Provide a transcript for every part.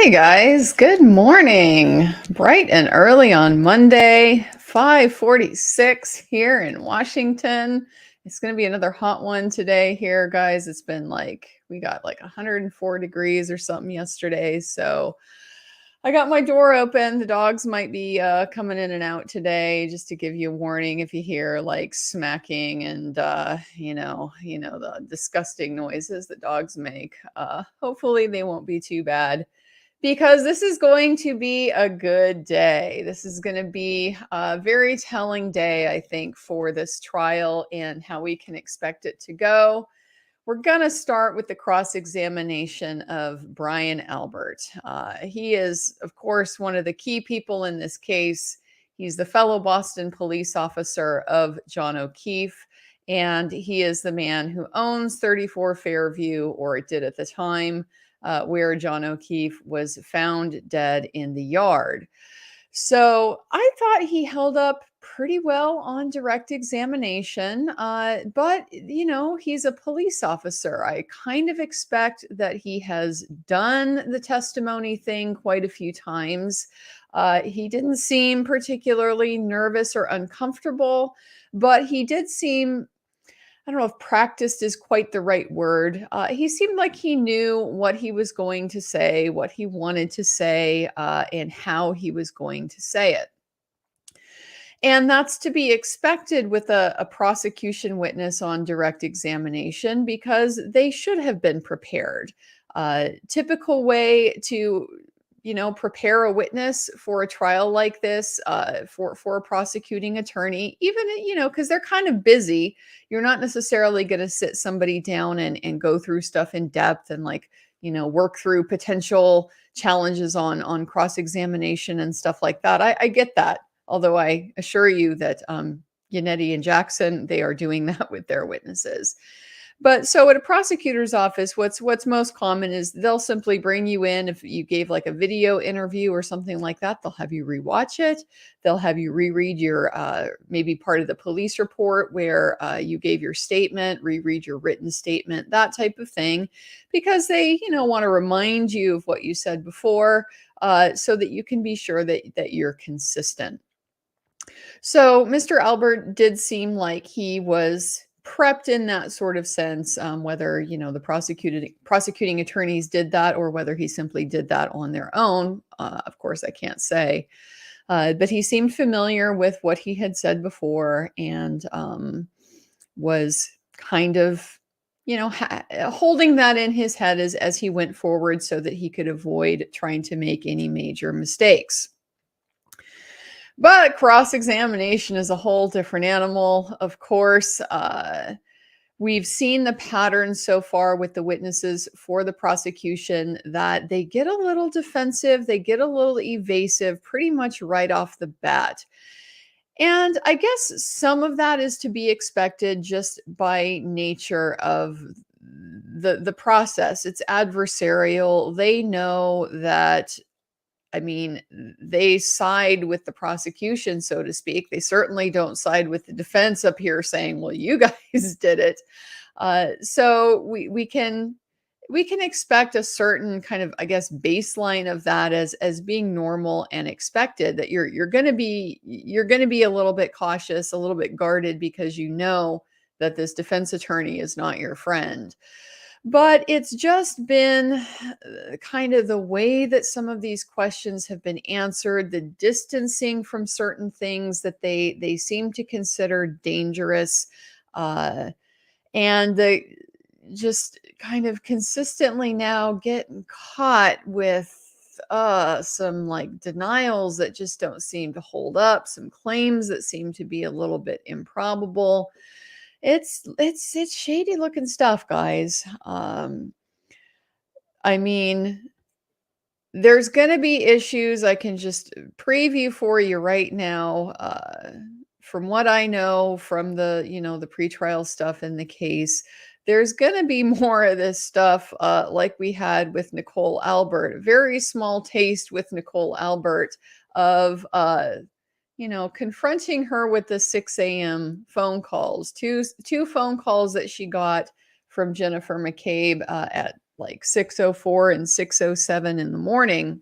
Hey guys, good morning. Bright and early on Monday, 5:46 here in Washington. It's going to be another hot one today here, guys. It's been we got like 104 degrees or something yesterday. So I got my door open. The dogs might be coming in and out today, just to give you a warning if you hear like smacking and the disgusting noises that dogs make. Hopefully they won't be too bad because this is going to be a good day. This is going to be a very telling day, I think, for this trial and how we can expect it to go. We're going to start with the cross-examination of Brian Albert. He is, of course, one of the key people in this case. He's the fellow Boston police officer of John O'Keefe, and he is the man who owns 34 Fairview, or it did at the time, where John O'Keefe was found dead in the yard. So I thought he held up pretty well on direct examination, but he's a police officer. I kind of expect that he has done the testimony thing quite a few times. He didn't seem particularly nervous or uncomfortable, but he did seem, I don't know if practiced is quite the right word. He seemed like he knew what he was going to say, what he wanted to say, and how he was going to say it. And that's to be expected with a prosecution witness on direct examination because they should have been prepared. Typical way to prepare a witness for a trial like this, for a prosecuting attorney, even, because they're kind of busy. You're not necessarily going to sit somebody down and go through stuff in depth and work through potential challenges on cross-examination and stuff like that. I get that. Although I assure you that Yannetti and Jackson, they are doing that with their witnesses. But so at a prosecutor's office, what's most common is they'll simply bring you in. If you gave like a video interview or something like that, they'll have you rewatch it. They'll have you reread your maybe part of the police report where you gave your statement, reread your written statement, that type of thing, because they want to remind you of what you said before, so that you can be sure that you're consistent. So Mr. Albert did seem like he was prepped in that sort of sense, whether the prosecuting attorneys did that or whether he simply did that on their own. Of course, I can't say, but he seemed familiar with what he had said before and was kind of holding that in his head as he went forward so that he could avoid trying to make any major mistakes. But cross-examination is a whole different animal, of course. We've seen the pattern so far with the witnesses for the prosecution that they get a little defensive, they get a little evasive pretty much right off the bat. And I guess some of that is to be expected just by nature of the process. It's adversarial. They know that, they side with the prosecution, so to speak. They certainly don't side with the defense up here saying, well, you guys did it. So we can expect a certain kind of, I guess, baseline of that as being normal and expected, that you're going to be a little bit cautious, a little bit guarded, because that this defense attorney is not your friend. But it's just been kind of the way that some of these questions have been answered, the distancing from certain things that they seem to consider dangerous, and the just kind of consistently now getting caught with some like denials that just don't seem to hold up, some claims that seem to be a little bit improbable. It's shady looking stuff, guys. There's going to be issues. I can just preview for you right now. From what I know from the pretrial stuff in the case, there's going to be more of this stuff, like we had with Nicole Albert. A very small taste with Nicole Albert of confronting her with the 6 a.m. phone calls, two phone calls that she got from Jennifer McCabe at like 6:04 and 6:07 in the morning,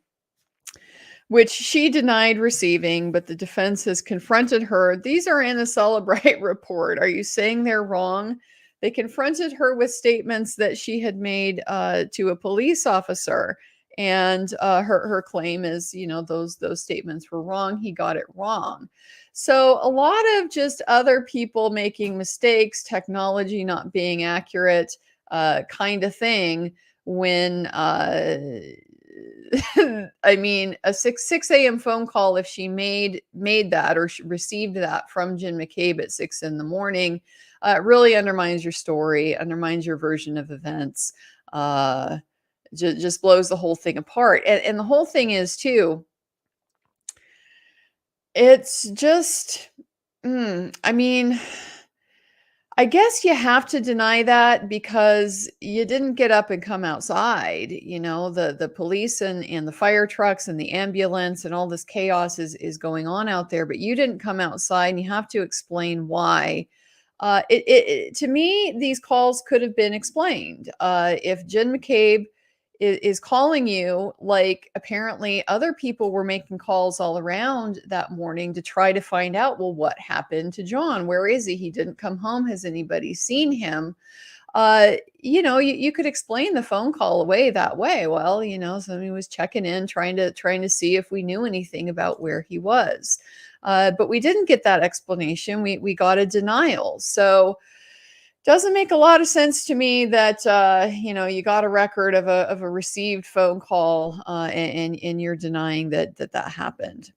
which she denied receiving, but the defense has confronted her. These are in the Celebrate report. Are you saying they're wrong? They confronted her with statements that she had made to a police officer, and her claim is, those statements were wrong. He got it wrong. So a lot of just other people making mistakes, technology not being accurate, kind of thing. When I mean, a 6 a.m. phone call, if she made that or received that from Jen McCabe at 6 in the morning, really undermines your story, undermines your version of events, just blows the whole thing apart. And the whole thing is too, it's just, I mean, I guess you have to deny that because you didn't get up and come outside. The police and the fire trucks and the ambulance and all this chaos is going on out there, but you didn't come outside, and you have to explain why. To me, these calls could have been explained. If Jen McCabe is calling you, like apparently other people were making calls all around that morning to try to find out, well, what happened to John? Where is he? He didn't come home. Has anybody seen him? You could explain the phone call away that way. Well, somebody was checking in, trying to see if we knew anything about where he was. But we didn't get that explanation. We got a denial. So doesn't make a lot of sense to me that you got a record of a received phone call, and you're denying that happened.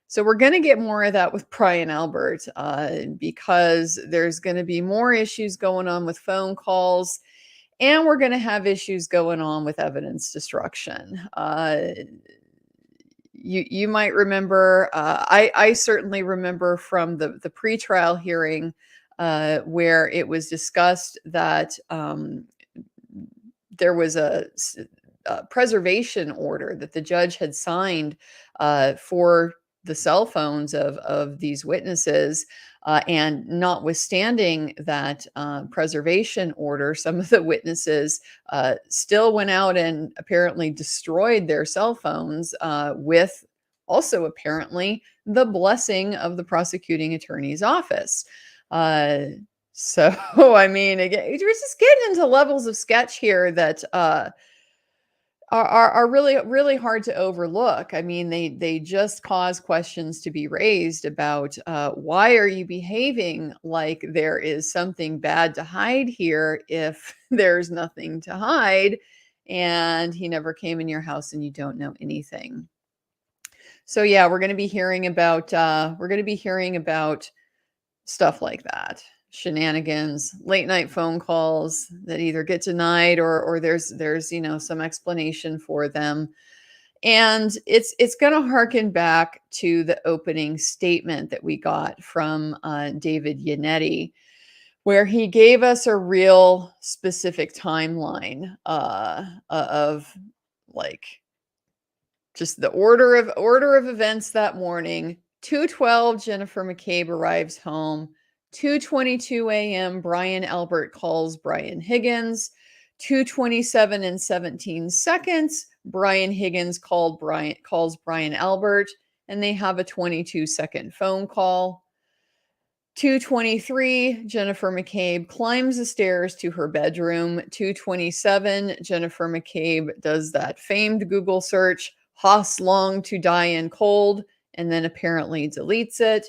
So we're going to get more of that with Brian Albert, because there's going to be more issues going on with phone calls, and we're going to have issues going on with evidence destruction. You might remember, I certainly remember from the pretrial hearing, where it was discussed that there was a preservation order that the judge had signed for the cell phones of these witnesses. And notwithstanding that preservation order, some of the witnesses still went out and apparently destroyed their cell phones, with also apparently the blessing of the prosecuting attorney's office. So, I mean, again, we're just getting into levels of sketch here that are really, really hard to overlook. I mean, they just cause questions to be raised about why are you behaving like there is something bad to hide here if there's nothing to hide, and he never came in your house and you don't know anything. So yeah, we're going to be hearing about stuff like that. Shenanigans, late night phone calls that either get denied or there's some explanation for them. And it's going to harken back to the opening statement that we got from David Yannetti, where he gave us a real specific timeline of like just the order of events that morning. 2:12, Jennifer McCabe arrives home. 2:22 a.m., Brian Albert calls Brian Higgins. 2:27 and 17 seconds, Brian Higgins calls Brian Albert, and they have a 22-second phone call. 2:23, Jennifer McCabe climbs the stairs to her bedroom. 2:27, Jennifer McCabe does that famed Google search, Haas long to die in cold, and then apparently deletes it.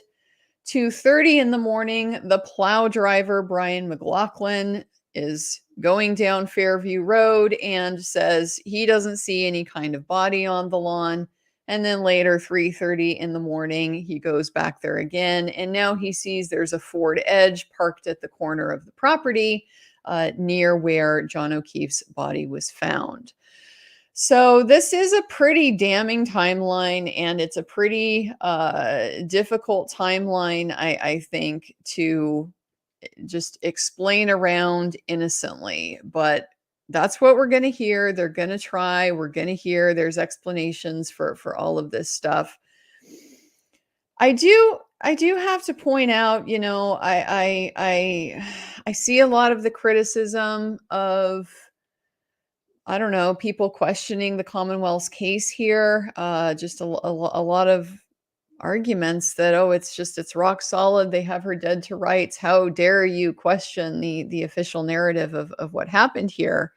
2:30 in the morning, the plow driver, Brian McLaughlin, is going down Fairview Road and says he doesn't see any kind of body on the lawn. And then later, 3:30 in the morning, he goes back there again. And now he sees there's a Ford Edge parked at the corner of the property, near where John O'Keefe's body was found. So this is a pretty damning timeline, and it's a pretty difficult timeline, I think, to just explain around innocently. But that's what we're going to hear. They're going to try. We're going to hear there's explanations for all of this stuff. I do have to point out, I see a lot of the criticism of I don't know, people questioning the Commonwealth's case here. Just a lot of arguments that, oh, it's rock solid. They have her dead to rights. How dare you question the official narrative of what happened here?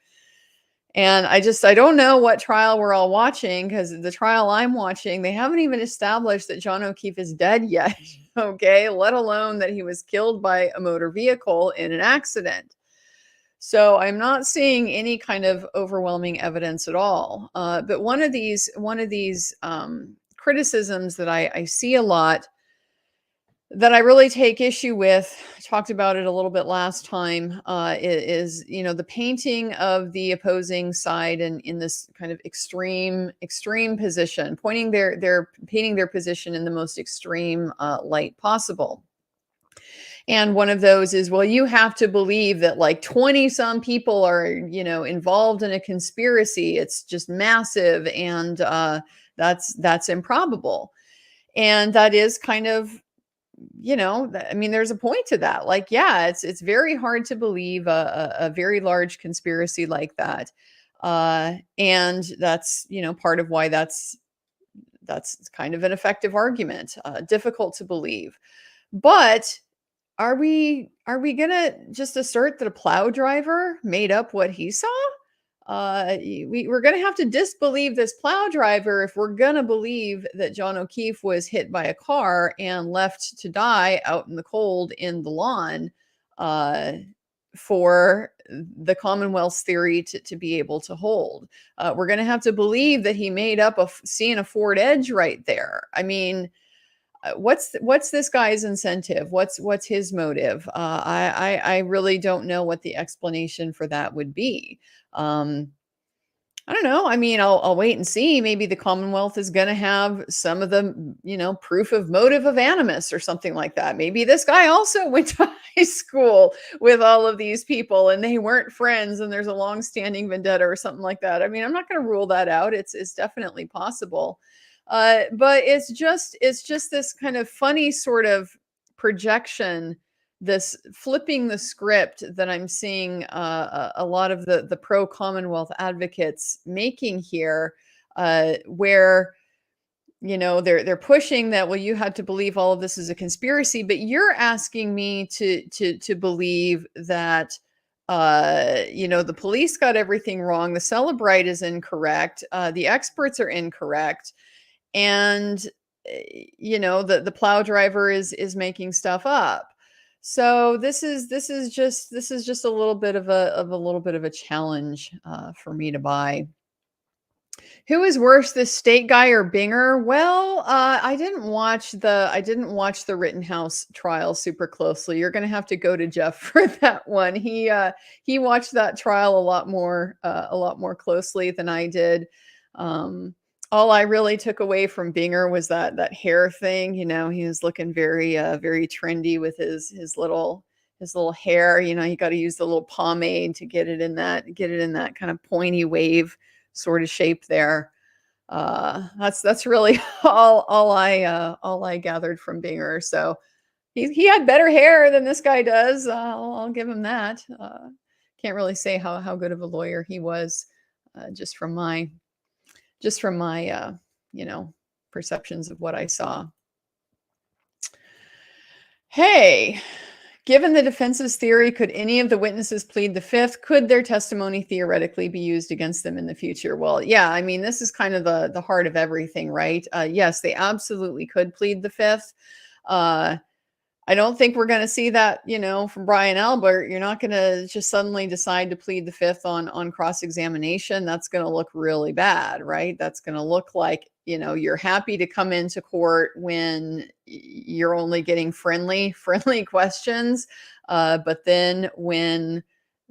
And I don't know what trial we're all watching, because the trial I'm watching, they haven't even established that John O'Keefe is dead yet. Okay, let alone that he was killed by a motor vehicle in an accident. So I'm not seeing any kind of overwhelming evidence at all. But one of these criticisms that I see a lot, that I really take issue with, I talked about it a little bit last time, is, the painting of the opposing side in this kind of extreme position, pointing their painting their position in the most extreme light possible. And one of those is, well, you have to believe that like 20 some people are, involved in a conspiracy. It's just massive. And that's improbable. And that is kind of, I mean, there's a point to that. Like, yeah, it's very hard to believe a very large conspiracy like that. And that's, part of why that's kind of an effective argument, difficult to believe. But are we gonna just assert that a plow driver made up what he saw? We're gonna have to disbelieve this plow driver if we're gonna believe that John O'Keefe was hit by a car and left to die out in the cold in the lawn, uh, for the Commonwealth's theory to be able to hold. We're gonna have to believe that he made up seeing a Ford Edge right there. I mean, what's this guy's incentive? What's his motive? I really don't know what the explanation for that would be. Um, I don't know. I mean, I'll wait and see. Maybe the Commonwealth is going to have some of the, proof of motive of animus or something like that. Maybe this guy also went to high school with all of these people and they weren't friends and there's a long-standing vendetta or something like that. I mean, I'm not going to rule that out. It's definitely possible. But it's just this kind of funny sort of projection, this flipping the script that I'm seeing a lot of the pro Commonwealth advocates making here, where they're pushing that, well, you had to believe all of this is a conspiracy, but you're asking me to believe that the police got everything wrong, the Celebrite is incorrect, the experts are incorrect, and the plow driver is making stuff up. So this is just a little bit of a challenge for me to buy. Who is worse, this state guy or Binger? Well, I didn't watch the Rittenhouse trial super closely. You're going to have to go to Jeff for that one. He watched that trial a lot more closely than I did. All I really took away from Binger was that hair thing. He was looking very trendy with his little hair. You got to use the little pomade to get it in that kind of pointy wave sort of shape there. That's really all I gathered from Binger. So he had better hair than this guy does. I'll give him that. Can't really say how good of a lawyer he was, just from my perceptions of what I saw. Hey, given the defense's theory, could any of the witnesses plead the fifth? Could their testimony theoretically be used against them in the future? Well, yeah, I mean, this is kind of the heart of everything, right? Yes, they absolutely could plead the fifth. I don't think we're going to see that, from Brian Albert. You're not going to just suddenly decide to plead the fifth on cross-examination. That's going to look really bad, right? That's going to look like, you're happy to come into court when you're only getting friendly questions. But then when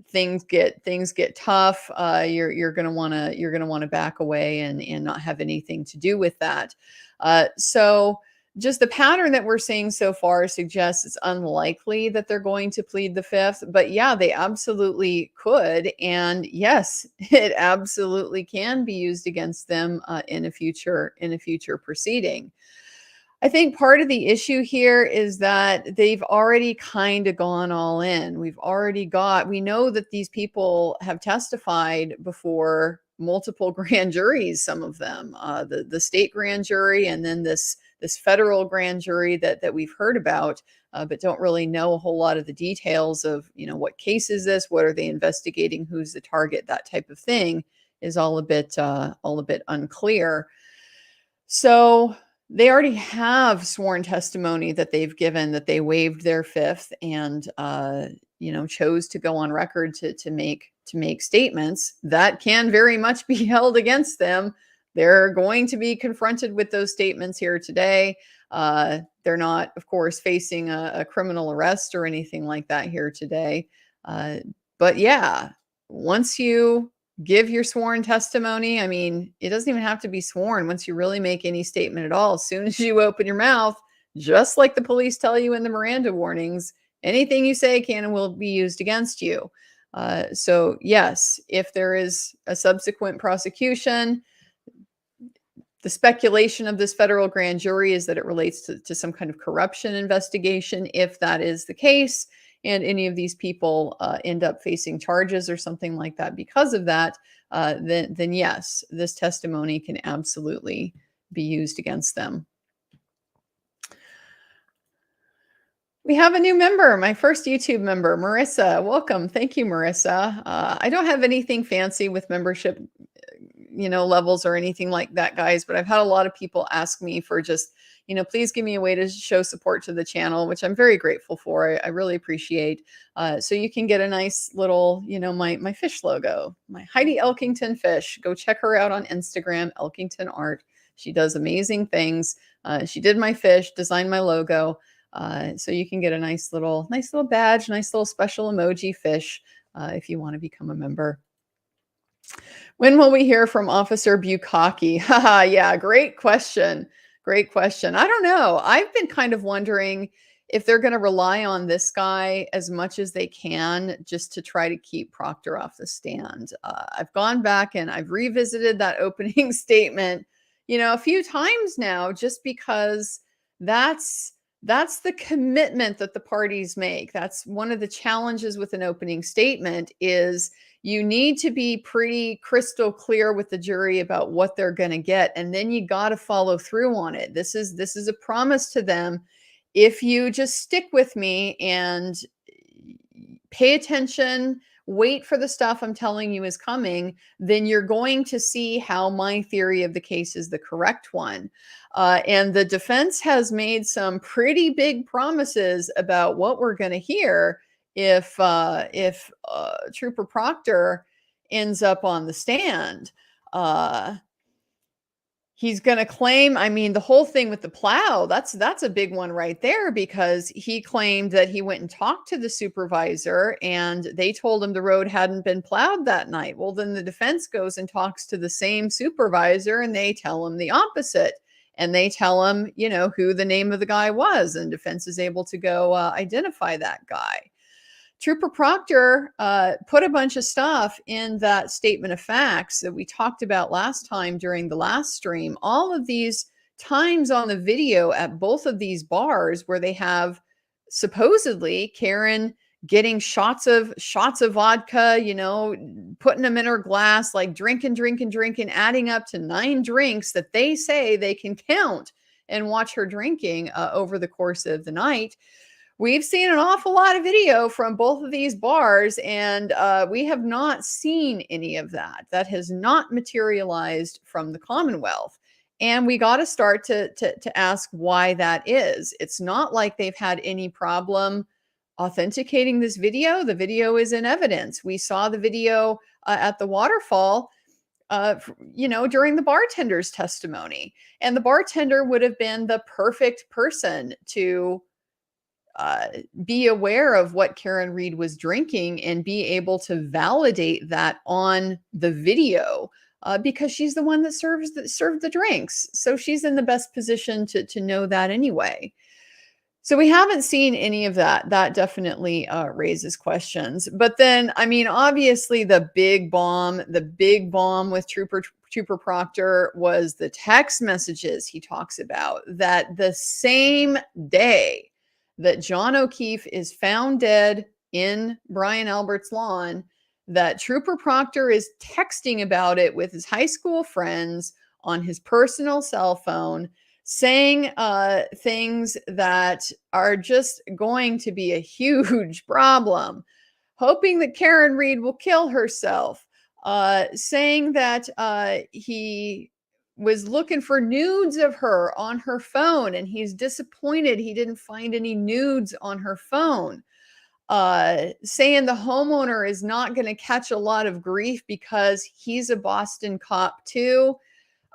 things get tough, you're going to want to back away and not have anything to do with that. So just the pattern that we're seeing so far suggests it's unlikely that they're going to plead the fifth, but yeah, they absolutely could. And yes, it absolutely can be used against them in a future proceeding. I think part of the issue here is that they've already kind of gone all in. We know that these people have testified before multiple grand juries, some of them, the state grand jury, and then this federal grand jury that we've heard about, but don't really know a whole lot of the details of, what case is this? What are they investigating? Who's the target? That type of thing is all a bit unclear. So they already have sworn testimony that they've given that they waived their fifth and chose to go on record to make statements that can very much be held against them. They're going to be confronted with those statements here today. They're not, of course, facing a criminal arrest or anything like that here today. But yeah, once you give your sworn testimony, I mean, it doesn't even have to be sworn. Once you really make any statement at all, as soon as you open your mouth, just like the police tell you in the Miranda warnings, anything you say can and will be used against you. So yes, if there is a subsequent prosecution, the speculation of this federal grand jury is that it relates to some kind of corruption investigation. If that is the case, and any of these people end up facing charges or something like that because of that, then yes, this testimony can absolutely be used against them. We have a new member, my first YouTube member, Marissa. Welcome. Thank you, Marissa. I don't have anything fancy with membership levels or anything like that, guys, but I've had a lot of people ask me for just, please give me a way to show support to the channel, which I'm very grateful for. I really appreciate. So you can get a nice little, my fish logo, my Heidi Elkington fish. Go check her out on Instagram, Elkington Art. She does amazing things. She did my fish, designed my logo. So you can get a nice little badge, nice little special emoji fish if you want to become a member. When will we hear from Officer Bukaki? Haha, yeah, great question. Great question. I don't know. I've been kind of wondering if they're going to rely on this guy as much as they can just to try to keep Proctor off the stand. I've gone back and I've revisited that opening statement, a few times now, just because that's the commitment that the parties make. That's one of the challenges with an opening statement is you need to be pretty crystal clear with the jury about what they're going to get. And then you got to follow through on it. This is a promise to them. If you just stick with me and pay attention, wait for the stuff I'm telling you is coming, then you're going to see how my theory of the case is the correct one. And the defense has made some pretty big promises about what we're going to hear if Trooper Proctor ends up on the stand. He's going to claim, the whole thing with the plow, that's a big one right there, because he claimed that he went and talked to the supervisor and they told him the road hadn't been plowed that night. Well, then the defense goes and talks to the same supervisor and they tell him the opposite. And they tell him, who the name of the guy was, and defense is able to go identify that guy. Trooper Proctor put a bunch of stuff in that statement of facts that we talked about last time during the last stream. All of these times on the video at both of these bars where they have supposedly Karen getting shots of vodka, putting them in her glass, like drinking, adding up to 9 drinks that they say they can count and watch her drinking over the course of the night. We've seen an awful lot of video from both of these bars, and we have not seen any of that. That has not materialized from the Commonwealth. And we got to start to ask why that is. It's not like they've had any problem authenticating this video. The video is in evidence. We saw the video at the Waterfall, during the bartender's testimony. And the bartender would have been the perfect person to be aware of what Karen Reed was drinking and be able to validate that on the video, because she's the one that served the drinks. So she's in the best position to know that anyway. So we haven't seen any of that. That definitely raises questions. But then, I mean, obviously the big bomb with Trooper Proctor was the text messages he talks about, that the same day that John O'Keefe is found dead in Brian Albert's lawn, that Trooper Proctor is texting about it with his high school friends on his personal cell phone, saying things that are just going to be a huge problem, hoping that Karen Reed will kill herself, saying that he was looking for nudes of her on her phone and he's disappointed he didn't find any nudes on her phone, saying the homeowner is not going to catch a lot of grief because he's a Boston cop too.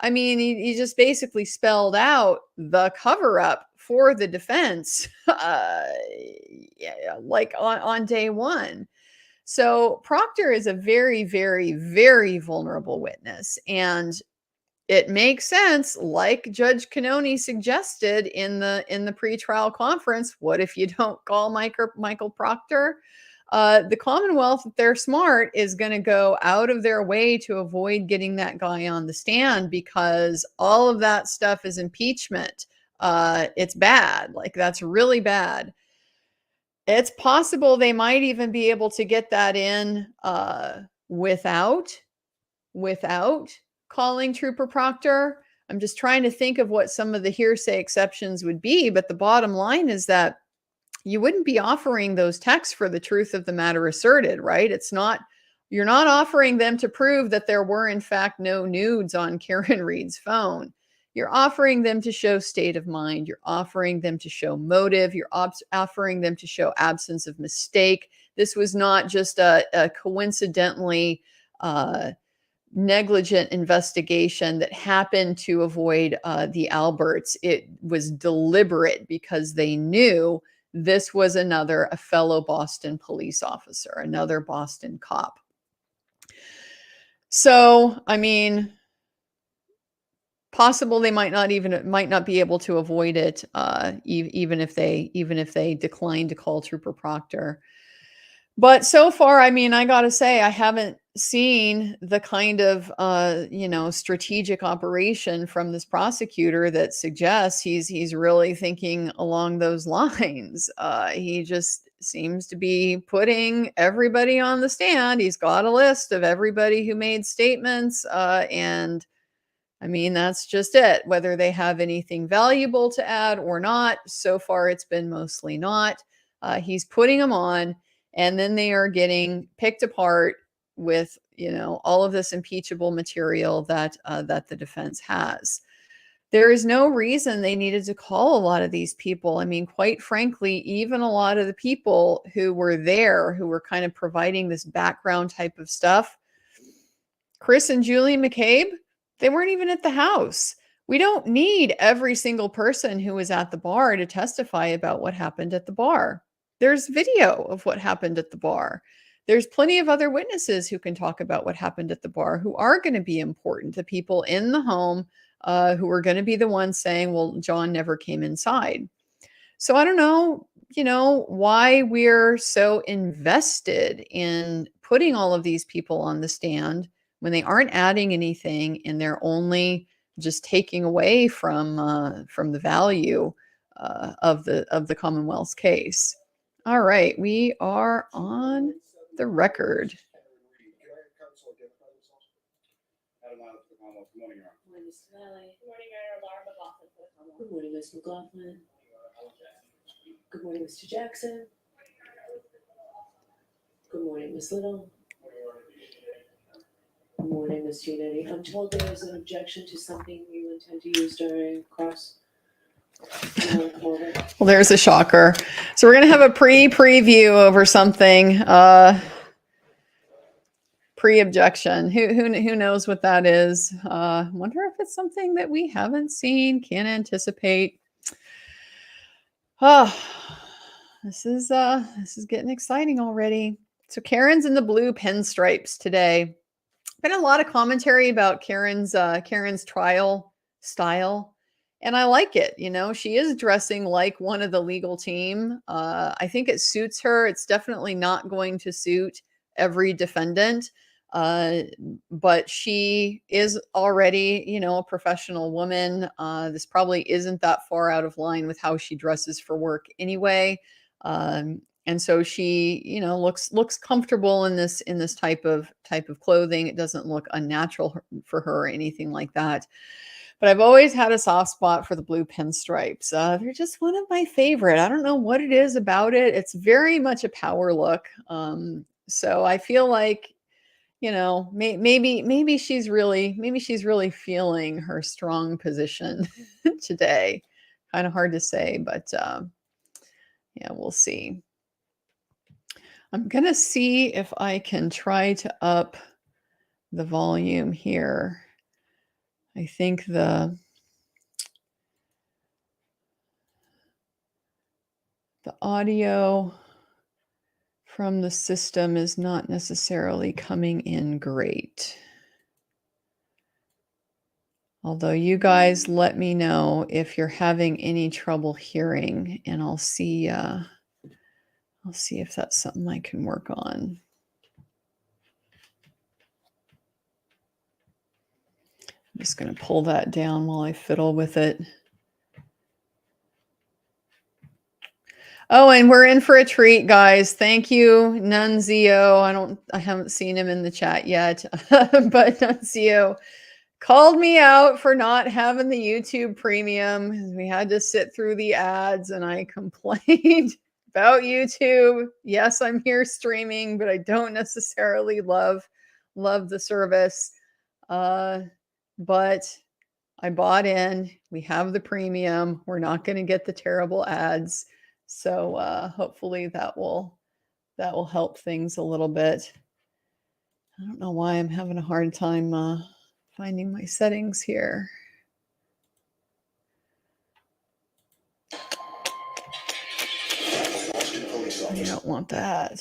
I mean, he just basically spelled out the cover up for the defense, like on day one. So Proctor is a very, very, very vulnerable witness. And it makes sense, like Judge Cannoni suggested in the pretrial conference. What if you don't call Michael Proctor? The Commonwealth, if they're smart, is going to go out of their way to avoid getting that guy on the stand, because all of that stuff is impeachment. It's bad. Like, that's really bad. It's possible they might even be able to get that in without calling Trooper Proctor. I'm just trying to think of what some of the hearsay exceptions would be, but the bottom line is that you wouldn't be offering those texts for the truth of the matter asserted, right? You're not offering them to prove that there were in fact no nudes on Karen Reed's phone. You're offering them to show state of mind. You're offering them to show motive. You're offering them to show absence of mistake. This was not just a coincidentally negligent investigation that happened to avoid the Alberts. It was deliberate because they knew this was a fellow Boston police officer, another Boston cop. So, I mean, possible they might not be able to avoid it, even if they decline to call Trooper Proctor. But so far, I mean, I gotta say, I haven't seen the kind of strategic operation from this prosecutor that suggests he's really thinking along those lines. He just seems to be putting everybody on the stand. He's got a list of everybody who made statements, and I mean, that's just it. Whether they have anything valuable to add or not, so far it's been mostly not. He's putting them on, and then they are getting picked apart with, all of this impeachable material that the defense has. There is no reason they needed to call a lot of these people. I mean, quite frankly, even a lot of the people who were there, who were kind of providing this background type of stuff, Chris and Julie McCabe, they weren't even at the house. We don't need every single person who was at the bar to testify about what happened at the bar. There's video of what happened at the bar. There's plenty of other witnesses who can talk about what happened at the bar, who are going to be important. The people in the home who are going to be the ones saying, well, John never came inside. So I don't know, why we're so invested in putting all of these people on the stand when they aren't adding anything and they're only just taking away from the value of the Commonwealth's case. All right, we are on the record. Good morning, Ms. McLaughlin. Good morning, Mr. Jackson. Good morning, Ms. Little. Good morning, Ms. Giannetti. I'm told there is an objection to something you intend to use during cross. Well, there's a shocker. So we're going to have a preview over something. Pre-objection. Who knows what that is? Wonder if it's something that we haven't seen, can't anticipate. Oh, this is getting exciting already. So Karen's in the blue pinstripes today. Been a lot of commentary about Karen's trial style. And I like it. She is dressing like one of the legal team. I think it suits her. It's definitely not going to suit every defendant. Uh, but she is already, a professional woman. This probably isn't that far out of line with how she dresses for work anyway. And so she, looks comfortable in this type of clothing. It doesn't look unnatural for her or anything like that. But I've always had a soft spot for the blue pinstripes. They're just one of my favorite. I don't know what it is about it. It's very much a power look. So I feel like, maybe she's really feeling her strong position today. Kind of hard to say, but yeah, we'll see. I'm gonna see if I can try to up the volume here. I think the audio from the system is not necessarily coming in great. Although you guys let me know if you're having any trouble hearing, and I'll see if that's something I can work on. I'm just going to pull that down while I fiddle with it. Oh, and we're in for a treat, guys. Thank you, Nunzio. I haven't seen him in the chat yet, but Nunzio called me out for not having the YouTube premium. We had to sit through the ads, and I complained about YouTube. Yes, I'm here streaming, but I don't necessarily love the service. But I bought in. We have the premium. We're not going to get the terrible ads. So hopefully that will help things a little bit. I don't know why I'm having a hard time finding my settings here. I don't want that.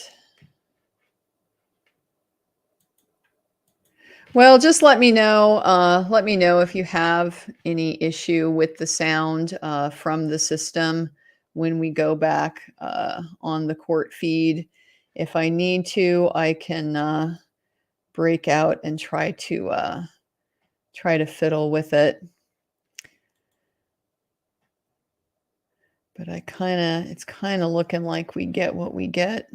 Well, just let me know. Let me know if you have any issue with the sound from the system when we go back on the court feed. If I need to, I can break out and try to fiddle with it. But it's kind of looking like we get what we get.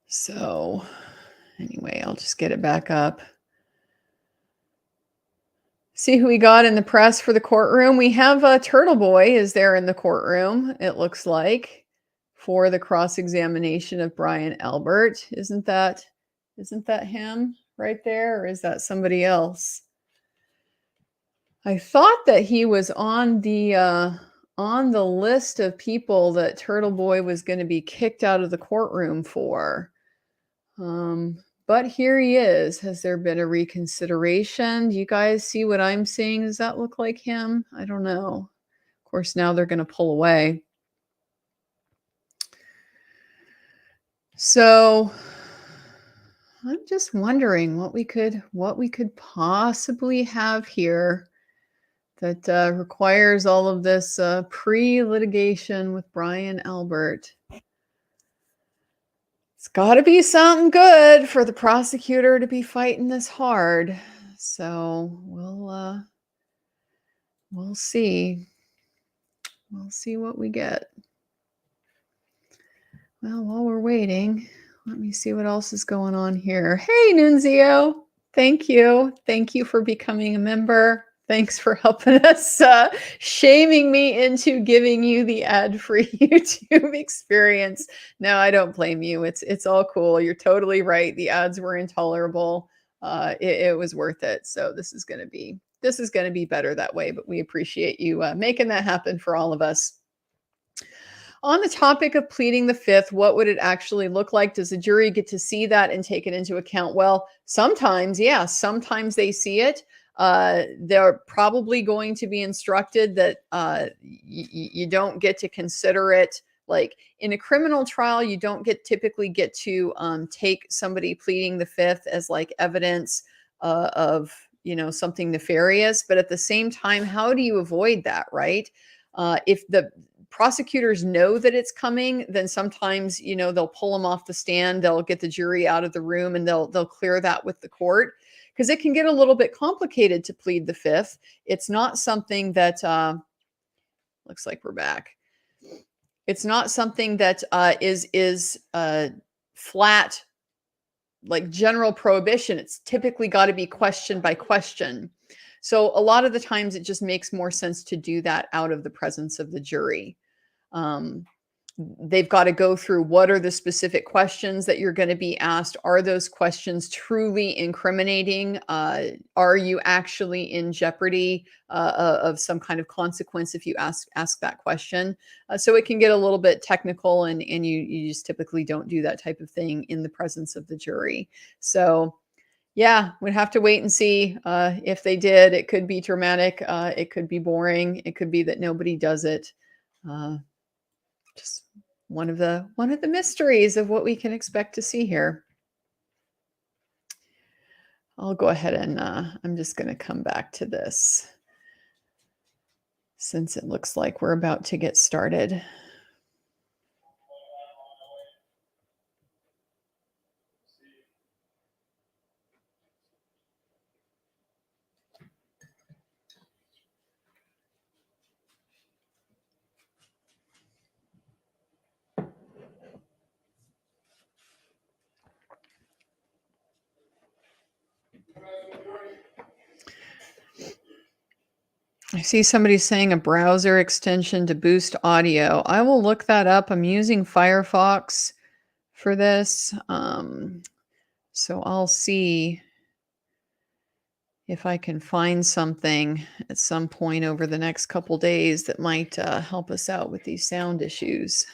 So anyway, I'll just get it back up. See who we got in the press for the courtroom. We have Turtle Boy is there in the courtroom, it looks like, for the cross-examination of Brian Albert. Isn't that him right there, or is that somebody else? I thought that he was on the list of people that Turtle Boy was going to be kicked out of the courtroom for. But here he is. Has there been a reconsideration? Do you guys see what I'm seeing? Does that look like him? I don't know. Of course, now they're going to pull away. So I'm just wondering what we could possibly have here that requires all of this pre-litigation with Brian Albert. It's got to be something good for the prosecutor to be fighting this hard. So we'll see. We'll see what we get. Well, while we're waiting, let me see what else is going on here. Hey, Nunzio. Thank you. Thank you for becoming a member. Thanks for helping us, shaming me into giving you the ad-free YouTube experience. No, I don't blame you. It's all cool. You're totally right. The ads were intolerable. It was worth it. So this is going to be better that way. But we appreciate you making that happen for all of us. On the topic of pleading the fifth, what would it actually look like? Does the jury get to see that and take it into account? Well, sometimes, yeah, sometimes they see it. They're probably going to be instructed that you don't get to consider it. Like in a criminal trial, you don't typically get to take somebody pleading the fifth as like evidence of something nefarious. But at the same time, how do you avoid that, right? If the prosecutors know that it's coming, then sometimes they'll pull them off the stand, they'll get the jury out of the room, and they'll clear that with the court, because it can get a little bit complicated to plead the fifth. It's not something that looks like we're back. It's not something that is flat, like general prohibition. It's typically got to be question by question. So a lot of the times it just makes more sense to do that out of the presence of the jury. They've got to go through what are the specific questions that you're going to be asked. Are those questions truly incriminating? Are you actually in jeopardy of some kind of consequence if you ask that question? So it can get a little bit technical, and you just typically don't do that type of thing in the presence of the jury. So yeah, we'd have to wait and see if they did. It could be dramatic. It could be boring. It could be that nobody does it. Just one of the mysteries of what we can expect to see here. I'll go ahead and I'm just going to come back to this since it looks like we're about to get started. I see somebody saying a browser extension to boost audio. I will look that up. I'm using Firefox for this. So I'll see if I can find something at some point over the next couple days that might help us out with these sound issues.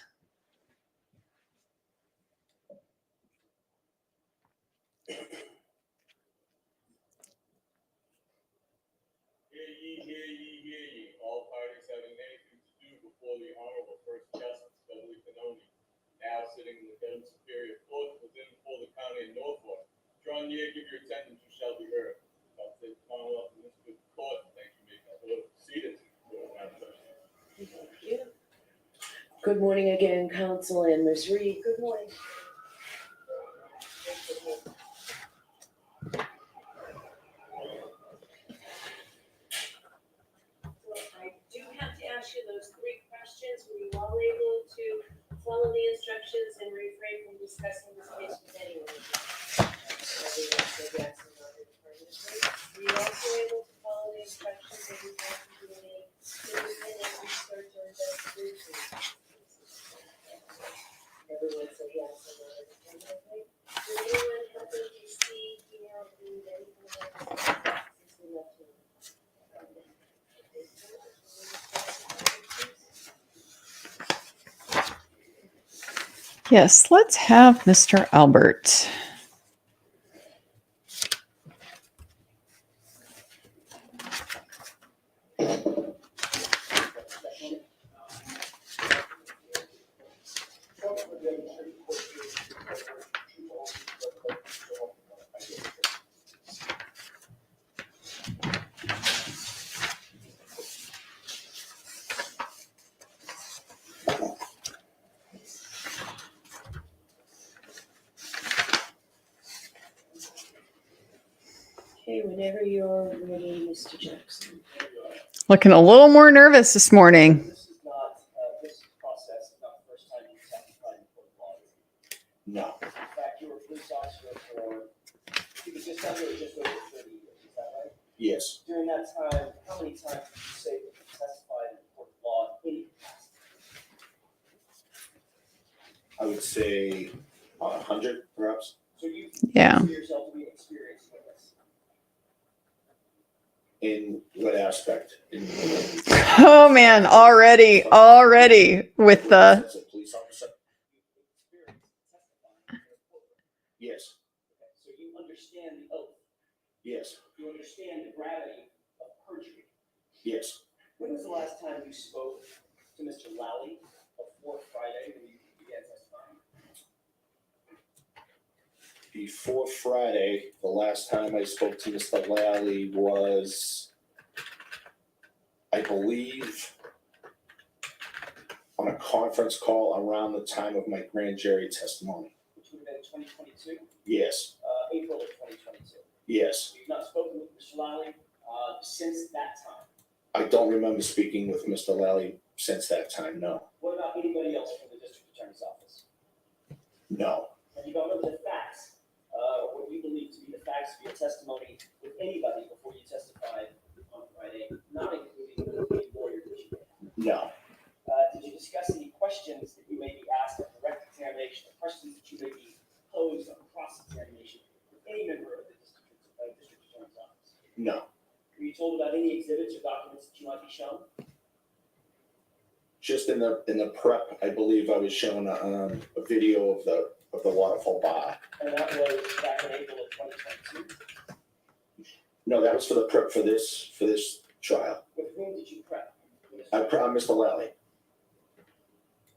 Now sitting in the Devon Superior Court within Fulton County in Norfolk. Draw near, give your attendance, you shall be heard. I'll say Commonwealth in this court. Thank you, make that order proceeded. Thank you. Good morning again, Counsel, and Ms. Reed. Good morning. Well, I do have to ask you those 3 questions. Were you all able to follow the instructions and refrain from discussing this case with anyone? Everyone said yes and nodded affirmatively. Were you also able to follow the instructions and refrain from doing any independent research or investigation? Everyone said yes and nodded affirmatively. Did anyone happen to see, hear, or read anything else since we left him? Yes, let's have Mr. Albert. Okay, whenever you're ready, Mr. Jackson. Looking a little more nervous this morning. This process is not the first time you testified in court of law. No. In fact, you were a police officer for, you was just under just over 30 years, is that right? Yes. During that time, how many times did you say that you testified in court of law in any capacity? I would say 100, perhaps. So you Yeah. consider yourself to be an experienced witness? In what aspect? Oh man, already with the As a police officer? Experience testifying in a courtroom. Yes. Okay, so you understand the oath. Yes. You understand the gravity of perjury. Yes. When was the last time you spoke to Mr. Lally before Friday when you began testifying? before Friday. The last time I spoke to Mr. Lally was, I believe, on a conference call around the time of my grand jury testimony. Which would have been 2022, Yes, April of 2022. yes. You've not spoken with Mr. Lally since that time. I don't remember speaking with Mr. Lally since that time, no. What about anybody else from the district attorney's office? No, Have you gone over the facts, what you believe to be the facts of your testimony with anybody before you testified on Friday, not including the lawyer that you had? no, Did you discuss any questions that you may be asked at direct examination, or questions that you may be posed on cross-examination with any member of the district attorney's office? no. Were you told about any exhibits or documents that you might be shown? Just in the prep, I believe I was shown a video of the Waterfall bar. And that was back in April of 2022. No, that was for the prep for this trial. With whom did you prep? Mr. Lally.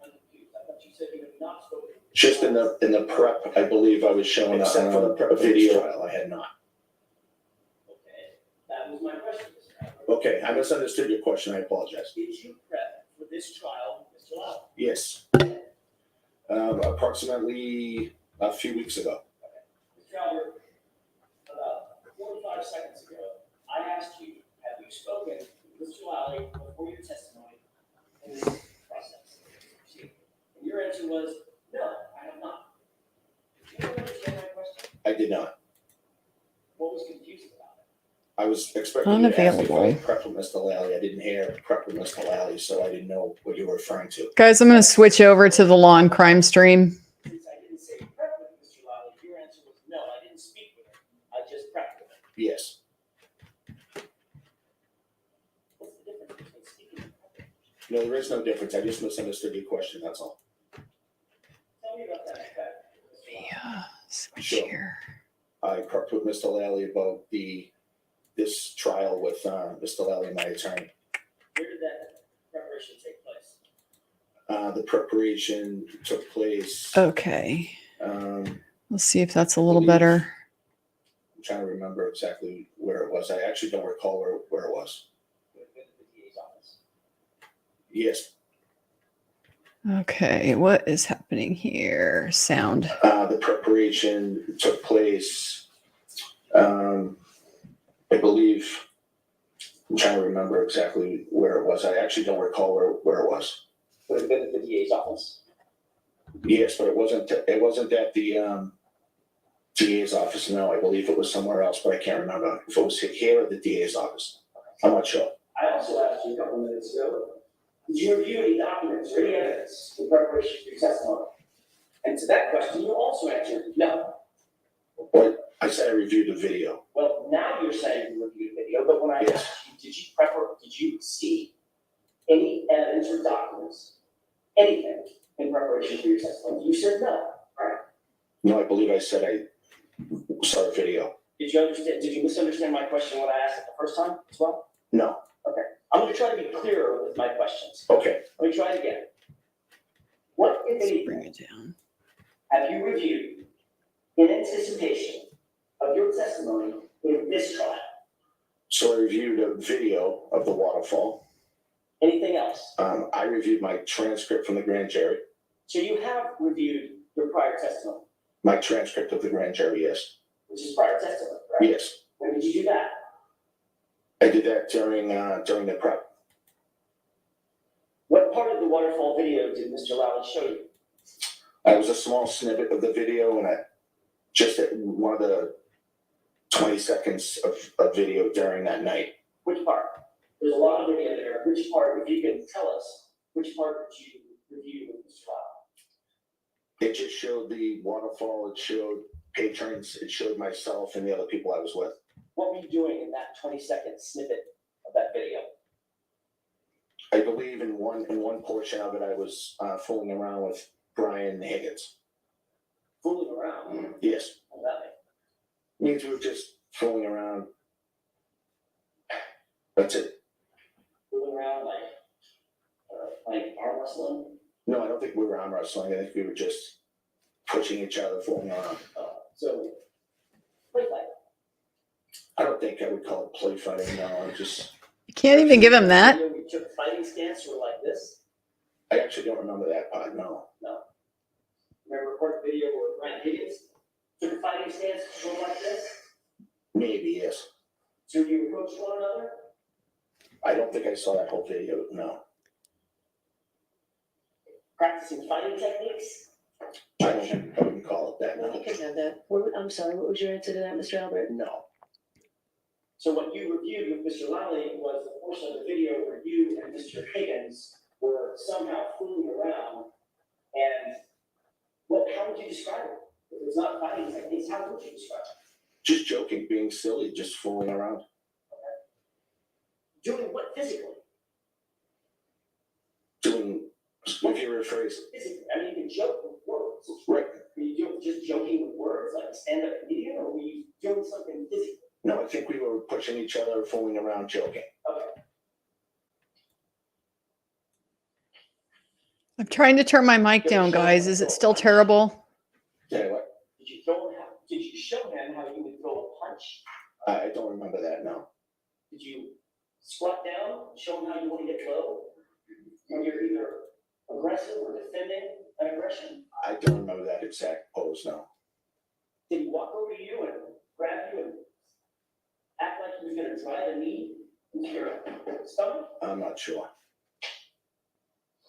I'm confused. I thought you said you had not spoken. Just in the prep, I believe I was shown a video. Trial, I had not. Okay, that was my question, Mr. Albert. Okay, I misunderstood your question. I apologize. Did you prep for this trial, Mr. Lally? Yes. Approximately a few weeks ago. Mr. Albert, about 45 seconds ago, I asked you, have you spoken with Mr. Lally before your testimony in this process? And your answer was, no, I have not. Did you understand my question? I did not. What was confusing about it? I was expecting you to ask me if I Unavailable. had prep with Mr. Lally. I didn't hear prep with Mr. Lally, so I didn't know what you were referring to. Guys, I'm going to switch over to the law and crime stream. Since I didn't say prep with Mr. Lally, your answer was, no, I didn't speak with him. I just prepped with him. Yes. What's the difference between speaking and prepping? No, there is no difference. I just misunderstood your question, that's all. Tell me about that prep, Mr. Lally. Yeah, switch Sure. here. I prepped with Mr. Lally about this trial with Mr. Lally, my attorney. Where did that preparation take place? The preparation took place. Okay. I'm Let's see if that's a little better. trying to remember exactly where it was. I actually don't recall where it was. Would have been at the DA's office. Yes. Okay, what is happening here? Sound. The preparation took place, I believe, I'm trying to remember exactly where it was. I actually don't recall where it was. Would have been at the DA's office. Yes, but it wasn't at the DA's office. No, I believe it was somewhere else, but I can't remember if it was here or the DA's office. I'm not sure. I also asked you a couple minutes ago, did you review any documents or any evidence in preparation for your testimony? And to that question, you also answered no. But I said I reviewed the video. Well, now you're saying you reviewed the video, but when I Yes. asked you, did you see any evidence or documents, anything in preparation for your testimony? You said no, right? No, I believe I said I saw a video. Did you misunderstand my question when I asked it the first time as well? No. I'm gonna try to be clearer with my questions. Okay. Let me try it again. What, if Let's bring anything, it down. have you reviewed in anticipation of your testimony in this trial? So I reviewed a video of the Waterfall. Anything else? I reviewed my transcript from the grand jury. So you have reviewed your prior testimony, My transcript of the grand jury, yes. which is prior testimony, right? Yes. When did you do that? I did that during the prep. What part of the Waterfall video did Mr. Lally show you? I was a small snippet of the video, and just at one of the 20 seconds of video during that night. Which part? There's a lot of video there. Which part, if you can tell us, which part did you review with Mr. Lally? It just showed the Waterfall, it showed patrons, it showed myself and the other people I was with. What were you doing in that 20-second snippet of that video? I believe in one portion of it, I was fooling around with Brian Higgins. Fooling around? Yes. What does that Means we were just fooling around. That's it. mean? Fooling around like arm wrestling? No, I don't think we were arm wrestling. I think we were just pushing each other, fooling around. So So, play fight. I don't think I would call it play fighting, no, You can't even give him that. Video we took fighting stance, or like this. I actually don't remember that part, no. Remember, recorded video where Brian Higgins took a fighting stance, sort of like this. Maybe, yes. So you approached one another. I don't think I saw that whole video, no. Practicing fighting techniques. I wouldn't call it that, Well, no. you can have that. I'm sorry, what was your answer to that, Mr. Albert? No. So what you reviewed with Mr. Lally was the portion of the video where you and Mr. Higgins were somehow fooling around. And how would you describe it? If it's not fighting techniques, how would you describe it? Just joking, being silly, just fooling around. Doing what physically? Doing, if you rephrase, Physically. I mean, you can joke with words. right. Were you just joking with words, like a stand-up comedian, or were you doing something physically? No, I think we were pushing each other, fooling around, joking. Okay. I'm trying to turn my mic down, guys. Is it still terrible? Yeah, what? Did you show him how you would throw a punch? I don't remember that, no. Did you squat down, show him how you want to get low? When you're either aggressive or defending an aggression? I don't remember that exact pose, no. Did he walk over to you and grab you and act like he was going to drive a knee into your stomach? I'm not sure.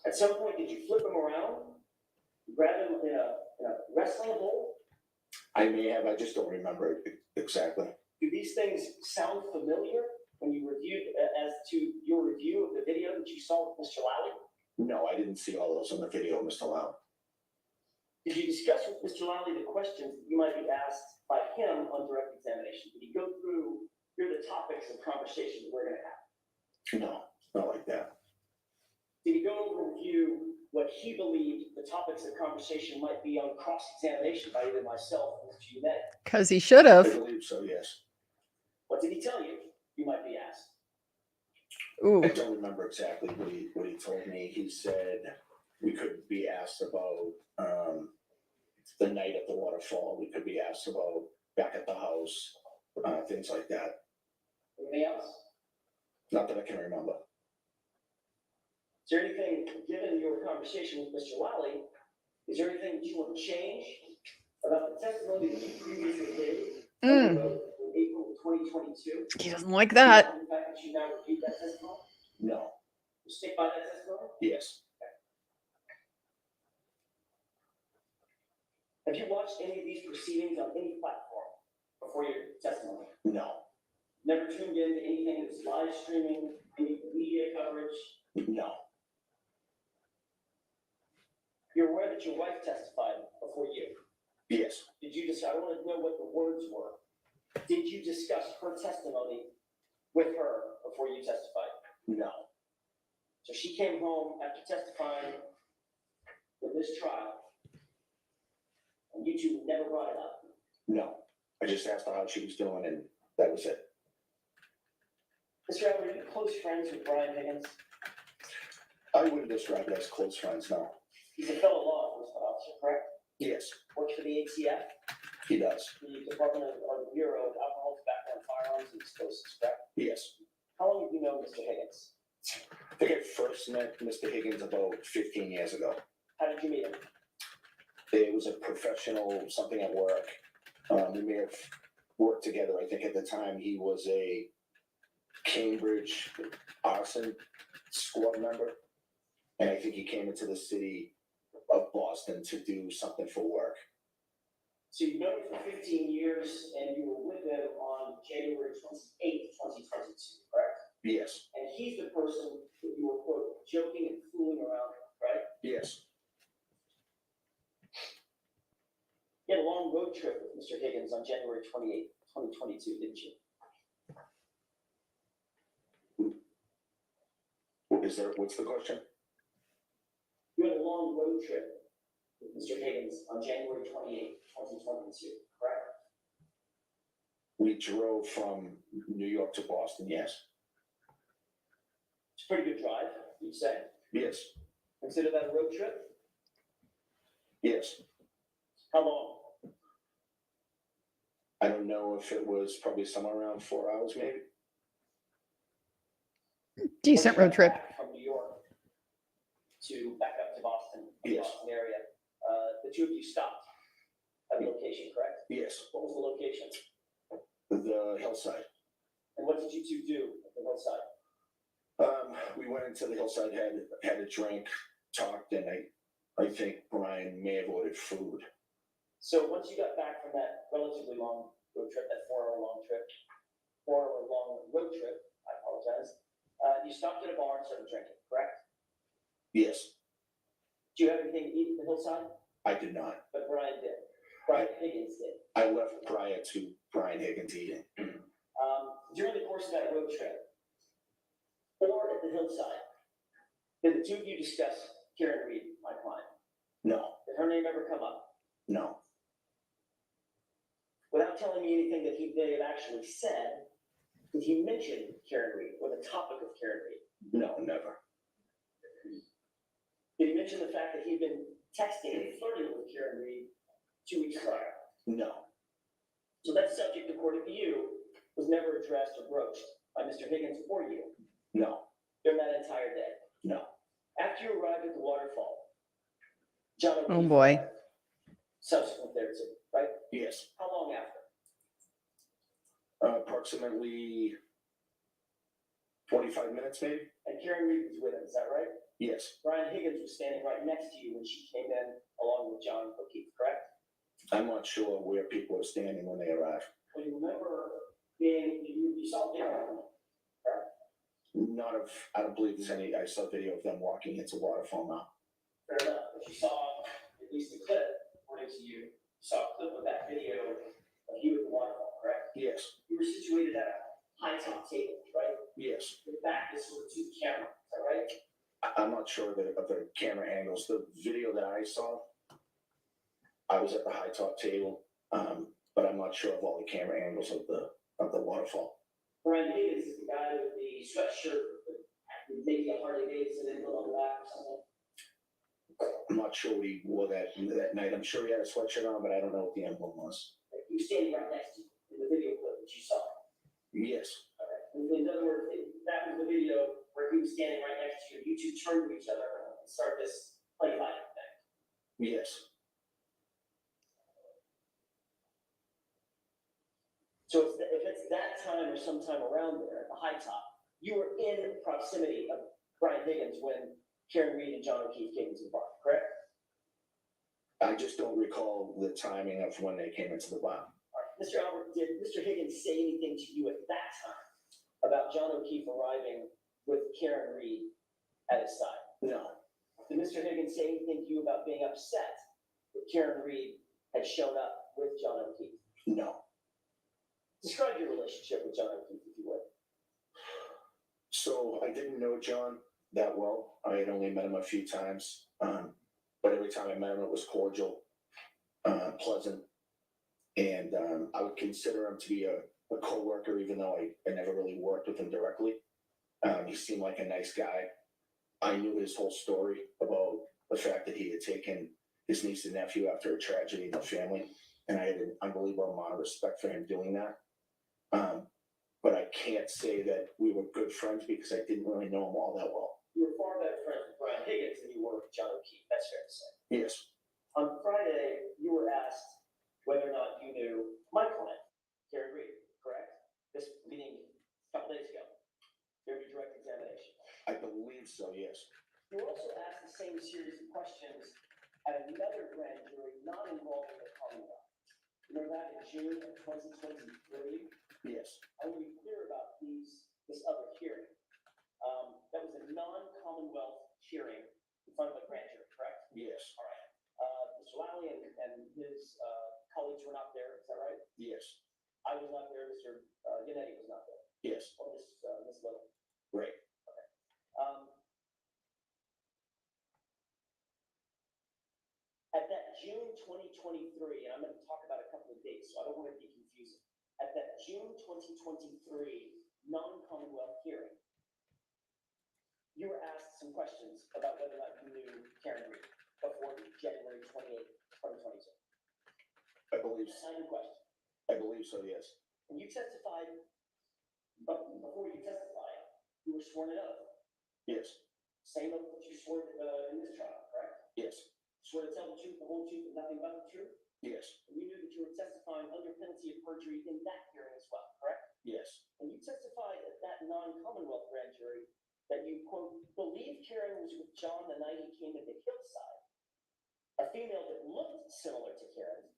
At some point, did you flip him around? Grab him in a wrestling hold? I may have, I just don't remember it exactly. Do these things sound familiar when you reviewed, as to your review of the video that you saw with Mr. Lally? No, I didn't see all those in the video, Mr. Lau. Did you discuss with Mr. Lally the questions that you might be asked by him on direct examination? Did he go through, here are the topics of conversation that we're going to have? No, not like that. Did he go over and review what he believed the topics of conversation might be on cross-examination by either myself or Mr. Umet? Because he should I have. believe so, yes. What did he tell you? You might be asked. Ooh. I don't remember exactly what he told me. He said we could be asked about the night at the Waterfall. We could be asked about back at the house, things like that. Anything else? Not that I can remember. Is there anything, given your conversation with Mr. Lally, is there anything that you want to change about the testimony that you previously gave in April 2022? He doesn't like that. The fact that you now repeat that testimony? No. You stick by that testimony? Yes. Have you watched any of these proceedings on any platform before your testimony? No. Never tuned in to anything that's live streaming, any media coverage? No. You're aware that your wife testified before you. Yes. Did you just, I want to know what the words were. Did you discuss her testimony with her before you testified? No. So she came home after testifying in this trial, and you two never brought it up? No. I just asked her how she was doing, and that was it. Mr. Albert, are you close friends with Brian Higgins? I wouldn't describe it as close friends, no. He's a fellow law enforcement officer, correct? Yes, Works for the ATF, he does. the Department of the Bureau of Alcohol, Tobacco, and Firearms and Explosives, correct? Yes. How long have you known Mr. Higgins? I think I first met Mr. Higgins about 15 years ago. How did you meet him? It was a professional something at work. We may have worked together. I think at the time he was a Cambridge arson squad member. And I think he came into the city of Boston to do something for work. So you've known him for 15 years, and you were with him on January 28th, 2022, correct? Yes. And he's the person that you were, quote, joking and fooling around with, right? Yes. You had a long road trip with Mr. Higgins on January 28th, 2022, didn't you? What's the question? You had a long road trip with Mr. Higgins on January 28th, 2022, correct? We drove from New York to Boston, yes. It's a pretty good drive, you'd say. Yes. Consider that a road trip? Yes. How long? I don't know if it was probably somewhere around 4 hours, maybe. Decent Once you road got trip. back from New York to back up to Boston, the Yes. Boston area, the two of you stopped at the location, correct? Yes, What was the location? the hillside. And what did you two do at the hillside? We went into the hillside, had a drink, talked, and I think Brian may have ordered food. So once you got back from that relatively long road trip, that 4 hour long road trip, I apologize, you stopped at a bar and started drinking, correct? Yes, Do you have anything to eat at the hillside? I did not. But Brian did. Brian Higgins did. I left prior to Brian Higgins eating. During the course of that road trip, or at the hillside, did the two of you discuss Karen Reed, my client? No, Did her name ever come up? no, Without telling me anything that they had actually said, did he mention Karen Reed or the topic of Karen Reed? no, never. Did he mention the fact that he'd been texting and flirting with Karen Reed 2 weeks prior? No, So that subject, according to you, was never addressed or broached by Mr. Higgins or you no, during that entire day. no. After you arrived at the waterfall, John O'Keefe Oh, boy. arrived subsequent there too, right? Yes, How long after? approximately 45 minutes, maybe? And Karen Reed was with him, is that right? Yes, Brian Higgins was standing right next to you when she came in along with John O'Keefe, correct? I'm not sure where people were standing when they arrived. Well, you remember you saw video, correct? I don't believe there's any, I saw video of them walking into Waterfall now. Fair enough, but you saw at least a clip, according to you, saw a clip of that video of you at the waterfall, correct? Yes, You were situated at a high top table, right? yes. Your back is sort of to the camera, is that right? I'm not sure of the camera angles. The video that I saw, I was at the high top table, but I'm not sure of all the camera angles of the waterfall. Brian Higgins is the guy with the sweatshirt, with maybe a Harley Davidson emblem on the back or something. I'm not sure what he wore that night. I'm sure he had a sweatshirt on, but I don't know what the emblem was. He was standing right next to you in the video clip that you saw. Yes, In other words, that was the video where he was standing right next to you. You two turned to each other and start this play fighting thing. yes, So if it's that time or sometime around there at the high top, you were in proximity of Brian Higgins when Karen Reed and John O'Keefe came into the bar, correct? I just don't recall the timing of when they came into the bar. All right. Mr. Albert, did Mr. Higgins say anything to you at that time about John O'Keefe arriving with Karen Reed at his side? No, Did Mr. Higgins say anything to you about being upset that Karen Reed had shown up with John O'Keefe? no. Describe your relationship with John O'Keefe, if you would. So I didn't know John that well. I had only met him a few times, but every time I met him, it was cordial, pleasant, and I would consider him to be a coworker, even though I never really worked with him directly. He seemed like a nice guy. I knew his whole story about the fact that he had taken his niece and nephew after a tragedy in the family, and I had an unbelievable amount of respect for him doing that. But I can't say that we were good friends because I didn't really know him all that well. You were far better friends with Brian Higgins than you were with John O'Keefe, that's fair to say. Yes, On Friday, you were asked whether or not you knew my client, Karen Reed, correct? This meeting a couple days ago, during your direct examination. I believe so, yes. You were also asked the same series of questions at another grand jury not involving the Commonwealth. Remember that in June of 2023? Yes, I want to be clear about this other hearing. That was a non-Commonwealth hearing in front of a grand jury, correct? yes, All right. Mr. Lally and his colleagues were not there, is that right? yes, I was not there, Mr. Yannetti was not there, yes, or Ms. Little. right. At that June 2023, and I'm going to talk about a couple of dates, so I don't want to be confusing. At that June 2023 non-Commonwealth hearing, you were asked some questions about whether or not you knew Karen Reed before January 28, 2022. I believe, Sign your question. I believe so, yes. And you testified, but before you testified, you were sworn an oath. Yes, Same oath that you swore in this trial, correct? yes, Swore to tell the truth, the whole truth, and nothing but the truth? yes, And you knew that you were testifying under penalty of perjury in that hearing as well, correct? yes, And you testified at that non-Commonwealth grand jury that you, quote, believed Karen was with John the night he came into Hillside, a female that looked similar to Karen,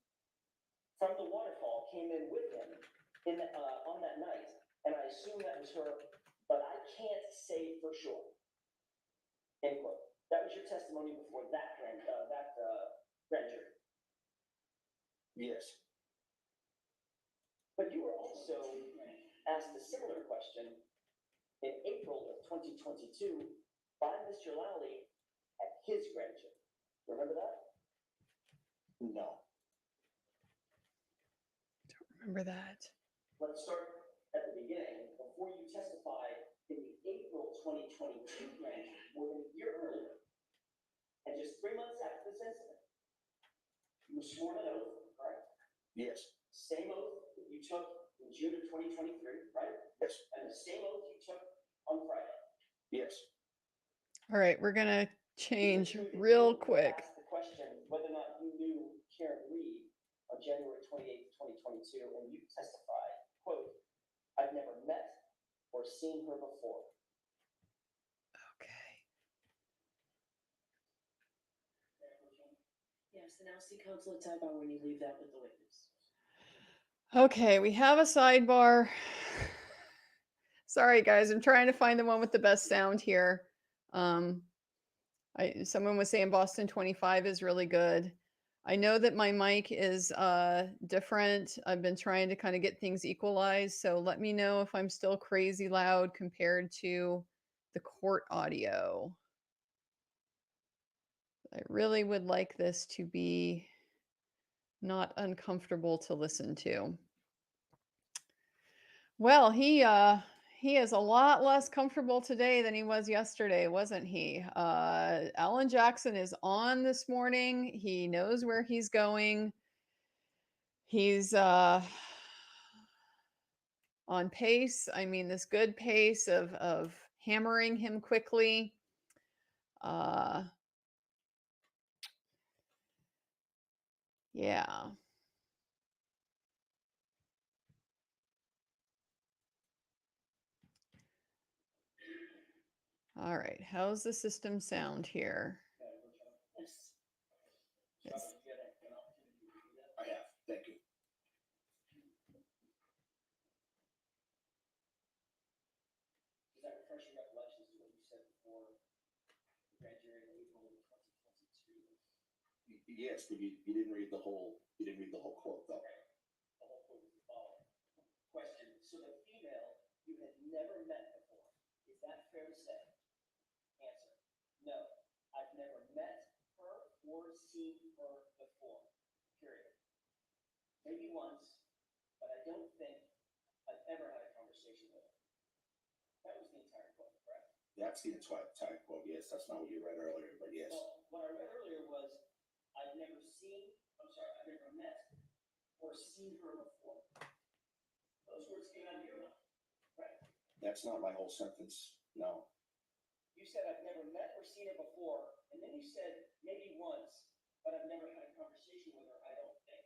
from the Waterfall came in with him on that night, and I assume that was her, but I can't say for sure. End quote. That was your testimony before that grand jury. yes, But you were also asked a similar question in April of 2022 by Mr. Lally at his grand jury. Remember that? no, Remember that. Let's start at the beginning. Before you testified in the April 2022 grand jury, more than a year earlier, and just 3 months after this incident, you were sworn an oath, correct? yes, Same oath that you took in June of 2023, right? yes, And the same oath you took on Friday. yes. All right, we're going to change Is it true that real you quick. asked the question whether or not you knew Karen Reed on January 28th, 2022, and you testified, quote, I've never met or seen her before. Okay. Yes, and I'll see Counselor Tybar when you leave that with the witness. Okay, we have a sidebar. Sorry, guys, I'm trying to find the one with the best sound here. Someone was saying Boston 25 is really good. I know that my mic is different. I've been trying to kind of get things equalized, so let me know if I'm still crazy loud compared to the court audio. I really would like this to be not uncomfortable to listen to. Well, he is a lot less comfortable today than he was yesterday, wasn't he? Alan Jackson is on this morning. He knows where he's going. He's on pace. I mean, this good pace of hammering him quickly. Yeah. All right. How's the system sound here? Yes. It's- I have, thank you. Does that refresh your recollections to what you said before the grand jury in April of 2022? Yes, but you didn't read the whole quote though. The whole point was the following. Question, so the female you had never met before, is that fair to say? Answer, no, I've never met her or seen her before, period. Maybe once, but I don't think I've ever had a conversation with her. That was the entire quote, correct? That's the entire quote, yes, that's not what you read earlier, but yes. Well, what I read earlier was, I've never met or seen her before. Those words came out of your mouth, right? That's not my whole sentence, no. You said, I've never met or seen her before, and then you said, maybe once, but I've never had a conversation with her, I don't think.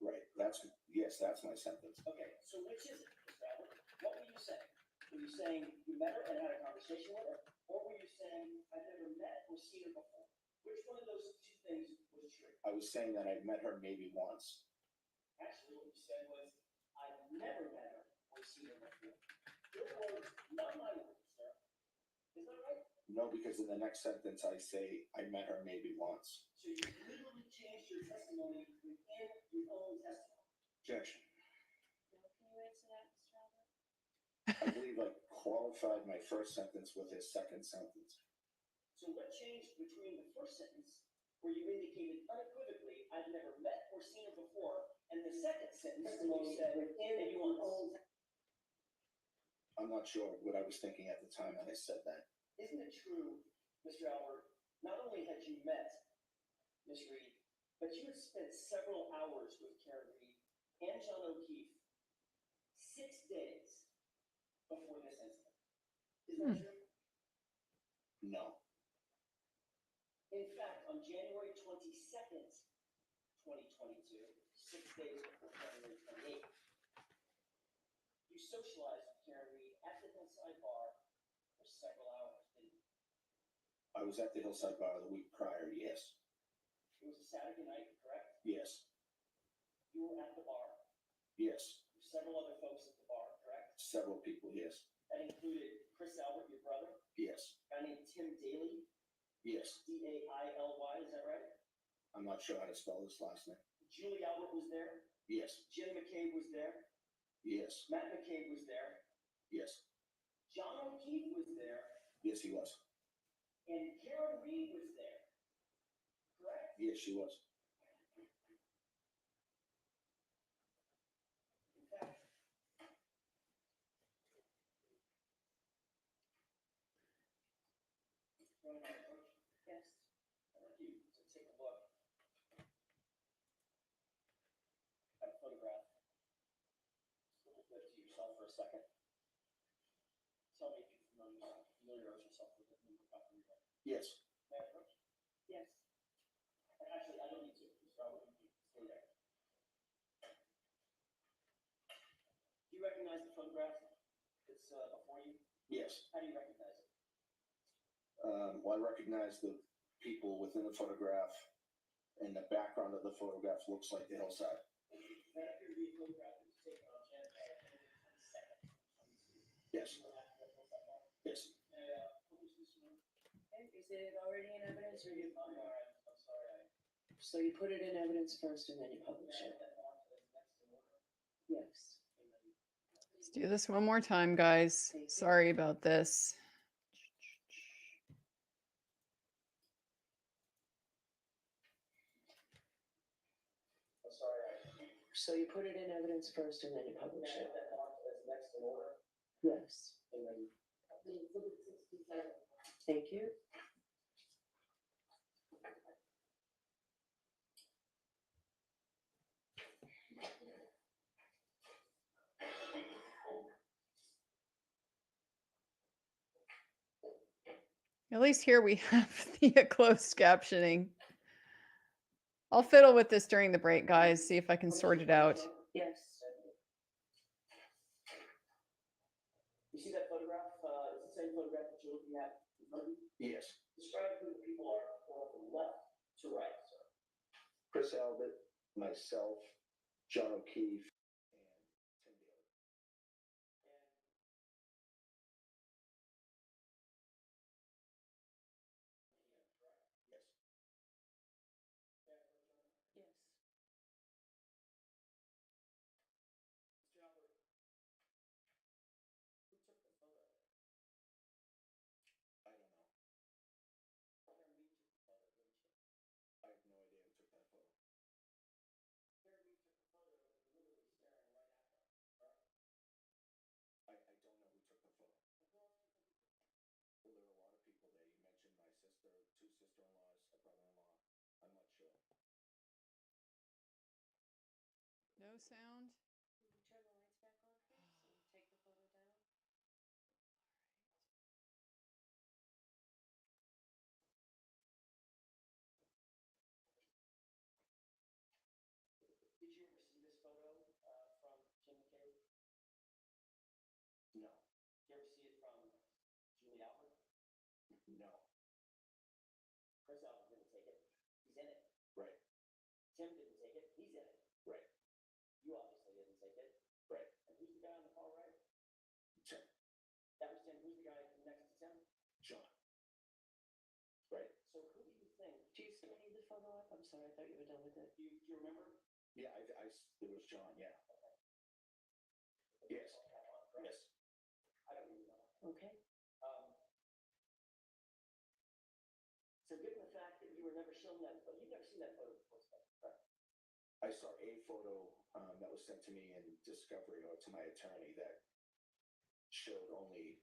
Right, yes, that's my sentence. Okay, so which is it, Mr. Albert? What were you saying? Were you saying you met her and had a conversation with her? Or were you saying, I've never met or seen her before? Which one of those two things was true? I was saying that I met her maybe once. Actually, what you said was, I've never met her or seen her before. Your words, not my words, sir. Is that right? No, because in the next sentence I say, I met her maybe once. So you literally changed your testimony within your own testimony. Objection. Now, can you answer that, Mr. Albert? I believe I qualified my first sentence with his second sentence. So what changed between the first sentence, where you indicated unequivocally, I've never met or seen her before, and the second sentence, where you said, maybe once? I'm not sure what I was thinking at the time when I said that. Isn't it true, Mr. Albert, not only had you met Ms. Reed, but you had spent several hours with Karen Reed and John O'Keefe 6 days before this incident. Is that true? No. In fact, on January 22nd, 2022, 6 days before January 28th, you socialized with Karen Reed at the Hillside Bar for several hours, didn't you? I was at the Hillside Bar the week prior, yes. It was a Saturday night, correct? Yes. You were at the bar. Yes. There were several other folks at the bar, correct? Several people, yes. That included Chris Albert, your brother, Yes. a guy named Tim Daly, Yes. Daily, is that right? I'm not sure how to spell this last name. Julie Albert was there. Yes. Jim McCabe was there. Yes. Matt McCabe was there. Yes. John O'Keefe was there. Yes, he was. And Karen Reed was there. Correct? Yes, she was. In fact, yes. I want you to take a look at a photograph. Just a little bit to yourself for a second. Tell me if you familiarize yourself with it when you got from your. Yes. May I approach? Yes. Actually, I don't need to, so I wouldn't need to stay there. Do you recognize the photograph that's before you? Yes. How do you recognize it? Well, I recognize the people within the photograph, and the background of the photograph looks like the hillside. That appeared to be a photograph that was taken on January 22nd. Yes. Yes. Is it already in evidence or you? I'm sorry. So you put it in evidence first and then you publish it? Yes. Let's do this one more time, guys. Sorry about this. I'm sorry. So you put it in evidence first and then you publish it? That marked as next in order. Yes. And then. Thank you. At least here we have the closed captioning. I'll fiddle with this during the break, guys, see if I can sort it out. Yes. You see that photograph? It's the same photograph that you're looking at in front of you? Yes. Describe who the people are from left to right, sir. Chris Albert, myself, John O'Keefe, and Tim Daly. Yes. Yes. Mr. Albert, who took the photo? I don't know. Karen Reed took the photo, didn't she? I have no idea who took that photo. Karen Reed took the photo, literally staring right at her. Correct? I don't know who took the photo. Well, there were a lot of people there. You mentioned my sister, 2 sister-in-laws, a brother-in-law. I'm not sure. No sound? Turn the lights back on, please, and take the photo down. Did you ever see this photo from Jim McCabe? No. Did you ever see it from Julie Albert? No. Chris Albert didn't take it. He's in it. Right. Tim didn't take it. He's in it. Right. You obviously didn't take it. Right. And who's the guy on the far right? Tim. That was Tim. Who's the guy next to Tim? John. Right. So who do you think? Do you still need the photo up? I'm sorry, I thought you were done with it. Do you remember? Yeah, it was John, yeah. Yes. Yes. I don't even know. Okay. So given the fact that you were never shown that, but you've never seen that photo before, correct? I saw a photo that was sent to me in Discovery, or to my attorney, that showed only,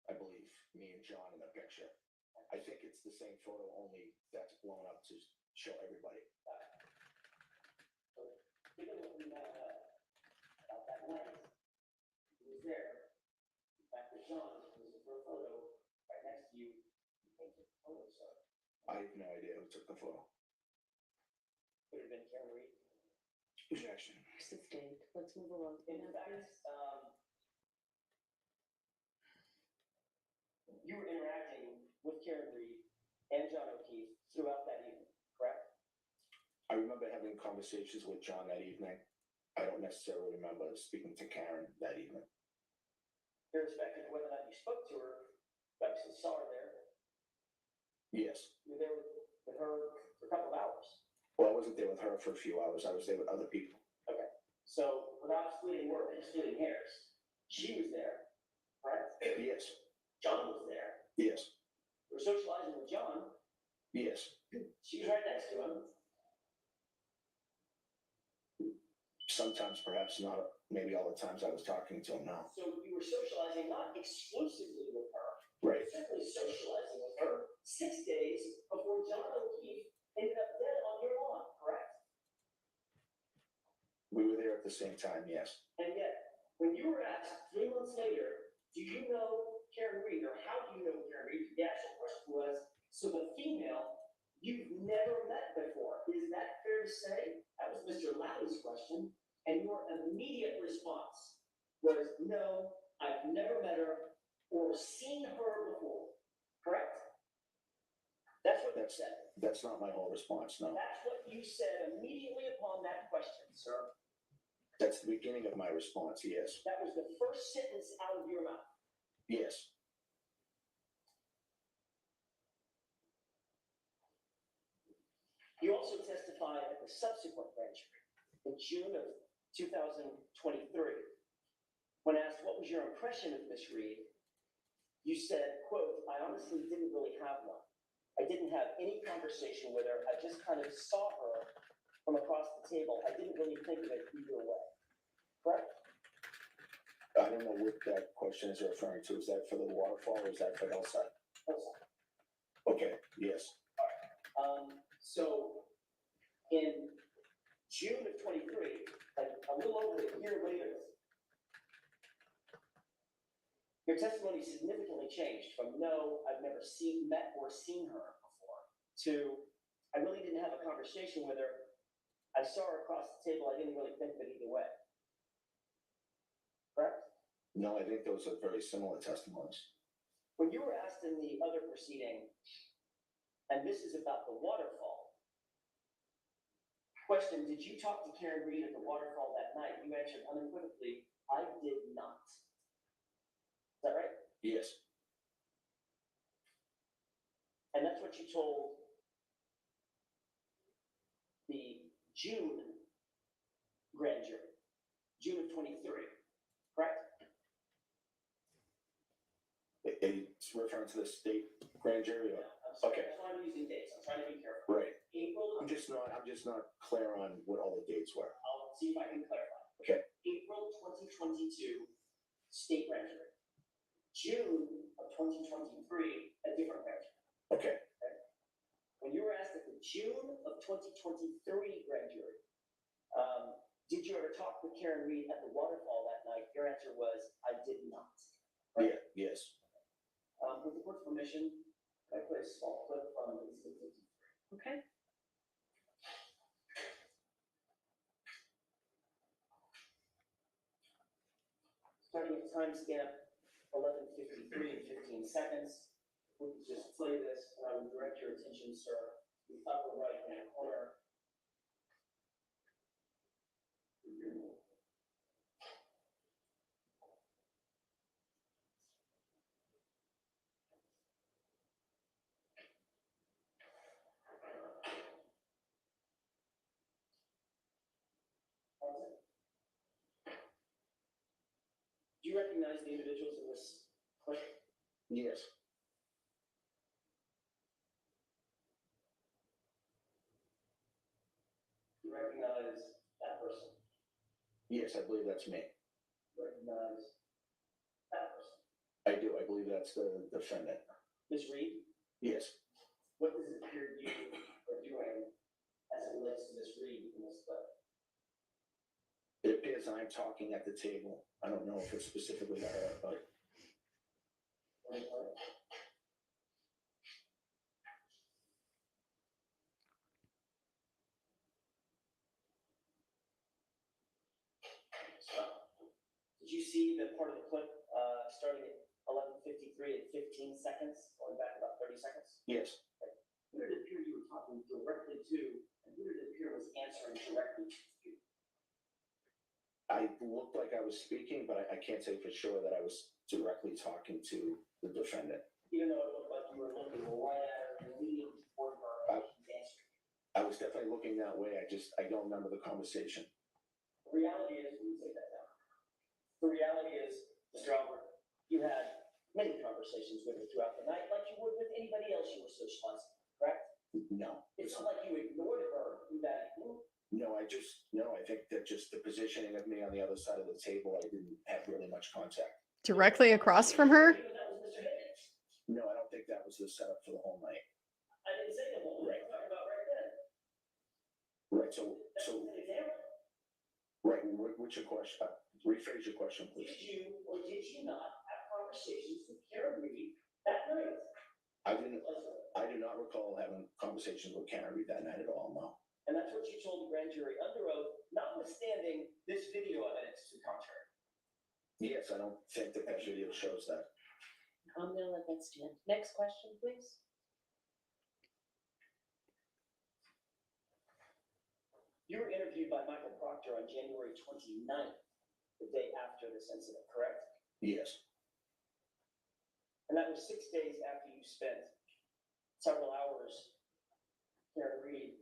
I believe, me and John in the picture. I think it's the same photo, only that's blown up to show everybody. Given what we now have, I have no idea who took the photo. Would have been Karen Reed. Objection. Sustained. Let's move along. In Now, fact, please. you were interacting with Karen Reed and John O'Keefe throughout that evening, correct? I remember having conversations with John that evening. I don't necessarily remember speaking to Karen that evening. Irrespective of whether or not you spoke to her, you obviously saw her there. Yes. You were there with her for a couple of hours. Well, I wasn't there with her for a few hours. I was there with other people. So without splitting words, splitting hairs, she was there, correct? Yes. John was there. Yes. You were socializing with John. Yes. She was right next to him. Sometimes, perhaps not. Maybe all the times I was talking to him. No. So you were socializing not exclusively with her, Right. certainly socializing with her 6 days before John O'Keefe ended up dead on your lawn, correct? We were there at the same time. Yes. And yet, when you were asked 3 months later, do you know Karen Reed, or how do you know Karen Reed? The actual question was, so the female you've never met before. Is that fair to say? That was Mr. Lowry's question. And your immediate response was, no, I've never met her or seen her before. Correct? That's what you said. That's not my whole response. No. That's what you said immediately upon that question, sir. That's the beginning of my response. Yes. That was the first sentence out of your mouth. Yes. You also testified at the subsequent grand jury in June of 2023. When asked what was your impression of Miss Reed, you said, quote, I honestly didn't really have one. I didn't have any conversation with her. I just kind of saw her from across the table. I didn't really think of it either way. Correct? I don't know what that question is referring to. Is that for the Waterfall or is that for Hillside? Okay. Yes. So in June of 23, like a little over a year later, your testimony significantly changed from no, I've never met or seen her before, to I really didn't have a conversation with her. I saw her across the table. I didn't really think of it either way. Correct? No, I think those are very similar testimonies. When you were asked in the other proceeding, and this is about the Waterfall, question, did you talk to Karen Reed at the Waterfall that night? You answered unequivocally, I did not. Is that right? Yes. And that's what you told the June grand jury, June of 23, correct? It's referring to the state grand jury. No, I'm sorry, Okay. that's why I'm using dates. I'm trying to be careful. Right. April, I'm just not clear on what all the dates were. I'll see if I can clarify. Okay. April 2022, state grand jury. June of 2023, a different grand jury. Okay. When you were asked at the June of 2023 grand jury, did you ever talk with Karen Reed at the Waterfall that night? Your answer was, I did not. Yeah. Yes. With the court's permission, I play a small clip from incident 53. Okay. Starting at timestamp 11:53 and 15 seconds. We can just play this, and I would direct your attention, sir, to the upper right-hand corner. Do you recognize the individuals in this clip? Yes. Do you recognize that person? Yes, I believe that's me. Recognize that person? I do. I believe that's the defendant. Ms. Reed, Yes. what does it appear you are doing as it relates to Ms. Reed in this clip? It appears I'm talking at the table. I don't know if it's specifically to her, but Did you see the part of the clip, starting at 11:53 and 15 seconds, going back about 30 seconds? Yes, Who did it appear you were talking directly to, and who did it appear was answering directly to you? I looked like I was speaking, but I can't say for sure that I was directly talking to the defendant. Even though it looked like you were looking right at her and leaning toward her, and she's answering. I was definitely looking that way. I don't remember the conversation. The reality is, let me take that down. The reality is, Mr. Albert, you had many conversations with her throughout the night, like you would with anybody else you were socializing, correct? No. It's not like you ignored her through that evening. No, I think that just the positioning of me on the other side of the table, I didn't have really much contact. Directly across from her? That was Mr. Higgins. No, I don't think that was the setup for the whole night. I didn't say the whole thing, I'm talking about right then. Right, That's so, an example. right, what's your question? Rephrase your question, please. Did you or did you not have conversations with Karen Reed that night? I do not recall having conversations with Karen Reed that night at all, no. And that's what you told the grand jury under oath, notwithstanding this video evidence to the contrary. Yes, I don't think that video shows that. I'm gonna let that stand. Next question, please. You were interviewed by Michael Proctor on January 29th, the day after this incident, correct? Yes, And that was 6 days after you spent several hours Karen Reed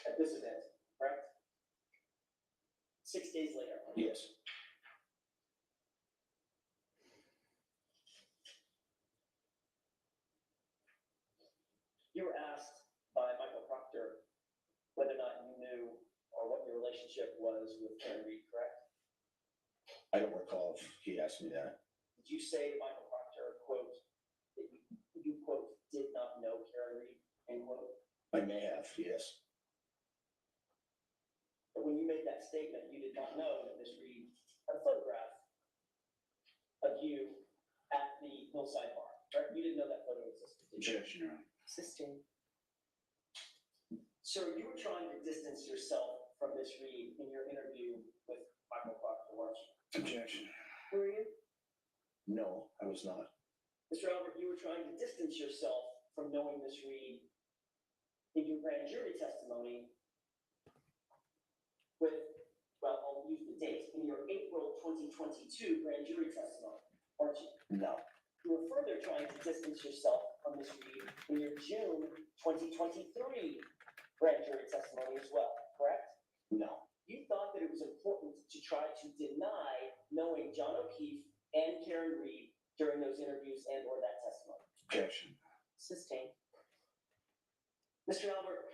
at this event, correct? 6 days later. yes, You were asked by Michael Proctor whether or not you knew or what your relationship was with Karen Reed, correct? I don't recall if he asked me that. Did you say to Michael Proctor, quote, that you quote, did not know Karen Reed, end quote? I may have, yes. But when you made that statement, you did not know that Ms. Reed had a photograph of you at the Hillside Bar, right? You didn't know that photo existed, did you? Objection, Your Honor. Sustained. Sir, you were trying to distance yourself from Ms. Reed in your interview with Michael Proctor, weren't you? Objection. Were you? No, I was not. Mr. Albert, you were trying to distance yourself from knowing Ms. Reed in your grand jury testimony with, well, I'll use the date, in your April 2022 grand jury testimony, weren't you? No, You were further trying to distance yourself from Ms. Reed in your June 2023 grand jury testimony as well, correct? no, You thought that it was important to try to deny knowing John O'Keefe and Karen Reed during those interviews and or that testimony. objection. Sustained. Mr. Albert,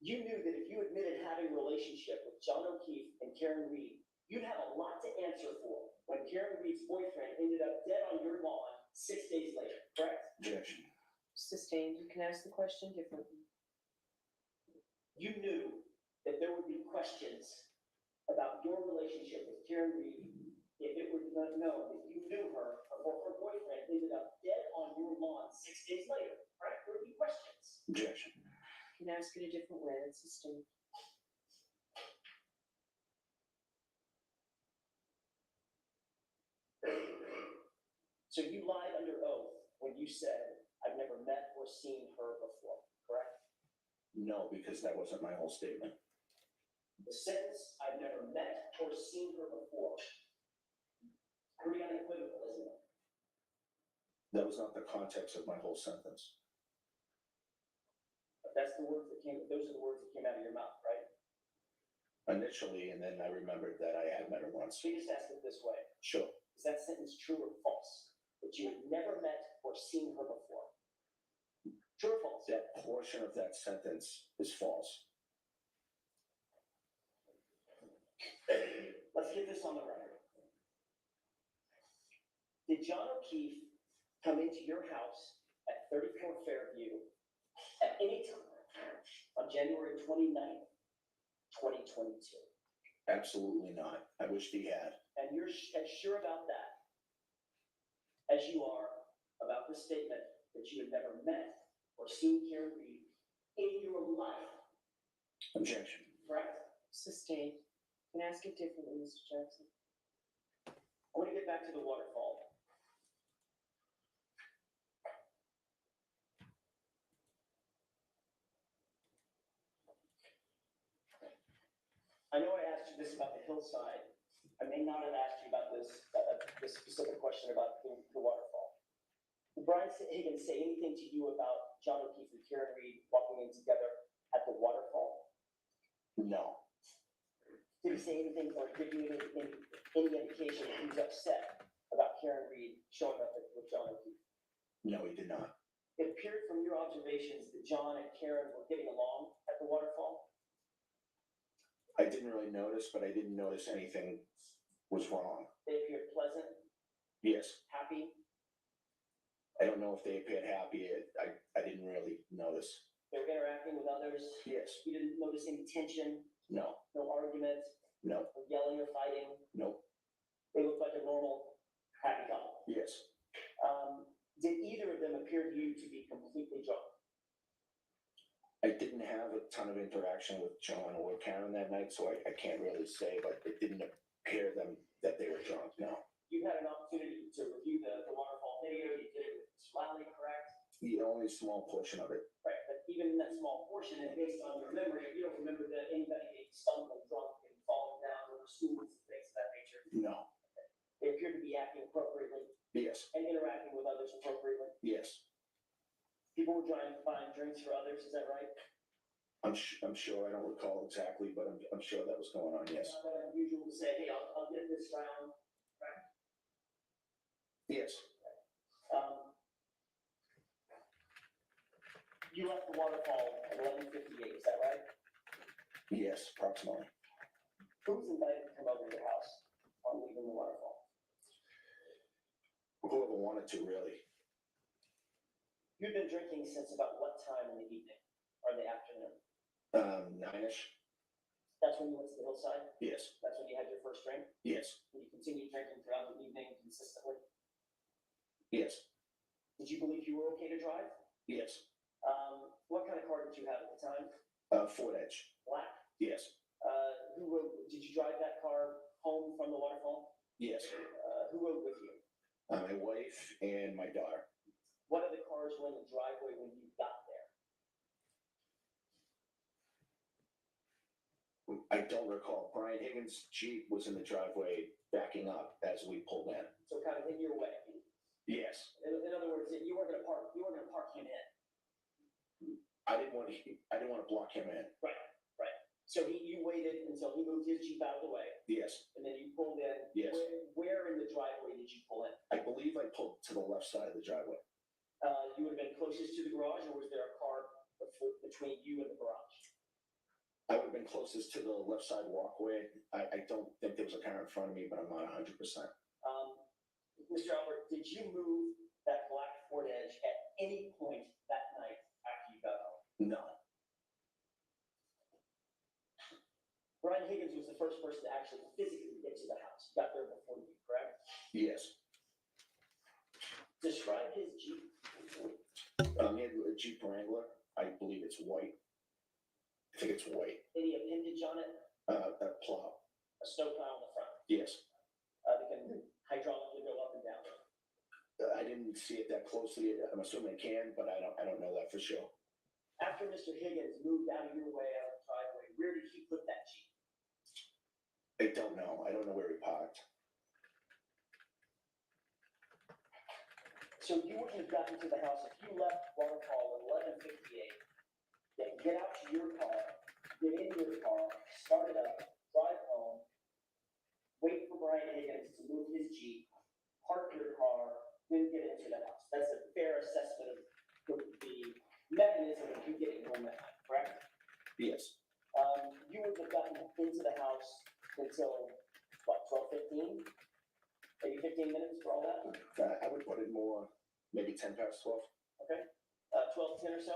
you knew that if you admitted having a relationship with John O'Keefe and Karen Reed, you'd have a lot to answer for when Karen Reed's boyfriend ended up dead on your lawn 6 days later, correct? Objection. Sustained. You can ask the question differently. You knew that there would be questions about your relationship with Karen Reed if it were known that you knew her or her boyfriend ended up dead on your lawn 6 days later, right? There would be questions. Objection. You can ask it a different way. That's sustained. So you lied under oath when you said, I've never met or seen her before, correct? No, because that wasn't my whole statement. The sentence, I've never met or seen her before. Pretty unequivocal, isn't it? That was not the context of my whole sentence. But that's the words that came, those are the words that came out of your mouth, right? Initially, and then I remembered that I had met her once. So you just ask it this way. Sure. Is that sentence true or false? That you had never met or seen her before? True or false? That portion of that sentence is false. Let's get this on the record. Did John O'Keefe come into your house at 34 Fairview at any time on January 29th, 2022? Absolutely not. I wished he had. And you're as sure about that as you are about the statement that you had never met or seen Karen Reed in your life, Objection. correct? Sustained. Can I ask it differently, Mr. Jackson? I want to get back to the waterfall. I know I asked you this about the hillside. I may not have asked you about this specific question about the waterfall. Did Brian Higgins say anything to you about John O'Keefe and Karen Reed walking in together at the waterfall? No, Did he say anything or give you any indication that he was upset about Karen Reed showing up with John O'Keefe? no, he did not. It appeared from your observations that John and Karen were getting along at the waterfall. I didn't really notice, but I didn't notice anything was wrong. They appeared pleasant, Yes, happy. I don't know if they appeared happy. I didn't really notice. They were interacting with others. Yes, You didn't notice any tension, no, no argument, no, no yelling or fighting. no, They looked like a normal, happy couple. yes. Did either of them appear to you to be completely drunk? I didn't have a ton of interaction with John or Karen that night, so I can't really say, but it didn't appear them that they were drunk, no. You had an opportunity to review the waterfall video. You did it with Smiley, correct? The only small portion of it. Right, but even in that small portion, and based on your memory, you don't remember that anybody being stumbling, drunk, and falling down over stools and things of that nature. No. They appear to be acting appropriately Yes, and interacting with others appropriately. yes. People were trying to find drinks for others, is that right? I'm sure, I don't recall exactly, but I'm sure that was going on, yes. It's not that unusual to say, hey, I'll get this round. Yes, You left the waterfall at 11:58, is that right? yes, approximately. Who was invited to come over to your house on leaving the waterfall? Whoever wanted to, really. You'd been drinking since about what time in the evening or in the afternoon? 9-ish? That's when you went to the hillside? Yes, That's when you had your first drink? yes, And you continued drinking throughout the evening consistently? yes, Did you believe you were okay to drive? yes. What kind of car did you have at the time? Ford Edge, Black? yes, Did you drive that car home from the waterfall? yes. Who rode with you? My wife and my daughter. What other cars were in the driveway when you got there? I don't recall. Brian Higgins' Jeep was in the driveway backing up as we pulled in. So kind of in your way. Yes, In other words, you weren't gonna park him in. I didn't want to block him in. So you waited until he moved his Jeep out of the way, Yes, and then you pulled in. Yes. Where in the driveway did you pull in? I believe I pulled to the left side of the driveway. You would have been closest to the garage, or was there a car between you and the garage? I would have been closest to the left side walkway. I don't think there was a car in front of me, but I'm not 100%. Mr. Albert, did you move that black Ford Edge at any point that night after you got home? No, Brian Higgins was the first person to actually physically get to the house. He got there before you, correct? yes. Describe his Jeep. He had a Jeep Wrangler. I believe it's white. I think it's white. Any appendage on it? A plow. A snowplow on the front. Yes. That can hydraulically go up and down. I didn't see it that closely. I'm assuming it can, but I don't know that for sure. After Mr. Higgins moved out of your way, out of the driveway, where did he put that Jeep? I don't know. I don't know where he parked. So you wouldn't have gotten to the house if you left Waterfall at 11:58. Then get out to your car, get in your car, start it up, drive home, wait for Brian Higgins to move his Jeep, park your car, then get into the house. That's a fair assessment of the mechanism of you getting home that night, correct? Yes. You wouldn't have gotten into the house until, what, 12:15? Maybe 15 minutes for all that? I would put it more, maybe 10 past 12. Okay, 12:10 or so?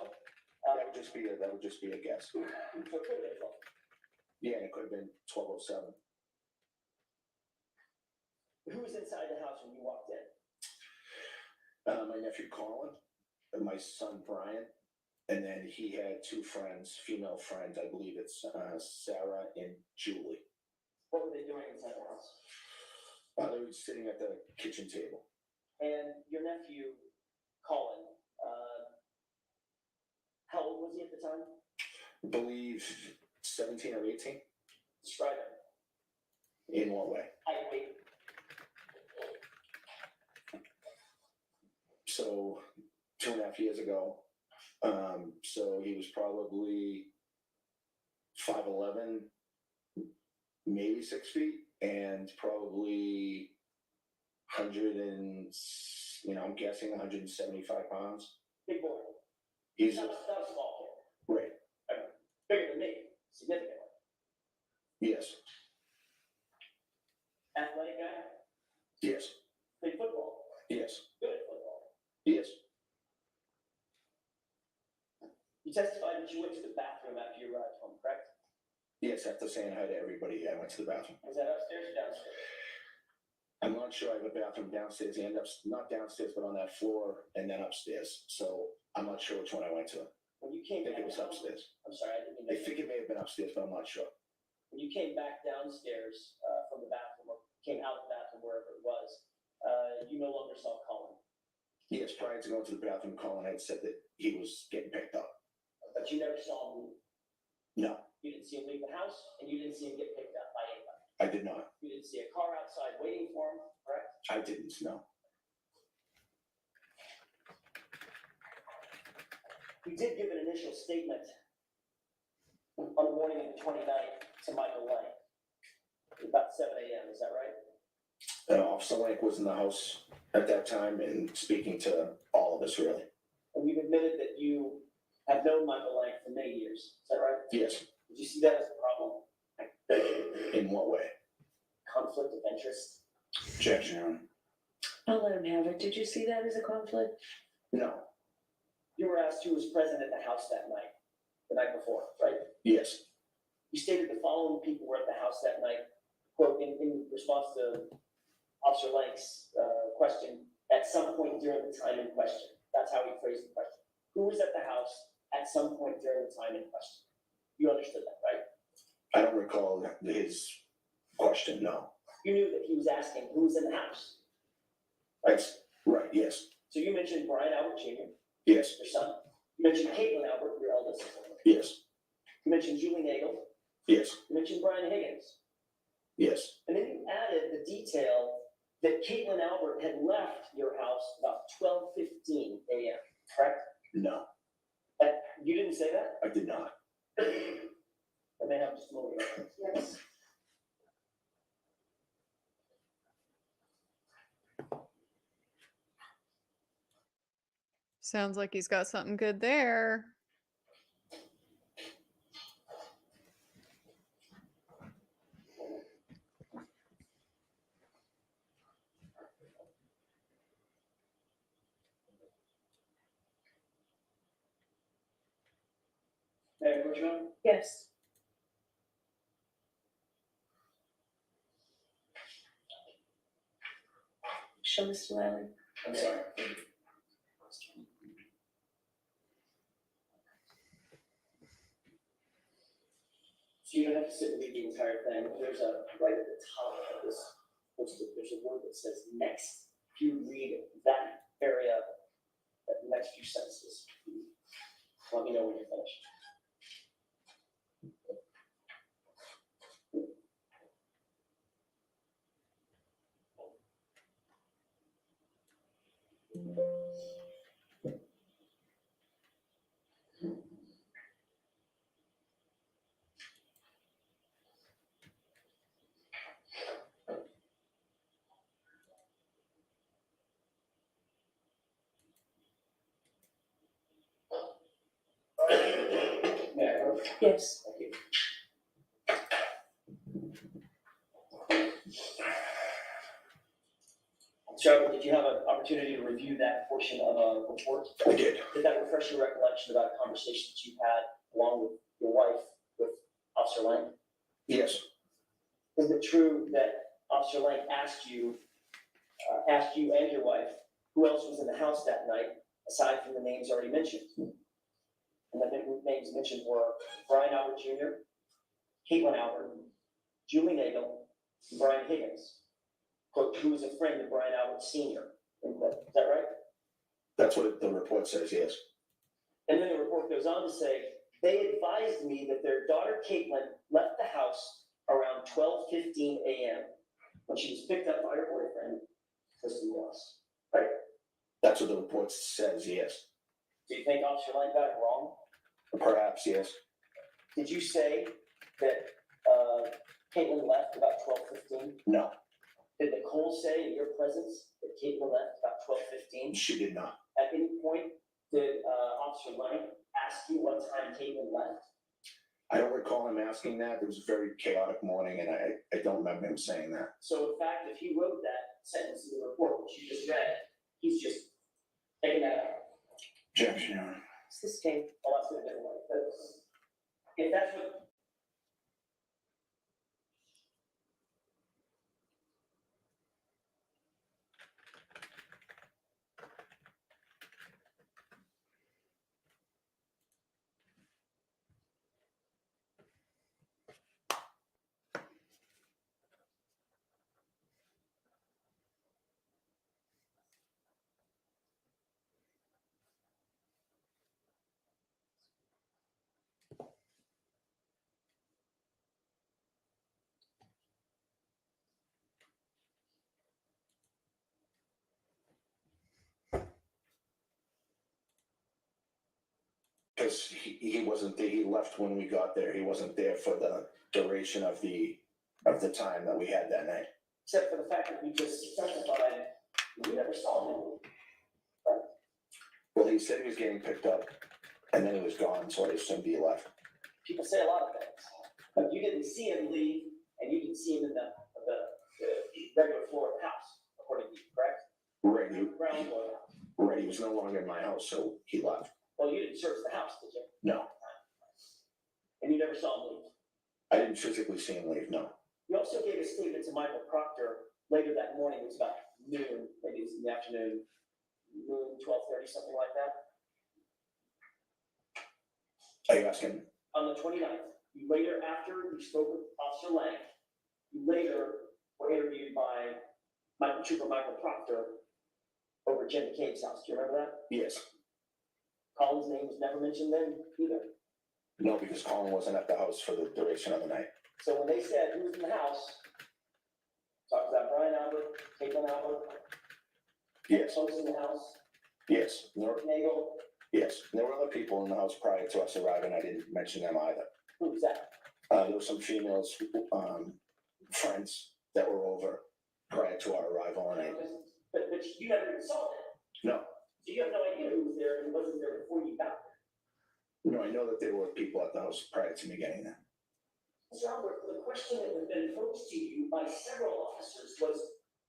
That would just be a guess. So it could have been 12. Yeah, and it could have been 12:07. Who was inside the house when you walked in? My nephew Colin, and my son Brian, And then he had two friends, female friends, I believe it's Sarah and Julie. What were they doing inside the house? They were sitting at the kitchen table. And your nephew, Colin, how old was he at the time? I believe 17 or 18. Describe him. In what way? Height, weight. So 2.5 years ago, so he was probably 5'11", maybe 6 feet, and probably 100 and, I'm guessing 175 pounds. Big boy. He's Not a small kid. right. Bigger than me, significantly. Yes. Athletic guy, Yes. played football, Yes. good at football. Yes. You testified that you went to the bathroom after you arrived home, correct? Yes. After saying hi to everybody, I went to the bathroom. Was that upstairs or downstairs? I'm not sure. I have a bathroom downstairs and not downstairs, but on that floor and then upstairs. So I'm not sure which one I went to. When you I came think back it was down, upstairs. I'm sorry, I didn't I mean to. think it may have been upstairs, but I'm not sure. When you came back downstairs from the bathroom, or came out of the bathroom, wherever it was, you no longer saw Colin. Yes, prior to going to the bathroom, Colin had said that he was getting picked up. But you never saw him leave. No, You didn't see him leave the house, and you didn't see him get picked up by anybody. I did not. You didn't see a car outside waiting for him, correct? I didn't, no. You did give an initial statement on the morning of the 29th to Michael Lang, about 7 a.m., is that right? Officer Lank was in the house at that time and speaking to all of us, really. And you've admitted that you have known Michael Lang for many years, is that right? Yes. Did you see that as a problem? In what way? Conflict of interest? Objection, Your Honor. I'll let him have it. Did you see that as a conflict? No. You were asked who was present at the house that night, the night before, right? Yes. You stated the following people were at the house that night, quote, in response to Officer Lang's question, at some point during the time in question. That's how he phrased the question. Who was at the house at some point during the time in question? You understood that, right? I don't recall his question, no. You knew that he was asking who was in the house. That's right, yes. So you mentioned Brian Albert Jr., Yes. your son. You mentioned Caitlin Albert, your eldest. Yes. You mentioned Julie Nagel. Yes. You mentioned Brian Higgins. Yes. And then you added the detail that Caitlin Albert had left your house about 12:15 a.m., correct? No, You didn't say that? I did not. I may have just a moment. Yes. Sounds like he's got something good there. May I approach you on? Yes. Show Mr. Lally. I'm sorry. So you don't have to sit and read the entire thing. There's a, right at the top of this, there's a word that says next. If you read that area, that next few sentences, let me know when you're finished. May I approach? Yes. Thank you. So, did you have an opportunity to review that portion of a report? I did. Did that refresh your recollection about a conversation that you had along with your wife with Officer Lang? Yes. Is it true that Officer Lang asked you and your wife, who else was in the house that night, aside from the names already mentioned? And the names mentioned were Brian Albert Jr., Caitlin Albert, Julie Nagel, and Brian Higgins, who was a friend of Brian Albert Sr. Is that right? That's what the report says, yes. And then the report goes on to say, they advised me that their daughter Caitlin left the house around 12:15 a.m. when she was picked up by her boyfriend, Kristen Ross. Right? That's what the report says, yes. Do you think Officer Lang got it wrong? Perhaps, yes. Did you say that Caitlin left about 12:15? No, Did Nicole say in your presence that Caitlin left about 12:15? she did not. At any point, did Officer Lang ask you what time Caitlin left? I don't recall him asking that. It was a very chaotic morning, and I don't remember him saying that. So in fact, if he wrote that sentence in the report, which you just read, he's just taking that out. Objection, Your Honor. Sustained. I'll ask it a different way. If that's what. Because he wasn't there, he left when we got there. He wasn't there for the duration of the time that we had that night. Except for the fact that we just testified, we never saw him. Well, he said he was getting picked up, and then he was gone, so I assumed he left. People say a lot of things, but you didn't see him leave, and you didn't see him in the regular floor of the house, according to you, correct? Right, Ground floor of the house. right, he was no longer in my house, so he left. Well, you didn't search the house, did you? No, And you never saw him leave. I didn't physically see him leave, no. You also gave a statement to Michael Proctor later that morning, it was about noon, maybe it was in the afternoon, noon, 12:30, something like that. Are you asking? On the 29th, you later, after you spoke with Officer Lang, you later were interviewed by Trooper Michael Proctor over at Jim McCabe's house. Do you remember that? Yes. Colin's name was never mentioned then either. No, because Colin wasn't at the house for the duration of the night. So when they said who was in the house, talked about Brian Albert, Caitlin Albert, Yes, folks in the house, yes, there were, Nagel, yes. There were other people in the house prior to us arriving. I didn't mention them either. who was that? There were some females, friends that were over prior to our arrival, and But you never even saw them. no, So you have no idea who was there and who wasn't there before you got there. no, I know that there were people at the house prior to me getting there. Mr. Albert, the question that had been posed to you by several officers was,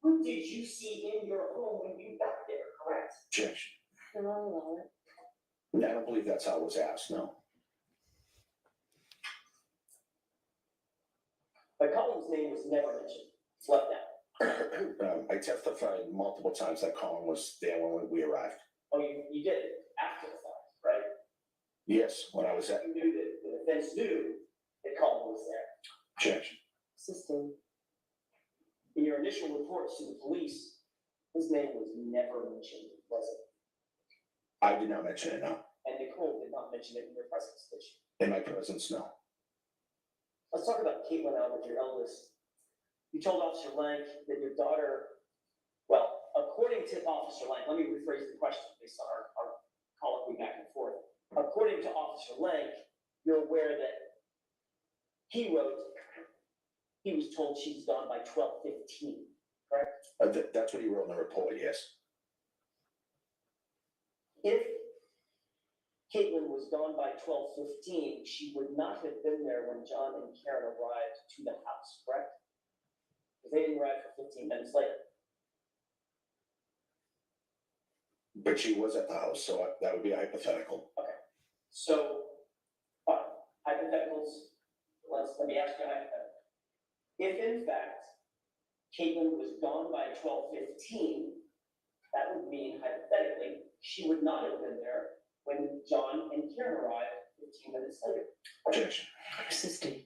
who did you see in your home when you got there, correct? Objection. Come on, Lower. I don't believe that's how it was asked, no. But Colin's name was never mentioned, it's left out. I testified multiple times that Colin was there when we arrived. Oh, you did it after the fact, right? Yes, when I was at, You knew that the defense knew that Colin was there. objection. Sustained. In your initial reports to the police, his name was never mentioned, was it? I did not mention it, no. And Nicole did not mention it in your presence, did she? In my presence, no. Let's talk about Caitlin Albert, your eldest. You told Officer Lang that your daughter, well, according to Officer Lang, let me rephrase the question based on our colloquy back and forth. According to Officer Lang, you're aware that he wrote, he was told she's gone by 12:15, correct? That's what he wrote in the report, yes. If Caitlin was gone by 12:15, she would not have been there when John and Karen arrived to the house, correct? Because they didn't arrive for 15 minutes later. But she was at the house, so that would be a hypothetical. So, hypotheticals, let me ask you a hypothetical. If in fact Caitlin was gone by 12:15, that would mean hypothetically, she would not have been there when John and Karen arrived 15 minutes later. Objection. Sustained.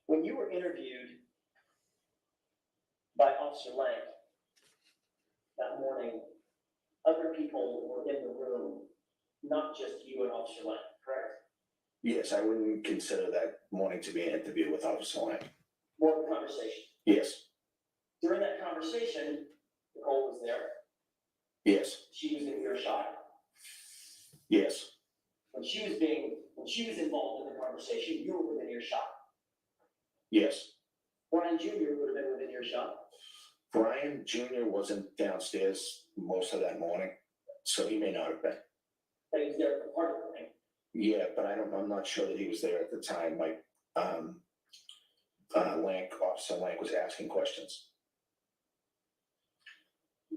When you were interviewed by Officer Lang that morning, other people were in the room, not just you and Officer Lang, correct? Yes, I wouldn't consider that morning to be an interview with Officer Lang. More of a conversation. Yes, During that conversation, Nicole was there. yes, She was in earshot. yes, When she was involved in the conversation, you were within earshot. yes. Brian Jr. would have been within earshot. Brian Jr. wasn't downstairs most of that morning, so he may not have been. But he was there for part of the thing. Yeah, but I'm not sure that he was there at the time, like, Officer Lank was asking questions.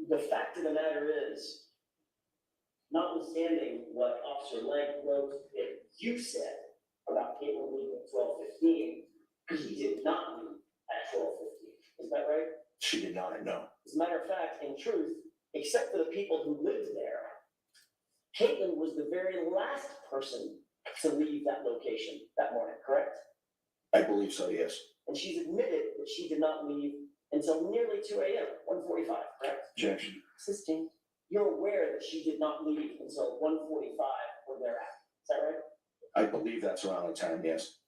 The fact of the matter is, notwithstanding what Officer Lang wrote that you said about Caitlin leaving at 12:15, she did not leave at 12:15. Is that right? She did not know. As a matter of fact, in truth, except for the people who lived there, Caitlin was the very last person to leave that location that morning, correct? I believe so, yes. And she's admitted that she did not leave until nearly 2 a.m., 1:45, correct? Objection. Sustained. You're aware that she did not leave until 1:45 or thereafter, is that right? I believe that's around the time, yes.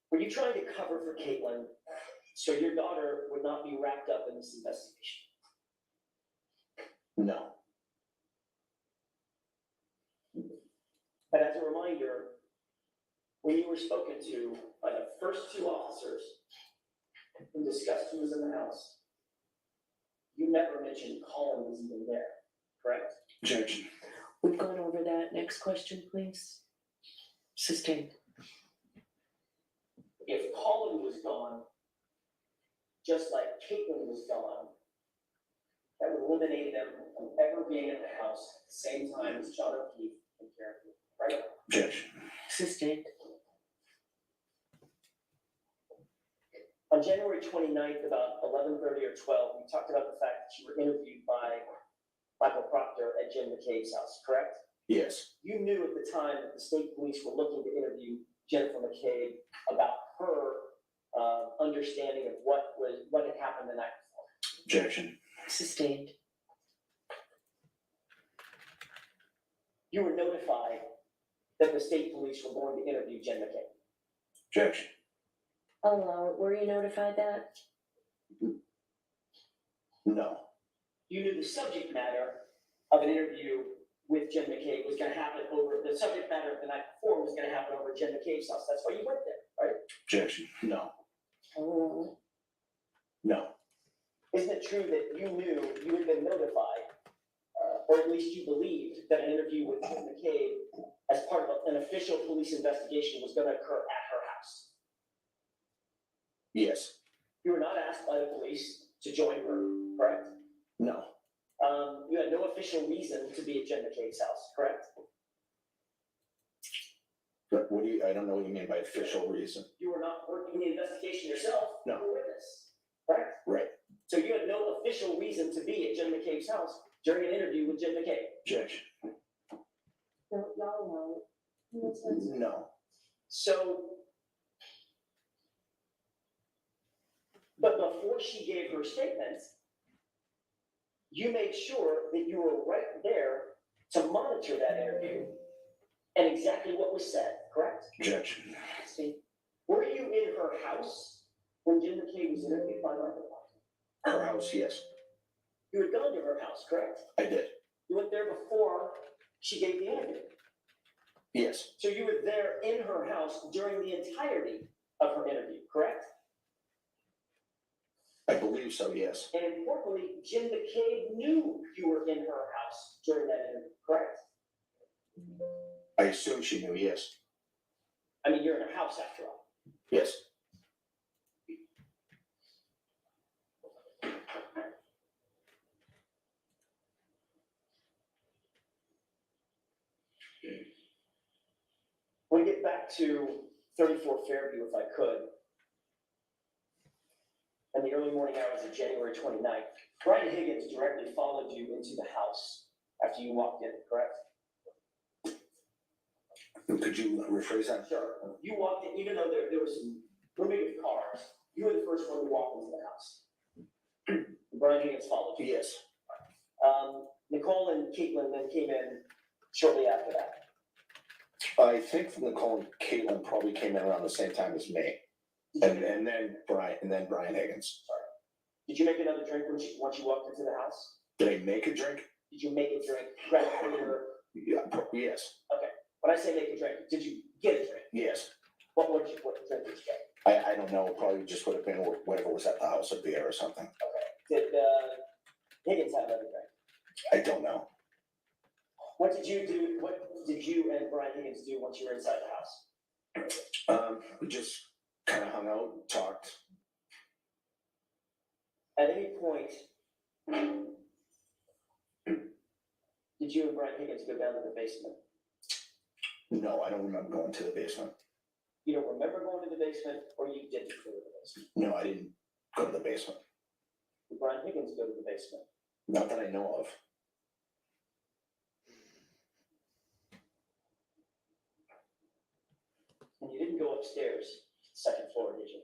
Were you trying to cover for Caitlin so your daughter would not be wrapped up in this investigation? No, But as a reminder, when you were spoken to by the first two officers and discussed who was in the house, you never mentioned Colin was even there, correct? objection. We've gone over that. Next question, please. Sustained. If Colin was gone, just like Caitlin was gone, that would eliminate them from ever being at the house at the same time as John O'Keefe and Karen, right? Objection. Sustained. On January 29th, about 11:30 or 12, we talked about the fact that you were interviewed by Michael Proctor at Jim McCabe's house, correct? Yes, You knew at the time that the state police were looking to interview Jennifer McCabe about her understanding of what had happened the night before. objection. Sustained. You were notified that the state police were going to interview Jen McCabe. Objection. Hello, were you notified that? No, You knew the subject matter of an interview with Jen McCabe was gonna happen the subject matter of the night before was gonna happen over at Jen McCabe's house. That's why you went there, right? objection. No, Oh, no, Isn't it true that you knew you had been notified, or at least you believed that an interview with Jen McCabe as part of an official police investigation was gonna occur at her house? yes, You were not asked by the police to join her, correct? no, You had no official reason to be at Jen McCabe's house, correct? but I don't know what you mean by official reason. You were not working the investigation yourself. No. You were a witness, correct? Right, So you had no official reason to be at Jen McCabe's house during an interview with Jen McCabe. objection. no, no, no. No, So, but before she gave her statement, you made sure that you were right there to monitor that interview and exactly what was said, correct? objection. Sustained. Were you in her house when Jen McCabe was interviewed by Michael Proctor? Her house, yes, You had gone to her house, correct? I did. You went there before she gave the interview. Yes, So you were there in her house during the entirety of her interview, correct? I believe so, yes. And importantly, Jen McCabe knew you were in her house during that interview, correct? I assume she knew, yes, I mean, you're in her house after all. yes. want to get back to 34 Fairview if I could. In the early morning hours of January 29th, Brian Higgins directly followed you into the house after you walked in, correct? Could you rephrase that? Sure. You walked in, even though there was some moving of cars, you were the first one to walk into the house. Brian Higgins followed you. Yes. Nicole and Caitlin then came in shortly after that. I think Nicole and Caitlin probably came in around the same time as me. And then Brian Higgins. Did you make another drink once you walked into the house? Did I make a drink? Did you make a drink? Grab it from your, Yeah, yes. when I say make a drink, did you get a drink? Yes. What drink did you get? I don't know, probably just would have been whatever was at the house, a beer or something. Did Higgins have another drink? I don't know. What did you do? What did you and Brian Higgins do once you were inside the house? We just kind of hung out, talked. At any point, did you and Brian Higgins go down to the basement? No, I don't remember going to the basement. You don't remember going to the basement, or you didn't go to the basement? No, I didn't go to the basement. Did Brian Higgins go to the basement? Not that I know of. And you didn't go upstairs, second floor, did you?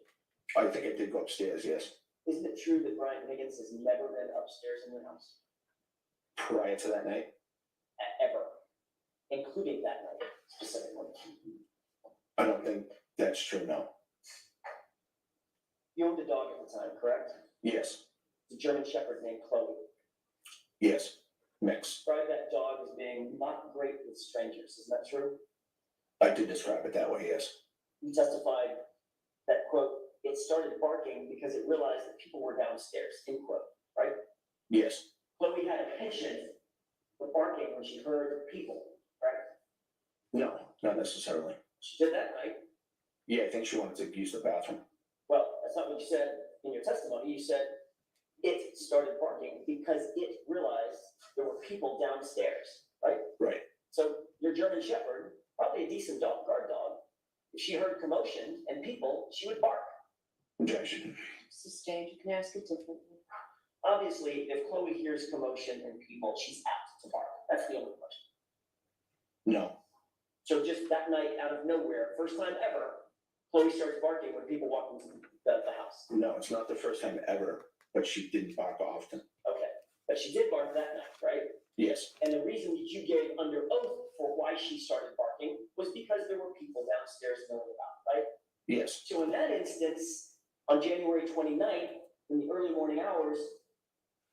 I think I did go upstairs, yes. Isn't it true that Brian Higgins has never been upstairs in your house? Prior to that night? Ever, including that night specifically. I don't think that's true, no. You owned a dog at the time, correct? Yes, The German Shepherd named Chloe. yes, mix. Describe that dog as being not great with strangers, is that true? I did describe it that way, yes. You testified that, quote, it started barking because it realized that people were downstairs, end quote, right? Yes, Chloe had a penchant for barking when she heard people, right? no, not necessarily. She did that night. Yeah, I think she wanted to use the bathroom. Well, that's not what you said in your testimony. You said it started barking because it realized there were people downstairs, right? Right. So your German Shepherd, probably a decent dog, guard dog, if she heard commotion and people, she would bark. Objection. Sustained, you can ask it differently. Obviously, if Chloe hears commotion and people, she's apt to bark. That's the only question. No, So just that night, out of nowhere, first time ever, Chloe starts barking when people walk into the house. no, it's not the first time ever, but she didn't bark often. Okay, but she did bark that night, right? Yes, And the reason that you gave under oath for why she started barking was because there were people downstairs knowing about, right? yes, So in that instance, on January 29th, in the early morning hours,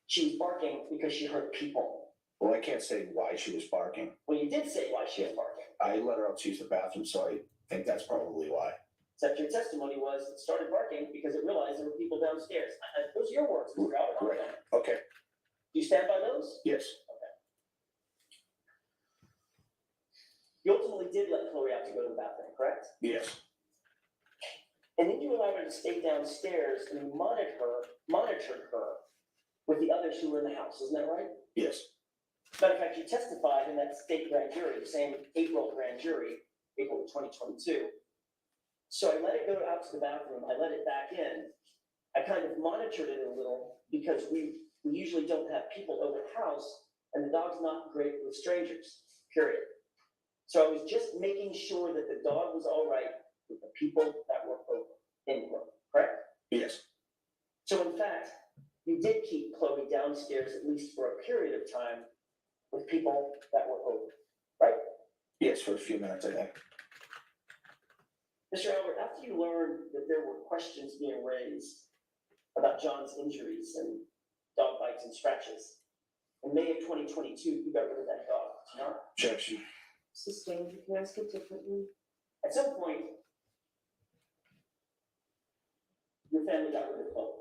she was barking because she heard people. well, I can't say why she was barking. Well, you did say why she was barking. I let her out to use the bathroom, so I think that's probably why. Except your testimony was it started barking because it realized there were people downstairs. Those are your words, Mr. Albert. Right. Okay, Do you stand by those? yes, You ultimately did let Chloe out to go to the bathroom, correct? yes, And then you allowed her to stay downstairs and you monitored her with the others who were in the house, isn't that right? yes, Matter of fact, you testified in that state grand jury, the same April grand jury, April of 2022. So I let it go out to the bathroom, I let it back in. I kind of monitored it a little because we usually don't have people over the house and the dog's not great with strangers, period. So I was just making sure that the dog was all right with the people that were over, end quote, correct? yes, So in fact, you did keep Chloe downstairs at least for a period of time with people that were over, right? yes, for a few minutes, I think. Mr. Albert, after you learned that there were questions being raised about John's injuries and dog bites and scratches, in May of 2022, you got rid of that dog, did you not? Objection. Sustained, you can ask it differently. At some point, your family got rid of Chloe.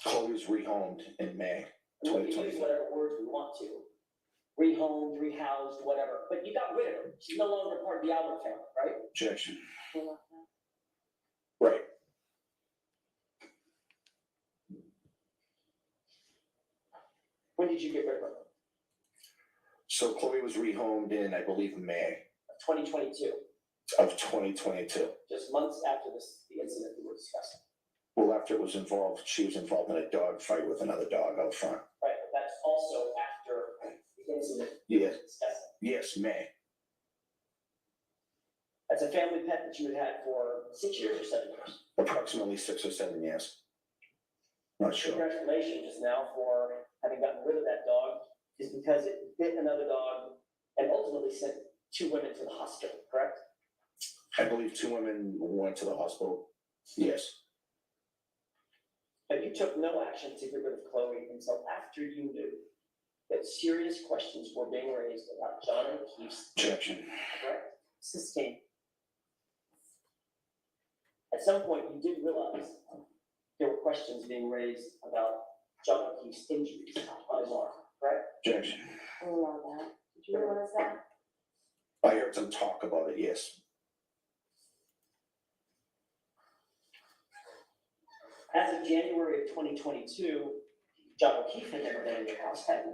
Chloe was rehomed in May And we can use 2020. whatever words we want to. Rehomed, rehoused, whatever, but you got rid of her. She's no longer part of the Albert family, right? Objection. Pull up that. Right. When did you get rid of her? So Chloe was rehomed in, I believe, May. 2022, of 2022. just months after the incident we were discussing. Well, after she was involved in a dog fight with another dog out front. Right, but that's also after the incident we were Yes, discussing. yes, May. That's a family pet that you had had for 6 years or 7 years. Approximately 6 or 7 years. Not sure. Congratulations just now for having gotten rid of that dog, is because it bit another dog and ultimately sent 2 women to the hospital, correct? I believe 2 women went to the hospital. Yes. But you took no action to get rid of Chloe until after you knew that serious questions were being raised about John O'Keefe's, Objection. correct? Sustained. At some point, you did realize there were questions being raised about John O'Keefe's injuries on his arm, correct? Objection. I love that. Did you realize that? I heard some talk about it, yes. As of January of 2022, John O'Keefe had never been in your house, had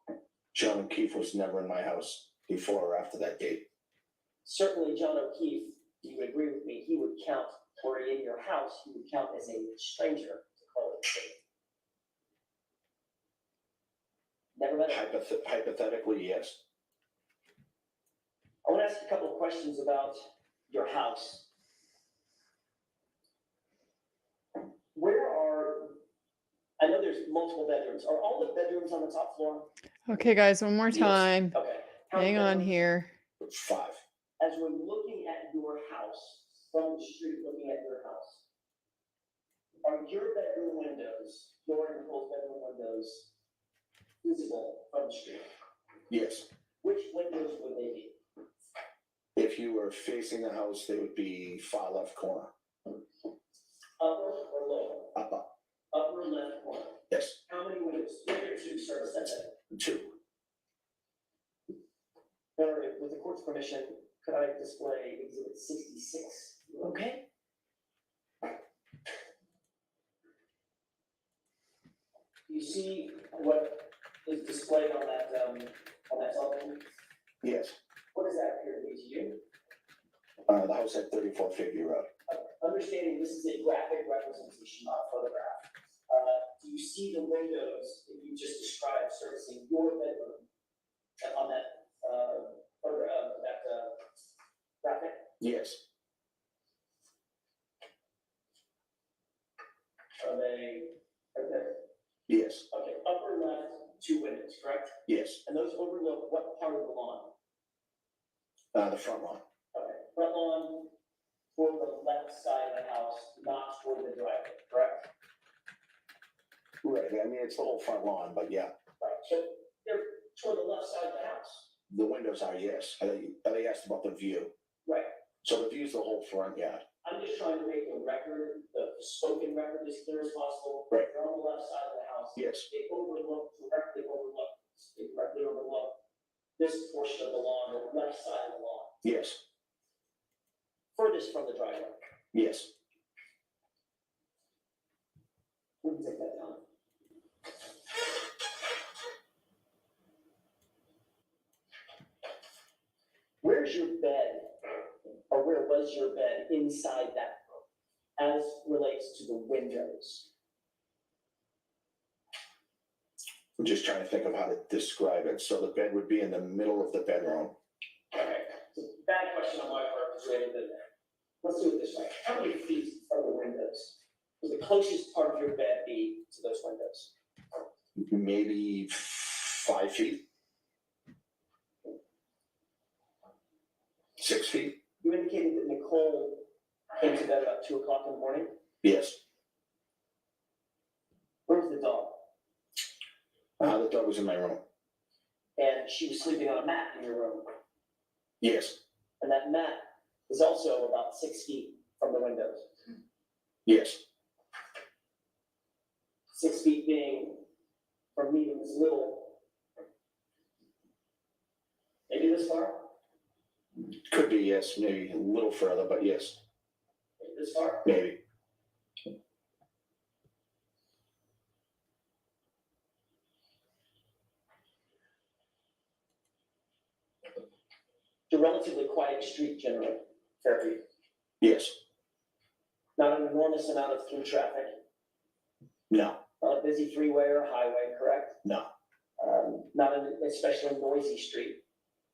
he? John O'Keefe was never in my house before or after that date. Certainly, John O'Keefe, you would agree with me, he would count, were he in your house, he would count as a stranger to Chloe. Never met him. Hypothetically, yes. I want to ask you a couple of questions about your house. I know there's multiple bedrooms. Are all the bedrooms on the top floor? Okay, guys, one more Yes. time. Okay. How many Hang on bedrooms? here. 5. As we're looking at your house, from the street looking at your house, are your bedroom windows, your and Nicole's bedroom windows, visible from the street? Yes. Which windows would they be? If you were facing the house, they would be far left corner. Upper or lower? Upper. Upper left corner. Yes. How many windows? 1 or 2 service that bedroom? 2. Better, with the court's permission, could I display exhibit 66? Okay, You see what is displayed on that television? Yes. What does that appear to be to you? The house at 34 Fairview Road. Understanding this is a graphic representation, not a photograph. Do you see the windows that you just described servicing your bedroom on that, graphic? Yes. Are they, right there? Yes. Okay, upper left, 2 windows, correct? Yes. And those overlook what part of the lawn? The front lawn. Okay, front lawn toward the left side of the house, not toward the driveway, correct? Right. I mean, it's the whole front lawn, but yeah. Right, so they're toward the left side of the house. The windows are, yes. They asked about the view. Right. So the view's the whole front yard. I'm just trying to make the record, the spoken record as clear as possible. Right. They're on the left side of the house. Yes. They directly overlook this portion of the lawn, the left side of the lawn, Yes. furthest from the driveway. Yes. We can take that down. Where's your bed, or where was your bed inside that room, as relates to the windows? I'm just trying to think of how to describe it. So the bed would be in the middle of the bedroom. Okay, so bad question on my part, because we haven't been there. Let's do it this way. How many feet are the windows? Would the closest part of your bed be to those windows? Maybe 5 feet. 6 feet. You indicated that Nicole came to bed about 2 o'clock in the morning. Yes. Where's the dog? The dog was in my room. And she was sleeping on a mat in your room. Yes. And that mat is also about 6 feet from the windows. Yes. 6 feet being from me to this little, maybe this far, Could be, yes. Maybe a little further, but yes. maybe this far. Maybe. It's a relatively quiet street generally, Fairview. Yes. Not an enormous amount of through traffic, No. not a busy freeway or highway, correct? No. Not an especially noisy street,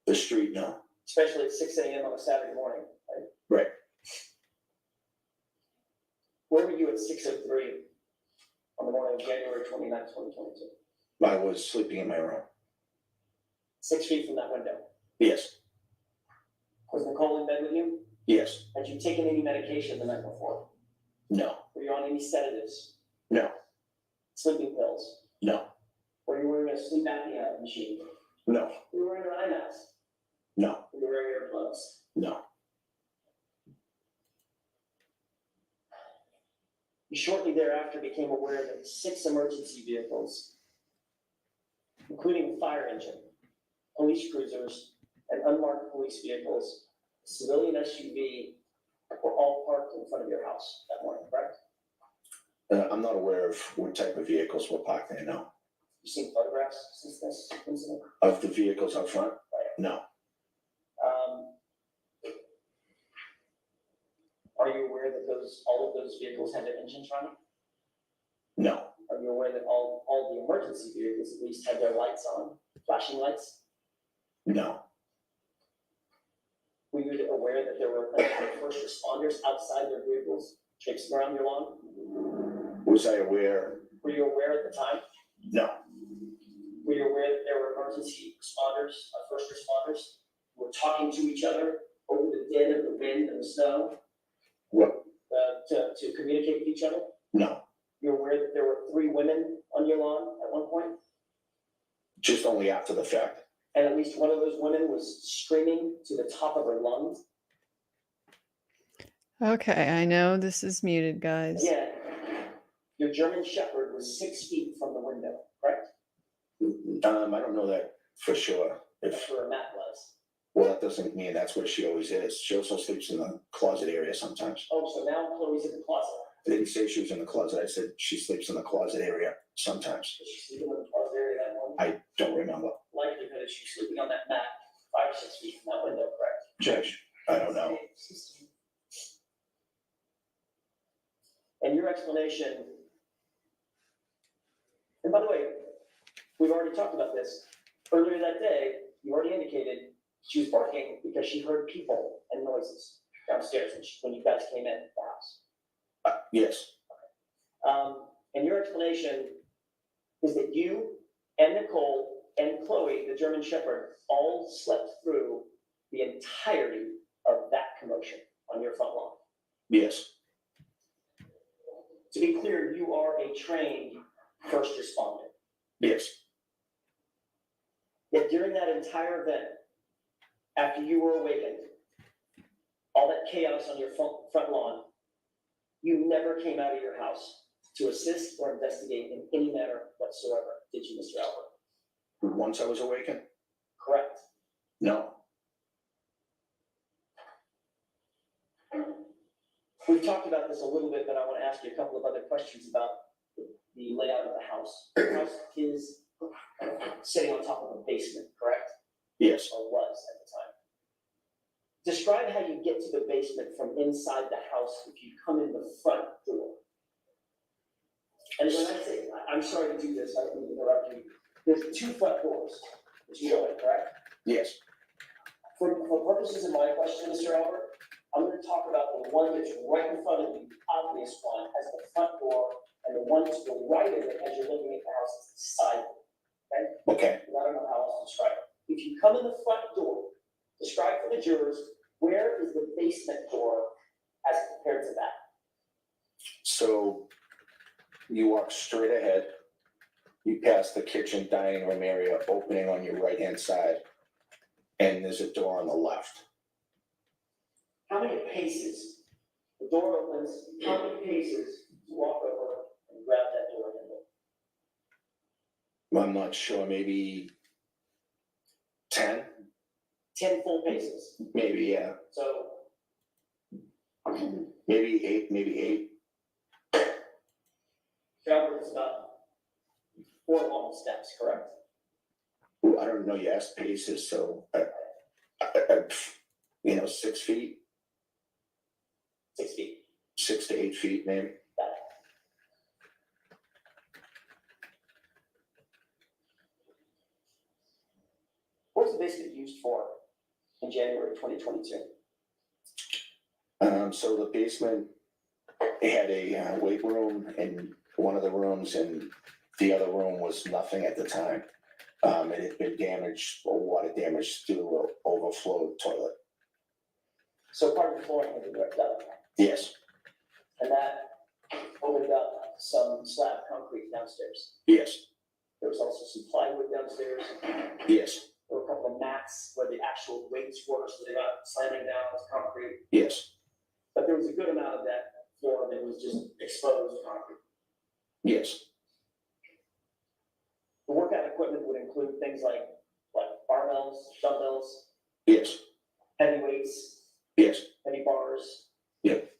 The street, no. especially at 6 a.m. on a Saturday morning, right? Right. Where were you at 6:03 on the morning of January 29th, 2022? I was sleeping in my room. 6 feet from that window. Yes. Was Nicole in bed with you? Yes. Had you taken any medication the night before? No. Were you on any sedatives? No. Sleeping pills? No. Were you wearing a sleep apnea machine? No. Were you wearing an eye mask? No. Were you wearing earplugs? No. You shortly thereafter became aware that 6 emergency vehicles, including a fire engine, police cruisers, and unmarked police vehicles, a civilian SUV, were all parked in front of your house that morning, correct? I'm not aware of what type of vehicles were parked there, no. You've seen photographs since this incident? Of the vehicles up front? No. Are you aware that all of those vehicles had their engines running? No. Are you aware that all the emergency vehicles at least had their lights on, flashing lights? No. Were you aware that there were first responders outside their vehicles traipsing around your lawn? Was I aware? Were you aware at the time? No. Were you aware that there were emergency responders, first responders, who were talking to each other over the din of the wind and the snow What? to communicate with each other? No. You're aware that there were 3 women on your lawn at one point? Just only after the fact. And at least one of those women was screaming to the top of her lungs? Okay, I know this is muted, guys. Yeah. Your German Shepherd was 6 feet from the window, correct? I don't know that for sure. That's where Matt was. Well, that doesn't mean that's where she always is. She also sleeps in the closet area sometimes. Oh, so now Chloe's in the closet. I didn't say she was in the closet. I said she sleeps in the closet area sometimes. Is she sleeping in the closet area that morning? I don't remember. Likelihood is she's sleeping on that mat 5 or 6 feet from that window, correct? Judge, I don't know. And your explanation, and by the way, we've already talked about this. Earlier that day, you already indicated she was barking because she heard people and noises downstairs when you guys came in the house. Yes. And your explanation is that you and Nicole and Chloe, the German Shepherd, all slept through the entirety of that commotion on your front lawn. Yes. To be clear, you are a trained first responder. Yes. Yet during that entire event, after you were awakened, all that chaos on your front lawn, you never came out of your house to assist or investigate in any manner whatsoever, did you, Mr. Albert? Once I was awakened? Correct. No. We've talked about this a little bit, but I want to ask you a couple of other questions about the layout of the house. The house is sitting on top of a basement, correct? Yes. Or was at the time. Describe how you get to the basement from inside the house if you come in the front door. And when I say, I'm sorry to do this, I don't mean to interrupt you. There's 2 front doors that you go in, correct? Yes. For purposes of my question, Mr. Albert, I'm going to talk about the one that's right in front of you, the obvious one, as the front door, and the one to the right of it as you're looking at the house as the side door. Okay. I don't know how else to describe it. If you come in the front door, describe for the jurors, where is the basement door as compared to that? So you walk straight ahead. You pass the kitchen dining room area opening on your right-hand side, and there's a door on the left. How many paces? The door opens, how many paces you walk over and grab that door handle? I'm not sure, maybe 10? 10 full paces. Maybe, yeah. So Maybe 8, maybe 8. Albert, it's about 4 long steps, correct? Ooh, I don't know, you asked paces, so 6 feet, 6 feet. 6 to 8 feet, maybe. Got it. What was the basement used for in January 2022? So the basement had a weight room in one of the rooms, and the other room was nothing at the time. It had been damaged, or water damage through an overflow toilet. So part of the flooring had been ripped up, Yes, and that opened up some slab concrete downstairs. yes, There was also some plywood downstairs. yes, There were a couple of mats where the actual weights were, so they're not slamming down with concrete. yes, But there was a good amount of that floor that was just exposed concrete. yes, The workout equipment would include things like barbells, dumbbells, yes, heavy weights, yes, heavy bars. Yep.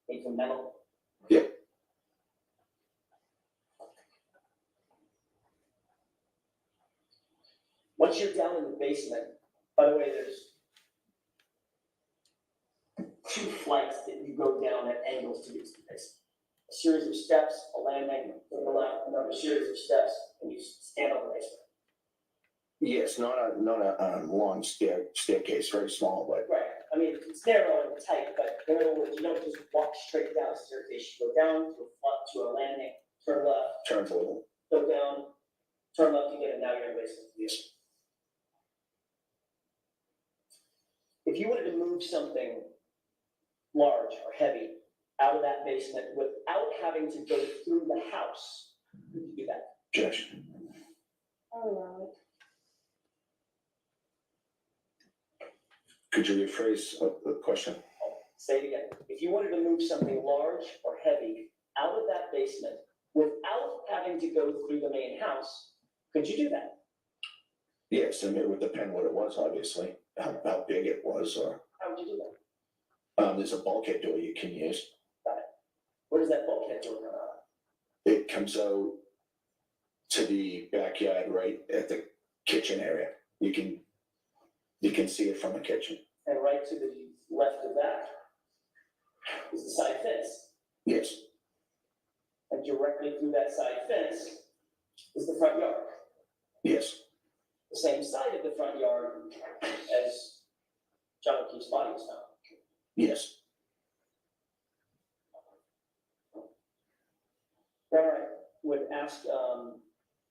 Made from metal. Yep. Once you're down in the basement, by the way, there's 2 flights that you go down at angles to get to the basement. A series of steps, a landing, to the left, another series of steps, and you stand on the basement. yes, not a long staircase, very small, but Right, I mean, it's narrow and tight, but in other words, you don't just walk straight down a staircase, you go down to a landing, turn left, turns a little. go down, turn left again, and now you're in the basement. Yes, If you wanted to move something large or heavy out of that basement without having to go through the house, could you do that? Judge. Oh, Could you rephrase the question? Say it again. If you wanted to move something large or heavy out of that basement without having to go through the main house, could you do that? Yes, and it would depend what it was, obviously, how big it was, or, How would you do that? there's a bulkhead door you can use. Where does that bulkhead door come out? It comes out to the backyard, right at the kitchen area. You can see it from the kitchen. And right to the left of that is the side fence. Yes, And directly through that side fence is the front yard. yes, The same side of the front yard as John O'Keefe's body was found. yes. All right, would ask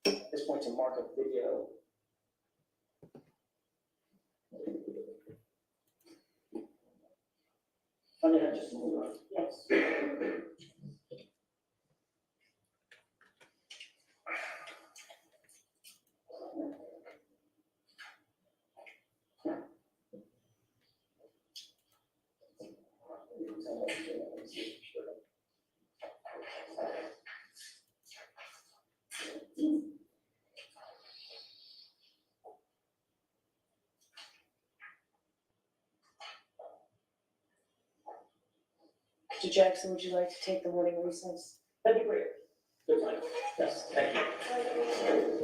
at this point to mark a video. I'm gonna just move on. Yes. Mr. Jackson, would you like to take the morning recess? That'd be great. Good time. Yes, thank you.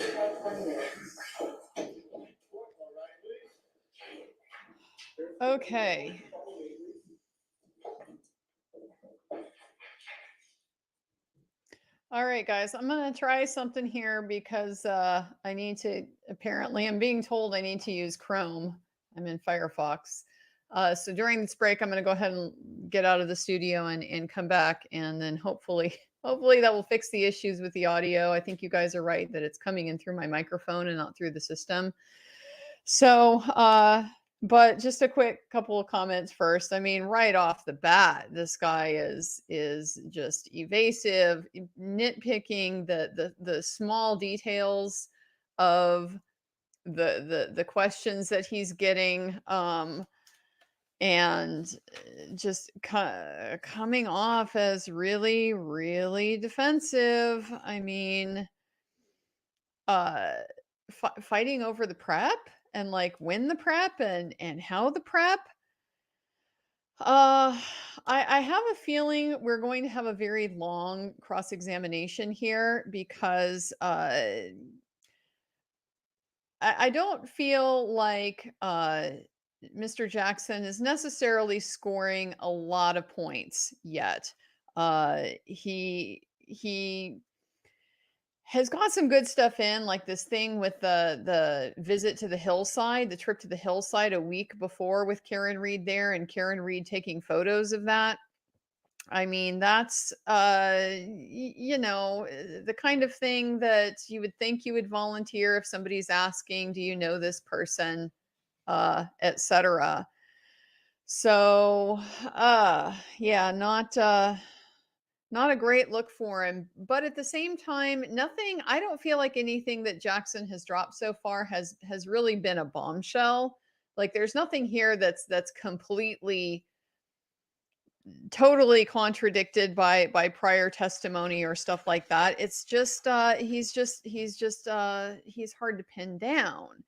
Okay. All right, guys, I'm going to try something here because I need to, apparently, I'm being told I need to use Chrome. I'm in Firefox. So during this break, I'm going to go ahead and get out of the studio and come back. And then hopefully that will fix the issues with the audio. I think you guys are right that it's coming in through my microphone and not through the system. So, but just a quick couple of comments first. I mean, right off the bat, this guy is just evasive, nitpicking the small details of the questions that he's getting, and just coming off as really, really defensive. I mean, fighting over the prep and like when the prep and how the prep. I have a feeling we're going to have a very long cross-examination here because I don't feel like Mr. Jackson is necessarily scoring a lot of points yet. He has got some good stuff in, like this thing with the visit to the hillside, the trip to the hillside a week before with Karen Reed there, and Karen Reed taking photos of that. I mean, that's the kind of thing that you would think you would volunteer if somebody's asking, do you know this person, etc. So, yeah, not a great look for him, but at the same time, nothing. I don't feel like anything that Jackson has dropped so far has really been a bombshell. Like there's nothing here that's completely totally contradicted by prior testimony or stuff like that. It's just he's hard to pin down.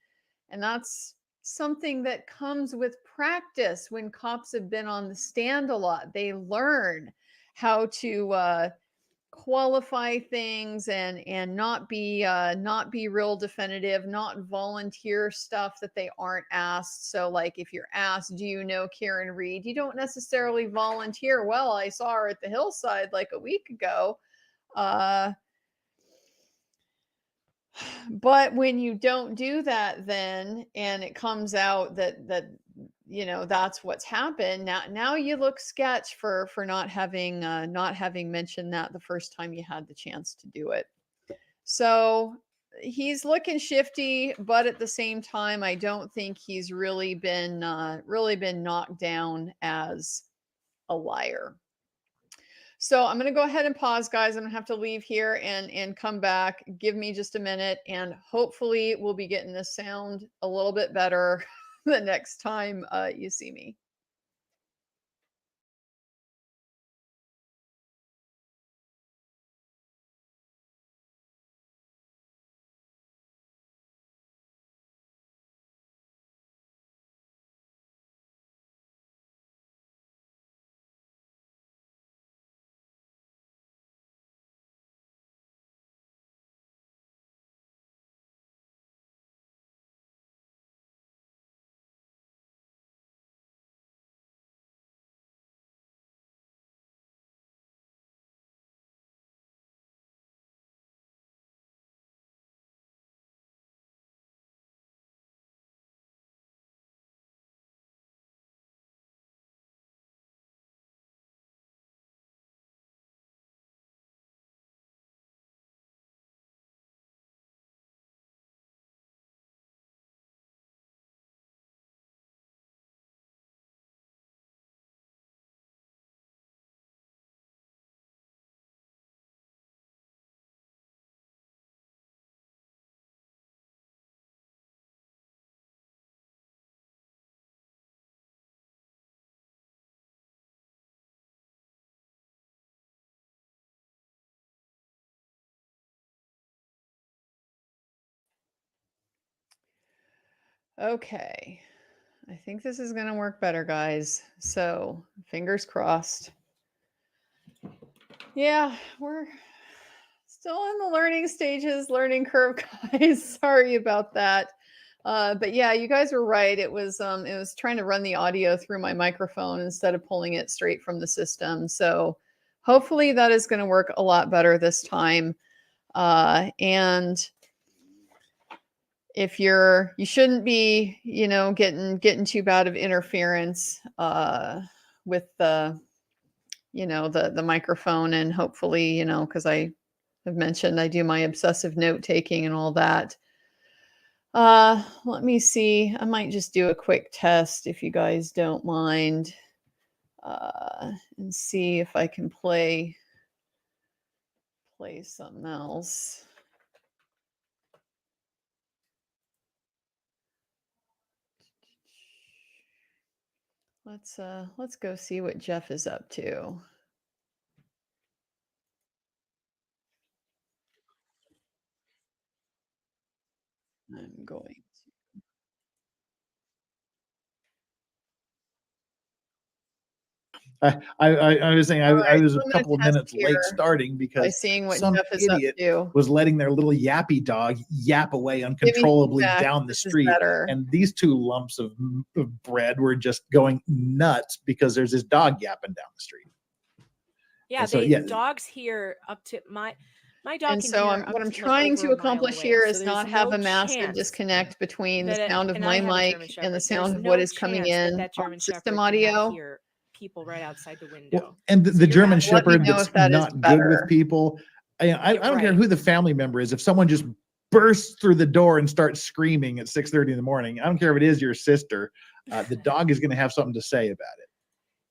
And that's something that comes with practice. When cops have been on the stand a lot, they learn how to qualify things and not be real definitive, not volunteer stuff that they aren't asked. So like if you're asked, do you know Karen Reed, you don't necessarily volunteer, well, I saw her at the hillside like a week ago. But when you don't do that, then and it comes out that that's what's happened, now you look sketch for not having mentioned that the first time you had the chance to do it. So he's looking shifty, but at the same time, I don't think he's really been knocked down as a liar. So I'm going to go ahead and pause, guys. I'm going to have to leave here and come back. Give me just a minute, and hopefully we'll be getting this sound a little bit better the next time you see me. Okay. I think this is going to work better, guys. So fingers crossed. Yeah, we're still in the learning stages, learning curve, guys. Sorry about that. But yeah, you guys were right. It was trying to run the audio through my microphone instead of pulling it straight from the system. So hopefully that is going to work a lot better this time. And if you shouldn't be, getting too bad of interference with the microphone, and hopefully, because I have mentioned I do my obsessive note taking and all that. Let me see. I might just do a quick test if you guys don't mind, and see if I can play something else. Let's go see what Jeff is up to. I'm going I was saying I right, was so a I'm gonna couple of test minutes here late starting by because seeing what some Jeff is up idiot to. was letting their little yappy dog yap away Give me uncontrollably feedback down if the this is street. better. And these two lumps of bread were just going nuts because there's this dog yapping down the street. Yeah, And so, they yeah. dogs here up to my dog And can so hear up what I'm to like trying over to a mile accomplish away. here So is there's not have no a massive chance disconnect between the that sound of and my I have a mic German and the Shepherd. sound There's of what no is coming chance that in that on German system Shepherd cannot audio. hear people right outside the window. Well, and So the you're German absolutely Let me Shepherd know that's if that is not good with better. people. I Yeah, don't care right. who the family member is. If someone just bursts through the door and starts screaming at 6:30 in the morning, I don't care if it is your sister. The dog is going to have something to say about it.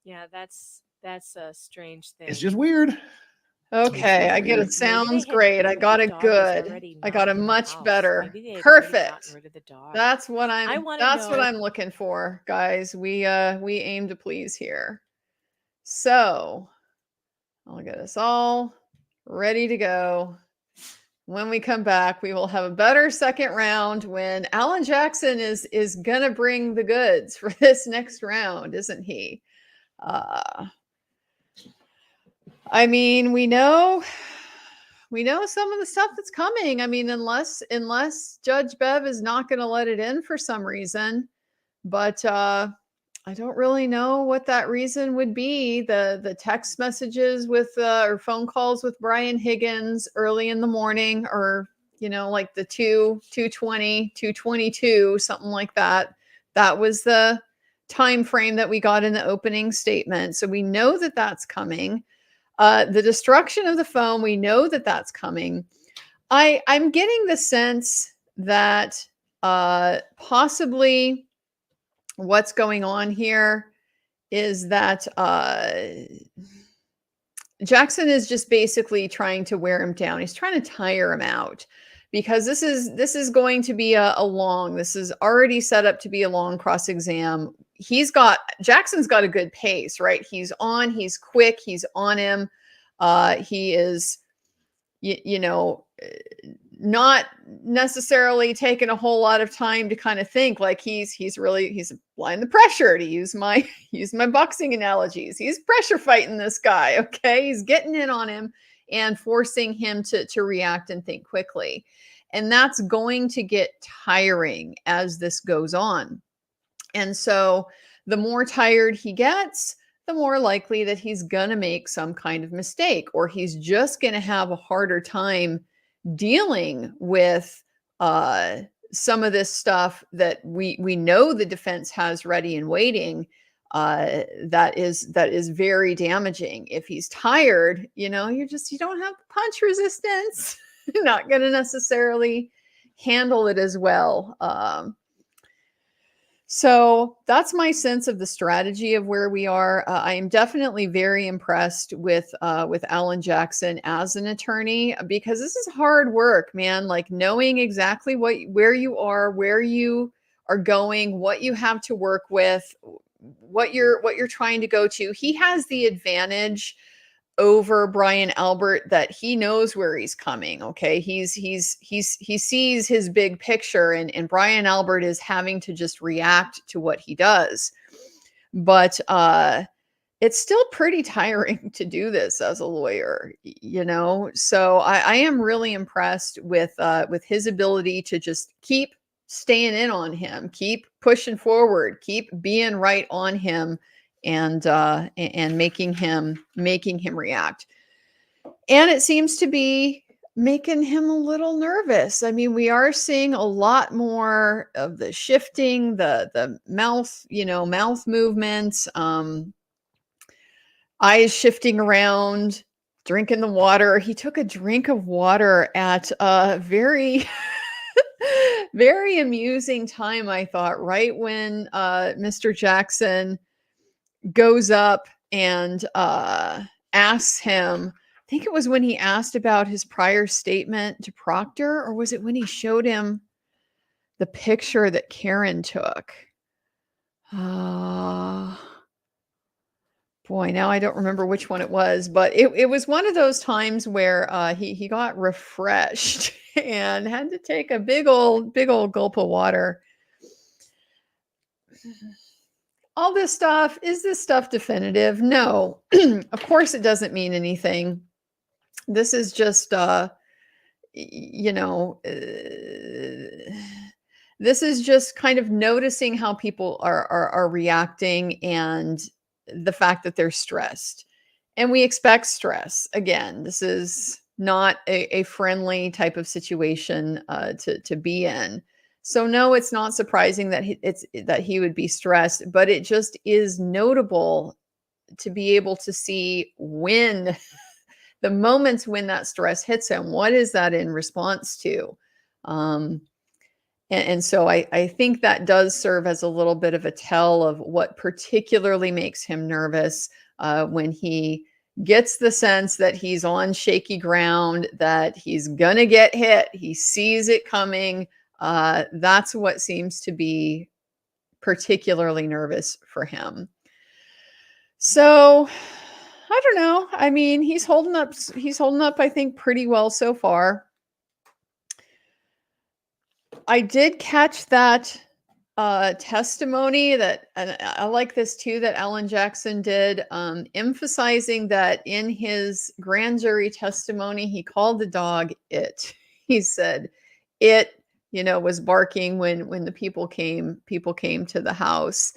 Yeah, that's a strange thing. It's just weird. Okay, I get weird. it. Sounds Maybe great. I got the it dog was good. already I not got it in the much house. better. Maybe they had already Perfect. gotten rid of the dog. That's what I wanna that's what know- I'm looking for, guys. We aim to please here. So I'll get us all ready to go. When we come back, we will have a better second round when Alan Jackson is gonna bring the goods for this next round, isn't he? I mean, we know some of the stuff that's coming. I mean, unless Judge Bev is not going to let it in for some reason, but I don't really know what that reason would be. The text messages with or phone calls with Brian Higgins early in the morning, or like the 2:20, 2:22, something like that. That was the time frame that we got in the opening statement. So we know that that's coming. The destruction of the phone, we know that that's coming. I'm getting the sense that possibly what's going on here is that Jackson is just basically trying to wear him down. He's trying to tire him out because this is going to be this is already set up to be a long cross exam. Jackson's got a good pace, right? He's quick, he's on him. He is, not necessarily taking a whole lot of time to kind of think. Like he's applying the pressure, to use my boxing analogies. He's pressure fighting this guy. Okay. He's getting in on him and forcing him to react and think quickly. And that's going to get tiring as this goes on. And so the more tired he gets, the more likely that he's going to make some kind of mistake, or he's just going to have a harder time dealing with some of this stuff that we know the defense has ready and waiting. That is very damaging. If he's tired, you don't have punch resistance. You're not going to necessarily handle it as well. So that's my sense of the strategy of where we are. I am definitely very impressed with Alan Jackson as an attorney, because this is hard work, man. Like knowing exactly where you are going, what you have to work with, what you're trying to go to. He has the advantage over Brian Albert that he knows where he's coming. Okay. He sees his big picture, and Brian Albert is having to just react to what he does. But it's still pretty tiring to do this as a lawyer, So I am really impressed with his ability to just keep staying in on him, keep pushing forward, keep being right on him, and making him react. And it seems to be making him a little nervous. I mean, we are seeing a lot more of the shifting, the mouth movements, eyes shifting around, drinking the water. He took a drink of water at a very very amusing time, I thought, right when Mr. Jackson goes up and asks him, I think it was when he asked about his prior statement to Proctor, or was it when he showed him the picture that Karen took? Boy, now I don't remember which one it was, but it was one of those times where he got refreshed and had to take a big old gulp of water. all this stuff, is this stuff definitive? No, of course it doesn't mean anything. This is just, you know, this is just kind of noticing how people are reacting and the fact that they're stressed. And we expect stress. Again, this is not a friendly type of situation to be in. So no, it's not surprising that he would be stressed, but it just is notable to be able to see when the moments when that stress hits him. What is that in response to? And so I think that does serve as a little bit of a tell of what particularly makes him nervous when he gets the sense that he's on shaky ground, that he's going to get hit. He sees it coming. That's what seems to be particularly nervous for him. So I don't know. I mean, he's holding up, I think, pretty well so far. I did catch that testimony that, and I like this too, that Alan Jackson did, emphasizing that in his grand jury testimony, he called the dog it. He said it, was barking when the people came to the house.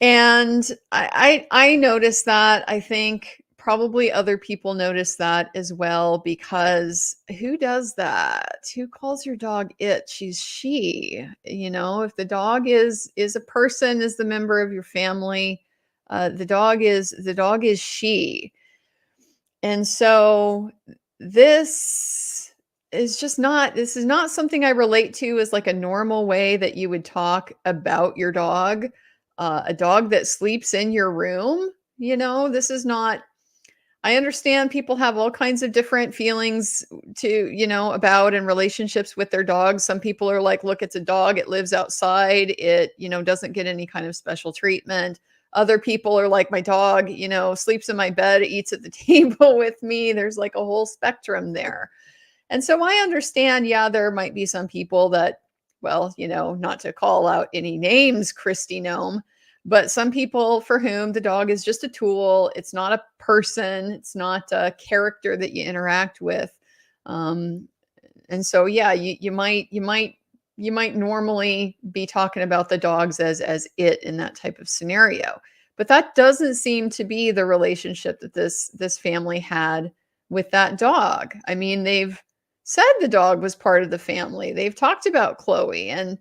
And I noticed that. I think probably other people notice that as well, because who does that? Who calls your dog it? She's she. If the dog is a person, is the member of your family, the dog is she. And so this is not something I relate to as like a normal way that you would talk about your dog. A dog that sleeps in your room, this is not. I understand people have all kinds of different feelings about and relationships with their dogs. Some people are like, look, it's a dog. It lives outside. It, doesn't get any kind of special treatment. Other people are like, my dog, sleeps in my bed, eats at the table with me. There's like a whole spectrum there. And so I understand, there might be some people that, well, not to call out any names, Christy Gnome, but some people for whom the dog is just a tool. It's not a person. It's not a character that you interact with. And so, you might normally be talking about the dogs as it in that type of scenario. But that doesn't seem to be the relationship that this family had with that dog. I mean, they've said the dog was part of the family. They've talked about Chloe. And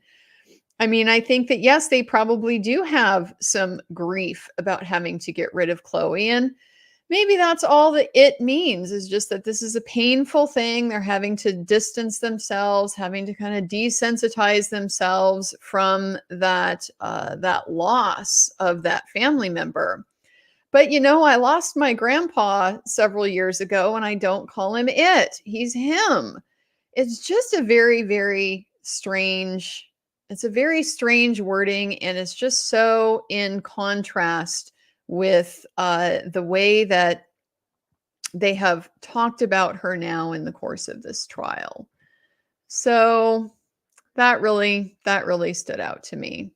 I mean, I think that, yes, they probably do have some grief about having to get rid of Chloe. And maybe that's all that it means, is just that this is a painful thing. They're having to distance themselves, having to kind of desensitize themselves from that loss of that family member. But, I lost my grandpa several years ago, and I don't call him it. He's him. It's just a very, very strange. It's a very strange wording, and it's just so in contrast with the way that they have talked about her now in the course of this trial. So that really stood out to me.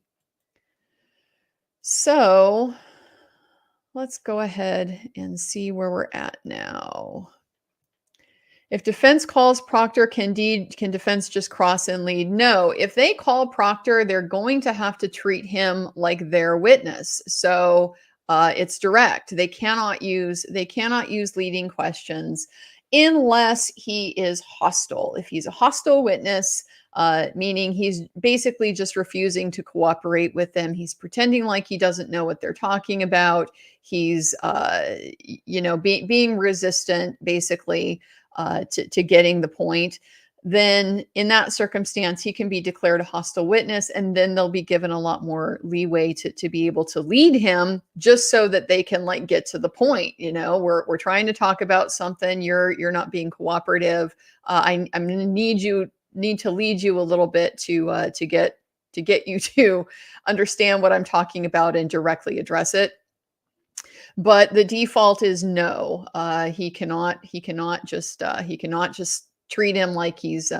So let's go ahead and see where we're at now. If defense calls Proctor, can defense just cross and lead? No. If they call Proctor, they're going to have to treat him like their witness. So it's direct. They cannot use leading questions unless he is hostile. If he's a hostile witness, meaning he's basically just refusing to cooperate with them. He's pretending like he doesn't know what they're talking about. He's being resistant, basically. To getting the point, then in that circumstance, he can be declared a hostile witness, and then they'll be given a lot more leeway to be able to lead him, just so that they can get to the point. We're trying to talk about something. You're not being cooperative. I'm going to need to lead you a little bit to get you to understand what I'm talking about and directly address it. But the default is no. He cannot just treat him like he's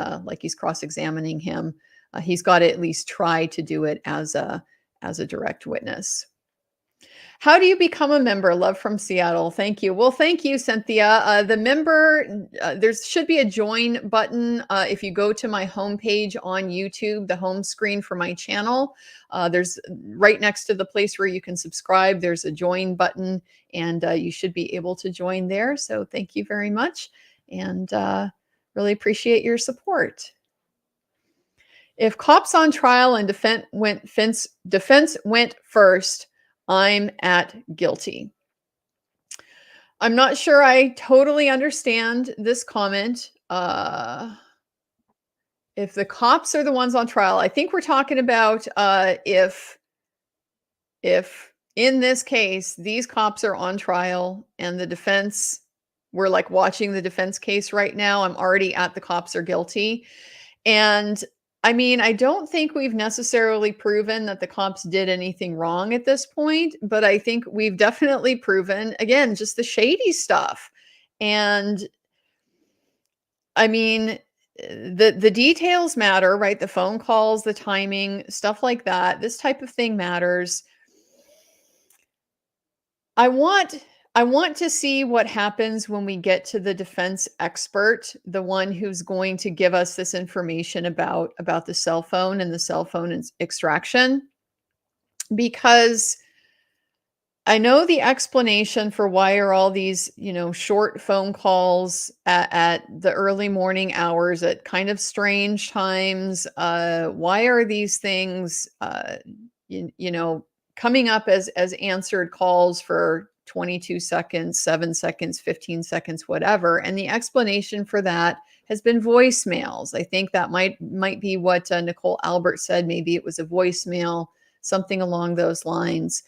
cross-examining him. He's got to at least try to do it as a direct witness. How do you become a member? Love from Seattle. Thank you. Well, thank you, Cynthia. The member, there should be a join button. If you go to my homepage on YouTube, the home screen for my channel, there's right next to the place where you can subscribe, there's a join button, and you should be able to join there. So thank you very much, and really appreciate your support. If cops on trial and defense went first, I'm at guilty. I'm not sure I totally understand this comment. If the cops are the ones on trial, I think we're talking about if in this case, these cops are on trial and the defense, we're like watching the defense case right now. I'm already at the cops are guilty. And I mean, I don't think we've necessarily proven that the cops did anything wrong at this point, but I think we've definitely proven, again, just the shady stuff. And I mean, the details matter, right? The phone calls, the timing, stuff like that. This type of thing matters. I want to see what happens when we get to the defense expert, the one who's going to give us this information about the cell phone and the cell phone extraction, because I know the explanation for why are all these, short phone calls at the early morning hours at kind of strange times. Why are these things, coming up as answered calls for 22 seconds, 7 seconds, 15 seconds, whatever. And the explanation for that has been voicemails. I think that might be what Nicole Albert said. Maybe it was a voicemail, something along those lines.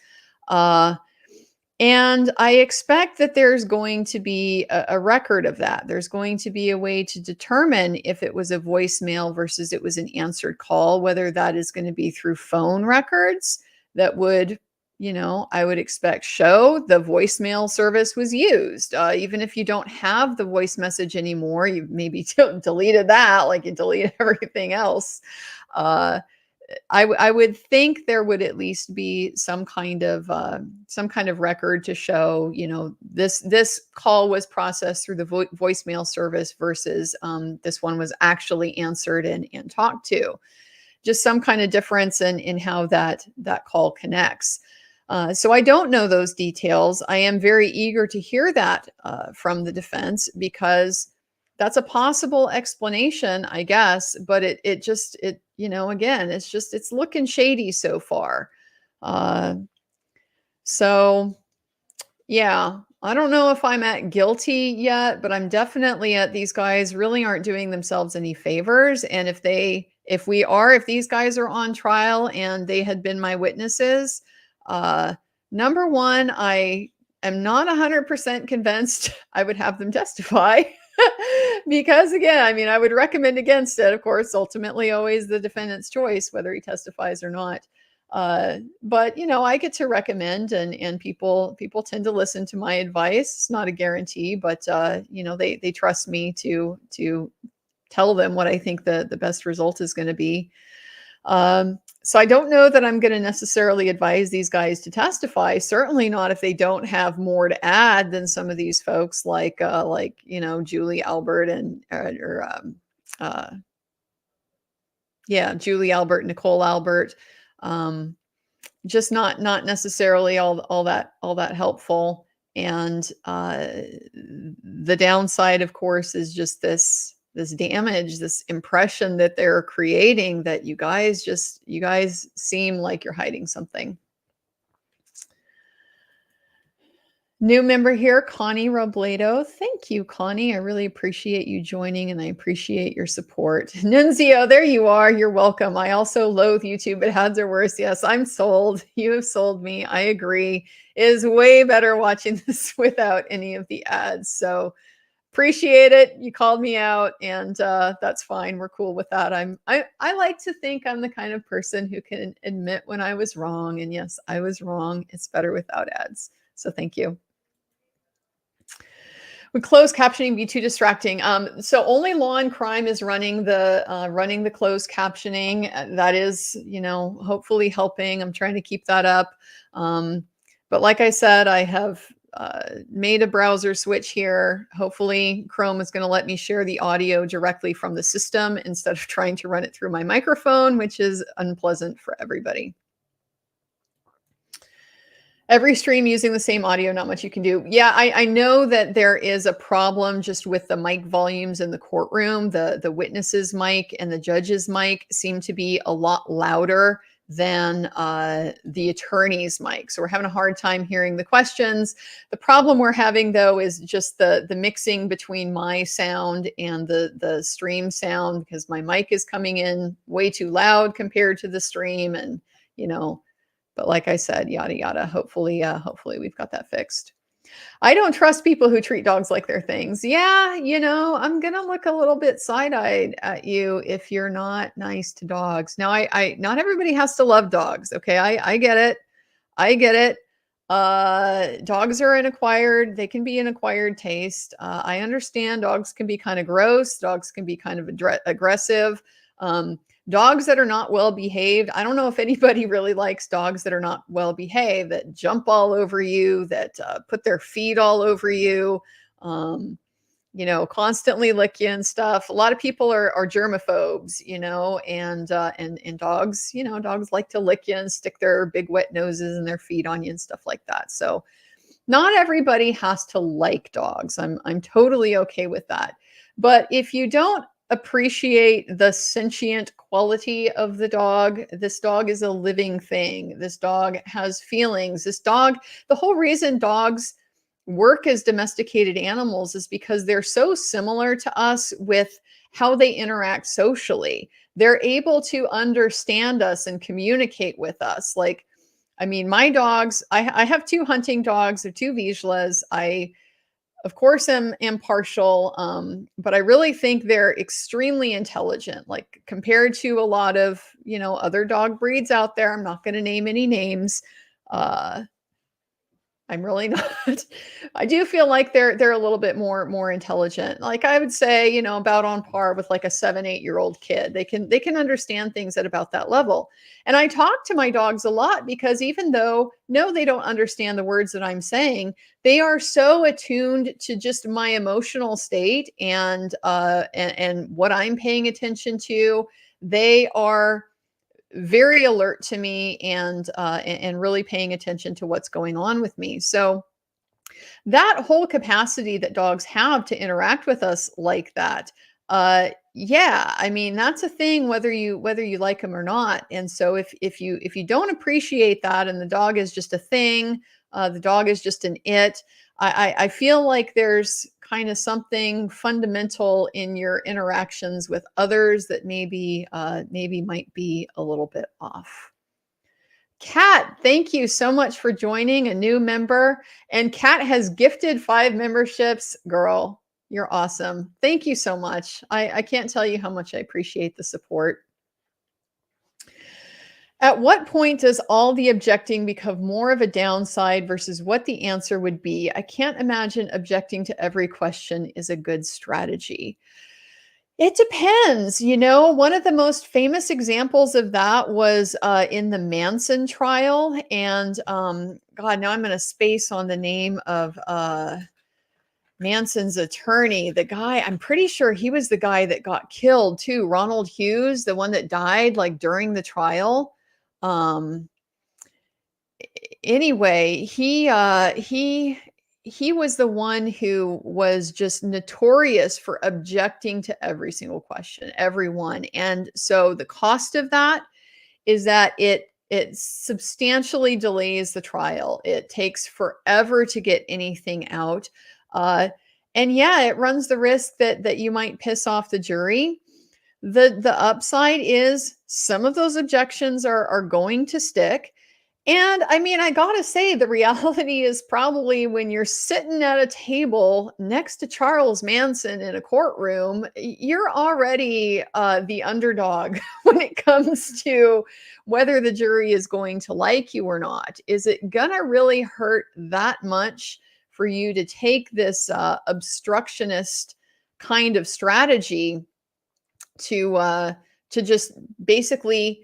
And I expect that there's going to be a record of that. There's going to be a way to determine if it was a voicemail versus it was an answered call, whether that is going to be through phone records that would, I would expect show the voicemail service was used. Even if you don't have the voice message anymore, you maybe deleted that, like you deleted everything else. I would think there would at least be some kind of record to show, this call was processed through the voicemail service versus this one was actually answered and talked to. Just some kind of difference in how that call connects. So I don't know those details. I am very eager to hear that from the defense, because that's a possible explanation, I guess. But it again, it's looking shady so far. So yeah, I don't know if I'm at guilty yet, but I'm definitely at these guys really aren't doing themselves any favors. And if these guys are on trial and they had been my witnesses, number one, I am not 100% convinced I would have them testify. Because again, I mean, I would recommend against it. Of course, ultimately always the defendant's choice, whether he testifies or not. But I get to recommend, and people tend to listen to my advice. It's not a guarantee, but they trust me to tell them what I think the best result is going to be. So I don't know that I'm going to necessarily advise these guys to testify. Certainly not if they don't have more to add than some of these folks, like Julie Albert and Julie Albert, Nicole Albert. Just not necessarily all that helpful. And the downside, of course, is just this damage, this impression that they're creating, that you guys seem like you're hiding something. New member here, Connie Robledo. Thank you, Connie. I really appreciate you joining, and I appreciate your support. Nunzio, there you are. You're welcome. I also loathe YouTube, but ads are worse. Yes, I'm sold. You have sold me. I agree. It is way better watching this without any of the ads. So appreciate it. You called me out, and that's fine. We're cool with that. I like to think I'm the kind of person who can admit when I was wrong. And yes, I was wrong. It's better without ads. So thank you. Would closed captioning be too distracting? So only Law and Crime is running the closed captioning. That is, hopefully helping. I'm trying to keep that up. But like I said, I have made a browser switch here. Hopefully Chrome is going to let me share the audio directly from the system instead of trying to run it through my microphone, which is unpleasant for everybody. Every stream using the same audio, not much you can do. Yeah, I know that there is a problem just with the mic volumes in the courtroom. The witness's mic and the judge's mic seem to be a lot louder than the attorney's mic. So we're having a hard time hearing the questions. The problem we're having, though, is just the mixing between my sound and the stream sound, because my mic is coming in way too loud compared to the stream. And, you know, but like I said, yada, yada, hopefully we've got that fixed. I don't trust people who treat dogs like they're things. Yeah, you know, I'm going to look a little bit side-eyed at you if you're not nice to dogs. Now, I not everybody has to love dogs. Okay, I get it. I get it. Dogs are they can be an acquired taste. I understand dogs can be kind of gross. Dogs can be kind of aggressive. Dogs that are not well behaved. I don't know if anybody really likes dogs that are not well behaved, that jump all over you, that put their feet all over you, you know, constantly lick you and stuff. A lot of people are germaphobes, you know, and dogs, you know, dogs like to lick you and stick their big wet noses and their feet on you and stuff like that. So not everybody has to like dogs. I'm totally okay with that. But if you don't appreciate the sentient quality of the dog, this dog is a living thing. This dog has feelings. This dog, the whole reason dogs work as domesticated animals is because they're so similar to us with how they interact socially. They're able to understand us and communicate with us. Like, I mean, my dogs, I have 2 hunting dogs, they're 2 Vizslas. I, of course, am partial, but I really think they're extremely intelligent, like compared to a lot of, you know, other dog breeds out there. I'm not going to name any names. I'm really not. I do feel like they're a little bit more intelligent. Like I would say, you know, about on par with like a 7-8-year-old kid. They can understand things at about that level. And I talk to my dogs a lot because even though no, they don't understand the words that I'm saying, they are so attuned to just my emotional state and what I'm paying attention to. They are very alert to me and really paying attention to what's going on with me. So that whole capacity that dogs have to interact with us like that, yeah, I mean that's a thing whether you like them or not. And so if you don't appreciate that and the dog is just a thing, the dog is just an it. I feel like there's kind of something fundamental in your interactions with others that maybe might be a little bit off. Kat, thank you so much for joining, a new member. And Kat has gifted 5 memberships. Girl, you're awesome. Thank you so much. I can't tell you how much I appreciate the support. At what point does all the objecting become more of a downside versus what the answer would be? I can't imagine objecting to every question is a good strategy. It depends. You know, one of the most famous examples of that was in the Manson trial. And God, now I'm going to space on the name of Manson's attorney. The guy, I'm pretty sure he was the guy that got killed too. Ronald Hughes, the one that died like during the trial. Anyway, he was the one who was just notorious for objecting to every single question, everyone. And so the cost of that is that it substantially delays the trial. It takes forever to get anything out. And yeah, it runs the risk that you might piss off the jury. The upside is some of those objections are going to stick. And I mean, I gotta say, the reality is probably when you're sitting at a table next to Charles Manson in a courtroom, you're already the underdog when it comes to whether the jury is going to like you or not. Is it gonna really hurt that much for you to take this obstructionist kind of strategy to just basically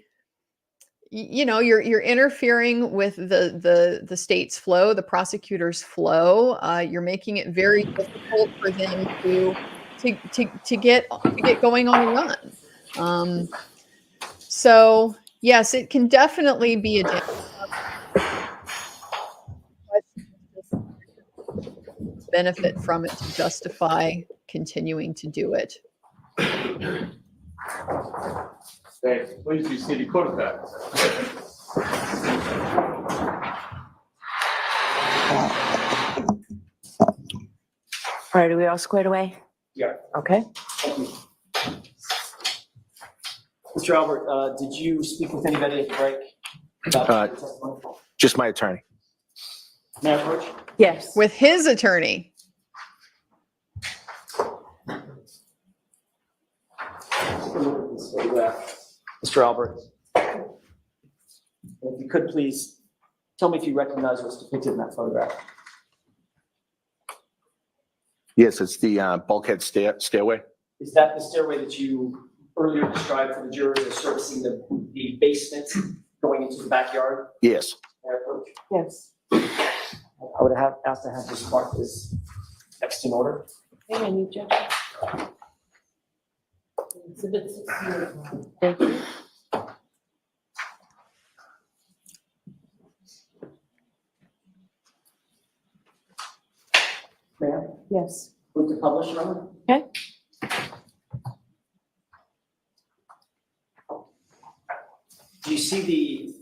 you're interfering with the state's flow, the prosecutor's flow. You're making it very difficult for them to get going on a run. So yes, it can definitely be a benefit from it to justify continuing to do it. Thanks. Please be seated, quarterback. All right, are we all squared away? Yeah. Okay. Thank you. Mr. Albert, did you speak with anybody at the break about the testimony? Just my attorney. May I approach? Yes. With his attorney. Mr. Albert, if you could please tell me if you recognize what's depicted in that photograph. Yes, it's the bulkhead stairway. Is that the stairway that you earlier described for the jurors as servicing the basement going into the backyard? Yes. May I approach? Yes. I would have asked to have this marked as next in order. Any objection? Thank you. Ma'am, Yes. move to publish, Your Honor. Okay. Do you see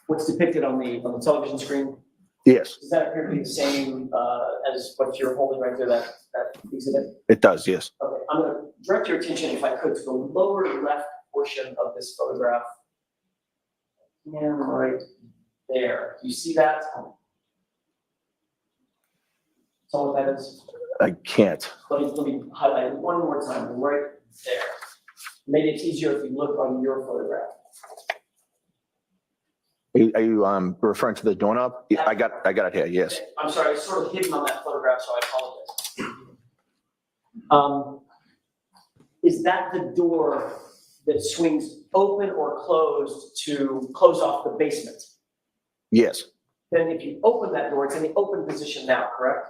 what's depicted on the television screen? Yes, Does that appear to be the same as what you're holding right there, that exhibit? it does. Yes. Okay, I'm gonna direct your attention, if I could, to the lower left portion of this photograph. And right there. Do you see that? Tell what that is. I can't. Let me highlight it one more time, right there. Maybe it's easier if you look on your photograph. Are you referring to the doorknob? Yeah, I got it here. Yes. I'm sorry, it's sort of hidden on that photograph, so I apologize. Is that the door that swings open or closed to close off the basement? Yes. Then if you open that door, it's in the open position now, correct?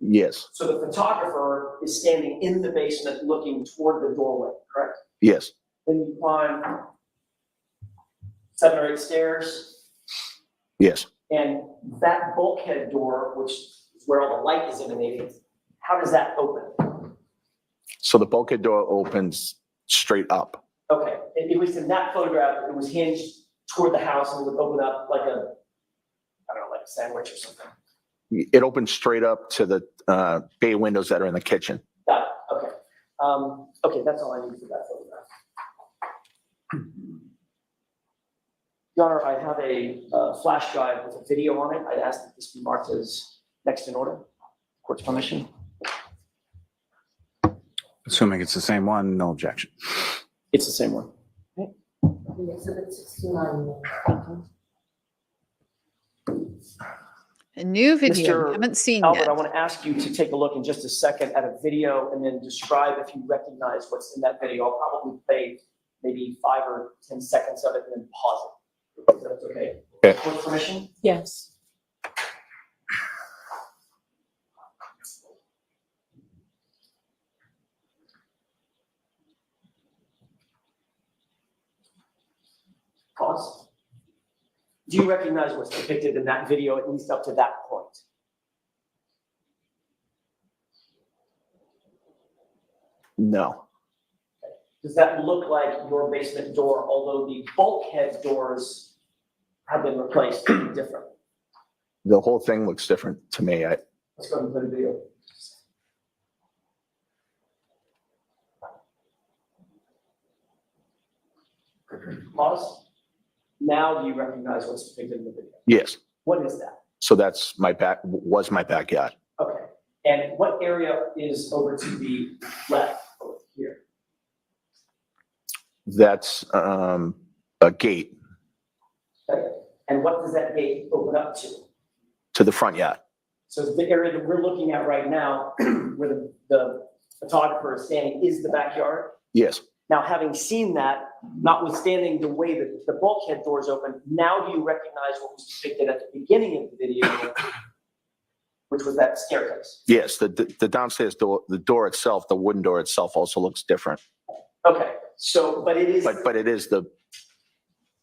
Yes. So the photographer is standing in the basement looking toward the doorway, correct? Yes. Then you climb 7 or 8 stairs, Yes. and that bulkhead door, which is where all the light is emanating, how does that open? So the bulkhead door opens straight up. Okay, at least in that photograph, it was hinged toward the house and it would open up like a, I don't know, like a sandwich or something. It opens straight up to the bay windows that are in the kitchen. Got it, okay. Okay, that's all I need for that photograph. Your Honor, I have a flash drive with a video on it. I'd ask that this be marked as next in order. Court's permission. Assuming it's the same one, no objection. It's the same one. Exhibit 69. A new video Mr. you haven't seen Albert, yet. I want to ask you to take a look in just a second at a video and then describe if you recognize what's in that video. I'll probably play maybe 5 or 10 seconds of it and then pause it. If that's okay. Okay. Court's permission? Yes. Pause. Do you recognize what's depicted in that video, at least up to that point? No. Does that look like your basement door, although the bulkhead doors have been replaced different? The whole thing looks different to me. Let's go ahead and play the video. Pause. Now do you recognize what's depicted in the video? Yes. What is that? So that's was my backyard. Okay. And what area is over to the left over here? That's a gate Okay. And what does that gate open up to? to the front yard. So the area that we're looking at right now, where the photographer is standing, is the backyard. Yes. Now, having seen that, notwithstanding the way that the bulkhead doors open, now do you recognize what was depicted at the beginning of the video, which was that staircase? Yes, the downstairs door, the door itself, the wooden door itself also looks different, Okay, so, but it is but it is the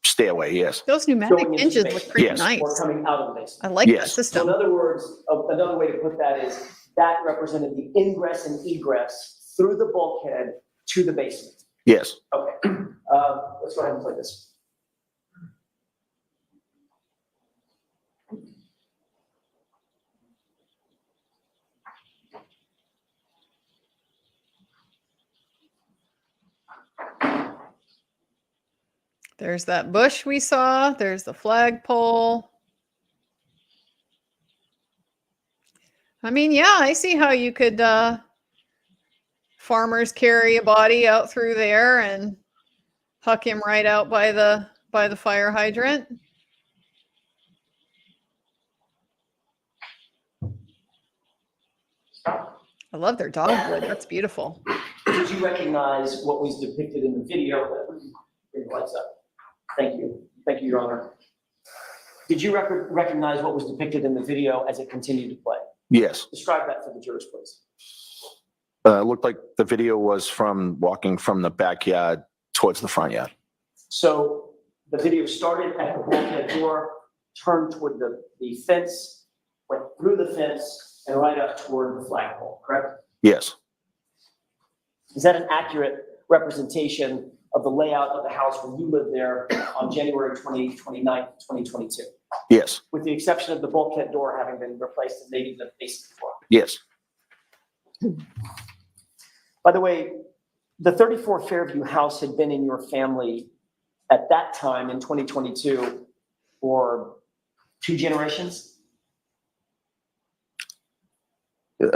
stairway, yes. Those pneumatic Going into hinges the look basement. pretty Yes. nice. or coming out of the I basement. like that Yes. So system. in other words, another way to put that is that represented the ingress and egress through the bulkhead to the basement. Yes. Okay, let's go ahead and play this. There's that bush we saw. There's the flagpole. I mean, yeah, I see how you could farmers carry a body out through there and huck him right out by the fire hydrant. I love their dogwood. That's beautiful. Did you recognize what was depicted in the video? Bring the lights up. Thank you. Thank you, Your Honor. Did you recognize what was depicted in the video as it continued to play? Yes. Describe that for the jurors, please. It looked like the video was from walking from the backyard towards the front yard. So the video started at the bulkhead door, turned toward the fence, went through the fence, and right up toward the flagpole, correct? Yes. Is that an accurate representation of the layout of the house when you lived there on January 29th, 2022? Yes. With the exception of the bulkhead door having been replaced and maybe the basement floor. Yes. By the way, the 34 Fairview house had been in your family at that time in 2022 for 2 generations?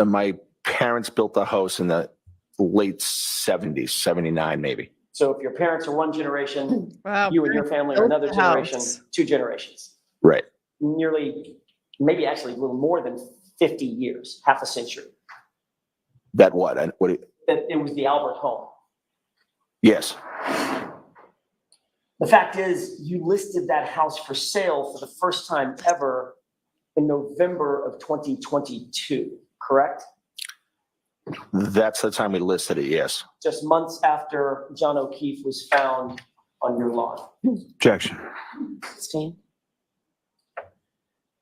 My parents built the house in the late 70s, 79 maybe. So if your parents are 1 generation, Wow. you and your family are another built the generation, house. 2 generations. Right. Nearly, maybe actually a little more than 50 years, half a century. That what? It was the Albert home. Yes. The fact is, you listed that house for sale for the first time ever in November of 2022, correct? That's the time we listed it, yes. Just months after John O'Keefe was found on your lawn. Objection. Christine?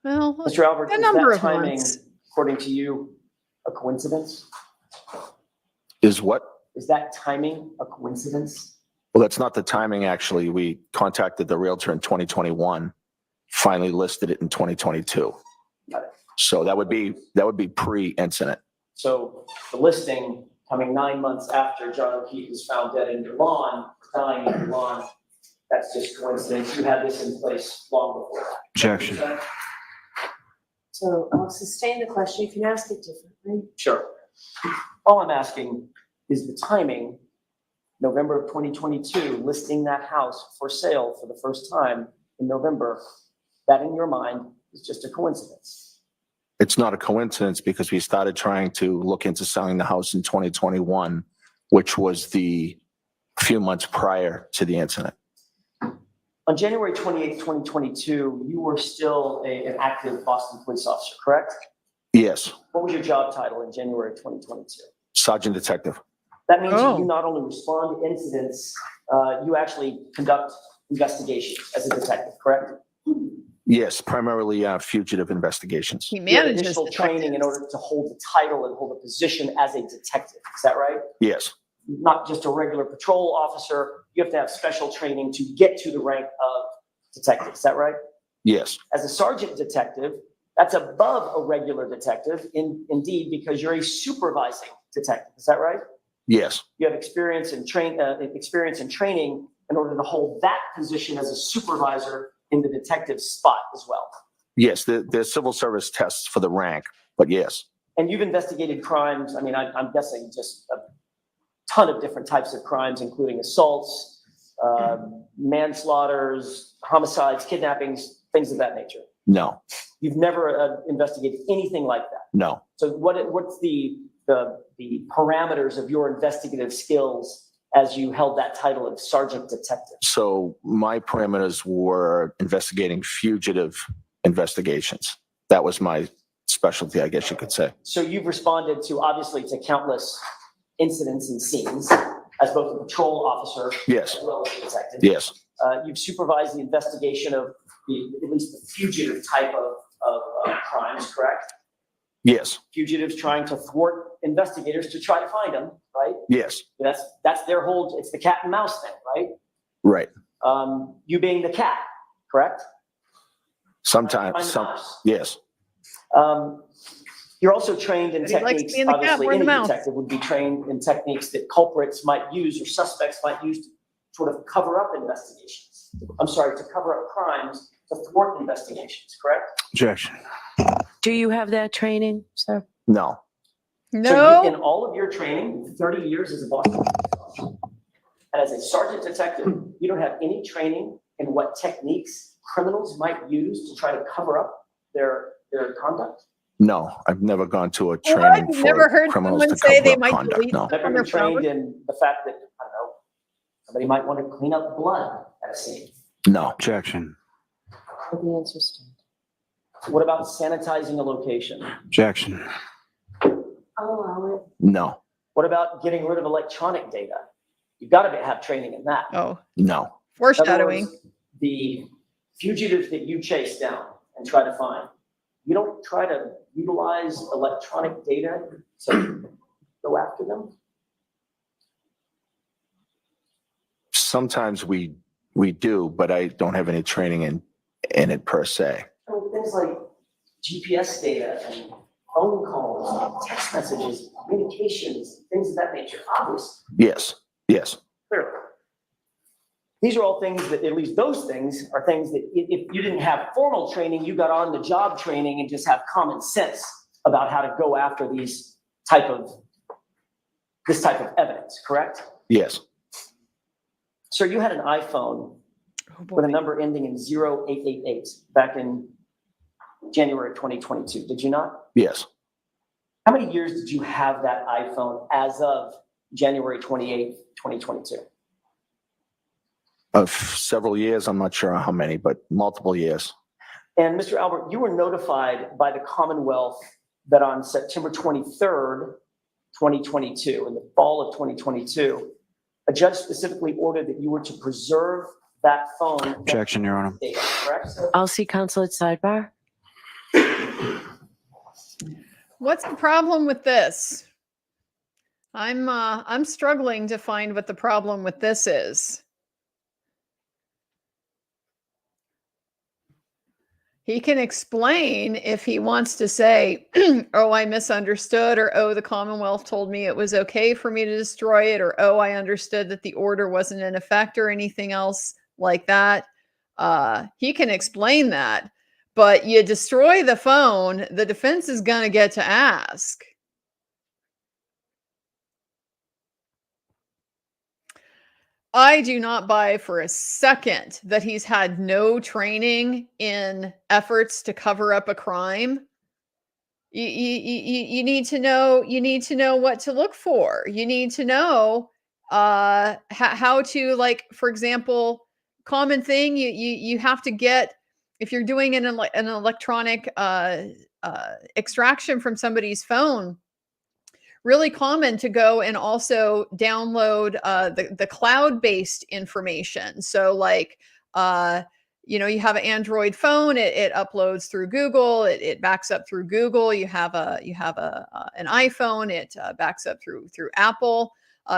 Well, Mr. Albert, a is number that of timing, months. according to you, a coincidence? Is what? Is that timing a coincidence? Well, that's not the timing, actually. We contacted the realtor in 2021, finally listed it in 2022. Got it. So that would be pre-incident. So the listing coming 9 months after John O'Keefe was found dead in your lawn, dying in your lawn, that's just coincidence. You had this in place long before that. Objection. So I'll sustain the question. You can ask it differently. Sure. All I'm asking is the timing, November of 2022, listing that house for sale for the first time in November, that in your mind is just a coincidence. It's not a coincidence because we started trying to look into selling the house in 2021, which was the few months prior to the incident. On January 28th, 2022, you were still an active Boston police officer, correct? Yes. What was your job title in January 2022? Sergeant Detective. That means Oh. you not only respond to incidents, you actually conduct investigations as a detective, correct? Yes, primarily fugitive investigations. He You have manages additional training in detectives. order to hold the title and hold a position as a detective, is that right? Yes. Not just a regular patrol officer, you have to have special training to get to the rank of detective, is that right? Yes. As a sergeant detective, that's above a regular detective, indeed, because you're a supervising detective, is that right? Yes. You have experience and training in order to hold that position as a supervisor in the detective spot as well. Yes. There's civil service tests for the rank, but yes. And you've investigated crimes, I mean, I'm guessing just a ton of different types of crimes, including assaults, manslaughters, homicides, kidnappings, things of that nature. No. You've never investigated anything like that. No. So what's the parameters of your investigative skills as you held that title of sergeant detective? So my parameters were investigating fugitive investigations. That was my specialty, I guess you could say. So you've responded to, obviously, to countless incidents and scenes as both a patrol officer Yes, as well as a detective. yes, You've supervised the investigation of at least the fugitive type of crimes, correct? yes, Fugitives trying to thwart investigators to try to find them, right? yes, That's their whole, it's the cat and mouse thing, right? right. You being the cat, correct? Sometimes, Find the mouse. yes, You're also trained in But he likes techniques, being the cat obviously, more than any the mouse. detective would be trained in techniques that culprits might use or suspects might use to sort of cover up investigations. I'm sorry, to cover up crimes, to thwart investigations, correct? Objection. Do you have that training, sir? no, So in No, all of your training, 30 years as a Boston police officer, and as a sergeant detective, you don't have any training in what techniques criminals might use to try to cover up their conduct? no. I've never gone to a What? training You've never for heard criminals someone to say cover they up might conduct, delete no. stuff Never on been their phone? trained in the fact that, I don't know, somebody might want to clean up blood at a scene. No, Objection. The answer stands. What about sanitizing a location? Objection. I'll allow it. no, What about getting rid of electronic data? You've got to have training in that. Oh, no, In other foreshadowing. words, the fugitives that you chase down and try to find, you don't try to utilize electronic data to go after them? sometimes we do, but I don't have any training in it per se. I mean, things like GPS data and phone calls, text messages, communications, things of that nature, obviously, Yes, yes, clearly. These are all things that, at least those things, are things that if you didn't have formal training, you got on the job training and just have common sense about how to go after this type of evidence, correct? yes, Sir, you had an iPhone Oh, boy. with a number ending in 0888 back in January 2022, did you not? yes. How many years did you have that iPhone as of January 28th, 2022? Of several years, I'm not sure how many, but multiple years. And Mr. Albert, you were notified by the Commonwealth that on September 23rd, 2022, in the fall of 2022, a judge specifically ordered that you were to preserve that phone. Objection, Your Honor. Data, correct, sir? I'll see counsel at sidebar. What's the problem with this? I'm struggling to find what the problem with this is. He can explain if he wants to say, oh, I misunderstood, or oh, the Commonwealth told me it was okay for me to destroy it, or oh, I understood that the order wasn't in effect, or anything else like that. He can explain that, but you destroy the phone, the defense is going to get to ask. I do not buy for a second that he's had no training in efforts to cover up a crime. You need to know, you need to know what to look for. You need to know how to, like, for example, common thing you have to get, if you're doing an electronic extraction from somebody's phone, really common to go and also download the cloud-based information. So like, you have an Android phone, it uploads through Google, it backs up through Google. You have an iPhone, it backs up through Apple.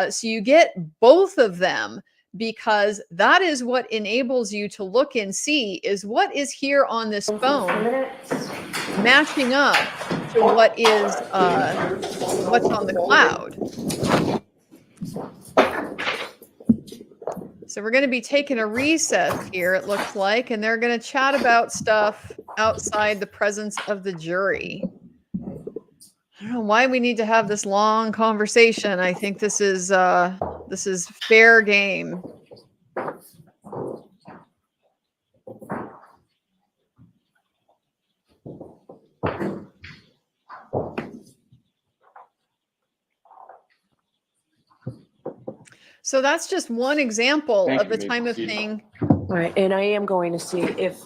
So you get both of them, because that is what enables you to look and see is what is here on this phone matching up to what is what's on the cloud. So we're going to be taking a recess here, it looks like, and they're going to chat about stuff outside the presence of the jury. I don't know why we need to have this long conversation. I think this is fair game. So that's just one example Thank of you, the Ms. type of Cedar. thing. All right, and I am going to see if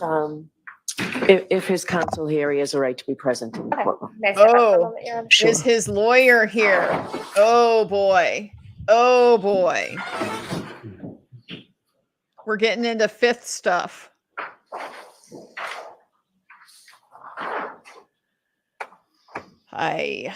his counsel here, he has a right to be present in the courtroom. Oh, Sure. is his lawyer here? Oh boy. Oh boy. We're getting into fifth stuff. Hi.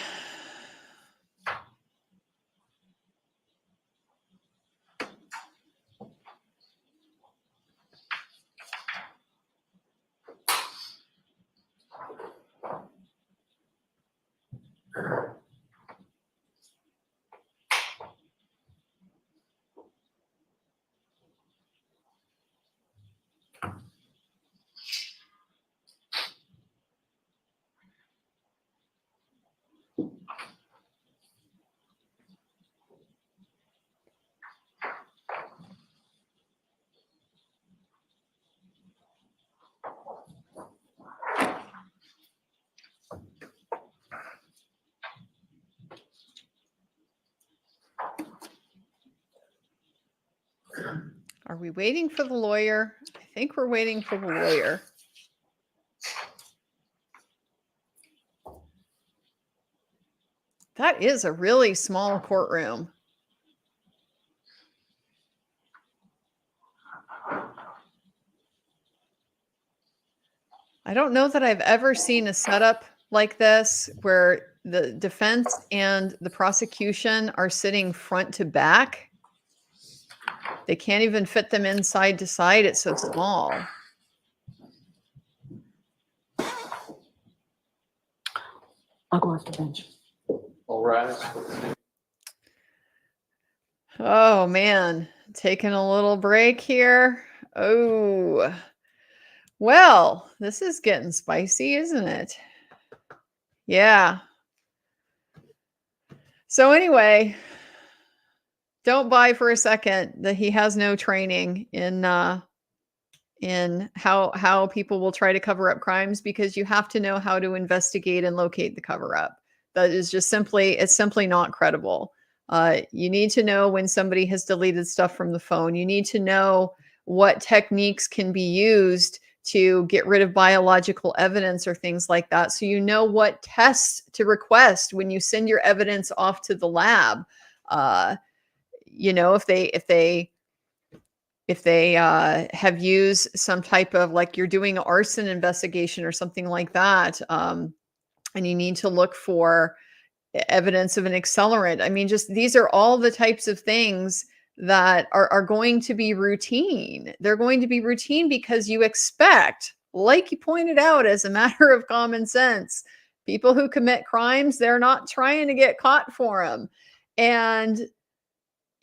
Are we waiting for the lawyer? I think we're waiting for the lawyer. That is a really small courtroom. I don't know that I've ever seen a setup like this where the defense and the prosecution are sitting front to back. They can't even fit them in side to side. It's so small. I'll go off the bench. All rise. Oh man, taking a little break here. Oh, well, this is getting spicy, isn't it? Yeah. So anyway, don't buy for a second that he has no training in how people will try to cover up crimes, because you have to know how to investigate and locate the cover up. That is just it's simply not credible. You need to know when somebody has deleted stuff from the phone. You need to know what techniques can be used to get rid of biological evidence or things like that. So you know what tests to request when you send your evidence off to the lab. You know, if they have used some type of, like, you're doing an arson investigation or something like that, and you need to look for evidence of an accelerant. I mean, just these are all the types of things that are going to be routine. They're going to be routine because you expect, like you pointed out, as a matter of common sense, people who commit crimes, they're not trying to get caught for them. And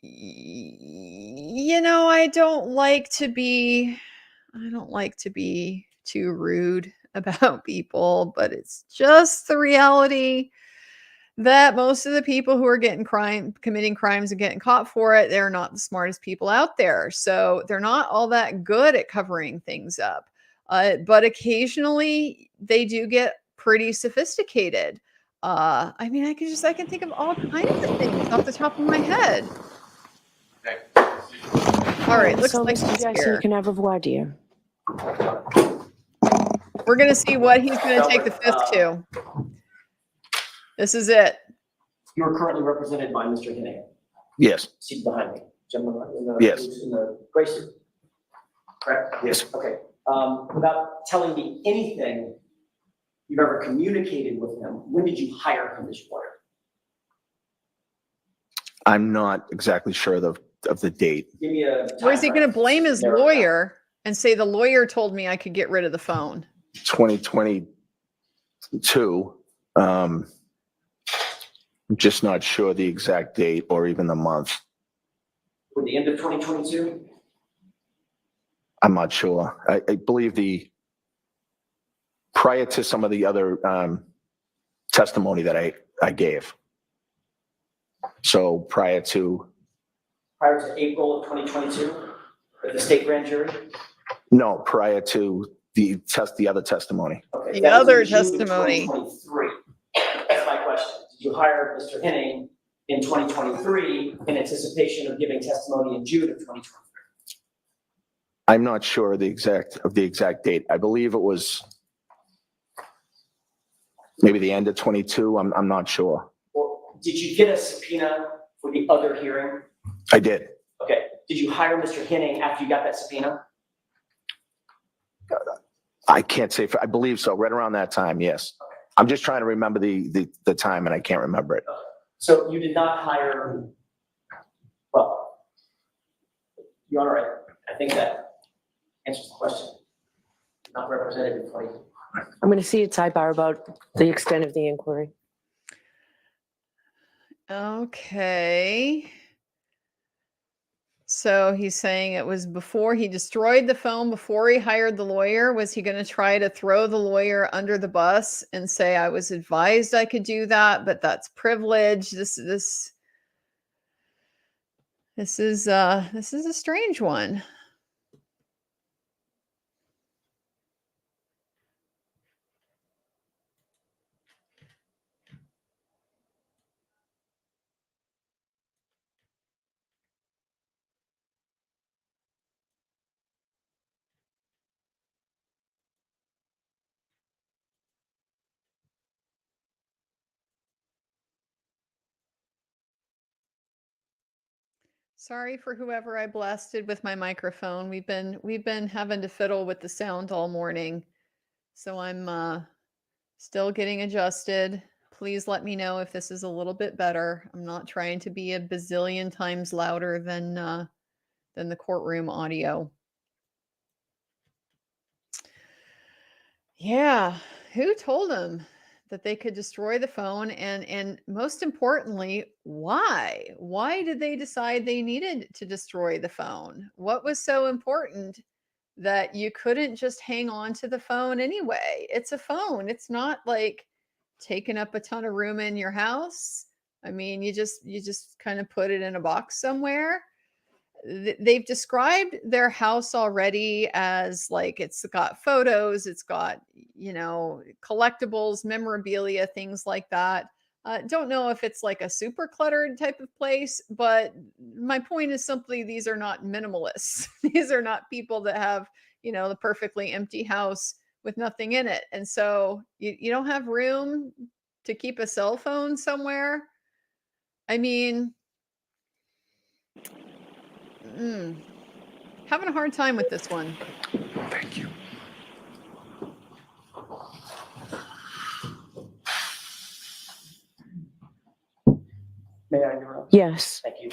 you know, I don't like to be too rude about people, but it's just the reality that most of the people who are committing crimes and getting caught for it, they're not the smartest people out there. So they're not all that good at covering things up. But occasionally they do get pretty sophisticated. I mean, I can think of all kinds of things off the top of my head. All right, looks so like Mr. he's Jackson, here. you can have a voir dire. We're going to see what he's going to take the fifth to. This is it. You are currently represented by Mr. Henning, Yes. seated behind me. Gentleman in the, Yes. in the gray suit. Correct? Yes. Okay. Without telling me anything you've ever communicated with him, when did you hire him as your lawyer? I'm not exactly sure of the date. Give me a. Or is he going to blame his Narrow it down. lawyer and say the lawyer told me I could get rid of the phone? 2022. I'm just not sure the exact date or even the month. Or the end of 2022? I'm not sure. I believe prior to some of the other testimony that I gave. So prior to April of 2022 at the state grand jury? No, prior to the other testimony. Okay, The that was other in June of testimony. 2023. That's my question. Did you hire Mr. Henning in 2023 in anticipation of giving testimony in June of 2023? I'm not sure the exact date. I believe it was maybe the end of 22. I'm not sure. Or did you get a subpoena for the other hearing? I did. Okay. Did you hire Mr. Henning after you got that subpoena? I can't say, I believe so, right around that time, yes. I'm just trying to remember the time and I can't remember it. So you did not hire, well, Your Honor, I think that answers the question. Not represented in 20. I'm going to see at sidebar about the extent of the inquiry. Okay. So he's saying it was before he destroyed the phone, before he hired the lawyer. Was he going to try to throw the lawyer under the bus and say, I was advised I could do that, but that's privilege. This is a strange one. Sorry for whoever I blasted with my microphone. We've been having to fiddle with the sound all morning. So I'm still getting adjusted. Please let me know if this is a little bit better. I'm not trying to be a bazillion times louder than the courtroom audio. Yeah, who told them that they could destroy the phone? And most importantly, why? Why did they decide they needed to destroy the phone? What was so important that you couldn't just hang on to the phone anyway? It's a phone. It's not like taking up a ton of room in your house. I mean, you just kind of put it in a box somewhere. They've described their house already as like it's got photos, it's got, collectibles, memorabilia, things like that. Don't know if it's like a super cluttered type of place, but my point is simply these are not minimalists. These are not people that have, the perfectly empty house with nothing in it. And so you don't have room to keep a cell phone somewhere. I mean, having a hard time with this one. Thank you. May I interrupt? Yes. Thank you.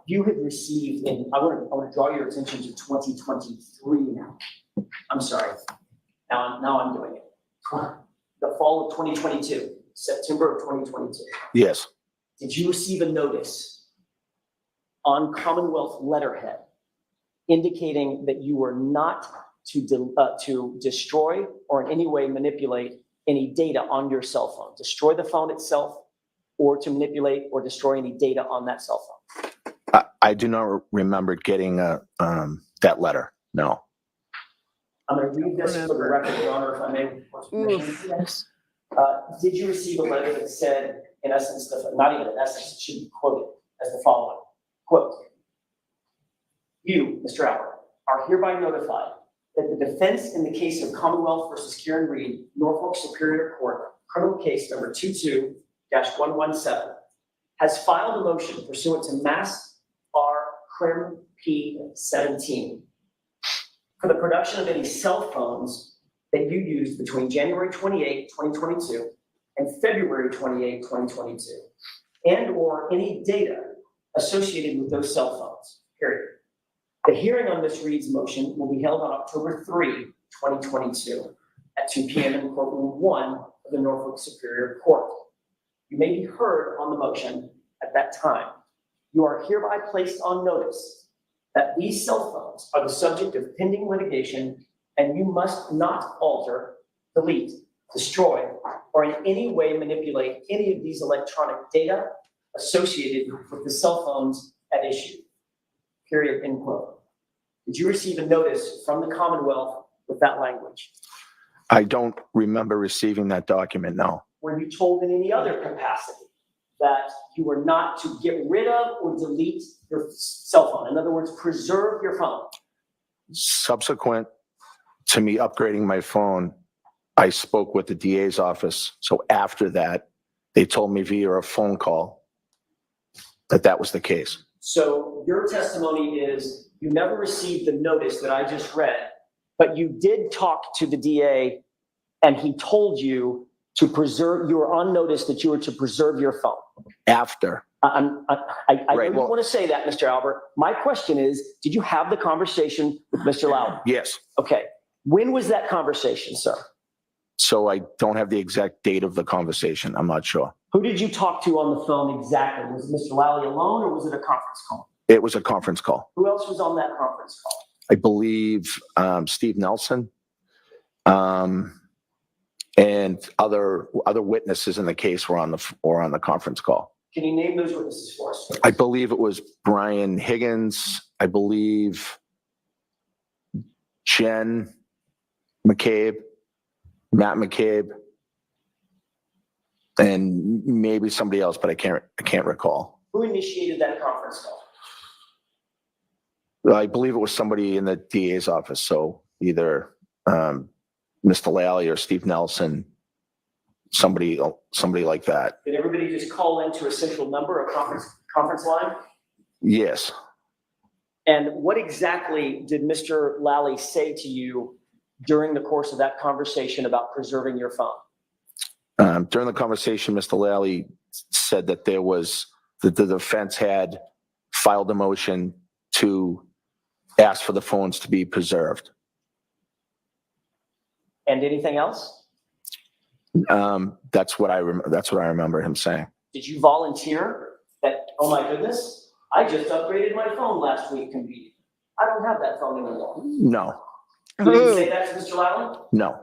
You had received, and I want to draw your attention to 2023 now. I'm sorry. Now I'm doing it. The fall of 2022, September of 2022. Yes. Did you receive a notice on Commonwealth letterhead indicating that you were not to destroy or in any way manipulate any data on your cell phone? Destroy the phone itself, or to manipulate or destroy any data on that cell phone? I do not remember getting that letter. No. I'm going to read this for the record, Your Honor, if I may. With permission. Yes. Did you receive a letter that said, in essence, not even in essence, it should be quoted as the following, quote, "You, Mr. Albert, are hereby notified that the defense in the case of Commonwealth versus Kieran Reed, Norfolk Superior Court, criminal case number 22-117, has filed a motion pursuant to Mass R. Crim P. 17 for the production of any cell phones that you used between January 28, 2022 and February 28, 2022, and or any data associated with those cell phones, period. The hearing on Ms. Reed's motion will be held on October 3, 2022 at 2 p.m. in courtroom 1 of the Norfolk Superior Court. You may be heard on the motion at that time. You are hereby placed on notice that these cell phones are the subject of pending litigation, and you must not alter, delete, destroy, or in any way manipulate any of these electronic data associated with the cell phones at issue. Period, end quote. Did you receive a notice from the Commonwealth with that language? I don't remember receiving that document, no. Were you told in any other capacity that you were not to get rid of or delete your cell phone. In other words, preserve your phone. Subsequent to me upgrading my phone, I spoke with the DA's office. So after that, they told me via a phone call that that was the case. So your testimony is you never received the notice that I just read, but you did talk to the DA and he told you to preserve, you were on notice that you were to preserve your phone. After. I Right, know you well- want to say that, Mr. Albert. My question is, did you have the conversation with Mr. Lowry? Yes. Okay. When was that conversation, sir? So I don't have the exact date of the conversation. I'm not sure. Who did you talk to on the phone exactly? Was it Mr. Lowry alone or was it a conference call? It was a conference call. Who else was on that conference call? I believe Steve Nelson and other witnesses in the case were on the conference call. Can you name those witnesses for us, please? I believe it was Brian Higgins. I believe Jen McCabe, Matt McCabe, and maybe somebody else, but I can't recall. Who initiated that conference call? I believe it was somebody in the DA's office. So either Mr. Lally or Steve Nelson, somebody like that. Did everybody just call into a central number, a conference line? Yes. And what exactly did Mr. Lally say to you during the course of that conversation about preserving your phone? During the conversation, Mr. Lally said that the defense had filed a motion to ask for the phones to be preserved. And anything else? That's what I remember him saying. Did you volunteer that, oh my goodness, I just upgraded my phone last week, convenient. I don't have that phone anymore. No, You didn't say that to Mr. Lally? no,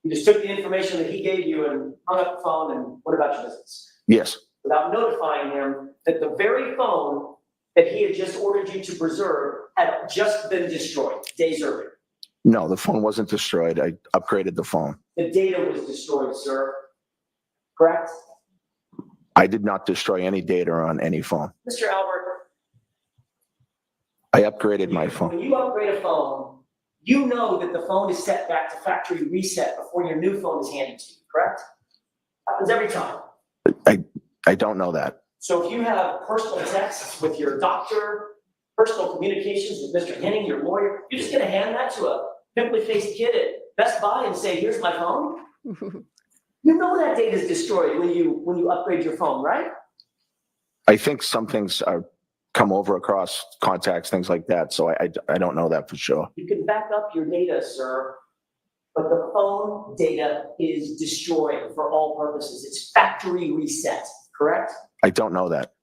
You just took the information that he gave you and hung up the phone and what about your business? yes, Without notifying him that the very phone that he had just ordered you to preserve had just been destroyed days earlier. no, the phone wasn't destroyed. I upgraded the phone. The data was destroyed, sir. Correct? I did not destroy any data on any phone. Mr. Albert, I upgraded my phone. when you upgrade a phone, you know that the phone is set back to factory reset before your new phone is handed to you, correct? Happens every time. I don't know that. So if you have personal texts with your doctor, personal communications with Mr. Henning, your lawyer, you're just gonna hand that to a pimply-faced kid at Best Buy and say, here's my phone? You know that data is destroyed when you upgrade your phone, right? I think some things come over across contacts, things like that. So I don't know that for sure. You can back up your data, sir, but the phone data is destroyed for all purposes. It's factory reset, correct? I don't know that.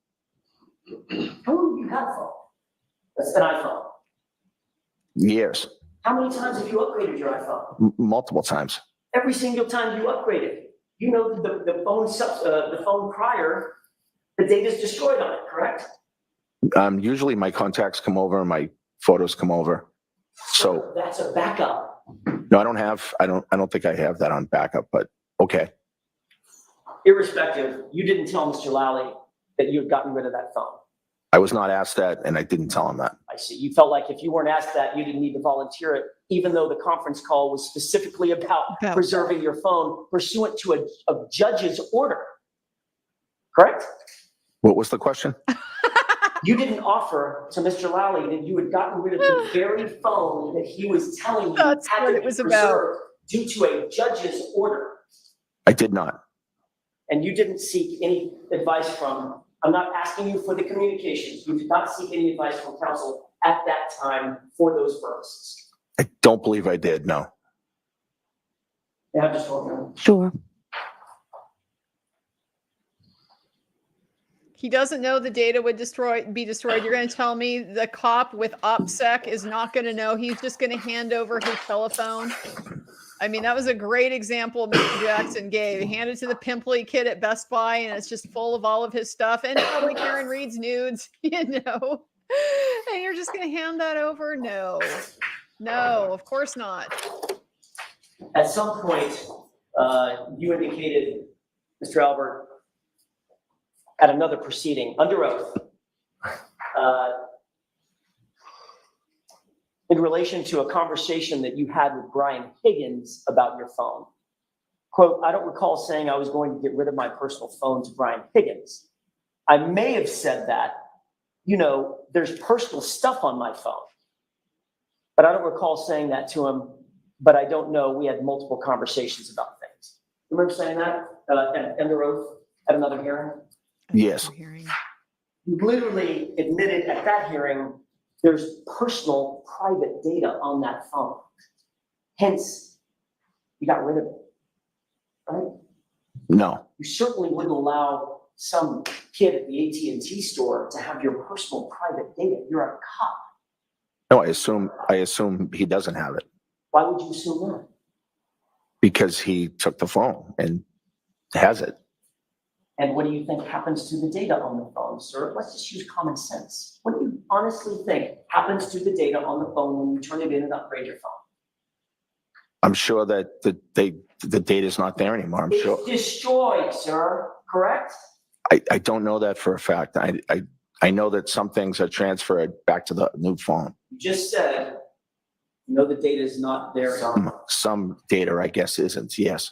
Who you have a phone? That's an iPhone. Years, How many times have you upgraded your iPhone? multiple times. Every single time you upgrade it. You know the phone prior, the data's destroyed on it, correct? Usually my contacts come over and my photos come over. So That's a backup. no, I don't think I have that on backup, but okay. Irrespective, you didn't tell Mr. Lally that you had gotten rid of that phone. I was not asked that and I didn't tell him that. I see. You felt like if you weren't asked that, you didn't need to volunteer it, even though the conference call was specifically about preserving your phone pursuant to a judge's order. Correct? What was the question? You didn't offer to Mr. Lally that you had gotten rid of the very phone that he was telling you That's had what to it be was about. preserved due to a judge's order. I did not. And you didn't seek any advice from, I'm not asking you for the communications. You did not seek any advice from counsel at that time for those purposes. I don't believe I did. No. Yeah, I'm just wondering. Sure. He doesn't know the data would be destroyed. You're going to tell me the cop with OPSEC is not going to know. He's just going to hand over his telephone. I mean, that was a great example Mr. Jackson gave. He handed it to the pimply kid at Best Buy, and it's just full of all of his stuff. And probably Karen Reed's nudes, you know. And you're just going to hand that over? No. No, of course not. At some point, you indicated, Mr. Albert, at another proceeding under oath, in relation to a conversation that you had with Brian Higgins about your phone. Quote, I don't recall saying I was going to get rid of my personal phone to Brian Higgins. I may have said that, you know, there's personal stuff on my phone. But I don't recall saying that to him, but I don't know. We had multiple conversations about things. Remember saying that under oath at another hearing? Yes. Hearing. You literally admitted at that hearing, there's personal private data on that phone. Hence, you got rid of it, right? No. You certainly wouldn't allow some kid at the AT&T store to have your personal private data. You're a cop. No, I assume he doesn't have it Why would you assume that? because he took the phone and has it. And what do you think happens to the data on the phone, sir? Let's just use common sense. What do you honestly think happens to the data on the phone when you turn it in and upgrade your phone? I'm sure that the data is not there anymore. I'm sure. It's destroyed, sir, correct? I don't know that for a fact. I know that some things are transferred back to the new phone. You just said, you know, the data is not there. Some data, I guess, isn't. Yes.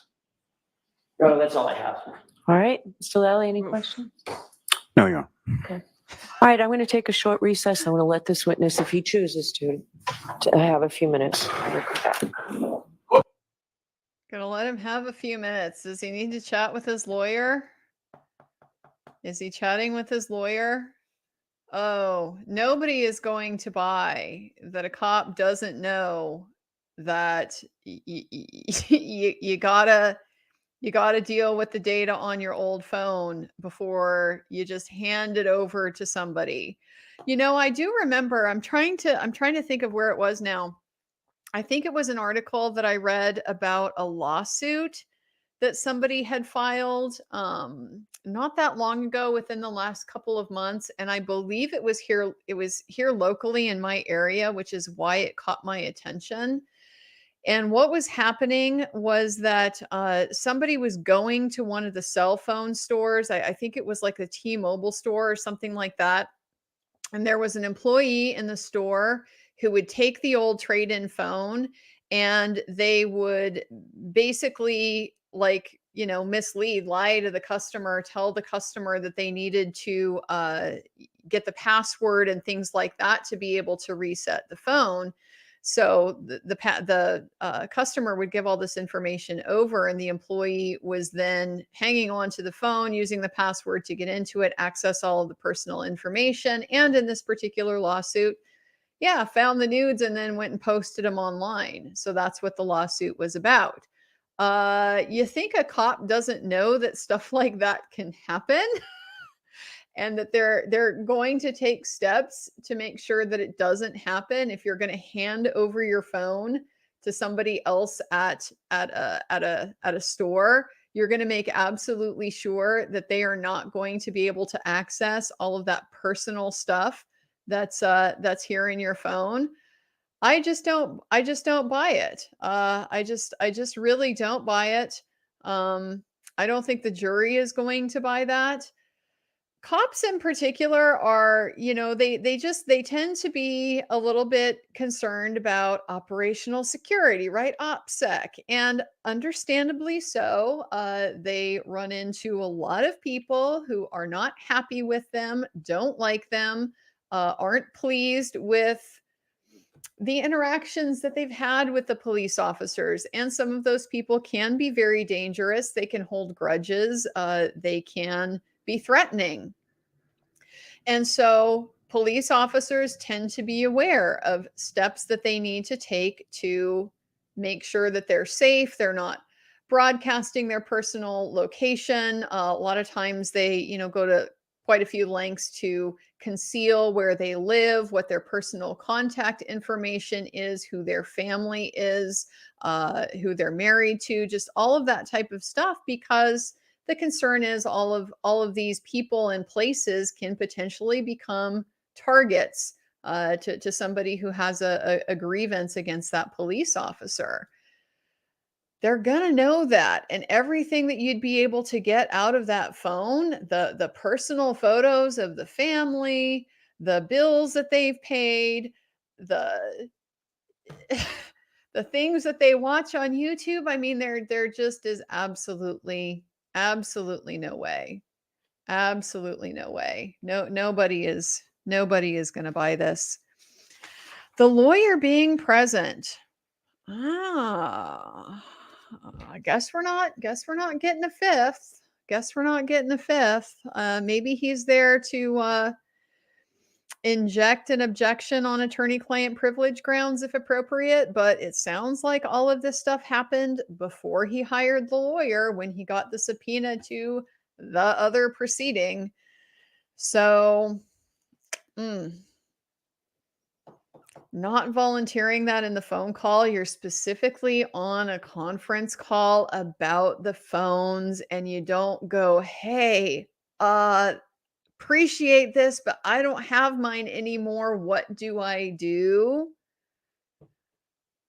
No, that's all I have. All right, Mr. Lally, any questions? No, Your All Honor. right, I'm going to take a short recess. I'm going to let this witness, if he chooses to have a few minutes. We'll come back. Gonna let him have a few minutes. Does he need to chat with his lawyer? Is he chatting with his lawyer? Oh, nobody is going to buy that a cop doesn't know that you gotta deal with the data on your old phone before you just hand it over to somebody. You know, I do remember, I'm trying to think of where it was now. I think it was an article that I read about a lawsuit that somebody had filed not that long ago, within the last couple of months, and I believe it was here locally in my area, which is why it caught my attention. And what was happening was that somebody was going to one of the cell phone stores. I think it was like a T-Mobile store or something like that. And there was an employee in the store who would take the old trade-in phone, and they would basically, like, you know, lie to the customer, tell the customer that they needed to get the password and things like that to be able to reset the phone. So the customer would give all this information over, and the employee was then hanging on to the phone, using the password to get into it, access all of the personal information. And in this particular lawsuit, yeah, found the nudes and then went and posted them online. So that's what the lawsuit was about. You think a cop doesn't know that stuff like that can happen? And that they're going to take steps to make sure that it doesn't happen. If you're going to hand over your phone to somebody else at a store, you're going to make absolutely sure that they are not going to be able to access all of that personal stuff that's here in your phone. I just don't buy it. I just really don't buy it. I don't think the jury is going to buy that. Cops in particular are, you know, they tend to be a little bit concerned about operational security, right? OPSEC, and understandably so. They run into a lot of people who are not happy with them, don't like them, aren't pleased with the interactions that they've had with the police officers. And some of those people can be very dangerous. They can hold grudges. They can be threatening. And so police officers tend to be aware of steps that they need to take to make sure that they're safe. They're not broadcasting their personal location. A lot of times they, you know, go to quite a few lengths to conceal where they live, what their personal contact information is, who their family is, who they're married to, just all of that type of stuff, because the concern is all of these people and places can potentially become targets to somebody who has a grievance against that police officer. they're going to know that. And everything that you'd be able to get out of that phone, the personal photos of the family, the bills that they've paid, the the things that they watch on YouTube, I mean, there just is absolutely no way. Absolutely no way. Nobody is going to buy this. The lawyer being present. I guess we're not getting a fifth. Maybe he's there to inject an objection on attorney-client privilege grounds if appropriate, but it sounds like all of this stuff happened before he hired the lawyer when he got the subpoena to the other proceeding. So, not volunteering that in the phone call. You're specifically on a conference call about the phones, and you don't go, hey, appreciate this, but I don't have mine anymore. What do I do?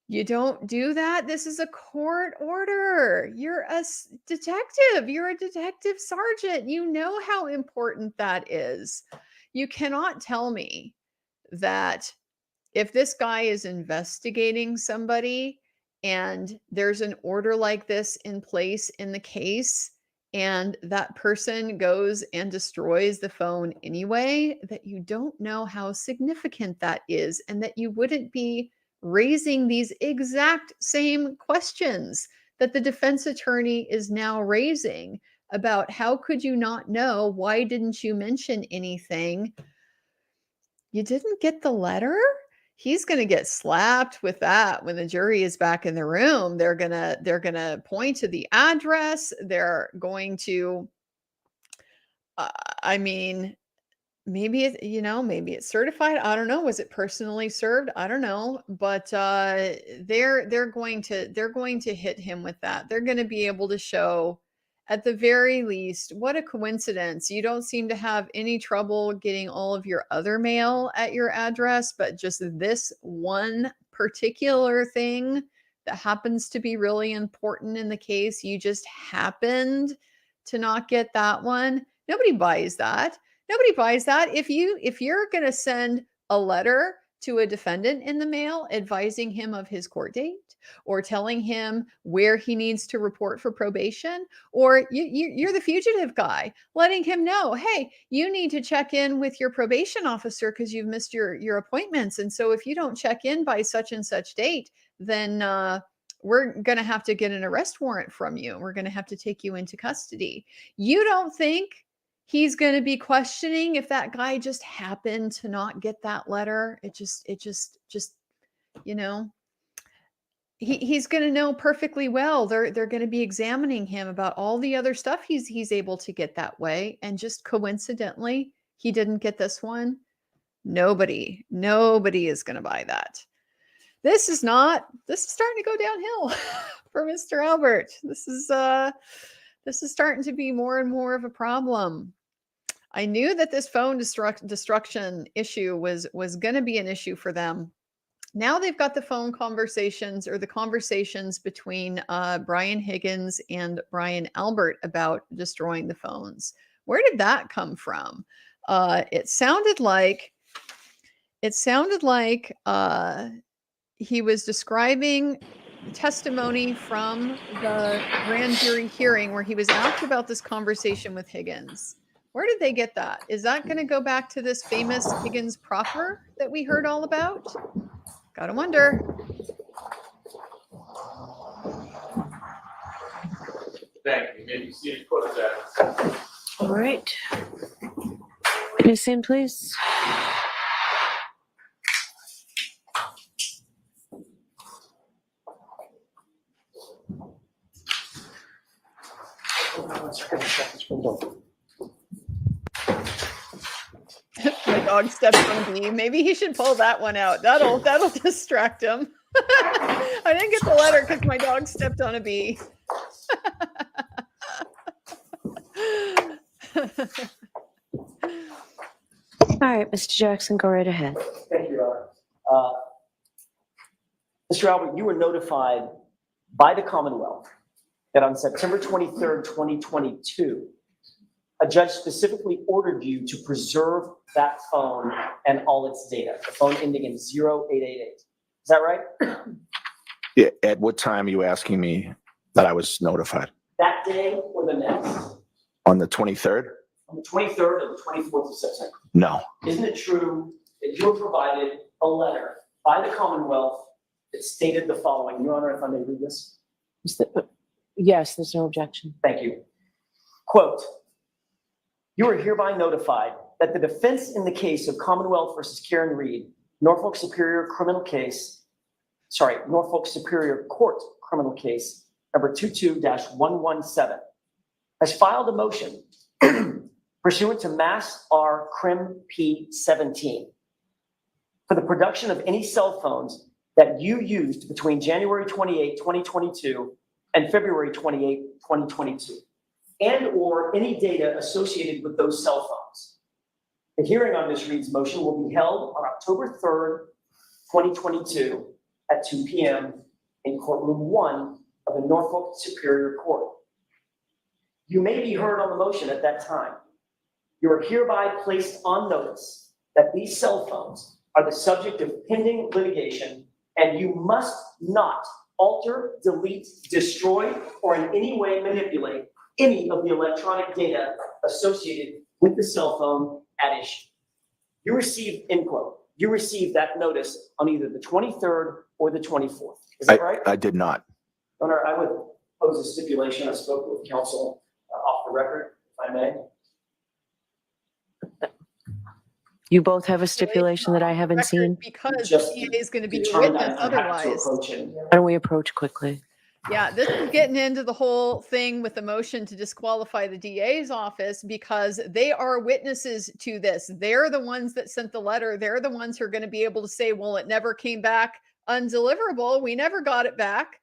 You don't do that. This is a court order. You're a detective. You're a detective sergeant. You know how important that is. You cannot tell me that if this guy is investigating somebody and there's an order like this in place in the case, and that person goes and destroys the phone anyway, that you don't know how significant that is, and that you wouldn't be raising these exact same questions that the defense attorney is now raising about how could you not know? Why didn't you mention anything? You didn't get the letter? He's going to get slapped with that when the jury is back in the room. They're going to point to the address. They're going to I mean, maybe maybe it's certified. I don't know. Was it personally served? I don't know. But they're going to hit him with that. They're going to be able to show, at the very least, what a coincidence. You don't seem to have any trouble getting all of your other mail at your address, but just this one particular thing that happens to be really important in the case, you just happened to not get that one. Nobody buys that. Nobody buys that. If you're going to send a letter to a defendant in the mail advising him of his court date, or telling him where he needs to report for probation, or you're the fugitive guy, letting him know, hey, you need to check in with your probation officer because you've missed your appointments. And so if you don't check in by such and such date, then we're going to have to get an arrest warrant from you. We're going to have to take you into custody. You don't think he's going to be questioning if that guy just happened to not get that letter? It just, he's going to know perfectly well. They're going to be examining him about all the other stuff he's able to get that way. And just coincidentally, he didn't get this one. Nobody is going to buy that. This is starting to go downhill for Mr. Albert. This is starting to be more and more of a problem. I knew that this phone destruction issue was going to be an issue for them. Now they've got the phone conversations, or the conversations between Brian Higgins and Brian Albert about destroying the phones. Where did that come from? It sounded like he was describing testimony from the grand jury hearing where he was asked about this conversation with Higgins. Where did they get that? Is that going to go back to this famous Higgins proffer that we heard all about? Gotta wonder. Thank you. Maybe see if put that. All right. Witness in, please. My dog stepped on a bee. Maybe he should pull that one out. That'll distract him. I didn't get the letter because my dog stepped on a bee. All right, Mr. Jackson, go right ahead. Thank you, Your Honor. Mr. Albert, you were notified by the Commonwealth that on September 23rd, 2022, a judge specifically ordered you to preserve that phone and all its data, the phone ending in 0888. Is that right? Yeah, at what time are you asking me that I was notified? That day or the next? On the 23rd? On the 23rd or the 24th of September? No. Isn't it true that you were provided a letter by the Commonwealth that stated the following? Your Honor, if I may read this. Yes, there's no objection. Thank you. Quote, you are hereby notified that the defense in the case of Commonwealth versus Karen Reed, Norfolk Superior Court criminal case number 22-117 has filed a motion pursuant to Mass R Crim P 17 for the production of any cell phones that you used between January 28, 2022 and February 28, 2022, and or any data associated with those cell phones. The hearing on Ms. Reed's motion will be held on October 3rd, 2022 at 2 p.m. in courtroom 1 of the Norfolk Superior Court. You may be heard on the motion at that time. You are hereby placed on notice that these cell phones are the subject of pending litigation, and you must not alter, delete, destroy, or in any way manipulate any of the electronic data associated with the cell phone at issue. You received, end quote, you received that notice on either the 23rd or the 24th. Is that right? I did not. Honor, I would pose a stipulation. I spoke with counsel off the record, if I may. You both have a stipulation that I haven't Record seen. Because Just the DA is going to be the determine witness that you have to otherwise. approach it. Why don't we approach quickly? Yeah, this is getting into the whole thing with the motion to disqualify the DA's office because they are witnesses to this. They're the ones that sent the letter. They're the ones who are going to be able to say, well, it never came back undeliverable. We never got it back.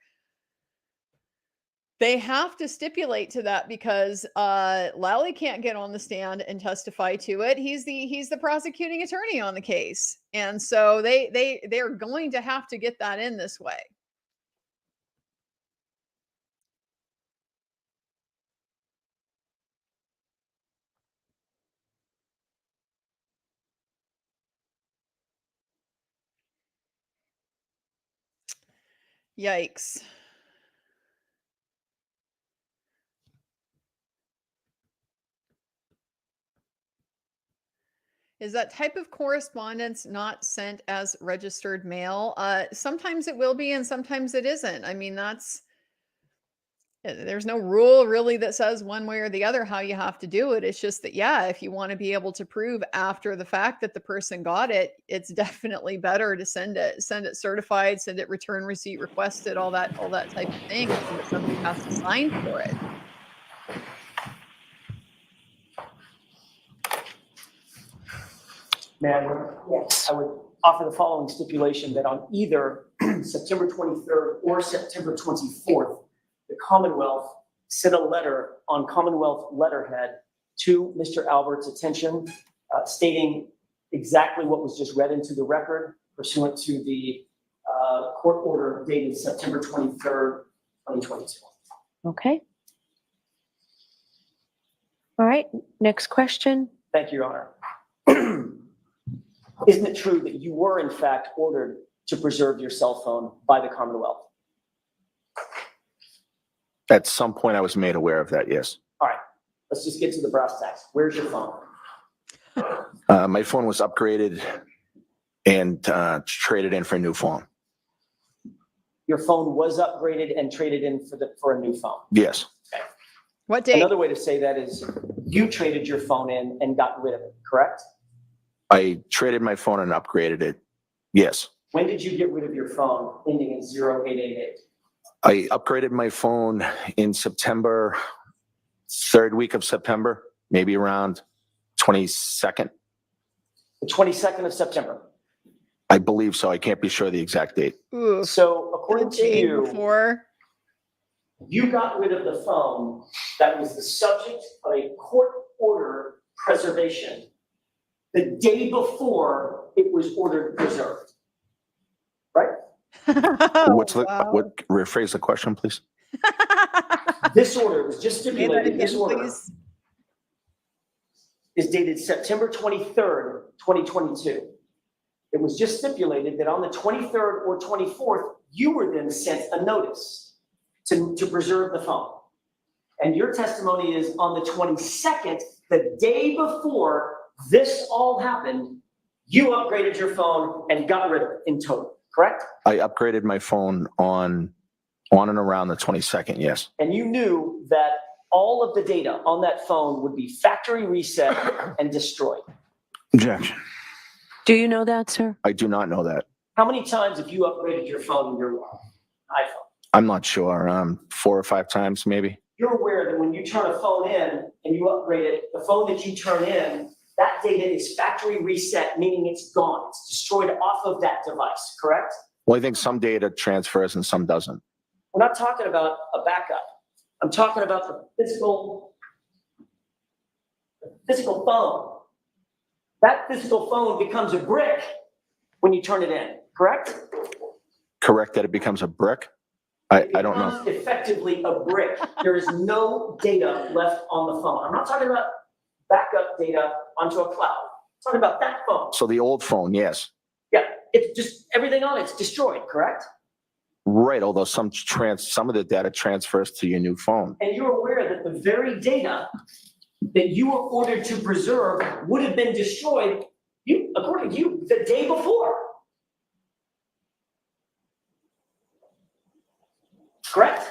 They have to stipulate to that because Lally can't get on the stand and testify to it. He's the prosecuting attorney on the case. And so they're going to have to get that in this way. Yikes. Is that type of correspondence not sent as registered mail? Sometimes it will be and sometimes it isn't. I mean, there's no rule really that says one way or the other how you have to do it. It's just that, yeah, if you want to be able to prove after the fact that the person got it, it's definitely better to send it certified, send it return receipt requested, all that type of thing, so that somebody has to sign for it. Madam, yes, I would offer the following stipulation that on either September 23rd or September 24th, the Commonwealth sent a letter on Commonwealth letterhead to Mr. Albert's attention, stating exactly what was just read into the record pursuant to the court order dated September 23rd, 2022. Okay. All right, next question. Thank you, Your Honor. Isn't it true that you were in fact ordered to preserve your cell phone by the Commonwealth? At some point, I was made aware of that, yes. All right, let's just get to the brass tacks. Where's your phone? My phone was upgraded and traded in for a new phone. Your phone was upgraded and traded in for a new phone. Yes. Okay. What date? Another way to say that is you traded your phone in and got rid of it, correct? I traded my phone and upgraded it. Yes. When did you get rid of your phone ending in 0888? I upgraded my phone in September, third week of September, maybe around 22nd. The 22nd of September. I believe so. I can't be sure the exact date. Ooh, So the according to day you, before. you got rid of the phone that was the subject of a court order preservation the day before it was ordered preserved, right? What's the, Wow. what, rephrase the question, please? This order was just Say that stipulated, again, this order please. is dated September 23rd, 2022. It was just stipulated that on the 23rd or 24th, you were then sent a notice to preserve the phone. And your testimony is on the 22nd, the day before this all happened, you upgraded your phone and got rid of it in total, correct? I upgraded my phone on and around the 22nd, yes. And you knew that all of the data on that phone would be factory reset and destroyed. Objection. Do you know that, sir? I do not know that. How many times have you upgraded your phone in your iPhone? I'm not sure. 4 or 5 times, maybe. You're aware that when you turn a phone in and you upgrade it, the phone that you turn in, that data is factory reset, meaning it's gone. It's destroyed off of that device, correct? Well, I think some data transfers and some doesn't. We're not talking about a backup. I'm talking about the physical phone. That physical phone becomes a brick when you turn it in, correct? Correct that it becomes a brick? I don't know. It becomes effectively a brick. There is no data left on the phone. I'm not talking about backup data onto a cloud. I'm talking about that phone. So the old phone, yes. Yeah, it's just everything on it's destroyed, correct? Right, although some of the data transfers to your new phone. And you're aware that the very data that you were ordered to preserve would have been destroyed, according to you, the day before. Correct?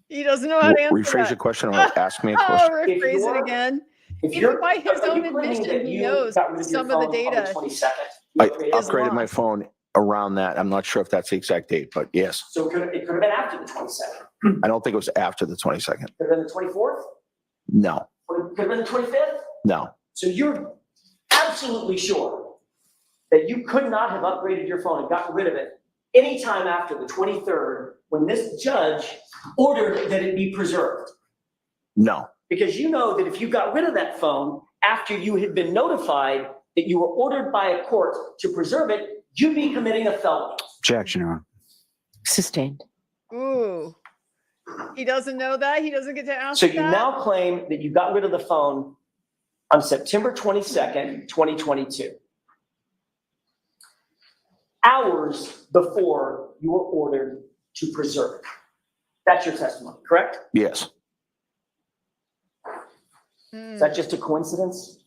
He doesn't know how to answer Rephrase your that. question or ask me a Oh, question. rephrase you're- it again. If Even you're by his are own you claiming admission, that he you knows got rid of your some of the phone on data 22nd? I You upgraded it? upgraded my phone around that. I'm not sure if that's the exact date, but yes. So it could have been after the 22nd. I don't think it was after the 22nd. Could have been the 24th? No, Or it could have been the 25th? no. So you're absolutely sure that you could not have upgraded your phone and gotten rid of it anytime after the 23rd when this judge ordered that it be preserved? No, Because you know that if you got rid of that phone after you had been notified that you were ordered by a court to preserve it, you'd be committing a felony. objection, Your Honor. Sustained. Ooh. He doesn't know that. He doesn't get to ask So that. you now claim that you got rid of the phone on September 22nd, 2022. Hours before you were ordered to preserve it. That's your testimony, correct? Yes, Mm. Is that just a coincidence?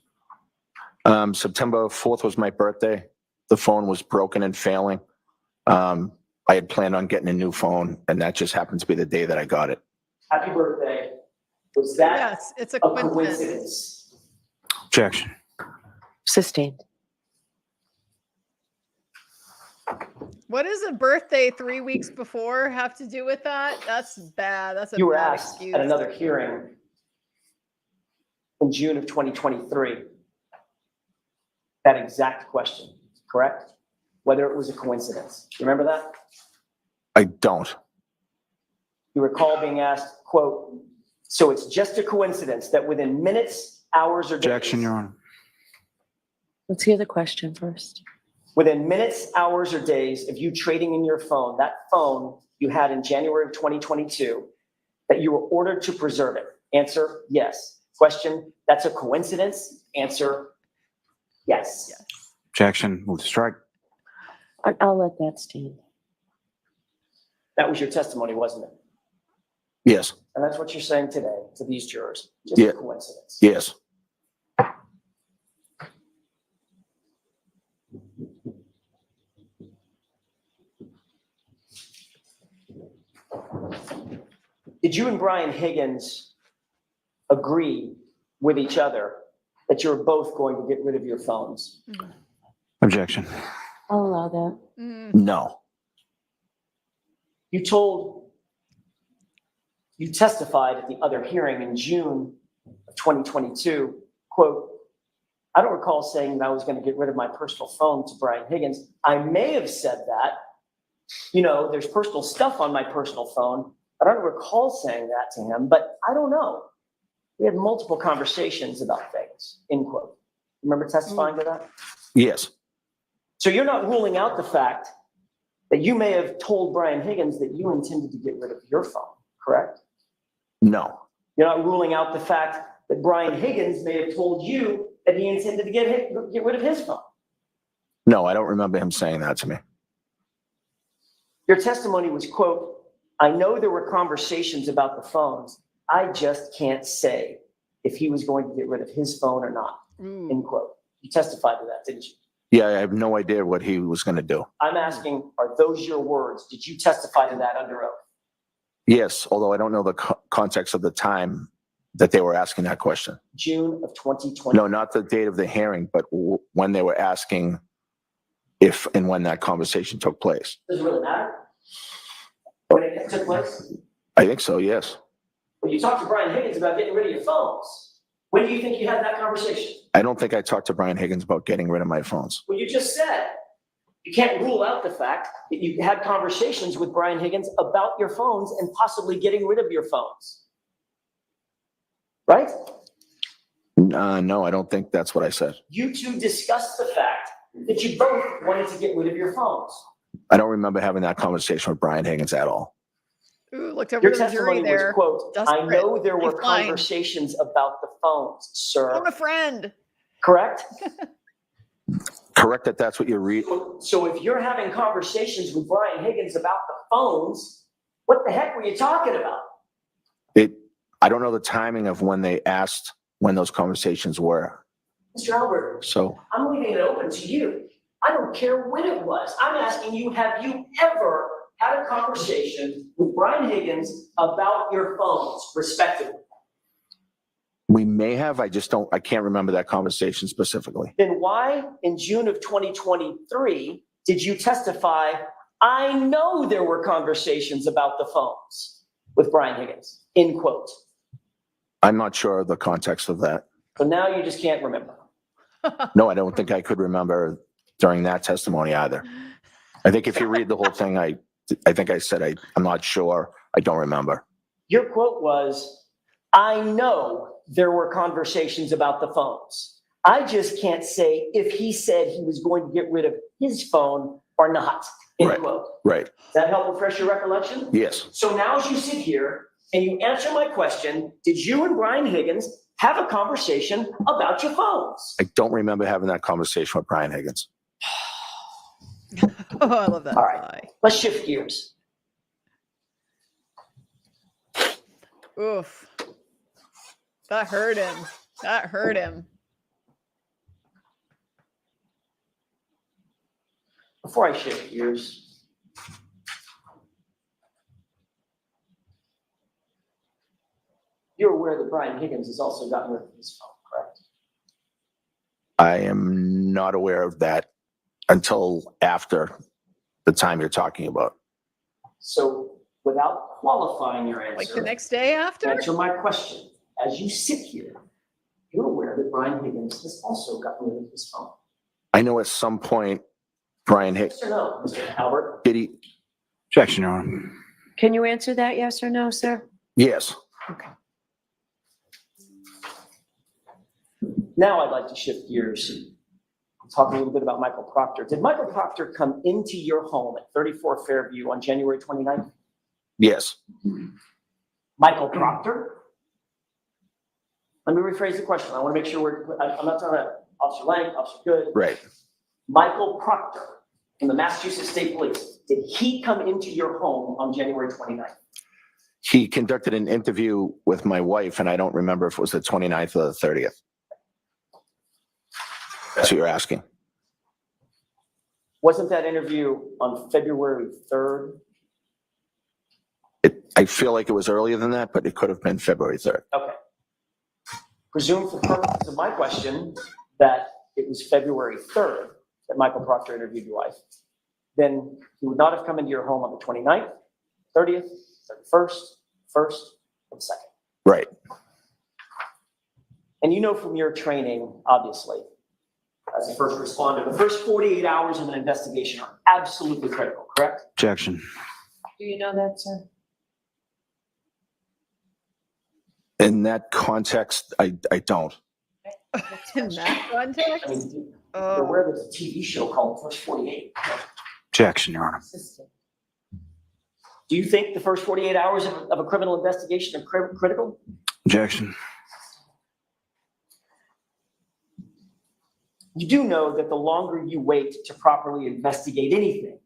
September 4th was my birthday. The phone was broken and failing. I had planned on getting a new phone, and that just happened to be the day that I got it. Happy birthday. Was that Yes, it's a a coincidence. coincidence? Objection. Sustained. What does a birthday 3 weeks before have to do with that? That's bad. That's a You were bad asked excuse. at another hearing in June of 2023 that exact question, correct? Whether it was a coincidence. You remember that? I don't. You recall being asked, quote, so it's just a coincidence that within minutes, hours, or days. Objection, Your Honor. Let's hear the question first. Within minutes, hours, or days of you trading in your phone, that phone you had in January of 2022, that you were ordered to preserve it. Answer, yes. Question, that's a coincidence. Answer, yes. Yes. Objection. Move to strike. I'll let that stand. That was your testimony, wasn't it? Yes, And that's what you're saying today to these jurors. Just Yeah. a coincidence. yes. Did you and Brian Higgins agree with each other that you're both going to get rid of your phones? Objection. I'll allow that. Mm. No. You testified at the other hearing in June of 2022, quote, I don't recall saying that I was going to get rid of my personal phone to Brian Higgins. I may have said that, there's personal stuff on my personal phone. I don't recall saying that to him, but I don't know. We had multiple conversations about things, end quote. Remember testifying to that? Yes. So you're not ruling out the fact that you may have told Brian Higgins that you intended to get rid of your phone, correct? No, You're not ruling out the fact that Brian Higgins may have told you that he intended to get rid of his phone. no, I don't remember him saying that to me. Your testimony was, quote, "I know there were conversations about the phones. I just can't say if he was going to get rid of his phone or not," end quote. You testified to that, didn't you? Yeah, I have no idea what he was going to do. I'm asking, are those your words? Did you testify to that under oath? Yes, although I don't know the context of the time that they were asking that question. June of 2020? No, not the date of the hearing, but when they were asking if and when that conversation took place. Does it really matter? When it took place? I think so, yes. When you talked to Brian Higgins about getting rid of your phones, when do you think you had that conversation? I don't think I talked to Brian Higgins about getting rid of my phones. Well, you just said you can't rule out the fact that you had conversations with Brian Higgins about your phones and possibly getting rid of your phones. Right? No, I don't think that's what I said. You two discussed the fact that you both wanted to get rid of your phones. I don't remember having that conversation with Brian Higgins at all. Ooh, looked over Your to the jury testimony was, there. quote, "I Desperate. know there were He's fine. conversations about the phones, sir." Phone a friend. Correct? Correct that that's what you read? So if you're having conversations with Brian Higgins about the phones, what the heck were you talking about? I don't know the timing of when they asked when those conversations were. Mr. Albert, So I'm leaving it open to you. I don't care when it was. I'm asking you, have you ever had a conversation with Brian Higgins about your phones, respectively? we may have, I can't remember that conversation specifically. Then why, in June of 2023, did you testify, "I know there were conversations about the phones" with Brian Higgins, end quote? I'm not sure of the context of that. So now you just can't remember. No, I don't think I could remember during that testimony either. I think if you read the whole thing, I think I said, I'm not sure. I don't remember. Your quote was, "I know there were conversations about the phones. I just can't say if he said he was going to get rid of his phone or not," end Right. quote. Right. Does that help refresh your recollection? Yes. So now as you sit here and you answer my question, did you and Brian Higgins have a conversation about your phones? I don't remember having that conversation with Brian Higgins. Oh, I love that. All right. Lie. Let's shift gears. Oof. That hurt him. That hurt him. Before I shift gears, you're aware that Brian Higgins has also gotten rid of his phone, correct? I am not aware of that until after the time you're talking about. So without qualifying your Like the answer, next day after? answer my question. As you sit here, you're aware that Brian Higgins has also gotten rid of his phone. I know at some point, Brian Higgins, Yes or no, Mr. Albert? did he? Objection, Your Honor. Can you answer that, yes or no, sir? Yes. Now I'd like to shift gears and talk a little bit about Michael Proctor. Did Michael Proctor come into your home at 34 Fairview on January 29th? Yes. Michael Proctor? Let me rephrase the question. I want to make sure I'm not talking about Officer Lang, Officer Good. Right. Michael Proctor from the Massachusetts State Police. Did he come into your home on January 29th? He conducted an interview with my wife, and I don't remember if it was the 29th or the 30th. That's what you're asking. Wasn't that interview on February 3rd? I feel like it was earlier than that, but it could have been February 3rd. Okay. Presume for purposes of my question that it was February 3rd that Michael Proctor interviewed your wife. Then he would not have come into your home on the 29th, 30th, 31st, 1st, and 2nd. Right. And you know from your training, obviously, as a first responder, the first 48 hours of an investigation are absolutely critical, correct? Objection. Do you know that, sir? In that context, I don't. In that context? I mean, you're Oh, aware there's a TV show called First 48. Objection, Your Honor. Do you think the first 48 hours of a criminal investigation are critical? Objection. You do know that the longer you wait to properly investigate anything,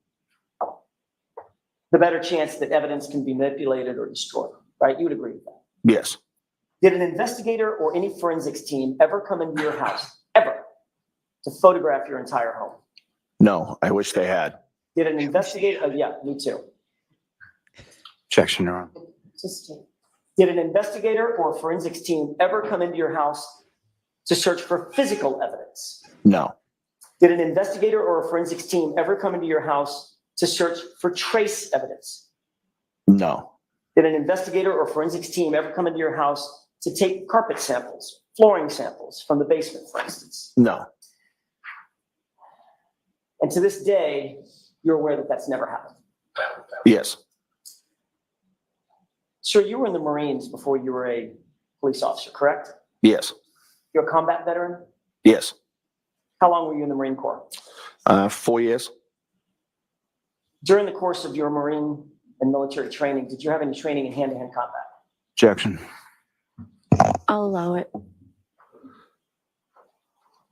the better chance that evidence can be manipulated or destroyed, right? You would agree with that. Yes. Did an investigator or any forensics team ever come into your house, ever, to photograph your entire home? No, I wish they had. Did an investigator, yeah, me too. Objection, Your Honor. Did an investigator or forensics team ever come into your house to search for physical evidence? No. Did an investigator or a forensics team ever come into your house to search for trace evidence? No. Did an investigator or forensics team ever come into your house to take carpet samples, flooring samples from the basement, for instance? No. And to this day, you're aware that that's never happened. Yes. Sir, you were in the Marines before you were a police officer, correct? Yes. You're a combat veteran? Yes. How long were you in the Marine Corps? 4 years. During the course of your Marine and military training, did you have any training in hand-to-hand combat? Objection. I'll allow it.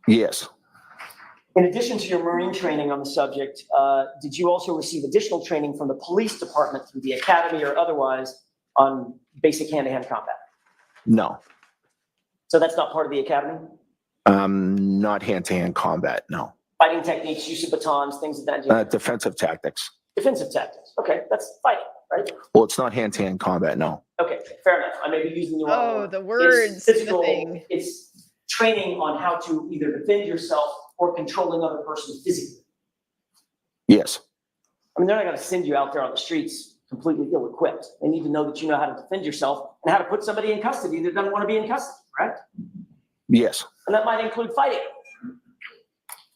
Yes. In addition to your Marine training on the subject, did you also receive additional training from the police department through the academy or otherwise on basic hand-to-hand combat? No. So that's not part of the academy? Not hand-to-hand combat, no. Fighting techniques, use of batons, things of that nature? Defensive tactics. Defensive tactics. Okay, that's fighting, right? Well, it's not hand-to-hand combat, no. Okay, fair enough. I may be using the wrong Oh, word. the It's physical, wordsmithing. it's training on how to either defend yourself or control another person physically. Yes. I mean, they're not going to send you out there on the streets completely ill-equipped. They need to know that you know how to defend yourself and how to put somebody in custody that doesn't want to be in custody, correct? Yes. And that might include fighting.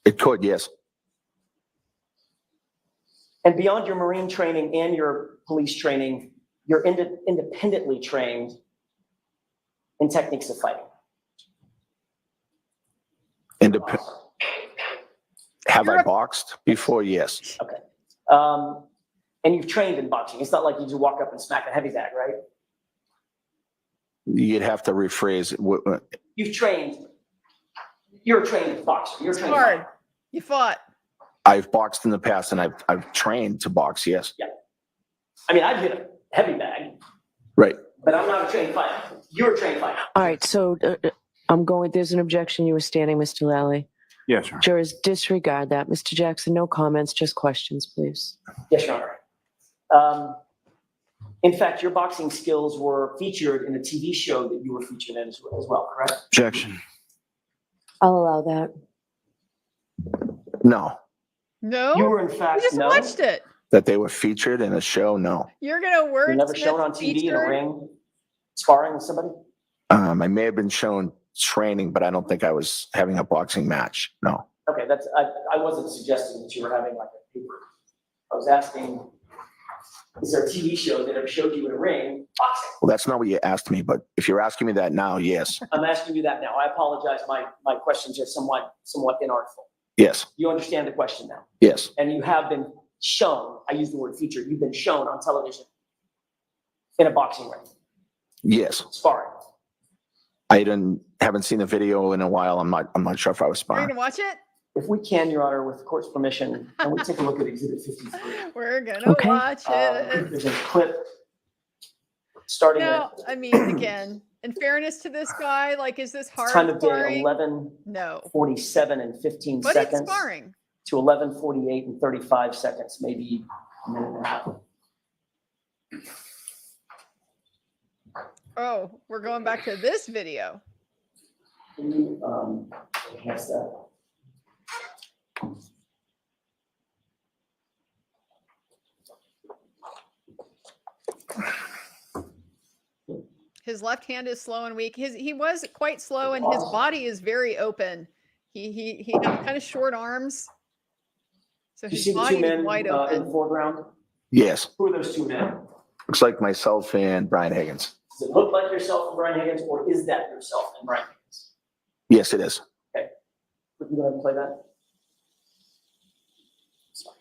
It could, yes. And beyond your Marine training and your police training, you're independently trained in techniques of fighting. Have You're I a- boxed before? Yes. Okay. And you've trained in boxing. It's not like you just walk up and smack a heavy bag, right? You'd have to rephrase it. You've trained. You're a trained boxer. You're a It's trained hard. fighter. You fought. I've boxed in the past and I've trained to box, yes. I mean, I've hit a heavy bag, Right. but I'm not a trained fighter. You're a trained fighter. All right, so I'm going, there's an objection. You were standing, Mr. Lally. Yes, Your Honor. Jurors, disregard that. Mr. Jackson, no comments, just questions, please. Yes, Your Honor. In fact, your boxing skills were featured in a TV show that you were featured in as well, correct? Objection. I'll allow that. No. No? You were in We fact, just no, watched it. That they were featured in a show? No. You're going to you're never shown on TV in a ring sparring with somebody? I may have been shown training, but I don't think I was having a boxing match. No. Okay, I wasn't suggesting that you were having like a paper. I was asking, is there a TV show that ever showed you in a ring boxing? Well, that's not what you asked me, but if you're asking me that now, yes. I'm asking you that now. I apologize. My questions are somewhat inartful. Yes. You understand the question now? Yes. And you have been shown, I use the word featured, you've been shown on television in a boxing ring, Yes. sparring. Haven't seen the video in a while. I'm not sure if I was We're sparring. going to watch it? If we can, Your Honor, with the court's permission, can we take a look at Exhibit 53? We're going to Okay. watch it. There's a clip starting No, at I mean, again, in fairness to this guy, like, is this hard time of day sparring? 11:47 No. and 15 But it's seconds sparring. to 11:48 and 35 seconds, maybe a minute and a half. Oh, we're going back to this video. Can you enhance that? His left hand is slow and weak. He was quite slow, and his body is very open. He had kind of short arms, so Do you his see the body two is men wide in the open. foreground? Yes. Who are those two men? Looks like myself and Brian Higgins. Does it look like yourself and Brian Higgins, or is that yourself and Brian Higgins? Yes, it is. Would you go ahead and play that? Sorry.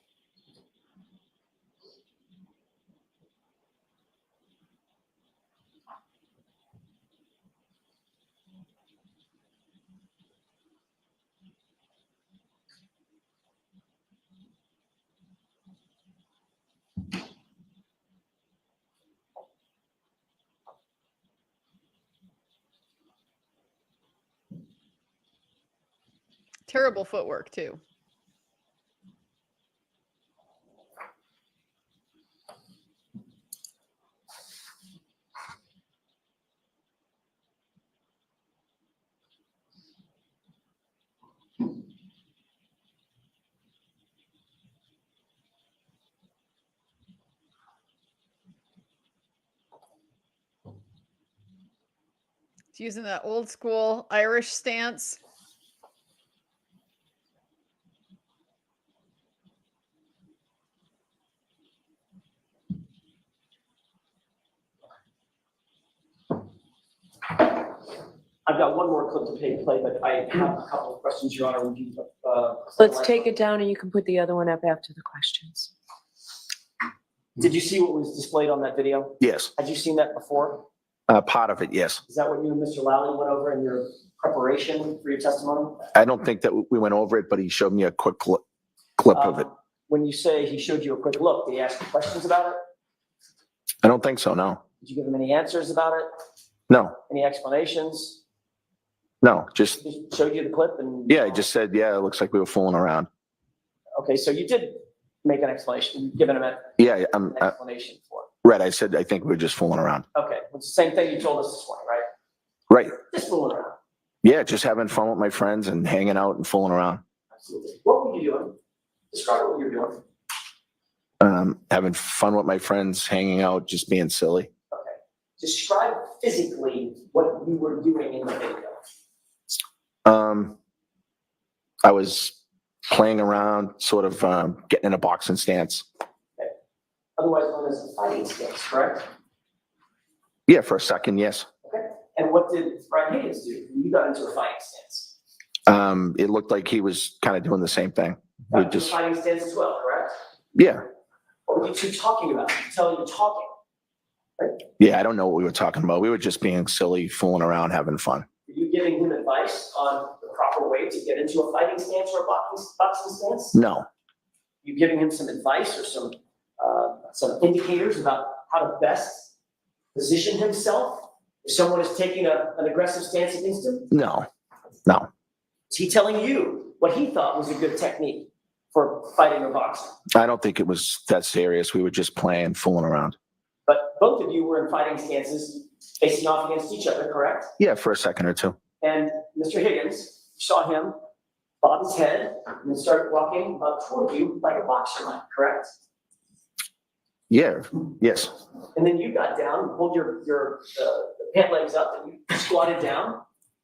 Terrible footwork too. It's using that old school Irish stance. I've got one more clip to play, but I have a couple of questions, Your Honor. Would you, Let's take it down and you can put the other one up after the questions. Did you see what was displayed on that video? Yes, Had you seen that before? part of it, yes. Is that what you and Mr. Lally went over in your preparation for your testimony? I don't think that we went over it, but he showed me a quick clip of it. When you say he showed you a quick look, did he ask you questions about it? I don't think so, no. Did you give him any answers about it? No, Any explanations? no, just, He showed you the clip and? yeah, he just said, yeah, it looks like we were fooling around. Okay, so you did make an explanation, given him an Yeah, explanation for it. right, I said, I think we were just fooling around. Okay, it's the same thing you told us this morning, right? Right, Just fooling around. yeah, just having fun with my friends and hanging out and fooling around. Absolutely. What were you doing? Describe what you were doing. Having fun with my friends, hanging out, just being silly. Okay. Describe physically what you were doing in the video. I was playing around, sort of getting in a boxing stance. Otherwise known as a fighting stance, correct? Yeah, for a second, yes. Okay. And what did Brian Higgins do when you got into a fighting stance? It looked like he was kind of doing the same thing. We Got into a just, fighting stance as well, correct? yeah, What were you two talking about? You can tell you're talking. yeah, I don't know what we were talking about. We were just being silly, fooling around, having fun. Were you giving him advice on the proper way to get into a fighting stance or a boxing stance? No, You giving him some advice or some indicators about how to best position himself if someone is taking an aggressive stance against him? no. Is he telling you what he thought was a good technique for fighting or boxing? I don't think it was that serious. We were just playing, fooling around. But both of you were in fighting stances facing off against each other, correct? Yeah, for a second or two. And Mr. Higgins, you saw him bob his head and then start walking toward you like a boxer might, correct? Yeah, yes. And then you got down, pulled your pant legs up, and you squatted down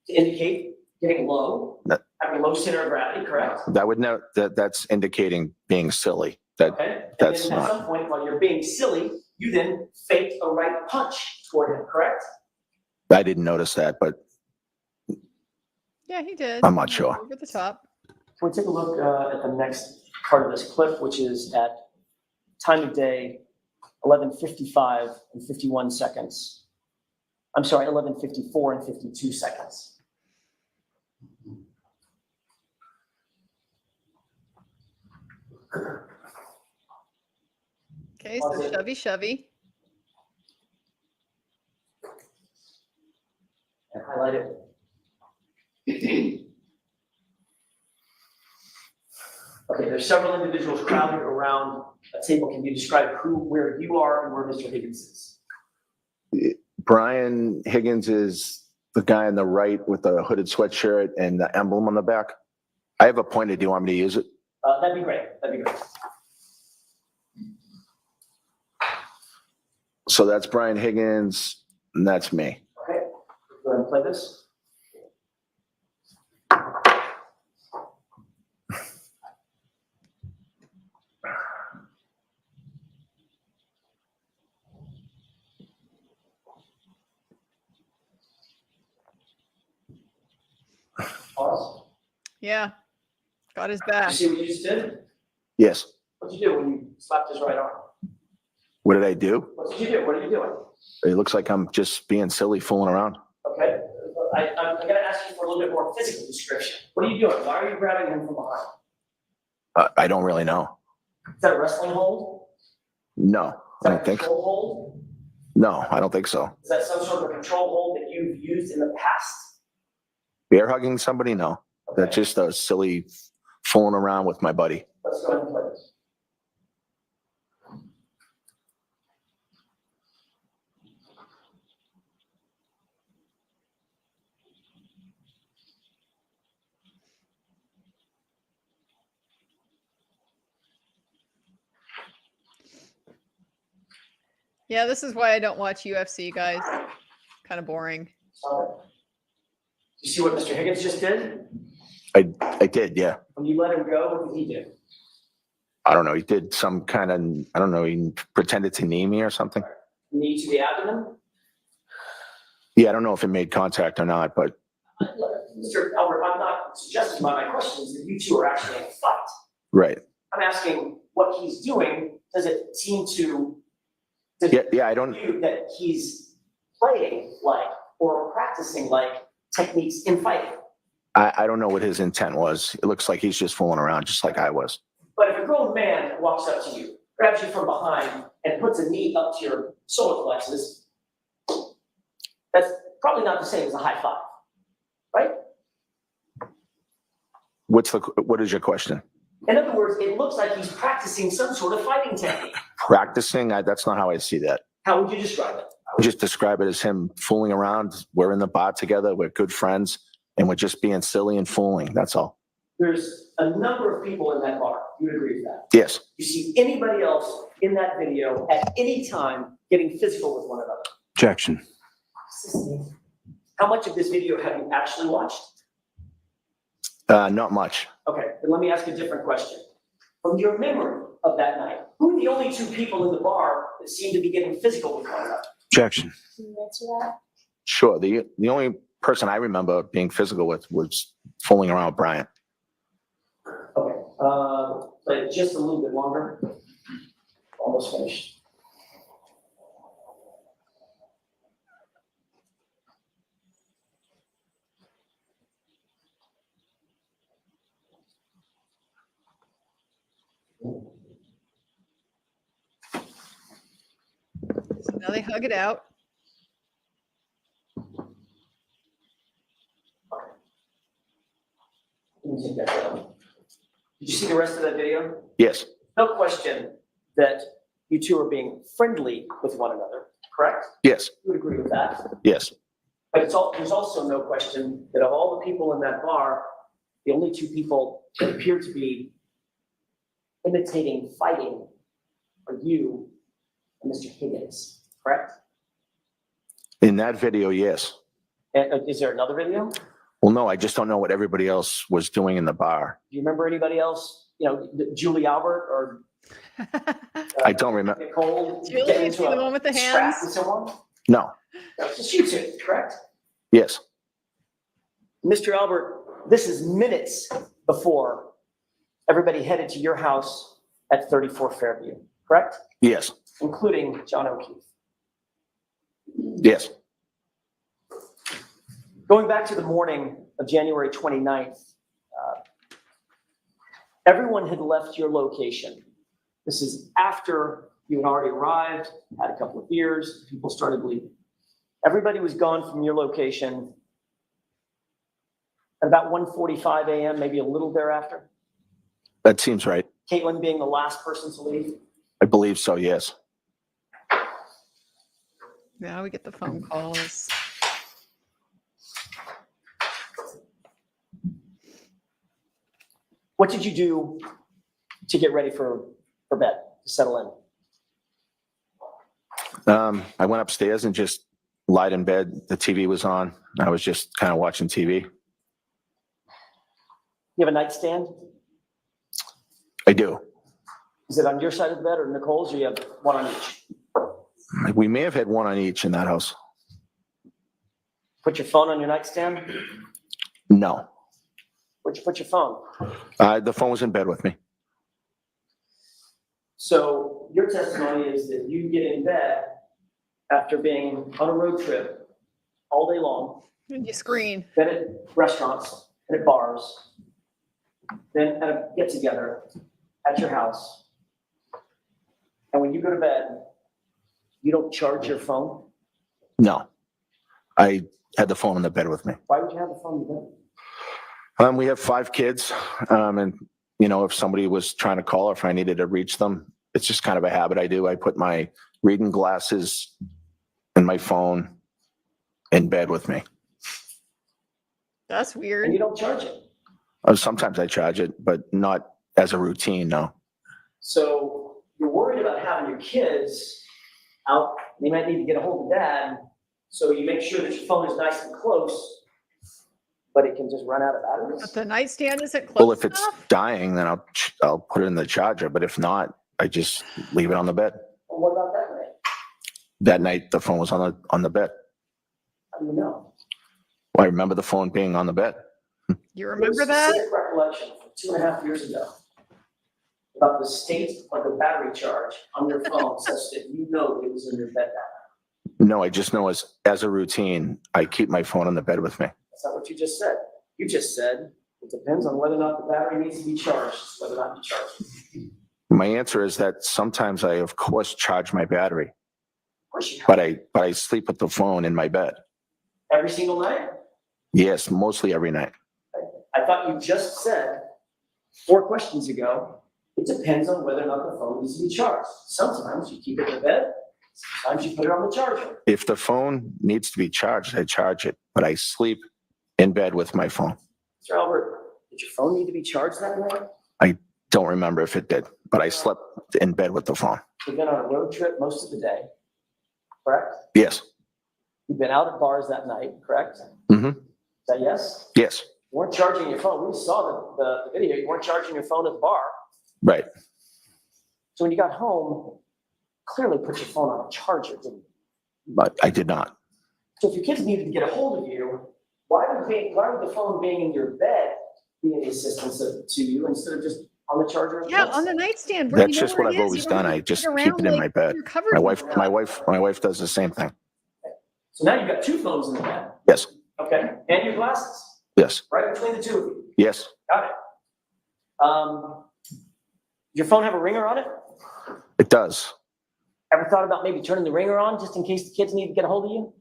to indicate getting low, having low center of gravity, correct? That would know that's indicating being silly. That Okay. And that's then at not. some point, while you're being silly, you then faked a right punch toward him, correct? I didn't notice that, but Yeah, he did. I'm not sure. Over the top. Can we take a look at the next part of this clip, which is at time of day 11:55 and 51 seconds. I'm sorry, 11:54 and 52 seconds. Okay, so shovey. And highlight it. Okay, there's several individuals crowded around a table. Can you describe where you are and where Mr. Higgins is? Brian Higgins is the guy on the right with the hooded sweatshirt and the emblem on the back. I have a pointer. Do you want me to use it? That'd be great. That'd be great. So that's Brian Higgins, and that's me. Okay, go ahead and play this. Pause. Yeah. Got his You back. see what you just did? Yes. What'd you do when you slapped his right arm? What did I do? What did you do? What are you doing? It looks like I'm just being silly, fooling around. Okay, I'm gonna ask you for a little bit more physical description. What are you doing? Why are you grabbing him from behind? I don't really know. Is that a wrestling hold? No, Is I that a don't think. control hold? No, I don't think so. Is that some sort of a control hold that you've used in the past? Bear hugging somebody? No. That's just a silly fooling around with my buddy. Let's go ahead and play this. Yeah, this is why I don't watch UFC, guys. Kind of boring. Sorry. You see what Mr. Higgins just did? I did, yeah. When you let him go, what did he do? I don't know. He did some kind of, I don't know, he pretended to knee me or something. Knee to the abdomen? Yeah, I don't know if it made contact or not, but Mr. Albert, I'm not suggesting by my questions that you two are actually in a fight. right. I'm asking what he's doing. Does it seem to Yeah, I don't, you that he's playing like or practicing like techniques in fighting? I don't know what his intent was. It looks like he's just fooling around, just like I was. But if a grown man walks up to you, grabs you from behind, and puts a knee up to your solar plexus, that's probably not the same as a high five, right? What is your question? In other words, it looks like he's practicing some sort of fighting technique. Practicing? That's not how I see that. How would you describe it? I would just describe it as him fooling around. We're in the bar together. We're good friends, and we're just being silly and fooling. That's all. There's a number of people in that bar. You would agree with that? Yes. You see anybody else in that video at any time getting physical with one another? Objection. How much of this video have you actually watched? Not much. Okay, then let me ask a different question. From your memory of that night, who are the only two people in the bar that seem to be getting physical with one another? Objection. Can you answer that? Sure. The only person I remember being physical with was fooling around with Brian. Okay, but just a little bit longer. Almost finished. So now they hug it out. Let me take that down. Did you see the rest of that video? Yes. No question that you two are being friendly with one another, correct? Yes. You would agree with that? Yes. But there's also no question that of all the people in that bar, the only two people that appear to be imitating fighting are you and Mr. Higgins, correct? In that video, yes. And is there another video? Do Well, no, I just don't know what everybody else was doing in the bar. you remember anybody else? You know, Julie Albert or I don't remember. Nicole? Julie, getting you into see the a one with the scrap hands? with someone? No. That was just you two, correct? Yes. Mr. Albert, this is minutes before everybody headed to your house at 34 Fairview, correct? Yes. Including John O'Keefe. Yes. Going back to the morning of January 29th, everyone had left your location. This is after you had already arrived, had a couple of beers, people started leaving. Everybody was gone from your location at about 1:45 a.m., maybe a little thereafter. That seems right. Caitlin being the last person to leave. I believe so, yes. Now we get the phone calls. What did you do to get ready for bed, to settle in? I went upstairs and just lied in bed. The TV was on. I was just kind of watching TV. You have a nightstand? I do. Is it on your side of the bed or Nicole's, or you have one on each? We may have had one on each in that house. Put your phone on your nightstand? No. Where'd you put your phone? The phone was in bed with me. So your testimony is that you get in bed after being on a road trip all day long, And you screen. then at restaurants, and at bars, then at a get-together at your house. And when you go to bed, you don't charge your phone? No. I had the phone in the bed with me. Why would you have the phone in bed? We have 5 kids, and if somebody was trying to call or if I needed to reach them, it's just kind of a habit I do. I put my reading glasses and my phone in bed with me. That's And weird. you don't charge it. Sometimes I charge it, but not as a routine, no. So you're worried about having your kids out, they might need to get a hold of dad, so you make sure that your phone is nice and close, but it can just run out of But batteries? the nightstand isn't close Well, if it's enough? dying, then I'll put it in the charger, but if not, I just leave it on the bed. And what about that night? That night, the phone was on the bed. How do you know? Well, I remember the phone being on the bed. You remember There's that? specific recollection from 2.5 years ago about the state of the battery charge on your phone such that you know it was in your bed that night. No, I just know as a routine, I keep my phone on the bed with me. That's not what you just said. You just said it depends on whether or not the battery needs to be charged, whether or not you charge it. My answer is that sometimes I, of course, charge my battery, Of course you have. but I sleep with the phone in my bed. Every single night? Yes, mostly every night. I thought you just said 4 questions ago, it depends on whether or not the phone needs to be charged. Sometimes you keep it in bed, sometimes you put it on the charger. If the phone needs to be charged, I charge it, but I sleep in bed with my phone. Mr. Albert, did your phone need to be charged that night? Don't remember if it did, but I slept in bed with the phone. You've been on a road trip most of the day, correct? Yes. You've been out at bars that night, correct? Mm-hmm. Is that yes? Yes. You weren't charging your phone. We saw the video. You weren't charging your phone at the bar. Right. So when you got home, clearly put your phone on a charger, didn't you? But I did not. So if your kids needed to get a hold of you, why would the phone being in your bed be any assistance to you instead of just on the charger? Yeah, on the nightstand. Where That's you know just where what it I've is. always You don't done. have I to just dig keep around it in like my bed. you're covered My in wife does the same thing. So now you've got 2 phones in the bed, Yes. okay? And your glasses, Yes. right between the 2 of you. Yes. Got it. Your phone have a ringer on it? It does. Ever thought about maybe turning the ringer on just in case the kids need to get a hold of you?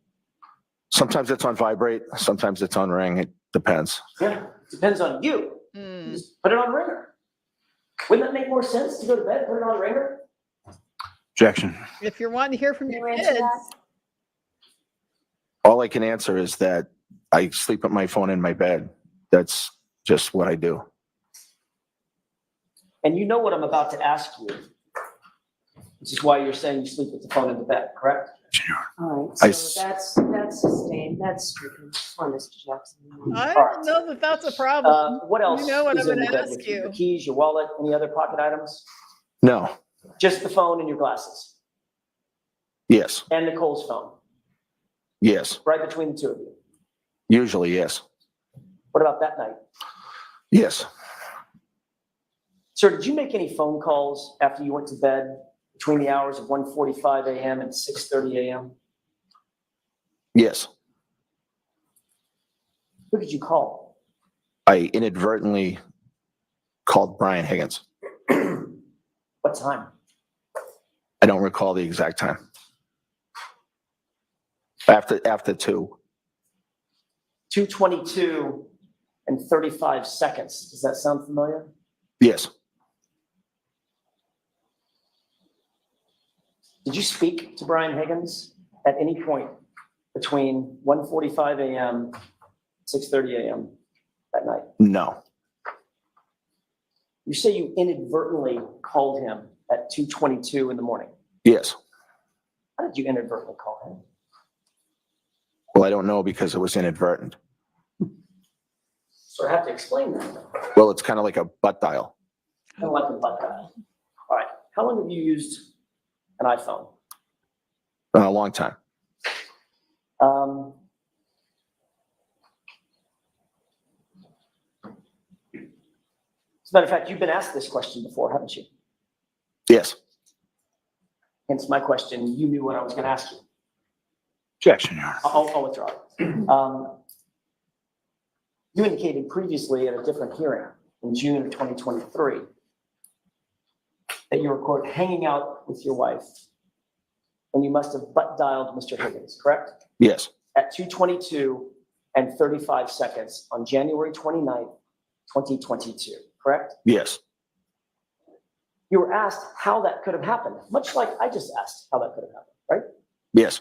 Sometimes it's on vibrate. Sometimes it's on ring. It depends. Yeah, depends on you. Mm. Just put it on ringer. Wouldn't that make more sense to go to bed, put it on ringer? Objection. If you're wanting to hear from your You answer kids, that? All I can answer is that I sleep with my phone in my bed. That's just what I do. And you know what I'm about to ask you. This is why you're saying you sleep with the phone in the bed, correct? All I right, s- so that's sustained, that's stricken. Come on, Mr. Jackson. I All don't right. know that that's a problem. What else You know what is I'm in the gonna bed ask with you? you. Your keys, your wallet, any other pocket items? No. Just the phone and your glasses Yes. and Nicole's phone, Yes. right between the 2 of you. Usually, yes. What about that night? Yes. Sir, did you make any phone calls after you went to bed between the hours of 1:45 a.m. and 6:30 a.m.? Yes. Who did you call? I inadvertently called Brian Higgins. What time? I don't recall the exact time. After 2. 2:22 and 35 seconds. Does that sound familiar? Yes. Did you speak to Brian Higgins at any point between 1:45 a.m. 6:30 a.m. that night? No. You say you inadvertently called him at 2:22 in the morning. Yes. How did you inadvertently call him? Well, I don't know because it was inadvertent. So I have to explain that. Well, it's kind of like a butt dial. I don't like the butt dial. All right. How long have you used an iPhone? A long time. As a matter of fact, you've been asked this question before, haven't you? Yes. Hence my question. You knew what I was going to ask you. Objection, Your Honor. I'll withdraw it. You indicated previously at a different hearing in June of 2023 that you were, quote, hanging out with your wife and you must have butt dialed Mr. Higgins, correct? Yes. At 2:22 and 35 seconds on January 29th, 2022, correct? Yes, You were asked how that could have happened, much like I just asked how that could have happened, right? yes,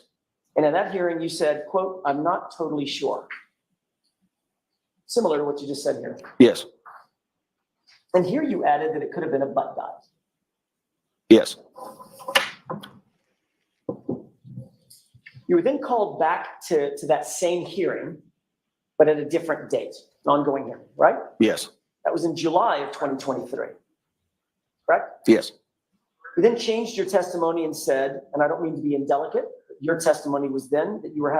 And in that hearing, you said, quote, "I'm not totally sure." Similar to what you just said here. yes, And here you added that it could have been a butt dial. yes, You were then called back to that same hearing, but at a different date, an ongoing hearing, right? yes, That was in July of 2023, correct? yes, You then changed your testimony and said, and I don't mean to be indelicate, but your testimony was then that you were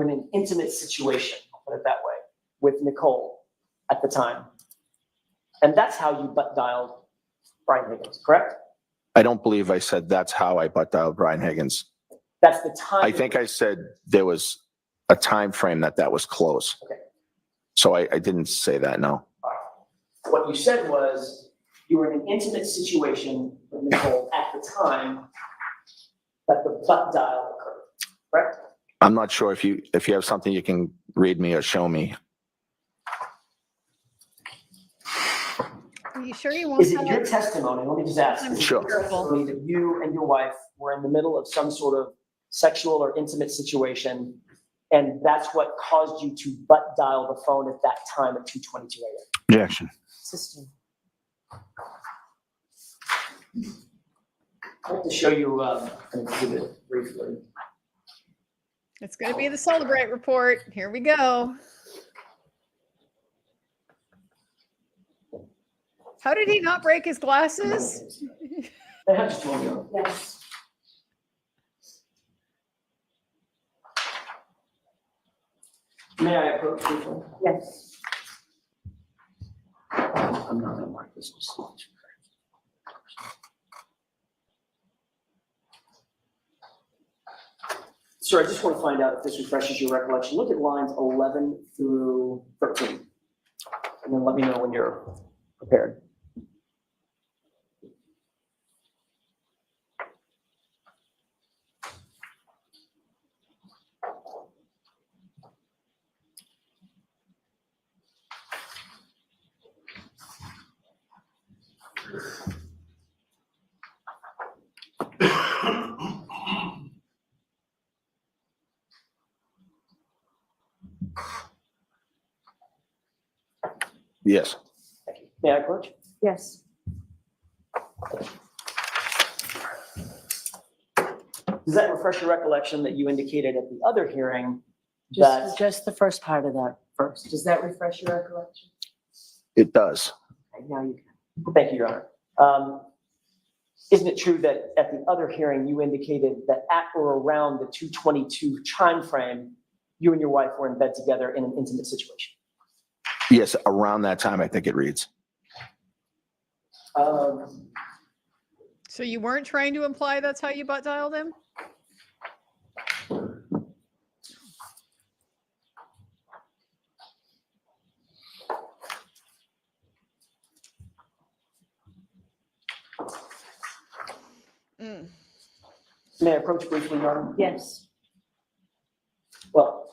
in an intimate situation, I'll put it that way, with Nicole at the time. And that's how you butt dialed Brian Higgins, correct? I don't believe I said that's how I butt dialed Brian Higgins. That's the time. I think I said there was a time frame that was close. Okay. So I didn't say that, no. What you said was you were in an intimate situation with Nicole at the time that the butt dial occurred, correct? I'm not sure if you have something you can read me or show me. Are you sure you want Is it your that? testimony? Let me just ask. Is it Sure. your testimony that you and your wife were in the middle of some sort of sexual or intimate situation, and that's what caused you to butt dial the phone at that time at 2:22 a.m.? Objection. System. I'd like to show you an exhibit briefly. It's going to be the Celebrate report. Here we go. How did he not break his glasses? I have just one more. Yes. May I approach briefly? Yes. I'm not gonna mark this. Sir, I just want to find out if this refreshes your recollection. Look at lines 11 through 13. And then let me know when you're prepared. Yes, May I approach? Yes. Does that refresh your recollection that you indicated at the other hearing that, Just the first part of that first. Does that refresh your recollection? it does. Okay, now you can. thank you, Your Honor. Isn't it true that at the other hearing, you indicated that at or around the 2:22 time frame, you and your wife were in bed together in an intimate situation? Yes, around that time, I think it reads. So you weren't trying to imply that's how you butt dialed him? Mm. May I approach briefly, Your Honor? Yes. Well,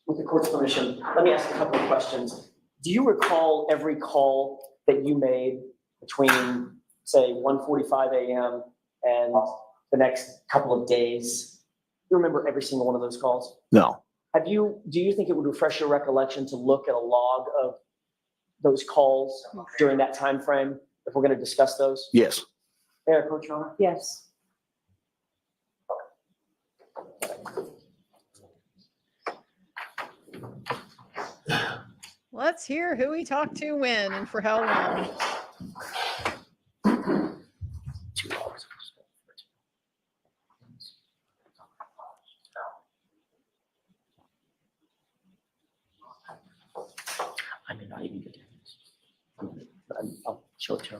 with the court's permission, let me ask a couple of questions. Do you recall every call that you made between, say, 1:45 a.m. and the next couple of days? You remember every single one of those calls? No, Do you think it would refresh your recollection to look at a log of those calls during that time frame if we're going to discuss those? yes, May I approach, Your Honor? Yes. Let's hear who he talked to when and for how long. I may not even get it. I'll show it to you.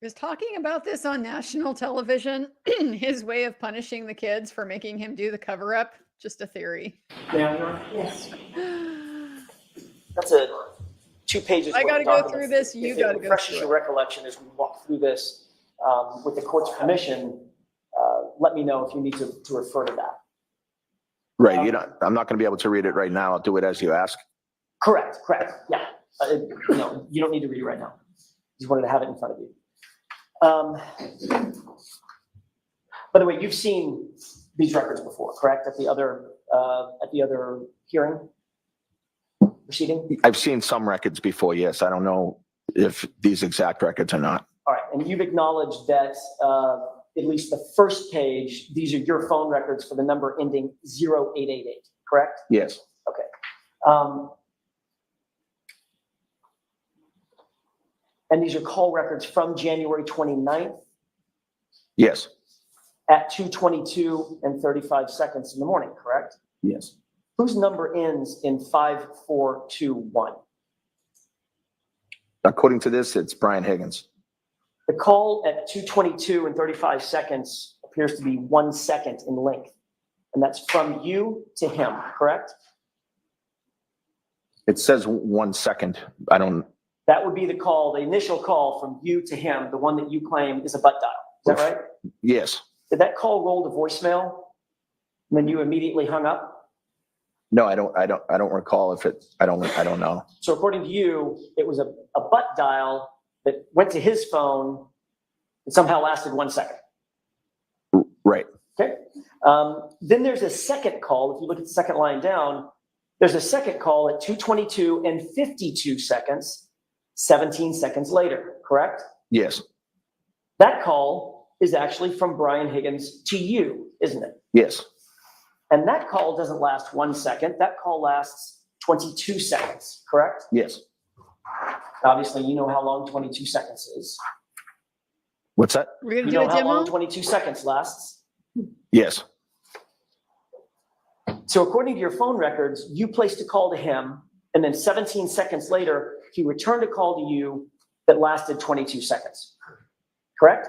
Is talking about this on national television his way of punishing the kids for making him do the cover up? Just a theory. May I, Your Honor? Yes. That's a 2 pages. I worth gotta of go document. through this, you If gotta it go refreshes through your it. recollection as we walk through this with the court's permission, let me know if you need to refer to that. Right, I'm not gonna be able to read it right now. I'll do it as you ask. Correct, yeah. No, you don't need to read it right now. Just wanted to have it in front of you. By the way, you've seen these records before, correct? At the other hearing proceeding? I've seen some records before, yes. I don't know if these exact records or not. All right, and you've acknowledged that at least the first page, these are your phone records for the number ending 0888, correct? Yes, Okay. And these are call records from January 29th yes, at 2:22 and 35 seconds in the morning, correct? yes. Whose number ends in 5421? According to this, it's Brian Higgins. The call at 2:22 and 35 seconds appears to be 1 second in length. And that's from you to him, correct? It says 1 second. I don't, That would be the call, the initial call from you to him, the one that you claim is a butt dial. Is that right? yes. Did that call roll to voicemail? And then you immediately hung up? No, I don't recall if it, I don't know. So according to you, it was a butt dial that went to his phone and somehow lasted 1 second. Right, Okay. Then there's a second call. If you look at the second line down, there's a second call at 2:22 and 52 seconds, 17 seconds later, correct? yes, That call is actually from Brian Higgins to you, isn't it? yes, And that call doesn't last 1 second. That call lasts 22 seconds, correct? yes. Obviously, you know how long 22 seconds is. What's that? We're going You to do know a how long demo? 22 seconds lasts. Yes, So according to your phone records, you placed a call to him, and then 17 seconds later, he returned a call to you that lasted 22 seconds, correct?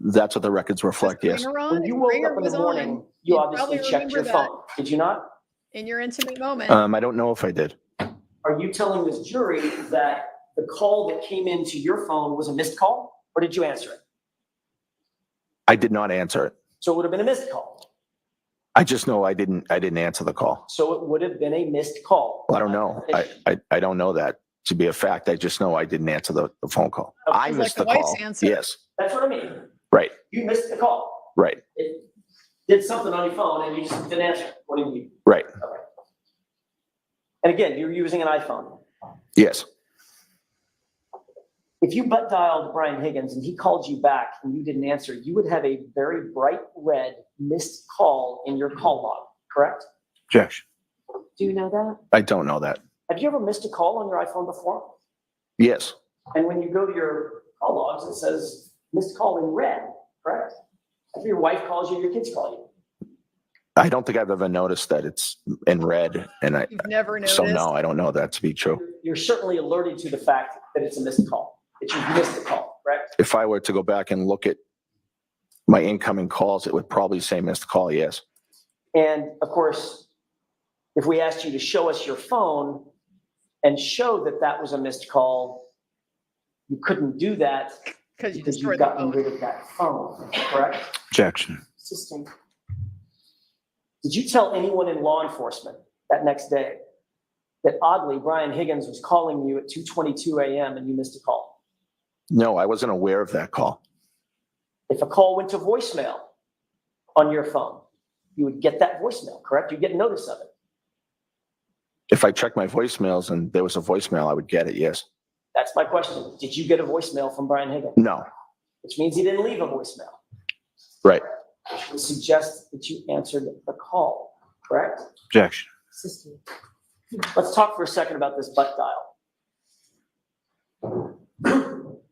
that's what the records reflect, yes. Ringer on? When you If woke Ringer up in the was morning, on, you you'd obviously probably checked your remember that phone, did you not? in your intimate moment. I don't know if I did. Are you telling this jury that the call that came into your phone was a missed call, or did you answer it? I did not answer it. So it would have been a missed call. I just know I didn't answer the call. So it would have been a missed call. I don't know. I don't know that to be a fact. I just know I didn't answer the phone call. I Sounds like missed the the wife's call. answer. Yes, That's what I mean. right, You missed the call. right, It did something on your phone and you just didn't answer. What do you mean? right. And again, you're using an iPhone. Yes, If you butt dialed Brian Higgins and he called you back and you didn't answer, you would have a very bright red missed call in your call log, correct? Objection. Do you know that? I don't know that. Have you ever missed a call on your iPhone before? Yes, And when you go to your call logs, it says missed call in red, correct? If your wife calls you, your kids call you. I don't think I've ever noticed that it's in red, and You've never noticed. so no, I don't know that to be true. You're certainly alerted to the fact that it's a missed call, that you've missed a call, correct? If I were to go back and look at my incoming calls, it would probably say missed call, yes. And of course, if we asked you to show us your phone and show that that was a missed call, you couldn't do that Because you because you've destroyed the gotten phone. rid of that phone, correct? Objection. System. Did you tell anyone in law enforcement that next day that oddly Brian Higgins was calling you at 2:22 a.m. and you missed a call? No, I wasn't aware of that call. If a call went to voicemail on your phone, you would get that voicemail, correct? You'd get notice of it. If I checked my voicemails and there was a voicemail, I would get it, yes. That's my question. Did you get a voicemail from Brian Higgins? No, Which means he didn't leave a voicemail. right. Which would suggest that you answered the call, correct? Objection. System. Let's talk for a second about this butt dial.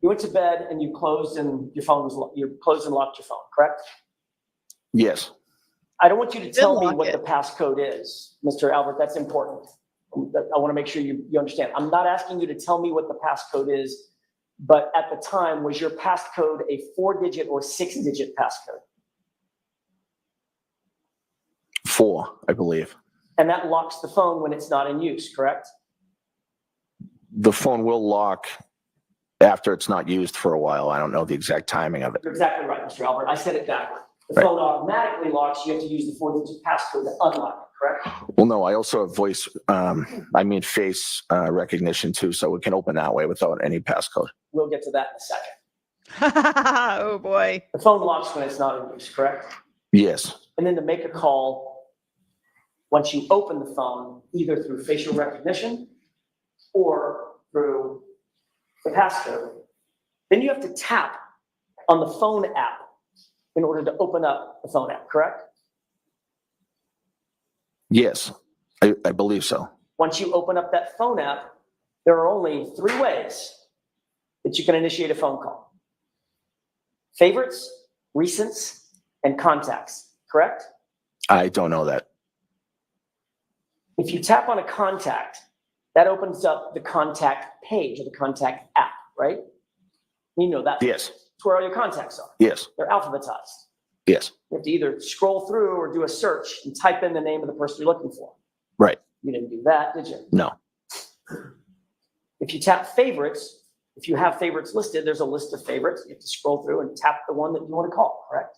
You went to bed and you closed and your phone was, you closed and locked your phone, correct? Yes, I don't want you to tell me lock what it. the passcode is, Mr. Albert, that's important. I want to make sure you understand. I'm not asking you to tell me what the passcode is, but at the time, was your passcode a 4-digit or 6-digit passcode? 4, I believe. And that locks the phone when it's not in use, correct? The phone will lock after it's not used for a while. I don't know the exact timing of it. You're exactly right, Mr. Albert. I said it backward. The Right. phone automatically locks. You have to use the 4-digit passcode to unlock it, correct? Well, no, I also have voice, face recognition too, so it can open that way without any passcode. We'll get to that in a second. Oh, boy. The phone locks when it's not in use, correct? Yes, And then to make a call, once you open the phone, either through facial recognition or through the passcode, then you have to tap on the phone app in order to open up the phone app, correct? yes, I believe so. Once you open up that phone app, there are only 3 ways that you can initiate a phone call. Favorites, recents, and contacts, correct? I don't know that. If you tap on a contact, that opens up the contact page or the contact app, right? You know that. Yes, It's where all your contacts are. yes, They're alphabetized. yes, You have to either scroll through or do a search and type in the name of the person you're looking for. right. You didn't do that, did you? No, If you tap favorites, if you have favorites listed, there's a list of favorites. You have to scroll through and tap the one that you want to call, correct?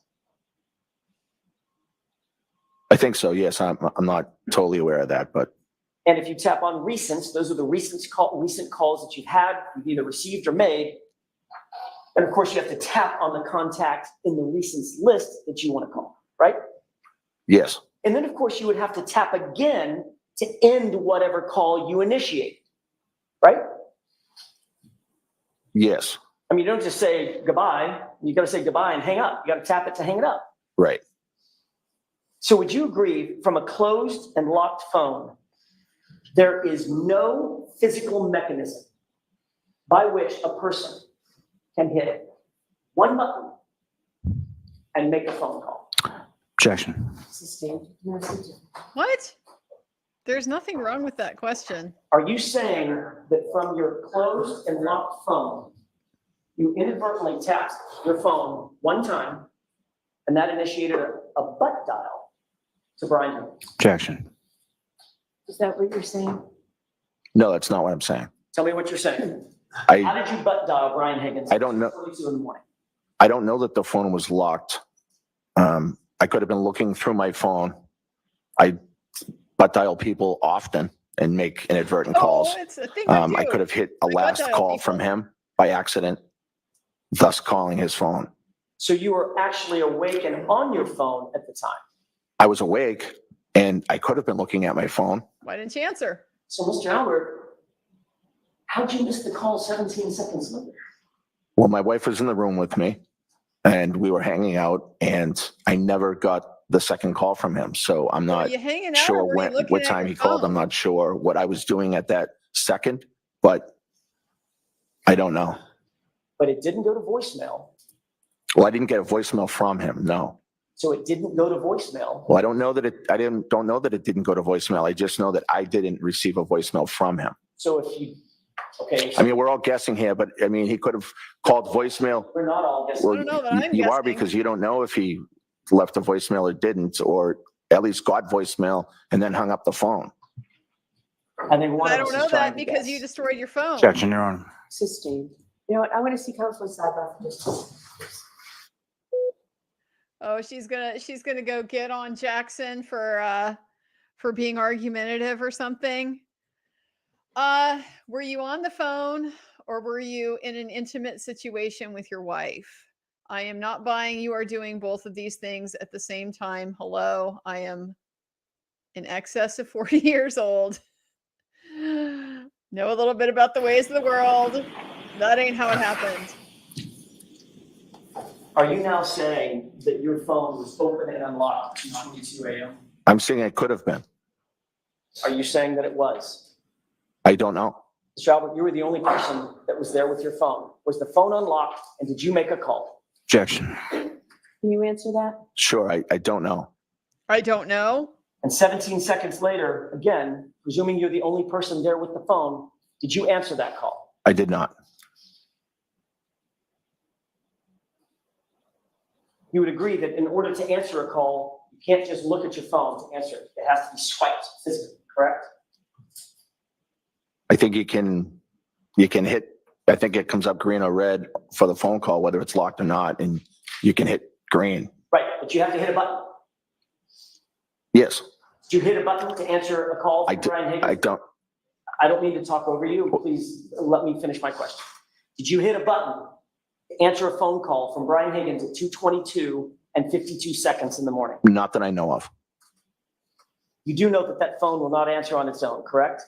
I think so. Yes, I'm not totally aware of that, but And if you tap on recents, those are the recent calls that you've had, you've either received or made. And of course, you have to tap on the contact in the recents list that you want to call, right? yes, And then, of course, you would have to tap again to end whatever call you initiate, right? yes, I mean, you don't just say goodbye. You got to say goodbye and hang up. You got to tap it to hang it up. right. So would you agree, from a closed and locked phone, there is no physical mechanism by which a person can hit one button and make a phone call? Objection. What? There's nothing wrong with that question. Are you saying that from your closed and locked phone, you inadvertently tapped your phone one time and that initiated a butt dial to Brian Higgins? Objection. Is that what you're saying? No, that's not what I'm saying. Tell me what you're saying. How I did you butt dial Brian Higgins? I don't know. 6:42 in the morning. I don't know that the phone was locked. I could have been looking through my phone. I butt dial people often and make inadvertent calls. Oh, it's a thing I could have hit a I butt last dial call people. from him by accident, thus calling his phone. So you were actually awake and on your phone at the time. I was awake and I could have been looking at my phone. Why didn't you answer? So, Mr. Albert, how'd you miss the call 17 seconds later? Well, my wife was in the room with me and we were hanging out and I never got the second call from him. So I'm Were not you hanging out or sure were you looking what at time your he called. I'm phone? not sure what I was doing at that second, but I don't know. But it didn't go to voicemail. Well, I didn't get a voicemail from him. No. So it didn't go to voicemail. Well, I don't know that don't know that it didn't go to voicemail. I just know that I didn't receive a voicemail from him. So if you, okay. I mean, we're all guessing here, but I mean, he could have called voicemail. We're not all guessing. Well, don't know, but I'm you are guessing. because you don't know if he left a voicemail or didn't, or at least got voicemail and then hung up the phone. I think one I of us don't is know trying that to because guess. you destroyed your phone. Objection, Your Honor. Sustained. You know what? I want to see Counselor Seibach for just a second. Oh, she's gonna go get on Jackson for being argumentative or something. Were you on the phone or were you in an intimate situation with your wife? I am not buying you are doing both of these things at the same time. Hello, I am in excess of 40 years old. Know a little bit about the ways of the world. That ain't how it happened. Are you now saying that your phone was open and unlocked at 2:22 a.m.? I'm saying it could have been. Are you saying that it was? I don't know. Mr. Albert, you were the only person that was there with your phone. Was the phone unlocked and did you make a call? Objection. Can you answer that? Sure, I don't know. I don't know. And 17 seconds later, again, presuming you're the only person there with the phone, did you answer that call? I did not. You would agree that in order to answer a call, you can't just look at your phone to answer it. It has to be swiped physically, correct? I think you can hit, I think it comes up green or red for the phone call, whether it's locked or not, and you can hit green. Right, but you have to hit a button. Yes, Did you hit a button to answer a call I from d- Brian Higgins? I don't, I don't mean to talk over you. Please let me finish my question. Did you hit a button to answer a phone call from Brian Higgins at 2:22 and 52 seconds in the morning? not that I know of. You do know that that phone will not answer on its own, correct?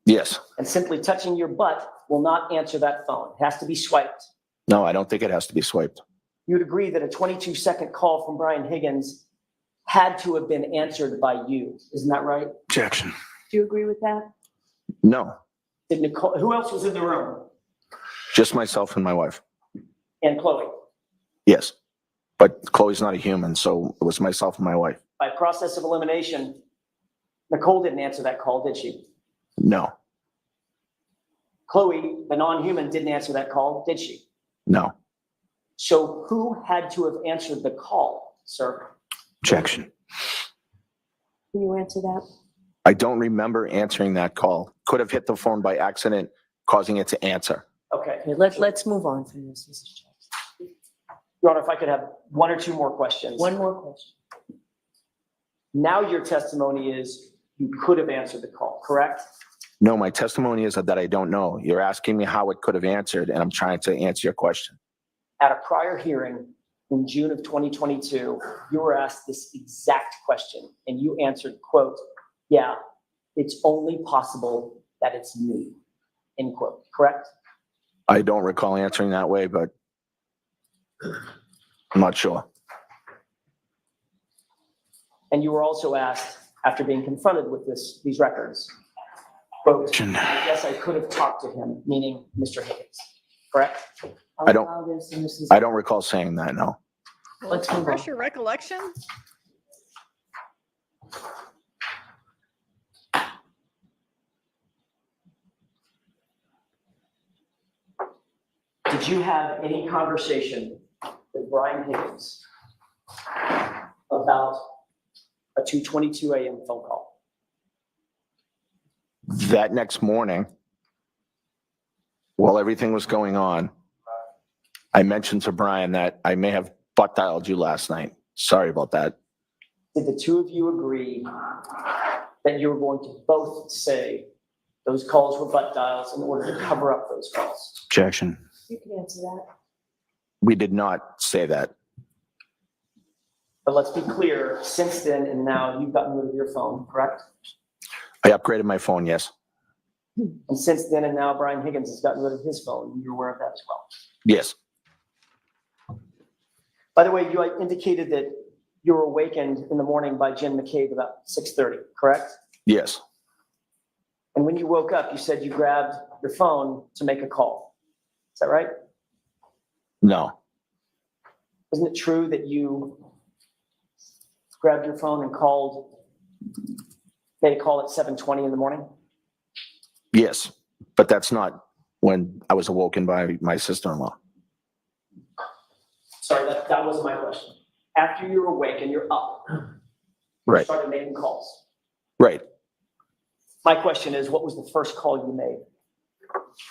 Yes. And simply touching your butt will not answer that phone. It has to be swiped. No, I don't think it has to be swiped. You would agree that a 22-second call from Brian Higgins had to have been answered by you. Isn't that right? Objection. Do you agree with that? No, Did Nicole, who else was in the room? just myself and my wife. And Chloe. Yes. But Chloe's not a human, so it was myself and my wife. By process of elimination, Nicole didn't answer that call, did she? No, Chloe, the non-human, didn't answer that call, did she? no, So who had to have answered the call, sir? Objection. Can you answer that? I don't remember answering that call. Could have hit the phone by accident, causing it to answer. Okay. Okay, let's move on from this. This is Jackson. Your Honor, if I could have one or two more questions. One more question. Now your testimony is you could have answered the call, correct? No, my testimony is that I don't know. You're asking me how it could have answered, and I'm trying to answer your question. At a prior hearing in June of 2022, you were asked this exact question and you answered, quote, "Yeah, it's only possible that it's me," end quote, correct? I don't recall answering that way, but I'm not sure. And you were also asked, after being confronted with these records, quote, Objection. "Yes, I could have talked to him," meaning Mr. Higgins, correct? I don't- Allow this, and this is- I don't recall saying that, no. Let's move on. Refresh your recollection. Did you have any conversation with Brian Higgins about a 2:22 a.m. phone call? That next morning, while everything was going on, I mentioned to Brian that I may have butt dialed you last night. Sorry about that. Did the two of you agree that you were going to both say those calls were butt dials in order to cover up those calls? Objection. You can answer that. We did not say that. But let's be clear, since then and now, you've gotten rid of your phone, correct? I upgraded my phone, yes. And since then and now, Brian Higgins has gotten rid of his phone, and you're aware of that as well. Yes, By the way, you indicated that you were awakened in the morning by Jim McCabe about 6:30, correct? yes, And when you woke up, you said you grabbed your phone to make a call. Is that right? no, Isn't it true that you grabbed your phone and made a call at 7:20 in the morning? yes. But that's not when I was awoken by my sister-in-law. Sorry, that wasn't my question. After you're awake and you're up, you Right, started making calls. right. My question is, what was the first call you made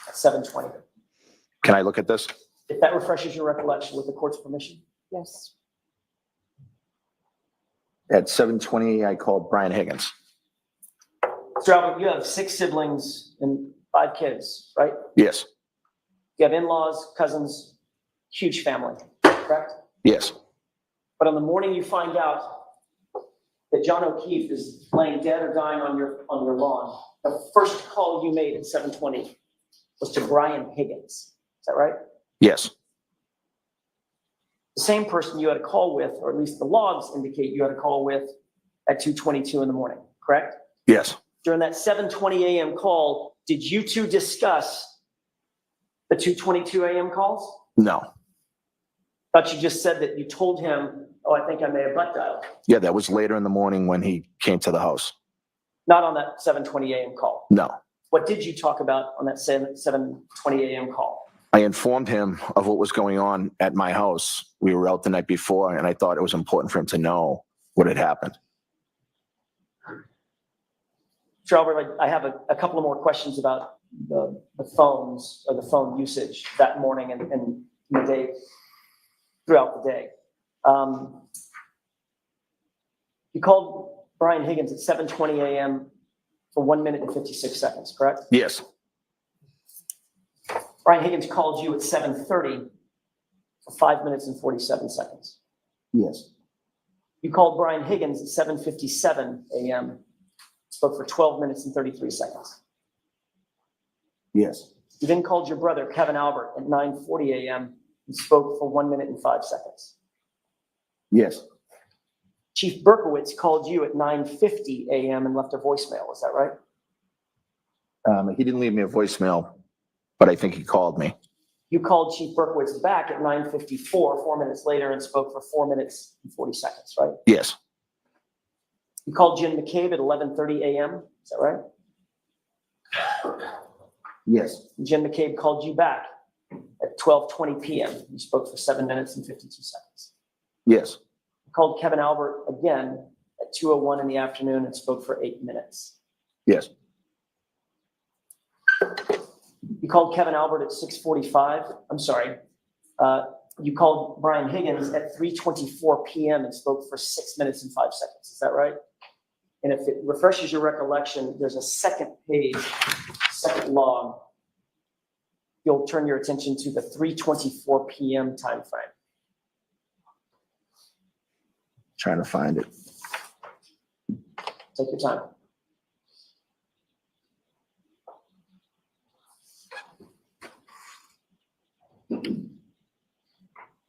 at 7:20? Can I look at this? If that refreshes your recollection with the court's permission. Yes. At 7:20, I called Brian Higgins. Mr. Albert, you have 6 siblings and 5 kids, right? Yes, You have in-laws, cousins, huge family, correct? yes, But on the morning you find out that John O'Keefe is laying dead or dying on your lawn, the first call you made at 7:20 was to Brian Higgins. Is that right? yes, The same person you had a call with, or at least the logs indicate you had a call with at 2:22 in the morning, correct? yes. During that 7:20 a.m. call, did you two discuss the 2:22 a.m. calls? No. Thought you just said that you told him, "Oh, I think I may have butt dialed." Yeah, that was later in the morning when he came to the house. Not on that 7:20 a.m. call. No. What did you talk about on that 7:20 a.m. call? I informed him of what was going on at my house. We were out the night before, and I thought it was important for him to know what had happened. Mr. Albert, I have a couple of more questions about the phones or the phone usage that morning and the day, throughout the day. You called Brian Higgins at 7:20 a.m. for 1 minute and 56 seconds, correct? Yes. Brian Higgins called you at 7:30 for 5 minutes and 47 seconds. Yes. You called Brian Higgins at 7:57 a.m., spoke for 12 minutes and 33 seconds. Yes. You then called your brother, Kevin Albert, at 9:40 a.m. and spoke for 1 minute and 5 seconds. Yes. Chief Berkowitz called you at 9:50 a.m. and left a voicemail. Is that right? He didn't leave me a voicemail, but I think he called me. You called Chief Berkowitz back at 9:54, 4 minutes later, and spoke for 4 minutes and 40 seconds, right? Yes. You called Jim McCabe at 11:30 a.m. Is that right? Yes. Jim McCabe called you back at 12:20 p.m. You spoke for 7 minutes and 52 seconds. Yes. You called Kevin Albert again at 2:01 in the afternoon and spoke for 8 minutes. Yes. You called Kevin Albert at 6:45. I'm sorry. You called Brian Higgins at 3:24 p.m. and spoke for 6 minutes and 5 seconds. Is that right? And if it refreshes your recollection, there's a second page, second log. You'll turn your attention to the 3:24 p.m. time frame. Trying to find it. Take your time.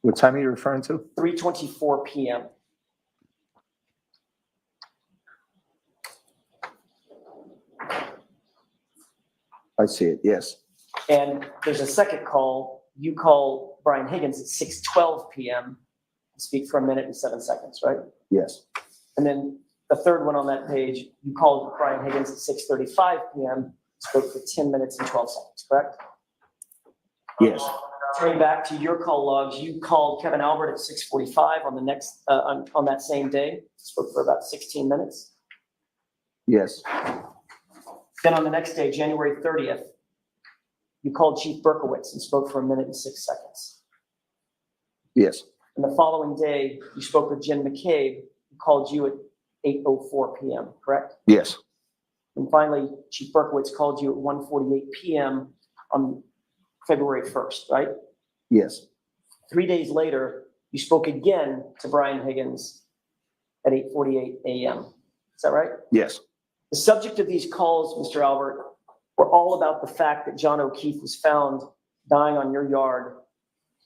What time are you referring to? 3:24 p.m. I see it. Yes. And there's a second call. You call Brian Higgins at 6:12 p.m. and speak for 1 minute and 7 seconds, right? Yes. And then the third one on that page, you called Brian Higgins at 6:35 p.m. spoke for 10 minutes and 12 seconds, correct? Yes. Turning back to your call logs, you called Kevin Albert at 6:45 on the next on that same day, spoke for about 16 minutes. Yes. Then on the next day, January 30th, you called Chief Berkowitz and spoke for 1 minute and 6 seconds. Yes. And the following day, you spoke with Jim McCabe, who called you at 8:04 p.m., correct? Yes. And finally, Chief Berkowitz called you at 1:48 p.m. on February 1st, right? Yes. 3 days later, you spoke again to Brian Higgins at 8:48 a.m. Is that right? Yes. The subject of these calls, Mr. Albert, were all about the fact that John O'Keefe was found dying on your yard,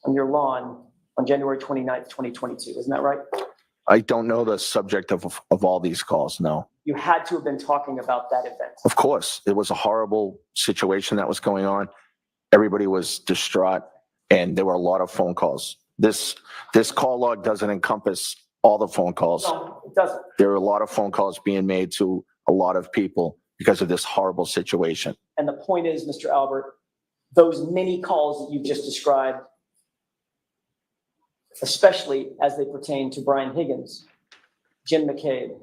on your lawn, on January 29th, 2022. Isn't that right? I don't know the subject of all these calls. No. You had to have been talking about that event. Of course, it was a horrible situation that was going on. Everybody was distraught, and there were a lot of phone calls. This call log doesn't encompass all the phone calls. No, it doesn't. There are a lot of phone calls being made to a lot of people because of this horrible situation. And the point is, Mr. Albert, those many calls that you've just described, especially as they pertain to Brian Higgins, Jim McCabe,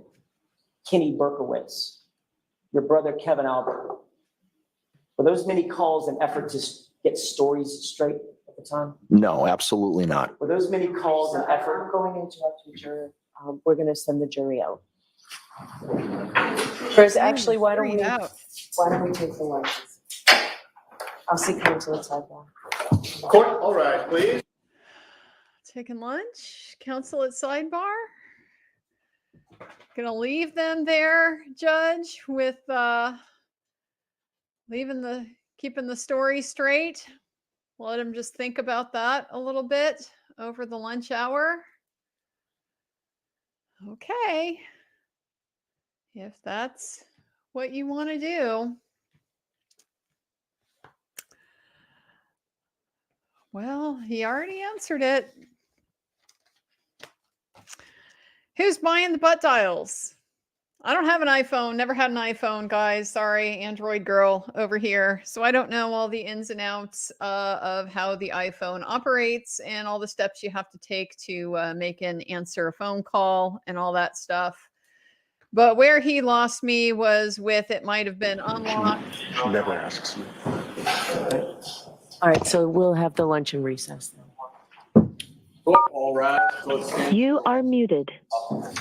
Kenny Berkowitz, your brother Kevin Albert, were those many calls an effort to get stories straight at the time? No, absolutely not. Were those many calls an effort? I'm going to interrupt you, jury. We're going to send the jury out. Chris, actually, why don't we take the lunches? I'll see counsel at sidebar. Court, all right, please. Taking lunch, counsel at sidebar. Gonna leave them there, Judge, with keeping the story straight. Let them just think about that a little bit over the lunch hour. Okay. If that's what you want to do. Well, he already answered it. Who's buying the butt dials? I don't have an iPhone, never had an iPhone, guys. Sorry, Android girl over here. So I don't know all the ins and outs of how the iPhone operates and all the steps you have to take to make and answer a phone call and all that stuff. But where he lost me was with it might have been unlocked. She never asks me. All right, so we'll have the lunch and recess then. Court, all right. So it's You are muted. All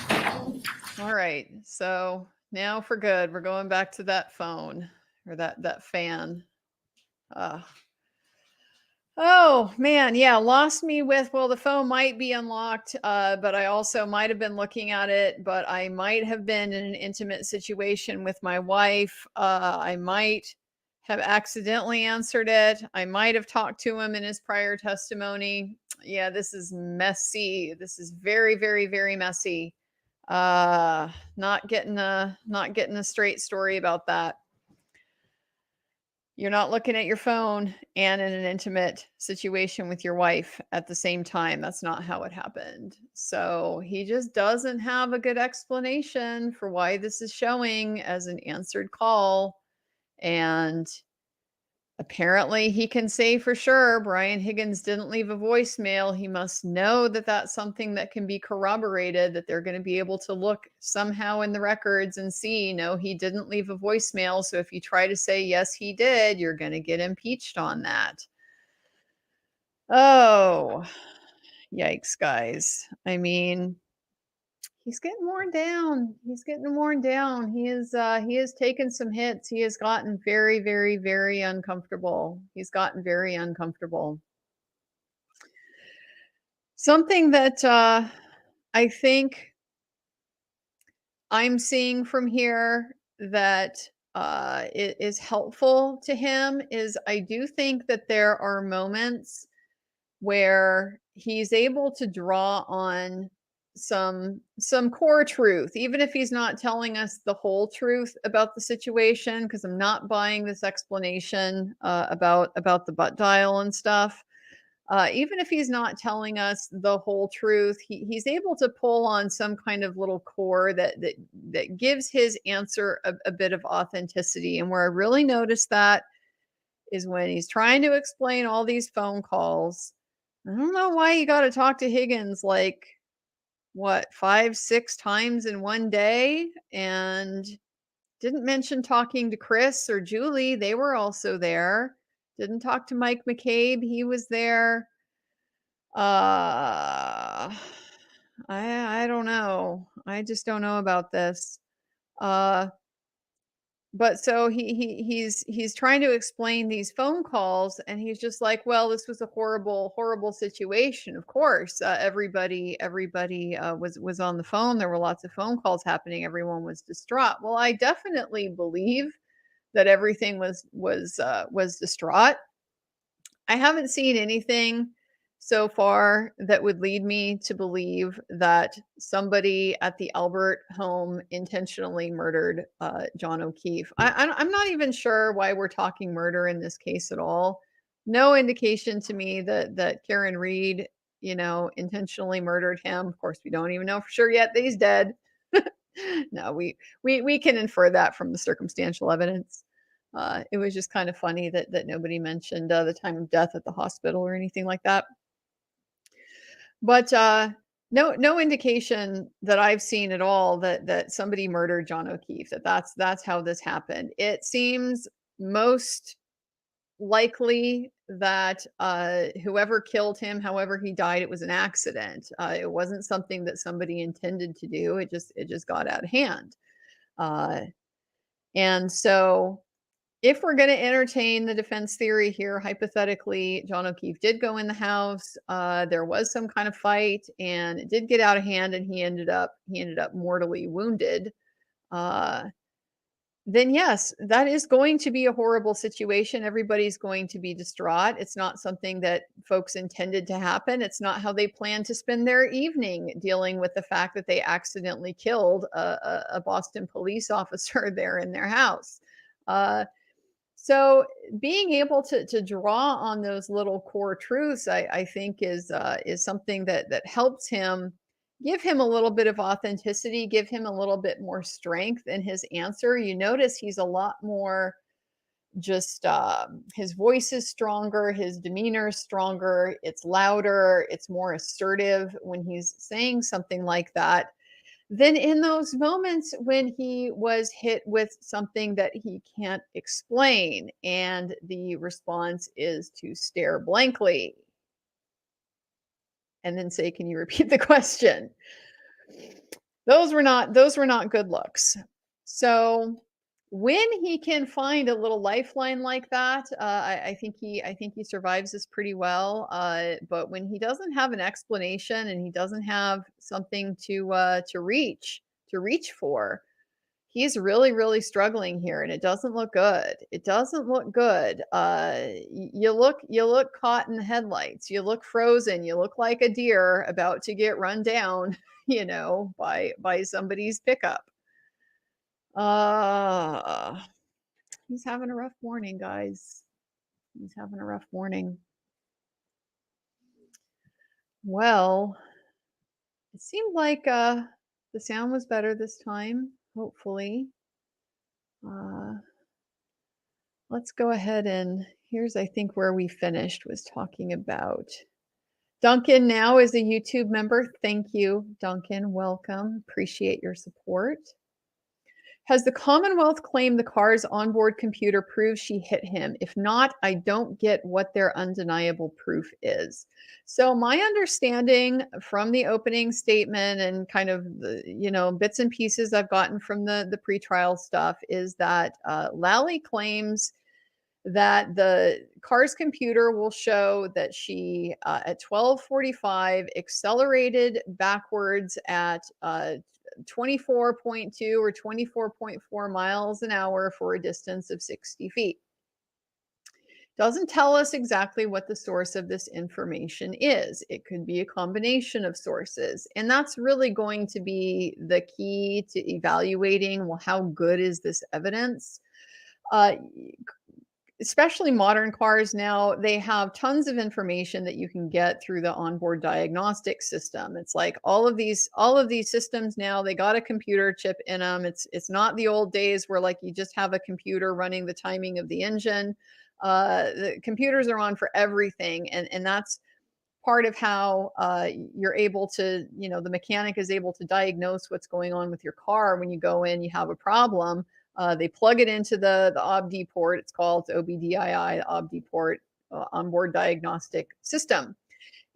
All right. So now for good, we're going back to that phone or that fan. Oh man, yeah, lost me with, well, the phone might be unlocked, but I also might have been looking at it, but I might have been in an intimate situation with my wife. I might have accidentally answered it. I might have talked to him in his prior testimony. Yeah, this is messy. This is very, very, very messy. Not getting a straight story about that. You're not looking at your phone and in an intimate situation with your wife at the same time. That's not how it happened. So he just doesn't have a good explanation for why this is showing as an answered call. And apparently he can say for sure Brian Higgins didn't leave a voicemail. He must know that that's something that can be corroborated, that they're going to be able to look somehow in the records and see, no, he didn't leave a voicemail. So if you try to say, yes, he did, you're going to get impeached on that. Oh, yikes, guys. I mean, he's getting worn down. He's getting worn down. He has taken some hits. He has gotten very, very, very uncomfortable. He's gotten very uncomfortable. Something that I think I'm seeing from here that is helpful to him is I do think that there are moments where he's able to draw on some core truth, even if he's not telling us the whole truth about the situation, because I'm not buying this explanation about the butt dial and stuff. Even if he's not telling us the whole truth, he's able to pull on some kind of little core that gives his answer a bit of authenticity. And where I really noticed that is when he's trying to explain all these phone calls. I don't know why you got to talk to Higgins like what 5, 6 times in one day, and didn't mention talking to Chris or Julie. They were also there. Didn't talk to Mike McCabe. He was there. I don't know. I just don't know about this. But so he's trying to explain these phone calls, and he's just like, well, this was a horrible situation. Of course, everybody was on the phone. There were lots of phone calls happening. Everyone was distraught. Well, I definitely believe that everything was distraught. I haven't seen anything so far that would lead me to believe that somebody at the Albert home intentionally murdered John O'Keefe. I'm not even sure why we're talking murder in this case at all. No indication to me that Karen Reed, intentionally murdered him. Of course, we don't even know for sure yet that he's dead. No, we can infer that from the circumstantial evidence. It was just kind of funny that nobody mentioned the time of death at the hospital or anything like that. But no indication that I've seen at all that somebody murdered John O'Keefe. That's how this happened. It seems most likely that whoever killed him, however he died, it was an accident. It wasn't something that somebody intended to do. It just got out of hand. And so if we're going to entertain the defense theory here, hypothetically, John O'Keefe did go in the house. There was some kind of fight, and it did get out of hand, and he ended up mortally wounded. Then yes, that is going to be a horrible situation. Everybody's going to be distraught. It's not something that folks intended to happen. It's not how they planned to spend their evening, dealing with the fact that they accidentally killed a Boston police officer there in their house. So being able to draw on those little core truths, I think is something that helps him, give him a little bit of authenticity, give him a little bit more strength in his answer. You notice he's a lot more just his voice is stronger, his demeanor is stronger, it's louder, it's more assertive when he's saying something like that. Then in those moments when he was hit with something that he can't explain, and the response is to stare blankly and then say, can you repeat the question? those were not good looks. So when he can find a little lifeline like that, I think he survives this pretty well. But when he doesn't have an explanation and he doesn't have something to reach for, he's really struggling here, and it doesn't look good. It doesn't look good. You look caught in the headlights. You look frozen. You look like a deer about to get run down, by somebody's pickup. He's having a rough morning, guys. He's having a rough morning. Well, it seemed like the sound was better this time, hopefully. Let's go ahead and here's, I think, where we finished was talking about Duncan now is a YouTube member. Thank you, Duncan. Welcome. Appreciate your support. Has the Commonwealth claimed the car's onboard computer proves she hit him? If not, I don't get what their undeniable proof is. So my understanding from the opening statement and kind of the, bits and pieces I've gotten from the pretrial stuff is that Lally claims that the car's computer will show that she at 12:45 accelerated backwards at 24.2 or 24.4 miles an hour for a distance of 60 feet. Doesn't tell us exactly what the source of this information is. It could be a combination of sources. And that's really going to be the key to evaluating, well, how good is this evidence? Especially modern cars now, they have tons of information that you can get through the onboard diagnostic system. It's like all of these systems now, they got a computer chip in them. It's not the old days where like you just have a computer running the timing of the engine. The computers are on for everything, and that's part of how you're able to, the mechanic is able to diagnose what's going on with your car. When you go in, you have a problem. They plug it into the OBD port. It's called OBDII, the OBD port, onboard diagnostic system.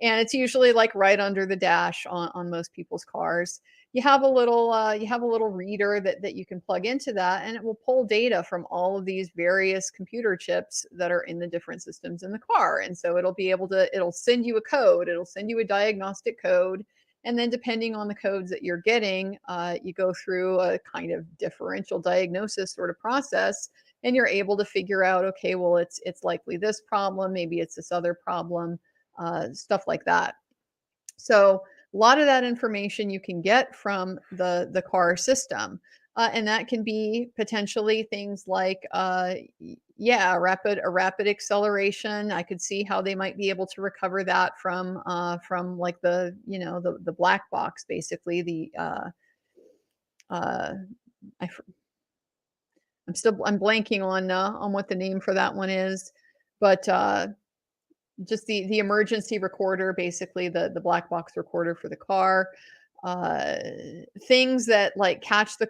And it's usually like right under the dash on most people's cars. You have a little reader that you can plug into that, and it will pull data from all of these various computer chips that are in the different systems in the car. And so it'll send you a code. It'll send you a diagnostic code. And then depending on the codes that you're getting, you go through a kind of differential diagnosis sort of process, and you're able to figure out, okay, well, it's likely this problem, maybe it's this other problem, stuff like that. So a lot of that information you can get from the car system. And that can be potentially things like, a rapid acceleration. I could see how they might be able to recover that from like the black box, basically I'm blanking on what the name for that one is, but just the emergency recorder, basically the black box recorder for the car. Things that like catch the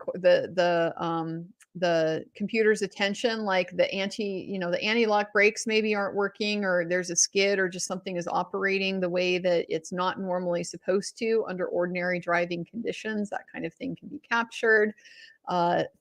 computer's attention, like the anti-lock brakes maybe aren't working, or there's a skid, or just something is operating the way that it's not normally supposed to under ordinary driving conditions. That kind of thing can be captured.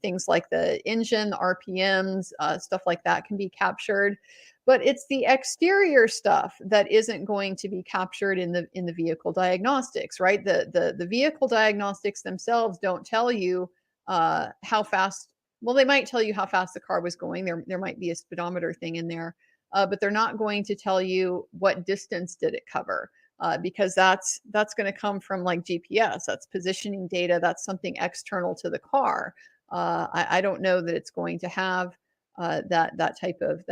Things like the engine, the RPMs, stuff like that can be captured. But it's the exterior stuff that isn't going to be captured in the vehicle diagnostics, right? The vehicle diagnostics themselves don't tell you how fast. Well, they might tell you how fast the car was going. There might be a speedometer thing in there, but they're not going to tell you what distance did it cover, because that's going to come from like GPS. That's positioning data. That's something external to the car. I don't know that it's going to have that type of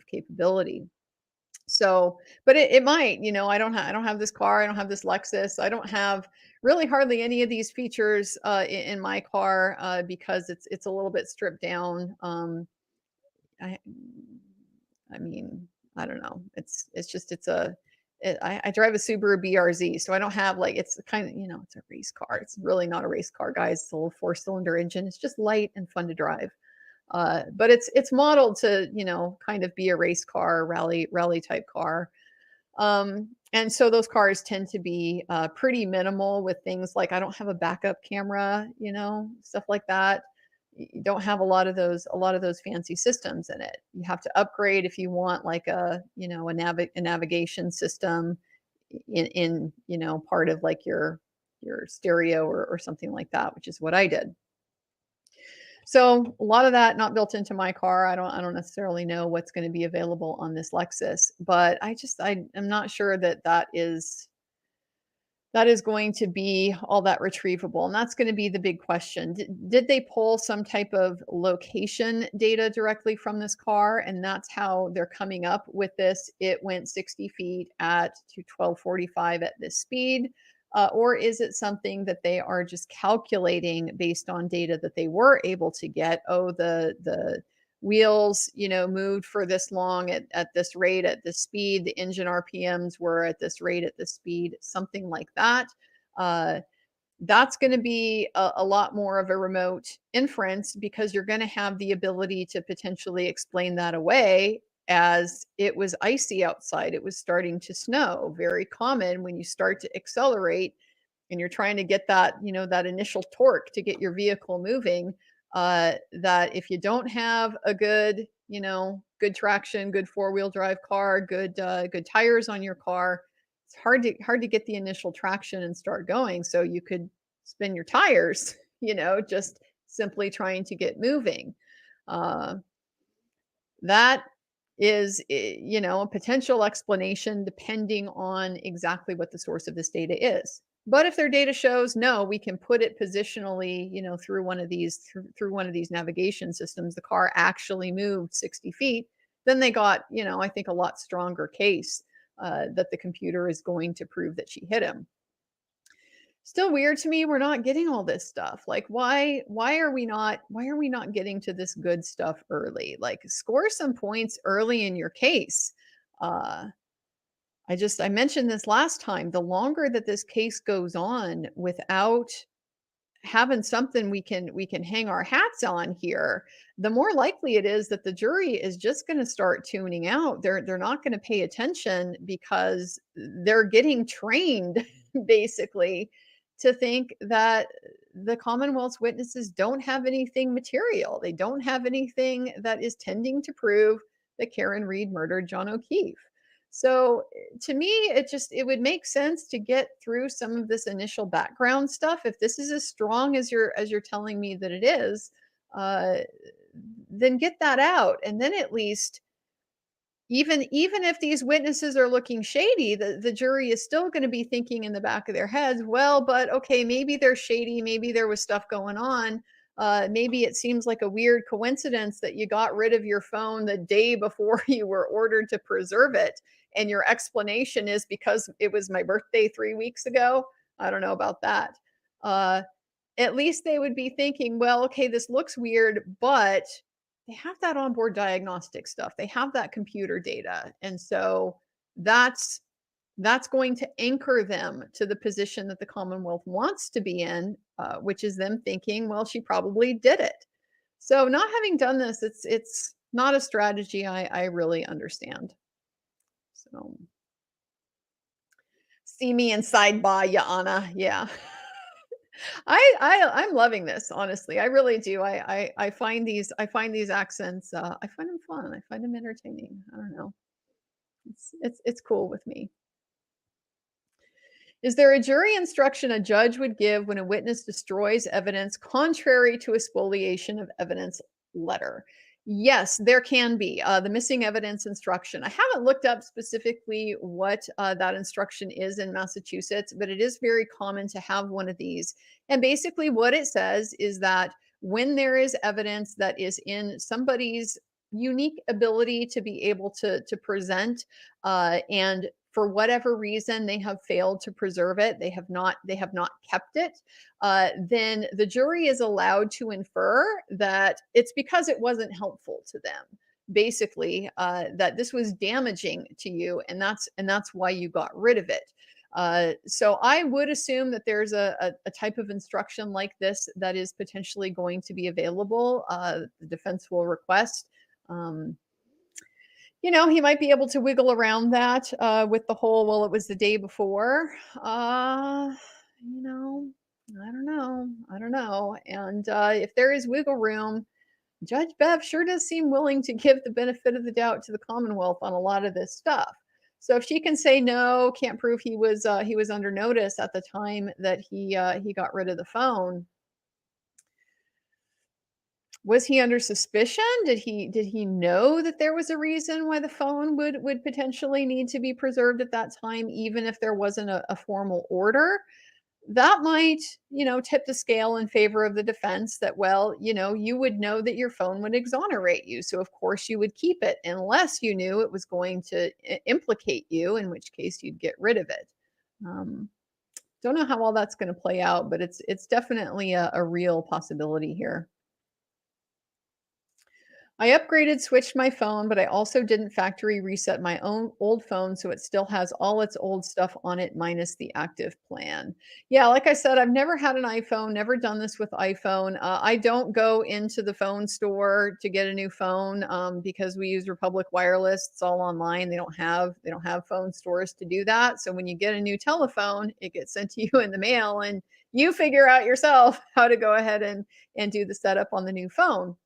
capability. So, but it might, I don't have this car. I don't have this Lexus. I don't have really hardly any of these features in my car because it's a little bit stripped down. I mean, I don't know. I drive a Subaru BRZ, so I don't have like, it's kind of, it's a race car. It's really not a race car, guys. It's a little 4-cylinder engine. It's just light and fun to drive. But it's modeled to, kind of be a race car, rally type car. And And so those cars tend to be pretty minimal with things like I don't have a backup camera, you know, stuff like that. You don't have a lot of those fancy systems in it. You have to upgrade if you want like a, you know, a navigation system in you know, part of like your stereo or something like that, which is what I did. So a lot of that not built into my car. I don't necessarily know what's going to be available on this Lexus, but I am not sure that is going to be all that retrievable. And that's going to be the big question. Did they pull some type of location data directly from this car? And that's how they're coming up with this. It went 60 feet at 1245 at this speed. Or is it something that they are just calculating based on data that they were able to get? Oh, the wheels, you know, moved for this long at this rate, at this speed. The engine RPMs were at this rate, at this speed, something like that. That's going to be a lot more of a remote inference because you're going to have the ability to potentially explain that away as it was icy outside. It was starting to snow. Very common when you start to accelerate and you're trying to get that, you know, that initial torque to get your vehicle moving. That if you don't have a good, you know, good traction, good four-wheel drive car, good tires on your car, it's hard to get the initial traction and start going. So you could spin your tires, you know, just simply trying to get moving. That is, you know, a potential explanation depending on exactly what the source of this data is. But if their data shows no, we can put it positionally, you know, through one of these navigation systems, the car actually moved 60 feet, then they got, you know, I think a lot stronger case that the computer is going to prove that she hit him. Still weird to me we're not getting all this stuff. Like why are we not getting to this good stuff early? Like score some points early in your case. I mentioned this last time. The longer that this case goes on without having something we can hang our hats on here, the more likely it is that the jury is just going to start tuning out. They're not going to pay attention because they're getting trained basically to think that the Commonwealth's witnesses don't have anything material. They don't have anything that is tending to prove that Karen Reed murdered John O'Keefe. So to me, it would make sense to get through some of this initial background stuff. If this is as strong as you're telling me that it is, then get that out, and then at least even if these witnesses are looking shady, the jury is still going to be thinking in the back of their heads, well, but okay, maybe they're shady, maybe there was stuff going on. Maybe it seems like a weird coincidence that you got rid of your phone the day before you were ordered to preserve it. And your explanation is because it was my birthday 3 weeks ago. I don't know about that. At least they would be thinking, well, okay, this looks weird, but they have that onboard diagnostic stuff. They have that computer data. And so that's going to anchor them to the position that the Commonwealth wants to be in, which is them thinking, well, she probably did it. So not having done this, it's not a strategy I really understand. So see me inside by Yana. Yeah. I'm loving this, honestly. I really do. I find these accents, I find them fun. I find them entertaining. I don't know. It's cool with me. Is there a jury instruction a judge would give when a witness destroys evidence contrary to a spoliation of evidence letter? Yes, there can be the missing evidence instruction. I haven't looked up specifically what that instruction is in Massachusetts, but it is very common to have one of these. And basically what it says is that when there is evidence that is in somebody's unique ability to be able to present, and for whatever reason they have failed to preserve it, they have not kept it, then the jury is allowed to infer that it's because it wasn't helpful to them, basically, that this was damaging to you, and that's why you got rid of it. So I would assume that there's a type of instruction like this that is potentially going to be available. The defense will request. he might be able to wiggle around that with the whole, well, it was the day before. I don't know. I don't know. And if there is wiggle room, Judge Bev sure does seem willing to give the benefit of the doubt to the Commonwealth on a lot of this stuff. So if she can say no, can't prove he was under notice at the time that he got rid of the phone. Was he under suspicion? Did he know that there was a reason why the phone would potentially need to be preserved at that time, even if there wasn't a formal order? That might, tip the scale in favor of the defense that, well, you would know that your phone would exonerate you. So of course you would keep it unless you knew it was going to implicate you, in which case you'd get rid of it. Don't know how all that's going to play out, but it's definitely a real possibility here. I upgraded, switched my phone, but I also didn't factory reset my own old phone, so it still has all its old stuff on it minus the active plan. Yeah, like I said, I've never had an iPhone, never done this with iPhone. I don't go into the phone store to get a new phone because we use Republic Wireless. It's all online. They don't have phone stores to do that. So when you get a new telephone, it gets sent to you in the mail, and you figure out yourself how to go ahead and do the setup on the new phone.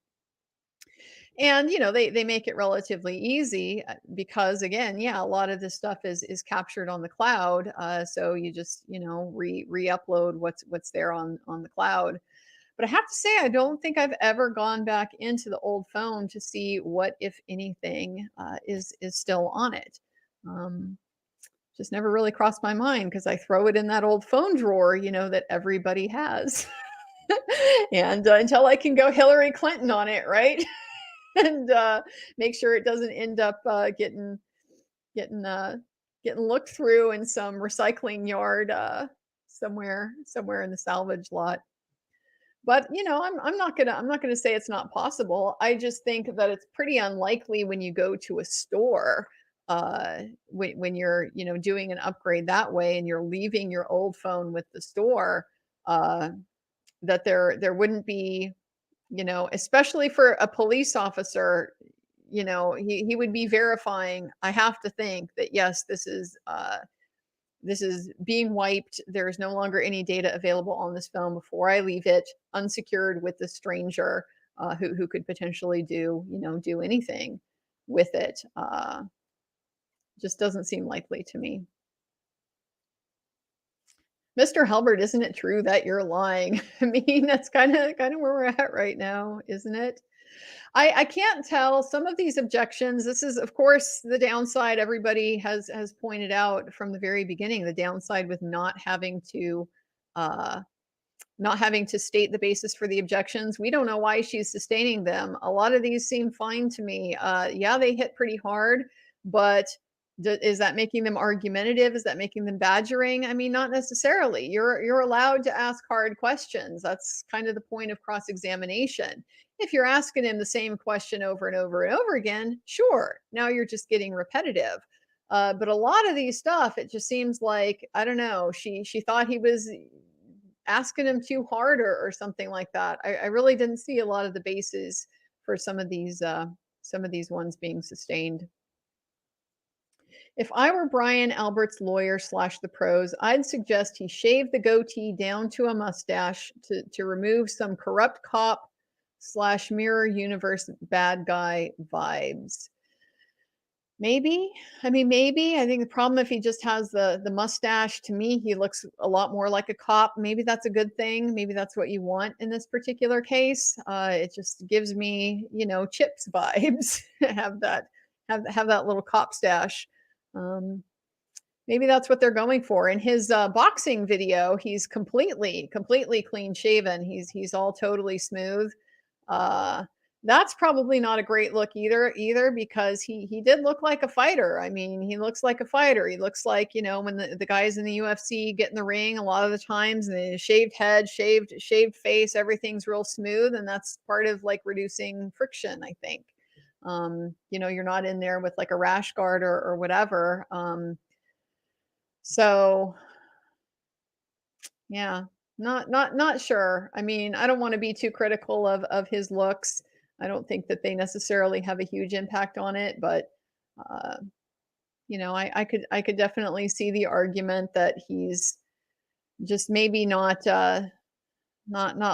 And they make it relatively easy because, again, yeah, a lot of this stuff is captured on the cloud. So you just re-upload what's there on the cloud. But I have to say, I don't think I've ever gone back into the old phone to see what, if anything, is still on it. Just never really crossed my mind because I throw it in that old phone drawer, that everybody has. And until I can go Hillary Clinton on it, right? And make sure it doesn't end up getting looked through in some recycling yard somewhere in the salvage lot. But I'm not gonna say it's not possible. I just think that it's pretty unlikely when you go to a store when you're doing an upgrade that way and you're leaving your old phone with the store that there wouldn't be, especially for a police officer, he would be verifying. I have to think that, yes, this is being wiped. There is no longer any data available on this phone before I leave it unsecured with the stranger who could potentially do anything with it. Just doesn't seem likely to me. Mr. Halbert, isn't it true that you're lying? I mean, that's kind of where we're at right now, isn't it? I can't tell some of these objections. This is, of course, the downside everybody has pointed out from the very beginning, the downside with not having to state the basis for the objections. We don't know why she's sustaining them. A lot of these seem fine to me. Yeah, they hit pretty hard, but is that making them argumentative? Is that making them badgering? I mean, not necessarily. You're allowed to ask hard questions. That's kind of the point of cross-examination. If you're asking him the same question over and over and over again, sure, now you're just getting repetitive. But a lot of these stuff, it just seems like, I don't know, she thought he was asking him too hard or something like that. I really didn't see a lot of the bases for some of these ones being sustained. If I were Brian Albert's lawyer / the pros, I'd suggest he shave the goatee down to a mustache to remove some corrupt cop / mirror universe bad guy vibes. Maybe. I mean, maybe. I think the problem if he just has the mustache, to me, he looks a lot more like a cop. Maybe that's a good thing. Maybe that's what you want in this particular case. It just gives me, Chips vibes. have that little cop stash. Maybe that's what they're going for. In his boxing video, he's completely clean shaven. He's all totally smooth. That's probably not a great look either because he did look like a fighter. I mean, he looks like a fighter. He looks like, when the guys in the UFC get in the ring a lot of the times, the shaved head, shaved face, everything's real smooth, and that's part of like reducing friction, I think. You're not in there with like a rash guard or whatever. So yeah, not sure. I mean, I don't want to be too critical of his looks. I don't think that they necessarily have a huge impact on it, but Uh, I could definitely see the argument that he's just maybe not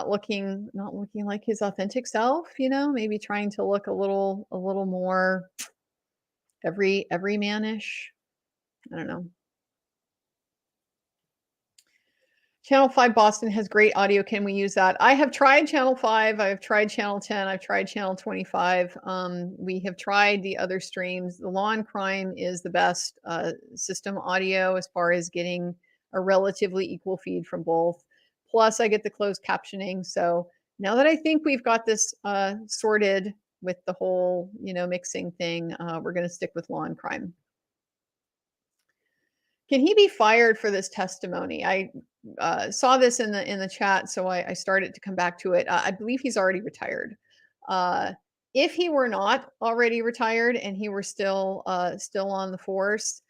looking like his authentic self, maybe trying to look a little more everymanish. I don't know. Channel 5 Boston has great audio. Can we use that? I have tried Channel 5. I've tried Channel 10. I've tried Channel 25. We have tried the other streams. The Law and Crime is the best system audio as far as getting a relatively equal feed from both. Plus, I get the closed captioning. So now that I think we've got this sorted with the whole, mixing thing, we're going to stick with Law and Crime. Can he be fired for this testimony? I saw this in the chat, so I started to come back to it. I believe he's already retired. If he were not already retired and he were still on the force,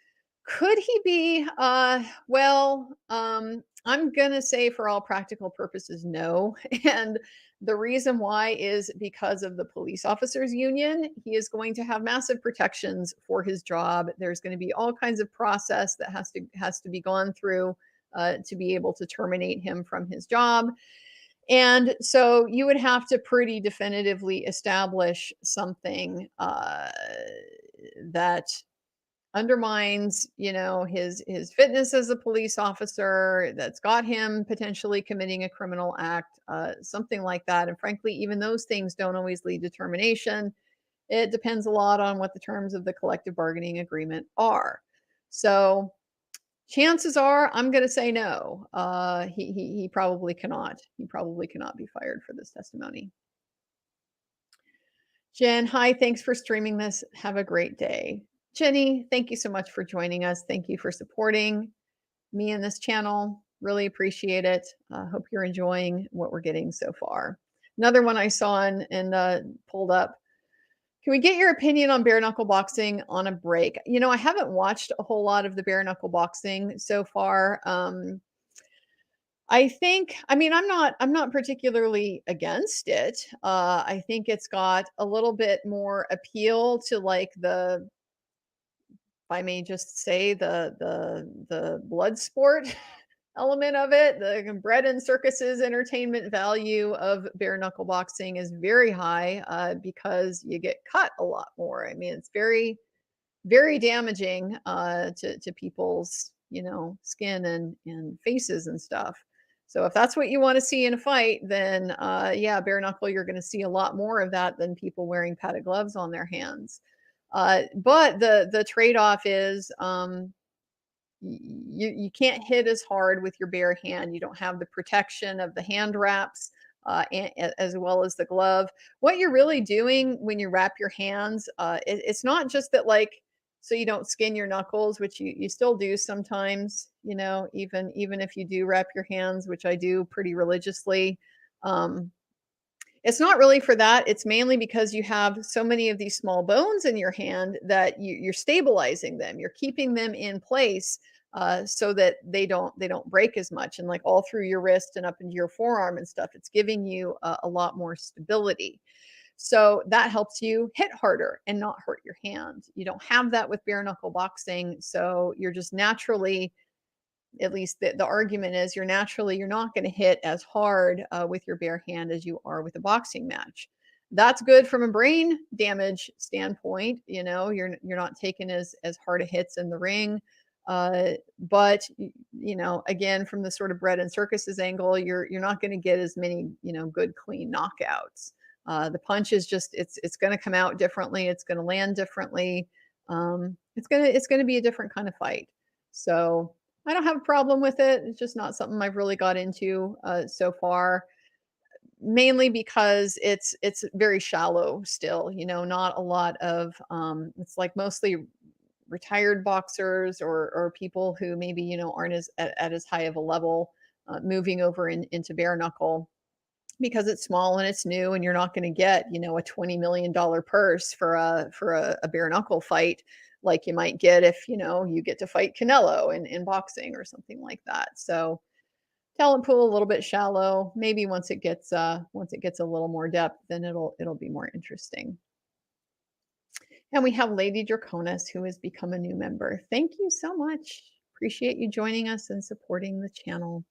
could he be? I'm gonna say for all practical purposes, no. And the reason why is because of the police officers union. He is going to have massive protections for his job. There's going to be all kinds of process that has to be gone through to be able to terminate him from his job. And so you would have to pretty definitively establish something that undermines, his fitness as a police officer, that's got him potentially committing a criminal act, something like that. And frankly, even those things don't always lead to termination. It depends a lot on what the terms of the collective bargaining agreement are. So chances are, I'm going to say no. He probably cannot. He probably cannot be fired for this testimony. Jen, hi, thanks for streaming this. Have a great day. Jenny, thank you so much for joining us. Thank you for supporting me in this channel. Really appreciate it. Hope you're enjoying what we're getting so far. Another one I saw and pulled up. Can we get your opinion on bare knuckle boxing on a break? I haven't watched a whole lot of the bare knuckle boxing so far. I'm not particularly against it. I think it's got a little bit more appeal to like if I may just say the blood sport element of it. The bread and circuses entertainment value of bare knuckle boxing is very high because you get cut a lot more. I mean, it's very, very damaging to people's skin and faces and stuff. So if that's what you want to see in a fight, then yeah, bare knuckle, you're going to see a lot more of that than people wearing padded gloves on their hands. But the trade-off is you can't hit as hard with your bare hand. You don't have the protection of the hand wraps as well as the glove. What you're really doing when you wrap your hands, it's not just that so you don't skin your knuckles, which you still do sometimes, even if you do wrap your hands, which I do pretty religiously. It's not really for that. It's mainly because you have so many of these small bones in your hand that you're stabilizing them. You're keeping them in place so that they don't break as much. And like all through your wrist and up into your forearm and stuff, it's giving you a lot more stability. So that helps you hit harder and not hurt your hand. You don't have that with bare knuckle boxing. So you're just naturally, at least the argument is you're not going to hit as hard with your bare hand as you are with a boxing match. That's good from a brain damage standpoint. You're not taking as hard a hits in the ring. But again, from the sort of bread and circuses angle, you're not going to get as many, good clean knockouts. The punch is just, it's going to come out differently. It's going to land differently. It's going to be a different kind of fight. So I don't have a problem with it. It's just not something I've really got into so far, mainly because it's very shallow still, not a lot of, it's like mostly retired boxers or people who maybe, aren't at as high of a level moving over into bare knuckle, because it's small and it's new and you're not going to get, a $20 million purse for a bare knuckle fight like you might get if, you get to fight Canelo in boxing or something like that. So talent pool a little bit shallow. Maybe once it gets a little more depth, then it'll be more interesting. And we have Lady Draconis, who has become a new member. Thank you so much. Appreciate you joining us and supporting the channel.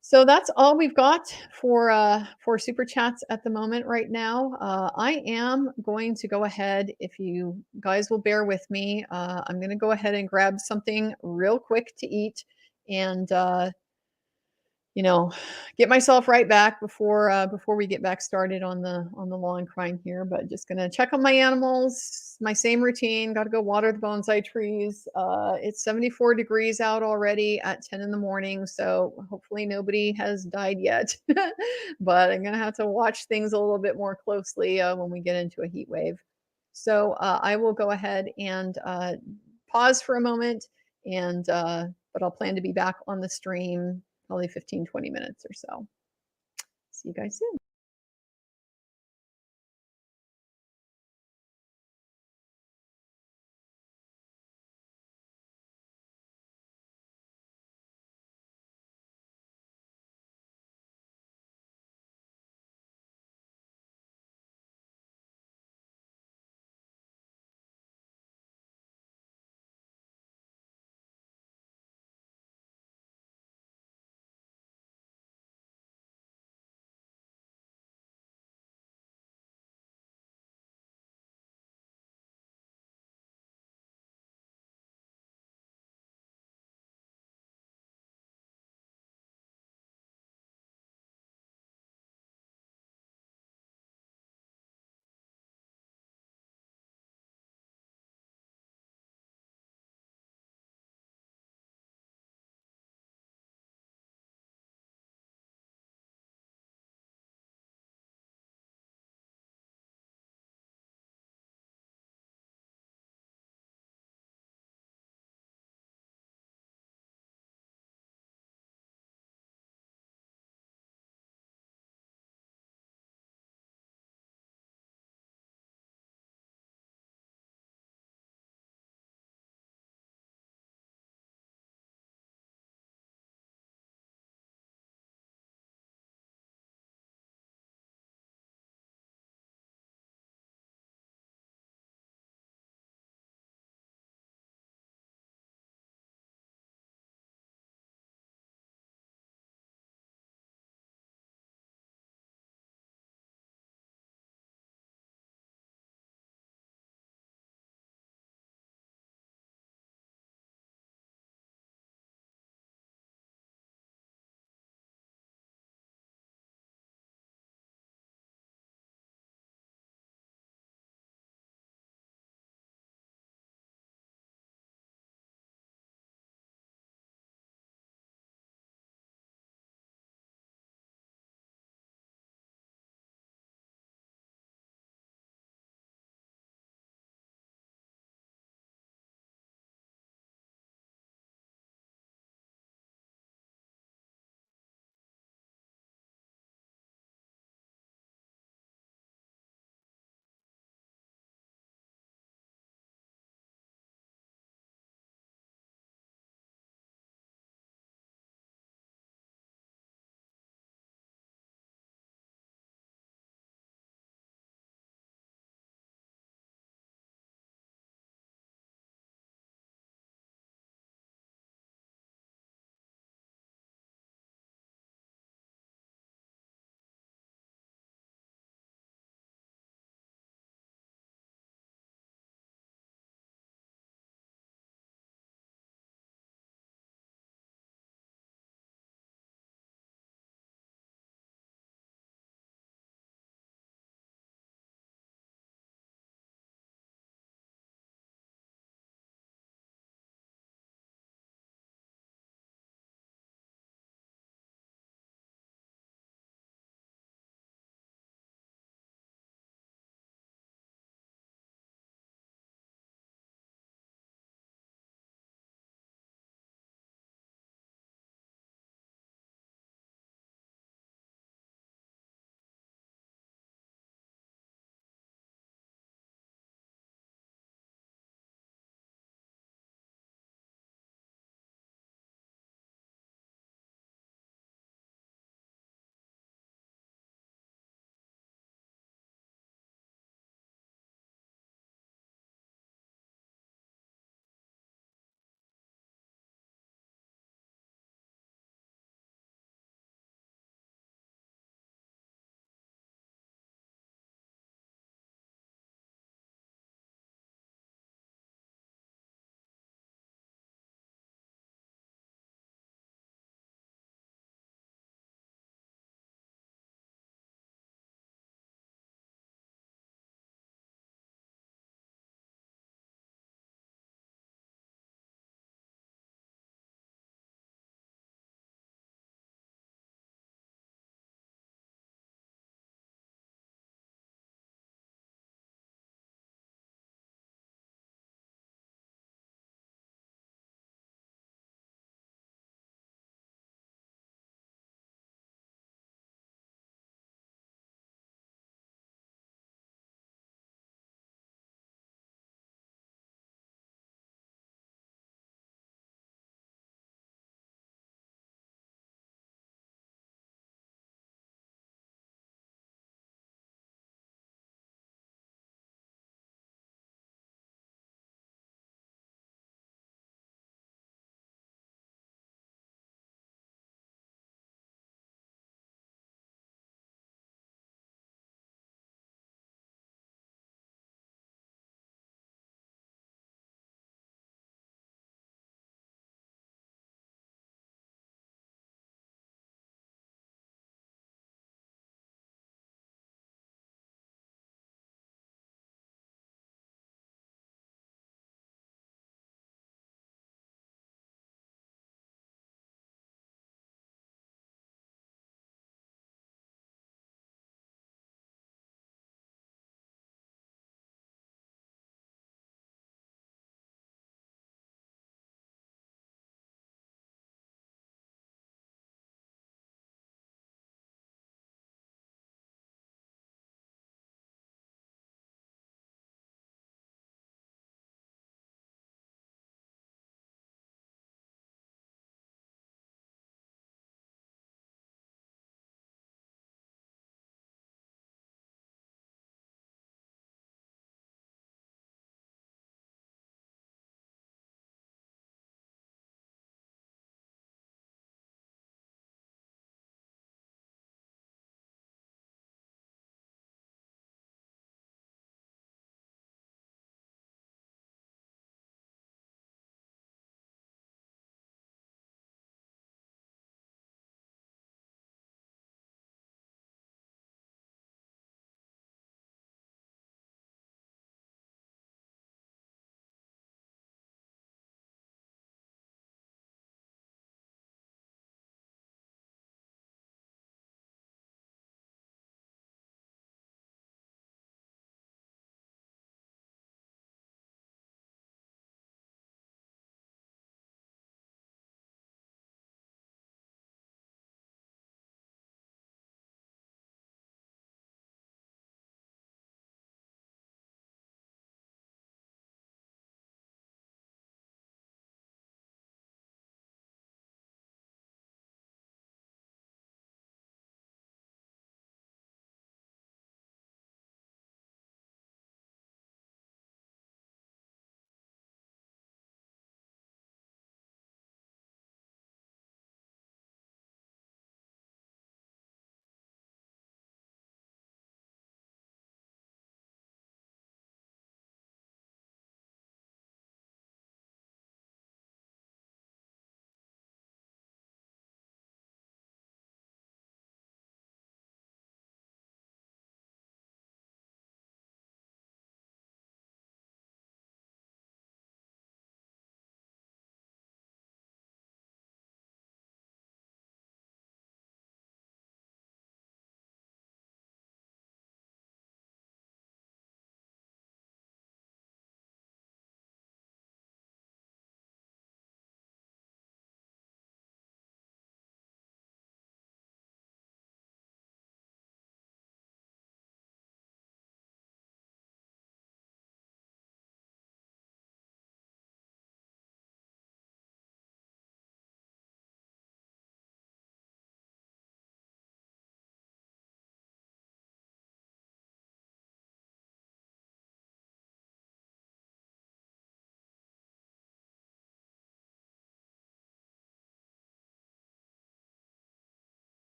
So that's all we've got for super chats at the moment right now. I am going to go ahead, if you guys will bear with me, I'm going to go ahead and grab something real quick to eat and get myself right back before we get back started on the lawn crime here. But just gonna check on my animals, my same routine. Got to go water the bonsai trees. It's 74 degrees out already at 10 in the morning, so hopefully nobody has died yet. But I'm gonna have to watch things a little bit more closely when we get into a heat wave. So I will go ahead and pause for a moment, and but I'll plan to be back on the stream probably 15-20 minutes or so. See you guys soon.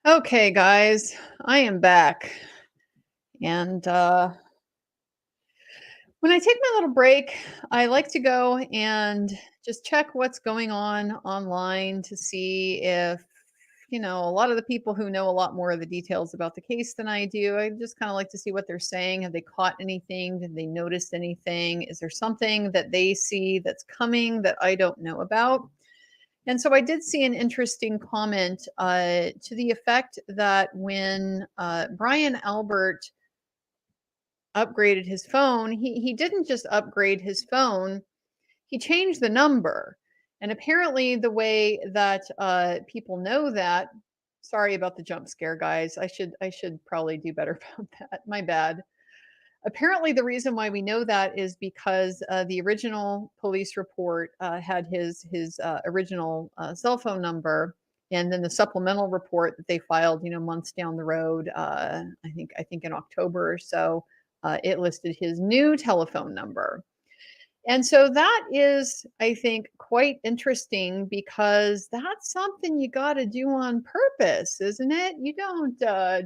Okay, guys, I am back. And when I take my little break, I like to go and just check what's going on online to see if, a lot of the people who know a lot more of the details about the case than I do, I just kind of like to see what they're saying. Have they caught anything? Did they notice anything? Is there something that they see that's coming that I don't know about? And so I did see an interesting comment to the effect that when Brian Albert upgraded his phone, he didn't just upgrade his phone, he changed the number. And apparently, the way that people know that, sorry about the jump scare, guys. I should probably do better about that. My bad. Apparently, the reason why we know that is because the original police report had his original cell phone number, and then the supplemental report that they filed, months down the road, I think in October or so, it listed his new telephone number. And so that is, I think, quite interesting because that's something you got to do on purpose, isn't it? You don't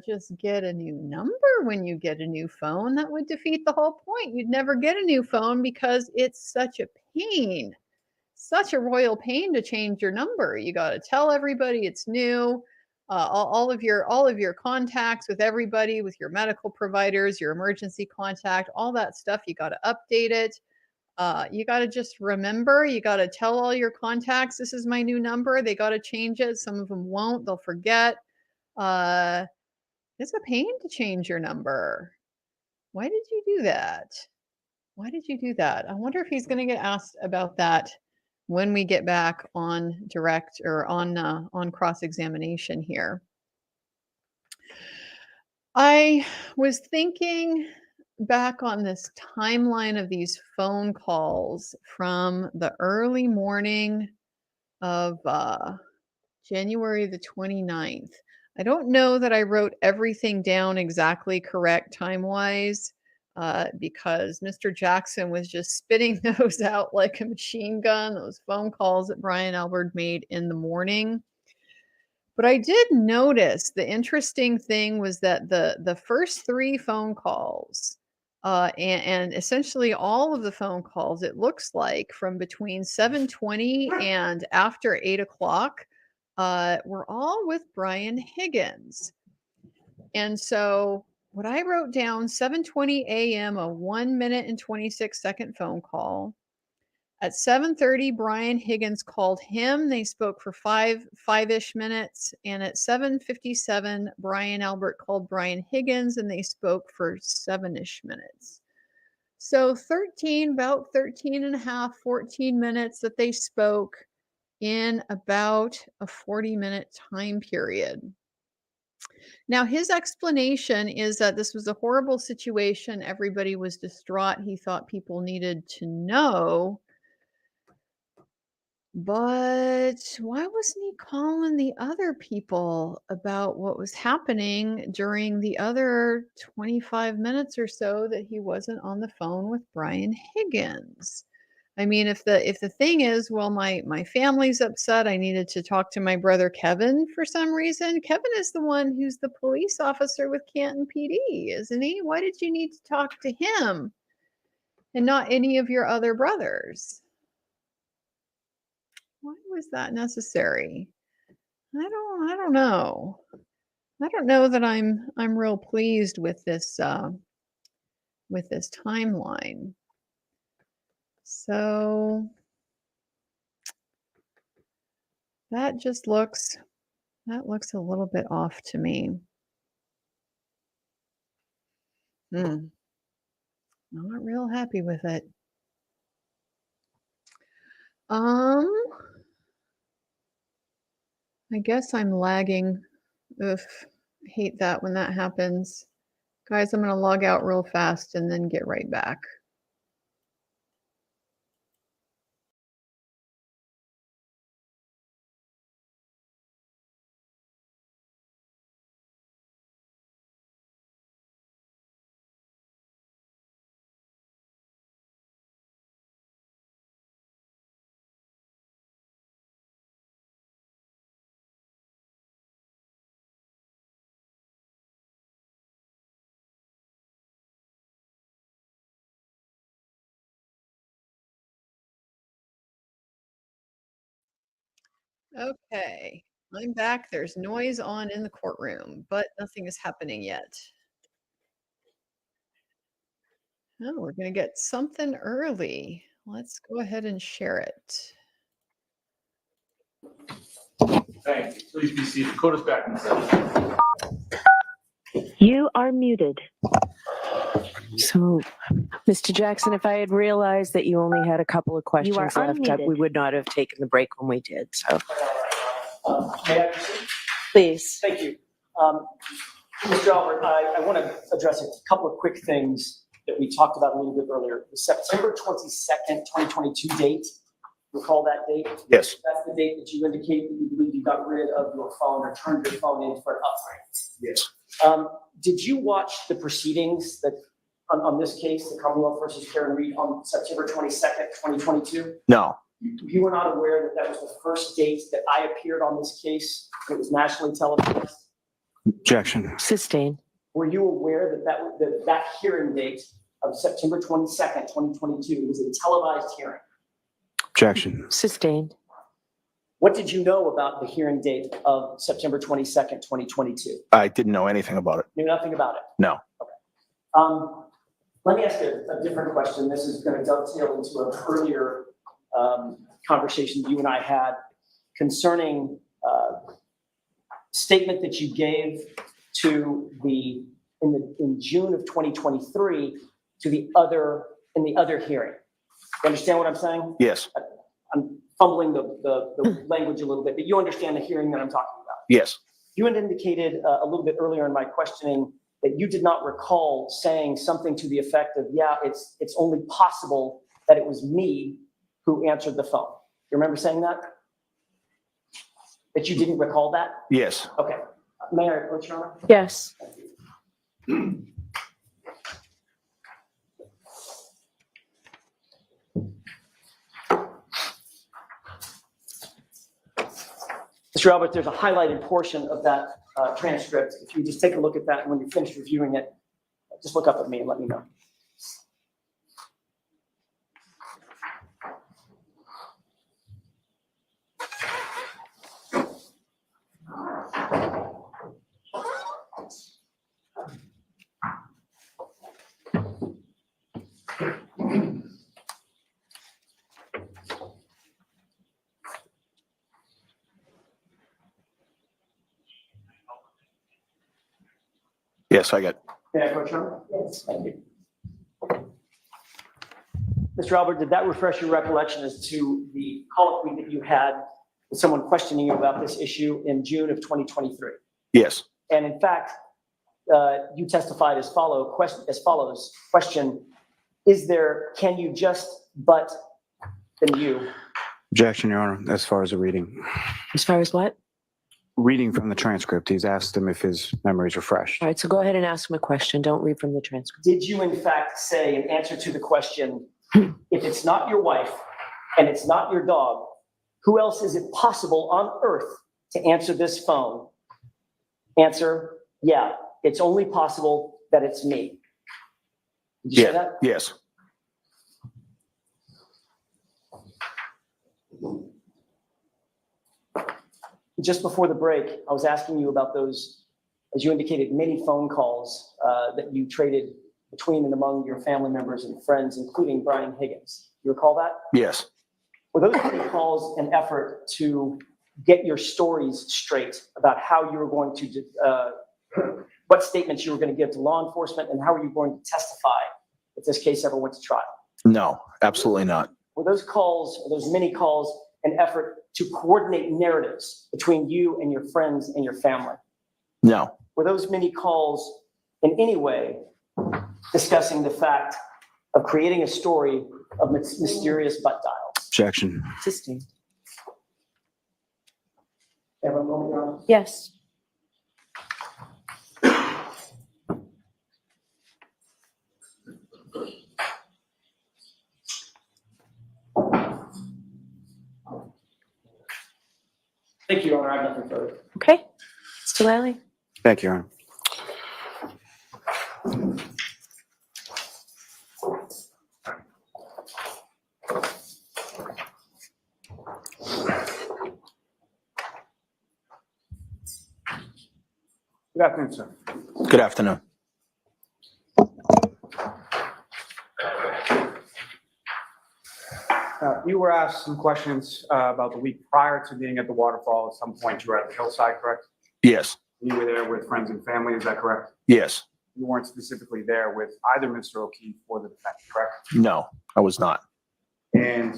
just get a new number when you get a new phone. That would defeat the whole point. You'd never get a new phone because it's such a pain, such a royal pain to change your number. You got to tell everybody it's new. All of your contacts with everybody, with your medical providers, your emergency contact, all that stuff, you got to update it. You got to just remember, you got to tell all your contacts, this is my new number. They got to change it. Some of them won't, they'll forget. Uh, it's a pain to change your number. Why did you do that? Why did you do that? I wonder if he's going to get asked about that when we get back on direct or on cross examination here. I was thinking back on this timeline of these phone calls from the early morning of January the 29th. I don't know that I wrote everything down exactly correct time-wise because Mr. Jackson was just spitting those out like a machine gun, those phone calls that Brian Albert made in the morning. But I did notice the interesting thing was that the first 3 phone calls, and essentially all of the phone calls, it looks like from between 7:20 and after 8 o'clock, were all with Brian Higgins. And so what I wrote down, 7:20 a.m., a 1 minute and 26-second phone call. At 7:30, Brian Higgins called him. They spoke for five-ish minutes. And at 7:57, Brian Albert called Brian Higgins and they spoke for 7-ish minutes. So about 13 and a half, 14 minutes that they spoke in about a 40-minute time period. Now, his explanation is that this was a horrible situation. Everybody was distraught. He thought people needed to know. But why wasn't he calling the other people about what was happening during the other 25 minutes or so that he wasn't on the phone with Brian Higgins? I mean, if the thing is, well, my family's upset, I needed to talk to my brother Kevin for some reason. Kevin is the one who's the police officer with Canton PD, isn't he? Why did you need to talk to him and not any of your other brothers? Why was that necessary? I don't know. I don't know that I'm real pleased with this timeline. So that looks a little bit off to me. Not real happy with it. I guess I'm lagging. Ugh, hate that when that happens. Guys, I'm going to log out real fast and then get right back. Okay, I'm back. There's noise on in the courtroom, but nothing is happening yet. Oh, we're gonna get something early. Let's go ahead and share it. Thank you. Please be seated. Court is back in session. You are muted. So, Mr. Jackson, if I had realized that you only had a couple of questions left, we would not have taken the break when we did. So, May I proceed? please. Thank you. Mr. Albert, I want to address a couple of quick things that we talked about a little bit earlier. The September 22nd, 2022 date, recall that date? Yes. That's the date that you indicate that you believe you got rid of your phone or turned your phone in for an upgrade. Yes. Did you watch the proceedings that on this case, the Commonwealth versus Karen Reed, on September 22nd, 2022? No. You were not aware that that was the first date that I appeared on this case? It was nationally televised? Objection. Sustain. Were you aware that hearing date of September 22nd, 2022 was a televised hearing? Objection. Sustained. What did you know about the hearing date of September 22nd, 2022? I didn't know anything about it. Knew nothing about it? No. Let me ask a different question. This is going to dovetail into an earlier conversation you and I had concerning statement that you gave to in June of 2023 to the other hearing. You understand what I'm saying? Yes. I'm fumbling the language a little bit, but you understand the hearing that I'm talking about. Yes. You had indicated a little bit earlier in my questioning that you did not recall saying something to the effect of, yeah, it's only possible that it was me who answered the phone. You remember saying that? That you didn't recall that? Yes. Okay. May I approach, Your Honor? Yes. Thank you. Mr. Albert, there's a highlighted portion of that transcript. If you just take a look at that, and when you're finished reviewing it, just look up at me and let me know. Yes, I got. May I approach, Your Honor? Yes. Thank you. Mr. Albert, did that refresh your recollection as to the colloquy that you had with someone questioning you about this issue in June of 2023? Yes. And in fact, you testified as follows, question, can you just but then you? Objection, Your Honor, as far as the reading. As far as what? Reading from the transcript, he's asked him if his memory is refreshed. All right, so go ahead and ask him a question. Don't read from the transcript. Did you in fact say in answer to the question, if it's not your wife and it's not your dog, who else is it possible on earth to answer this phone? Answer, yeah, it's only possible that it's me. Did you say that? Yes. Just before the break, I was asking you about those, as you indicated, many phone calls that you traded between and among your family members and friends, including Brian Higgins. You recall that? Yes. Were those many calls an effort to get your stories straight about how you were going to, what statements you were going to give to law enforcement, and how are you going to testify if this case ever went to trial? No, absolutely not. Were those calls, or those many calls, an effort to coordinate narratives between you and your friends and your family? No. Were those many calls in any way discussing the fact of creating a story of mysterious butt dials? Objection. Sustained. Have a moment, Your Honor? Yes. Thank you, Your Honor. I have nothing further. Okay. Mr. Lally? Thank you, Your Honor. Good afternoon, sir. Good afternoon. You were asked some questions about the week prior to being at the Waterfall. At some point, you were at the hillside, correct? Yes, You were there with friends and family, is that correct? yes. You weren't specifically there with either Mr. O'Keefe or the defendant, correct? No, I was not. And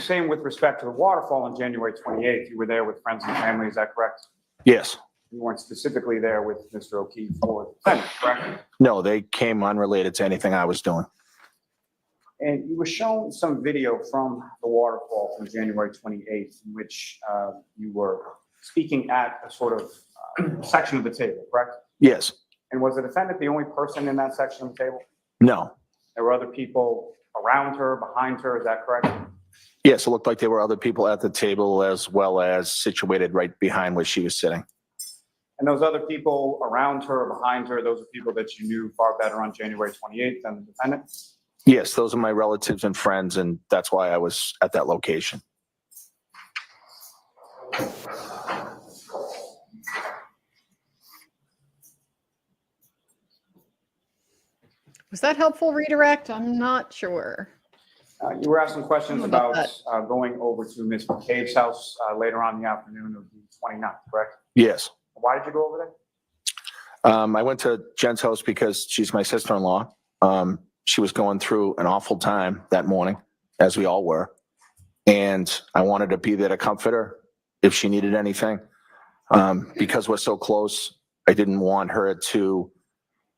same with respect to the Waterfall on January 28th, you were there with friends and family, is that correct? Yes. You weren't specifically there with Mr. O'Keefe or the defendant, correct? No, they came unrelated to anything I was doing. And you were shown some video from the Waterfall from January 28th, in which you were speaking at a sort of section of the table, correct? Yes. And was the defendant the only person in that section of the table? No. There were other people around her, behind her, is that correct? Yes, it looked like there were other people at the table as well as situated right behind where she was sitting. And those other people around her, behind her, those are people that you knew far better on January 28th than the defendant? Yes, those are my relatives and friends, and that's why I was at that location. Was that helpful redirect? I'm not sure. You were asked some questions How about about going over to Ms. McCabe's house later on in the afternoon of the 29th, correct? Yes. Why did you go over there? I went to Jen's house because she's my sister-in-law. She was going through an awful time that morning, as we all were. And I wanted to be there to comfort her if she needed anything. Because we're so close, I didn't want her to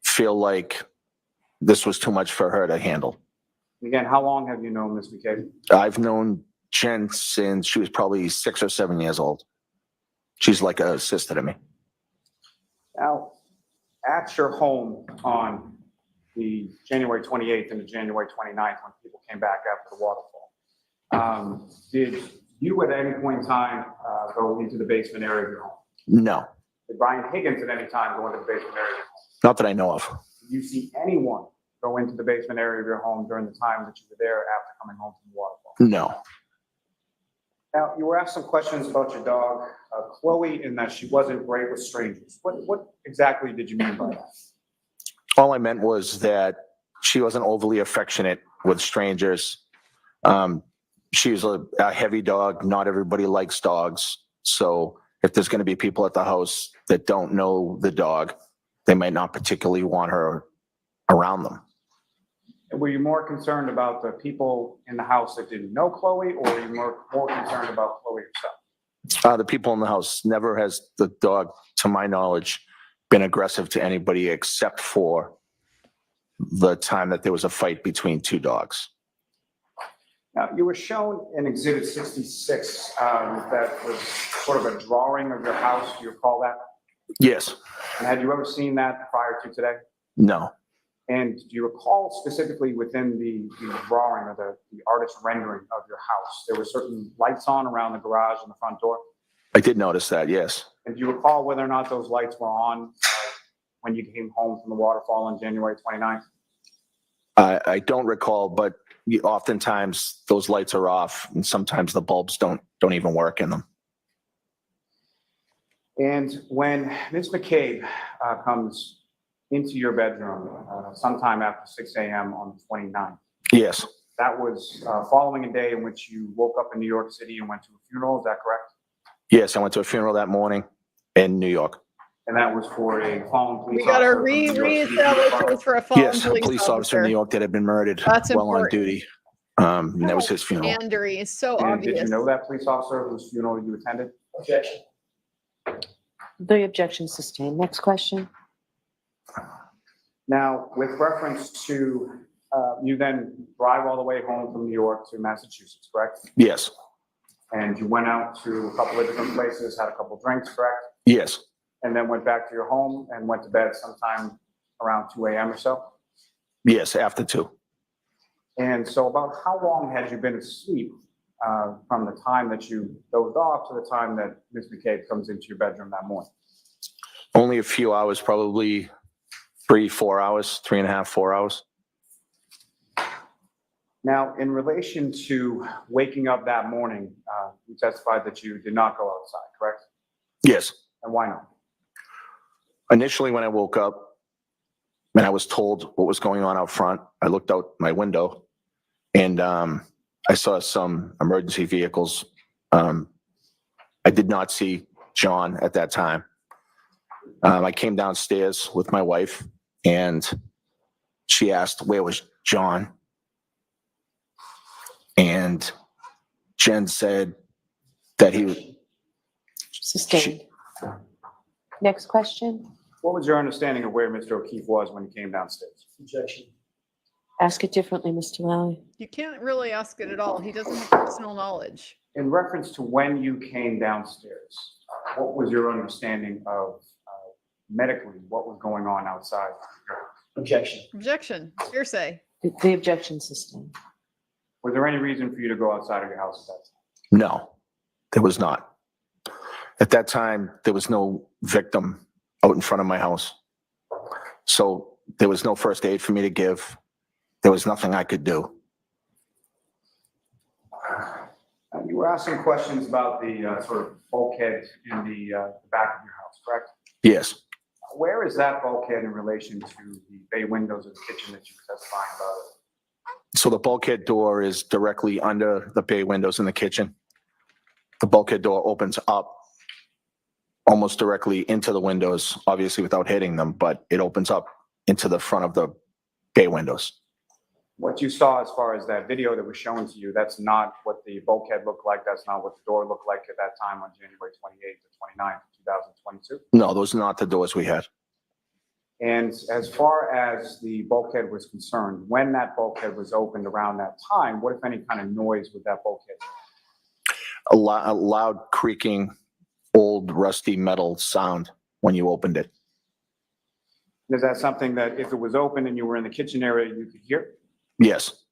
feel like this was too much for her to handle. Again, how long have you known Ms. McCabe? I've known Jen since she was probably 6 or 7 years old. She's like a sister to me. Now, at your home on the January 28th and the January 29th, when people came back after the Waterfall, did you at any point in time go into the basement area of your home? No, Did Brian Higgins at any time go into the basement area of your home? not that I know of. Did you see anyone go into the basement area of your home during the time that you were there after coming home from the Waterfall? No. Now, you were asked some questions about your dog, Chloe, in that she wasn't great with strangers. What exactly did you mean by that? All I meant was that she wasn't overly affectionate with strangers. She was a heavy dog. Not everybody likes dogs. So if there's going to be people at the house that don't know the dog, they might not particularly want her around them. And were you more concerned about the people in the house that didn't know Chloe, or were you more concerned about Chloe herself? The people in the house. Never has the dog, to my knowledge, been aggressive to anybody except for the time that there was a fight between two dogs. Now, you were shown in Exhibit 66 that was sort of a drawing of your house. Do you recall that? Yes. And had you ever seen that prior to today? No. And do you recall specifically within the drawing or the artist's rendering of your house, there were certain lights on around the garage and the front door? I did notice that, yes. And do you recall whether or not those lights were on when you came home from the Waterfall on January 29th? I don't recall, but oftentimes those lights are off and sometimes the bulbs don't even work in them. And when Ms. McCabe comes into your bedroom sometime after 6 a.m. on the 29th, Yes. that was following a day in which you woke up in New York City and went to a funeral, is that correct? Yes, I went to a funeral that morning in New York. And that was for a fallen police We got to officer from New York City reestablish it was for a fallen Yes, a police officer in New York that had been murdered That's while on important. duty. And that was his funeral. Andrew is so And obvious. did you know that police officer whose funeral you attended? Objection. The objection sustained. Next question. Now, with reference to, you then drive all the way home from New York to Massachusetts, correct? Yes. And you went out to a couple of different places, had a couple drinks, correct? Yes. And then went back to your home and went to bed sometime around 2 a.m. or so? Yes, after 2. And so about how long had you been asleep from the time that you dozed off to the time that Ms. McCabe comes into your bedroom that morning? Only a few hours, probably 3-4 hours, 3.5, 4 hours. Now, in relation to waking up that morning, you testified that you did not go outside, correct? Yes. And why not? Initially, when I woke up and I was told what was going on out front, I looked out my window and I saw some emergency vehicles. I did not see John at that time. I came downstairs with my wife and she asked, where was John? And Jen said that he Sustained. Next question. What was your understanding of where Mr. O'Keefe was when he came downstairs? Objection. Ask it differently, Mr. Lally. You can't really ask it at all. He doesn't have personal knowledge. In reference to when you came downstairs, what was your understanding of medically what was going on outside? Objection. Objection. Hearsay. The objection sustained. Was there any reason for you to go outside of your house at that time? No, there was not. At that time, there was no victim out in front of my house. So there was no first aid for me to give. There was nothing I could do. You were asking questions about the sort of bulkhead in the back of your house, correct? Yes. Where is that bulkhead in relation to the bay windows of the kitchen that you were testifying about? So the bulkhead door is directly under the bay windows in the kitchen. The bulkhead door opens up almost directly into the windows, obviously without hitting them, but it opens up into the front of the bay windows. What you saw as far as that video that was shown to you, that's not what the bulkhead looked like. That's not what the door looked like at that time on January 28th to 29th, 2022. No, those are not the doors we had. And as far as the bulkhead was concerned, when that bulkhead was opened around that time, what, if any, kind of noise would that bulkhead make? A loud creaking, old rusty metal sound when you opened it. Is that something that if it was open and you were in the kitchen area, you could hear? Yes.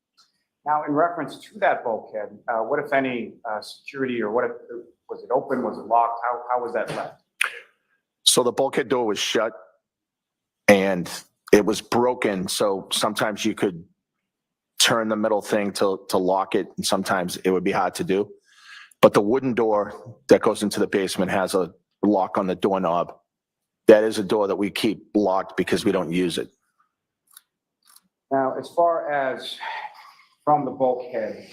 Now, in reference to that bulkhead, what, if any, security or what, if, was it open? Was it locked? How was that left? So the bulkhead door was shut and it was broken. So sometimes you could turn the middle thing to lock it, and sometimes it would be hard to do. But the wooden door that goes into the basement has a lock on the doorknob. That is a door that we keep locked because we don't use it. Now, as far as from the bulkhead,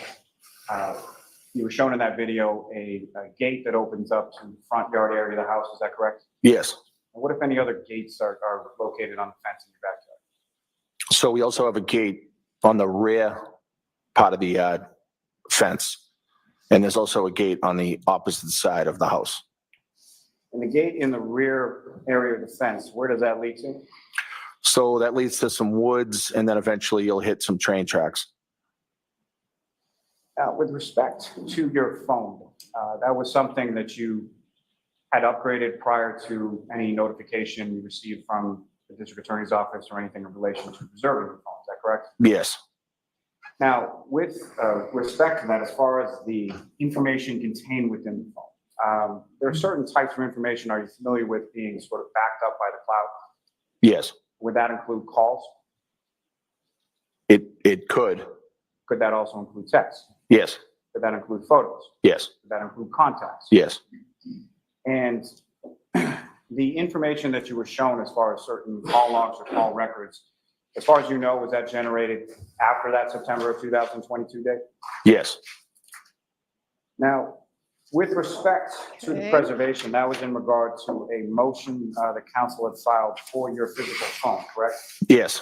you were shown in that video a gate that opens up to the front yard area of the house. Is that correct? Yes. And what, if any, other gates are located on the fence in your backyard? So we also have a gate on the rear part of the fence. And there's also a gate on the opposite side of the house. And the gate in the rear area of the fence, where does that lead to? So that leads to some woods, and then eventually you'll hit some train tracks. With respect to your phone, that was something that you had upgraded prior to any notification you received from the district attorney's office or anything in relation to preserving your phone. Is that correct? Yes. Now, with respect to that, as far as the information contained within the phone, there are certain types of information. Are you familiar with being sort of backed up by the cloud? Yes. Would that include calls? It could. Could that also include text? Yes. Could that include photos? Yes. Could that include contacts? Yes. And the information that you were shown as far as certain call logs or call records, as far as you know, was that generated after that September of 2022 date? Yes. Now, with respect to the Okay. preservation, that was in regard to a motion the council had filed for your physical phone, correct? Yes.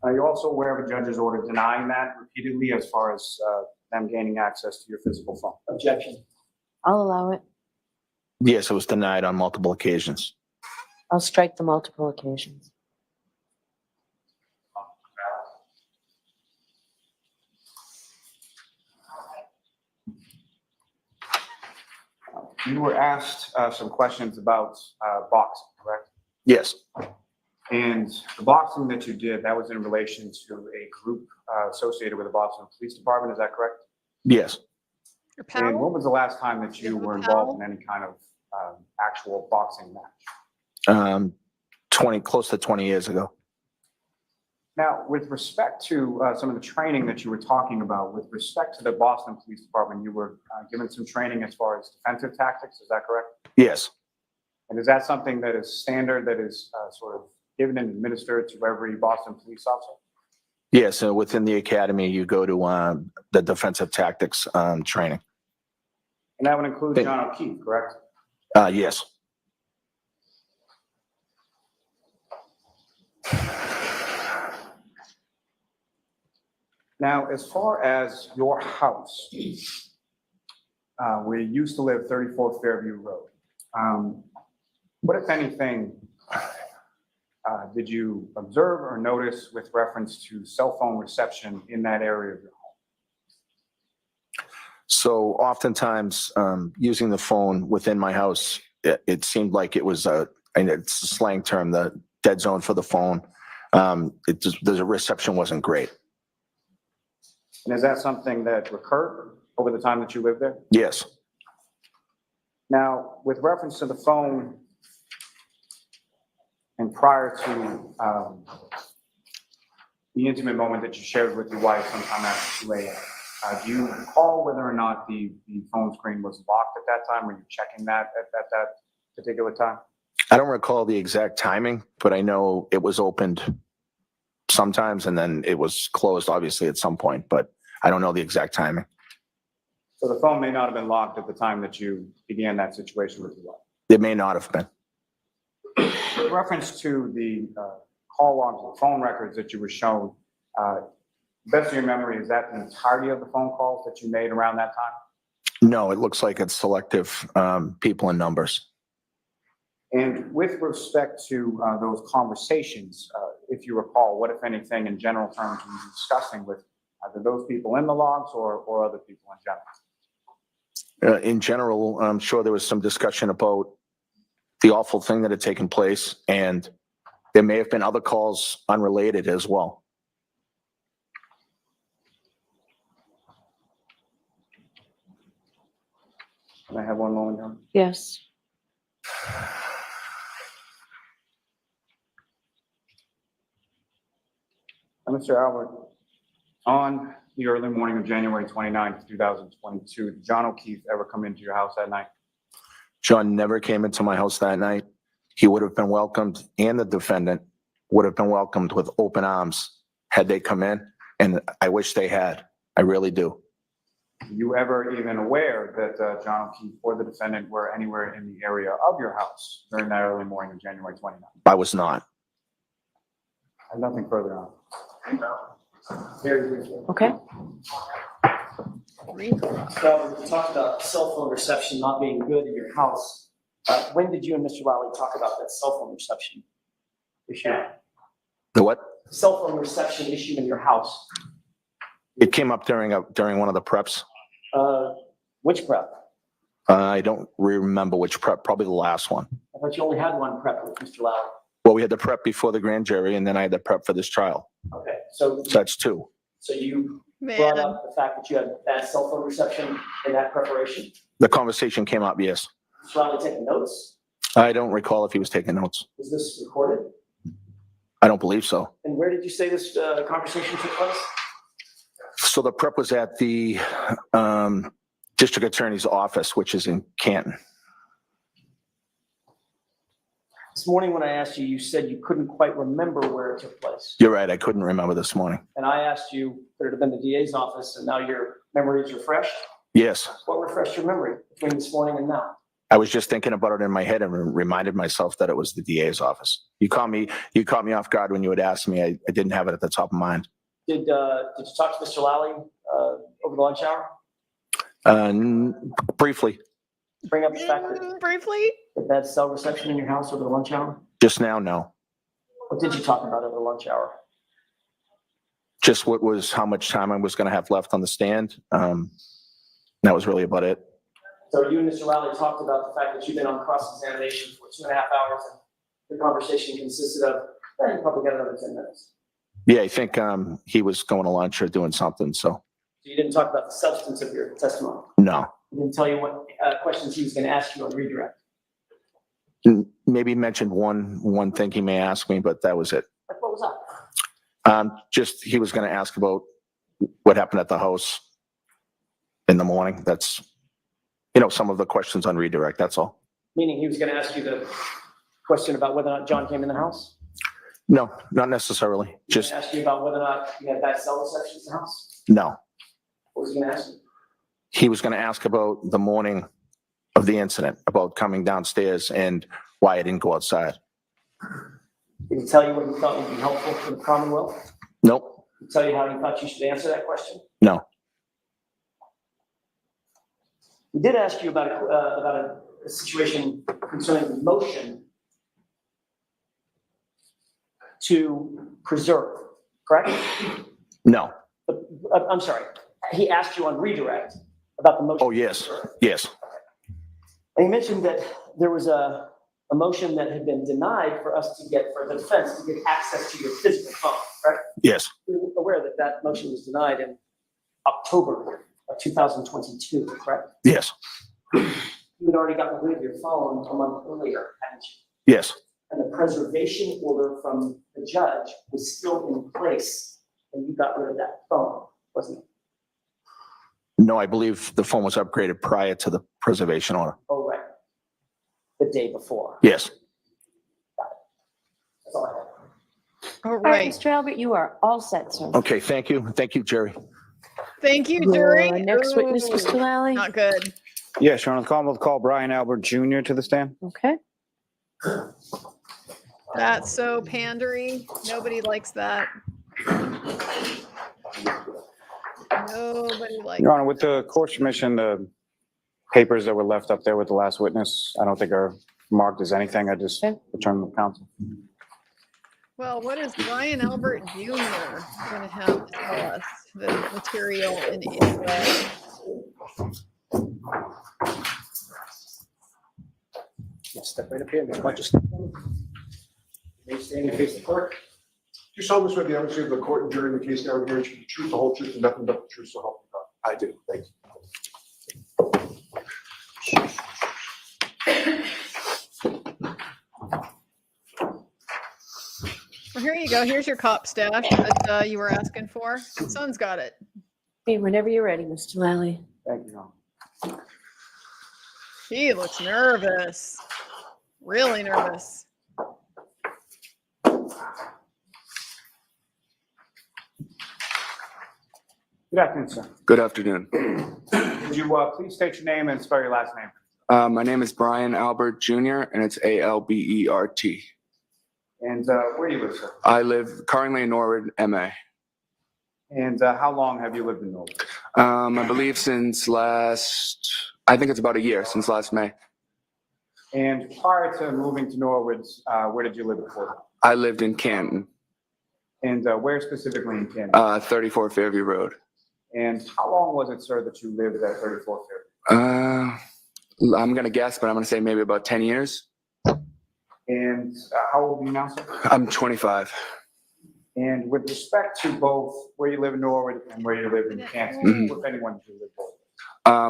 Are you also aware of a judge's order denying that repeatedly as far as them gaining access to your physical phone? Objection. I'll allow it. Yes, it was denied on multiple occasions. I'll strike the multiple occasions. You were asked some questions about boxing, correct? Yes. And the boxing that you did, that was in relation to a group associated with the Boston Police Department, is that correct? Yes. Your And pal? when was the last time that you You have a were pal? involved in any kind of actual boxing match? Close to 20 years ago. Now, with respect to some of the training that you were talking about, with respect to the Boston Police Department, you were given some training as far as defensive tactics, is that correct? Yes. And is that something that is standard, that is sort of given and administered to every Boston police officer? Yeah, so within the academy, you go to the defensive tactics training. And that would include John O'Keefe, correct? Yes. Now, as far as your house, we used to live 34 Fairview Road. What, if anything, did you observe or notice with reference to cell phone reception in that area of your home? So oftentimes, using the phone within my house, it seemed like it was and it's a slang term, the dead zone for the phone. The reception wasn't great. And is that something that recurred over the time that you lived there? Yes. Now, with reference to the phone and prior to the intimate moment that you shared with your wife sometime after 2 a.m., do you recall whether or not the phone screen was locked at that time? Were you checking that at that particular time? I don't recall the exact timing, but I know it was opened sometimes and then it was closed obviously at some point, but I don't know the exact timing. So the phone may not have been locked at the time that you began that situation with your wife? It may not have been. With reference to the call logs and phone records that you were shown, best of your memory, is that the entirety of the phone calls that you made around that time? No, it looks like it's selective people and numbers. And with respect to those conversations, if you recall, what, if anything, in general terms, were you discussing with either those people in the logs or other people in general? In general, I'm sure there was some discussion about the awful thing that had taken place, and there may have been other calls unrelated as well. Can I have one moment, John? Yes. Mr. Albert, on the early morning of January 29th, 2022, did John O'Keefe ever come into your house that night? John never came into my house that night. He would have been welcomed, and the defendant would have been welcomed with open arms had they come in, and I wish they had. I really do. Were you ever even aware that John O'Keefe or the defendant were anywhere in the area of your house during that early morning of January 29th? I was not. I have nothing further on. Very briefly. Okay. So you talked about cell phone reception not being good in your house. When did you and Mr. Lally talk about that cell phone reception issue? The what? Cell phone reception issue in your house. It came up during one of the preps. Which prep? I don't remember which prep, probably the last one. I thought you only had one prep with Mr. Lally. Well, we had the prep before the grand jury, and then I had the prep for this trial. Okay, so that's two. So you brought up the fact that you had bad cell phone reception in that preparation? The conversation came up, yes. Mr. Lally taking notes? I don't recall if he was taking notes. Was this recorded? I don't believe so. And where did you say this conversation took place? So the prep was at the district attorney's office, which is in Canton. This morning when I asked you, you said you couldn't quite remember where it took place. You're right. I couldn't remember this morning. And I asked you, could it have been the DA's office, and now your memory is refreshed? Yes. What refreshed your memory between this morning and now? I was just thinking about it in my head and reminded myself that it was the DA's office. You caught me off guard when you had asked me. I didn't have it at the top of mind. Did you talk to Mr. Lally over the lunch hour? Briefly. Bring up the fact that briefly. Bad cell reception in your house over the lunch hour? Just now, no. What did you talk about over the lunch hour? Just how much time I was going to have left on the stand. That was really about it. So you and Mr. Lally talked about the fact that you've been on cross-examination for 2.5 hours, and the conversation consisted of, you probably got another 10 minutes. Yeah, I think he was going to lunch or doing something, so. So you didn't talk about the substance of your testimony? No. He didn't tell you what questions he was going to ask you on redirect? Maybe mentioned one thing he may ask me, but that was it. Like what was that? Just he was going to ask about what happened at the house in the morning. That's, some of the questions on redirect, that's all. Meaning he was going to ask you the question about whether or not John came in the house? No, not necessarily. He was Just, going to ask you about whether or not you had bad cell reception in the house? no. What was he going to ask you? He was going to ask about the morning of the incident, about coming downstairs and why I didn't go outside. Did he tell you what he thought would be helpful for the Commonwealth? Nope, Did he tell you how he thought you should answer that question? no. He did ask you about a situation concerning the motion to preserve, correct? No. I'm sorry. He asked you on redirect about the motion. Oh, yes, yes, And he mentioned that there was a motion that had been denied for the defense to get access to your physical phone, right? yes, You're aware that that motion was denied in October of 2022, correct? yes, You had already gotten rid of your phone a month earlier, hadn't you? yes. And the preservation order from the judge was still in place when you got rid of that phone, wasn't it? No, I believe the phone was upgraded prior to the preservation order. Oh, right. The day before. Yes. That's all I have. All All right, right. Mr. Albert, you are all set, sir. Okay, thank you. Thank you, Jerry. Thank you, Your Jerry. next witness, Ooh, Mr. Lally. Not good. Yes, Your Honor, the Commonwealth call Brian Albert Jr. to the stand. Okay. That's so pandery. Nobody likes that. Nobody likes Your Honor, with the court's permission, the papers that were left up there with the last witness, I don't think are marked as anything. I just Okay. returned them to counsel. Well, what is Brian Albert Jr. going to have to tell us? The material in any way? Step right up here. Why don't you step in? You may stand and face the clerk. Do you solemnly swear the honesty of the court and jury in the case now reveals the truth, the whole truth, and nothing but the truth, so help you God? I do. Thank you. Well, here you go. Here's your cop stash that you were asking for. Son's got it. Hey, whenever you're ready, Mr. Lally. Thank you, Your Honor. He looks nervous. Really nervous. Good afternoon, sir. Good afternoon. Would you please state your name and spell your last name? My name is Brian Albert Jr., and it's Albert. And where do you live, sir? I live currently in Norwood, MA. And how long have you lived in Norwood? I believe I think it's about a year, since last May. And prior to moving to Norwood, where did you live before? I lived in Canton, And where specifically in Canada? 34 Fairview Road. And how long was it, sir, that you lived at 34 Fairview? I'm going to guess, but I'm going to say maybe about 10 years. And how old are you now, sir? I'm 25. And with respect to both where you live in Norwood and where you live in Canton, if anyone did you live both?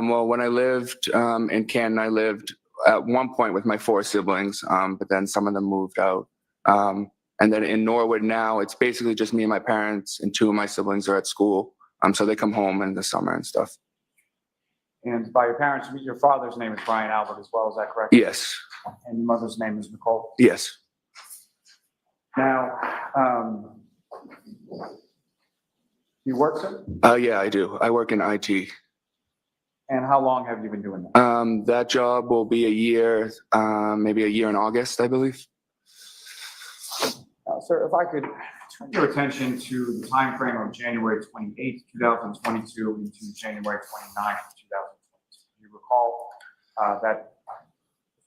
Well, when I lived in Canton, I lived at one point with my 4 siblings, but then some of them moved out. And then in Norwood now, it's basically just me and my parents, and 2 of my siblings are at school. So they come home in the summer and stuff. And by your parents, your father's name is Brian Albert as well, is that correct? Yes, And your mother's name is Nicole? yes. Now, you work, sir? Yeah, I do. I work in IT. And how long have you been doing that? That job will be a year, maybe a year in August, I believe. Sir, if I could turn your attention to the time frame of January 28th, 2022 into January 29th, 2022. Do you recall that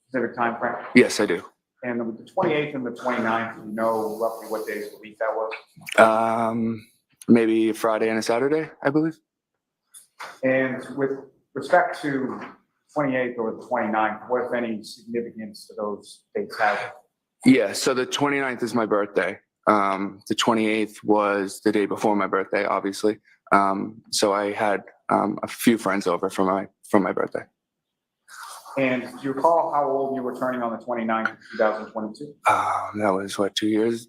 specific time frame? Yes, I do. And with the 28th and the 29th, do you know roughly what days of the week that was? Maybe a Friday and a Saturday, I believe. And with respect to 28th or the 29th, what, if any, significance do those dates have? Yeah, so the 29th is my birthday. The 28th was the day before my birthday, obviously. So I had a few friends over for my birthday. And do you recall how old you were turning on the 29th of 2022? That was what, 2 years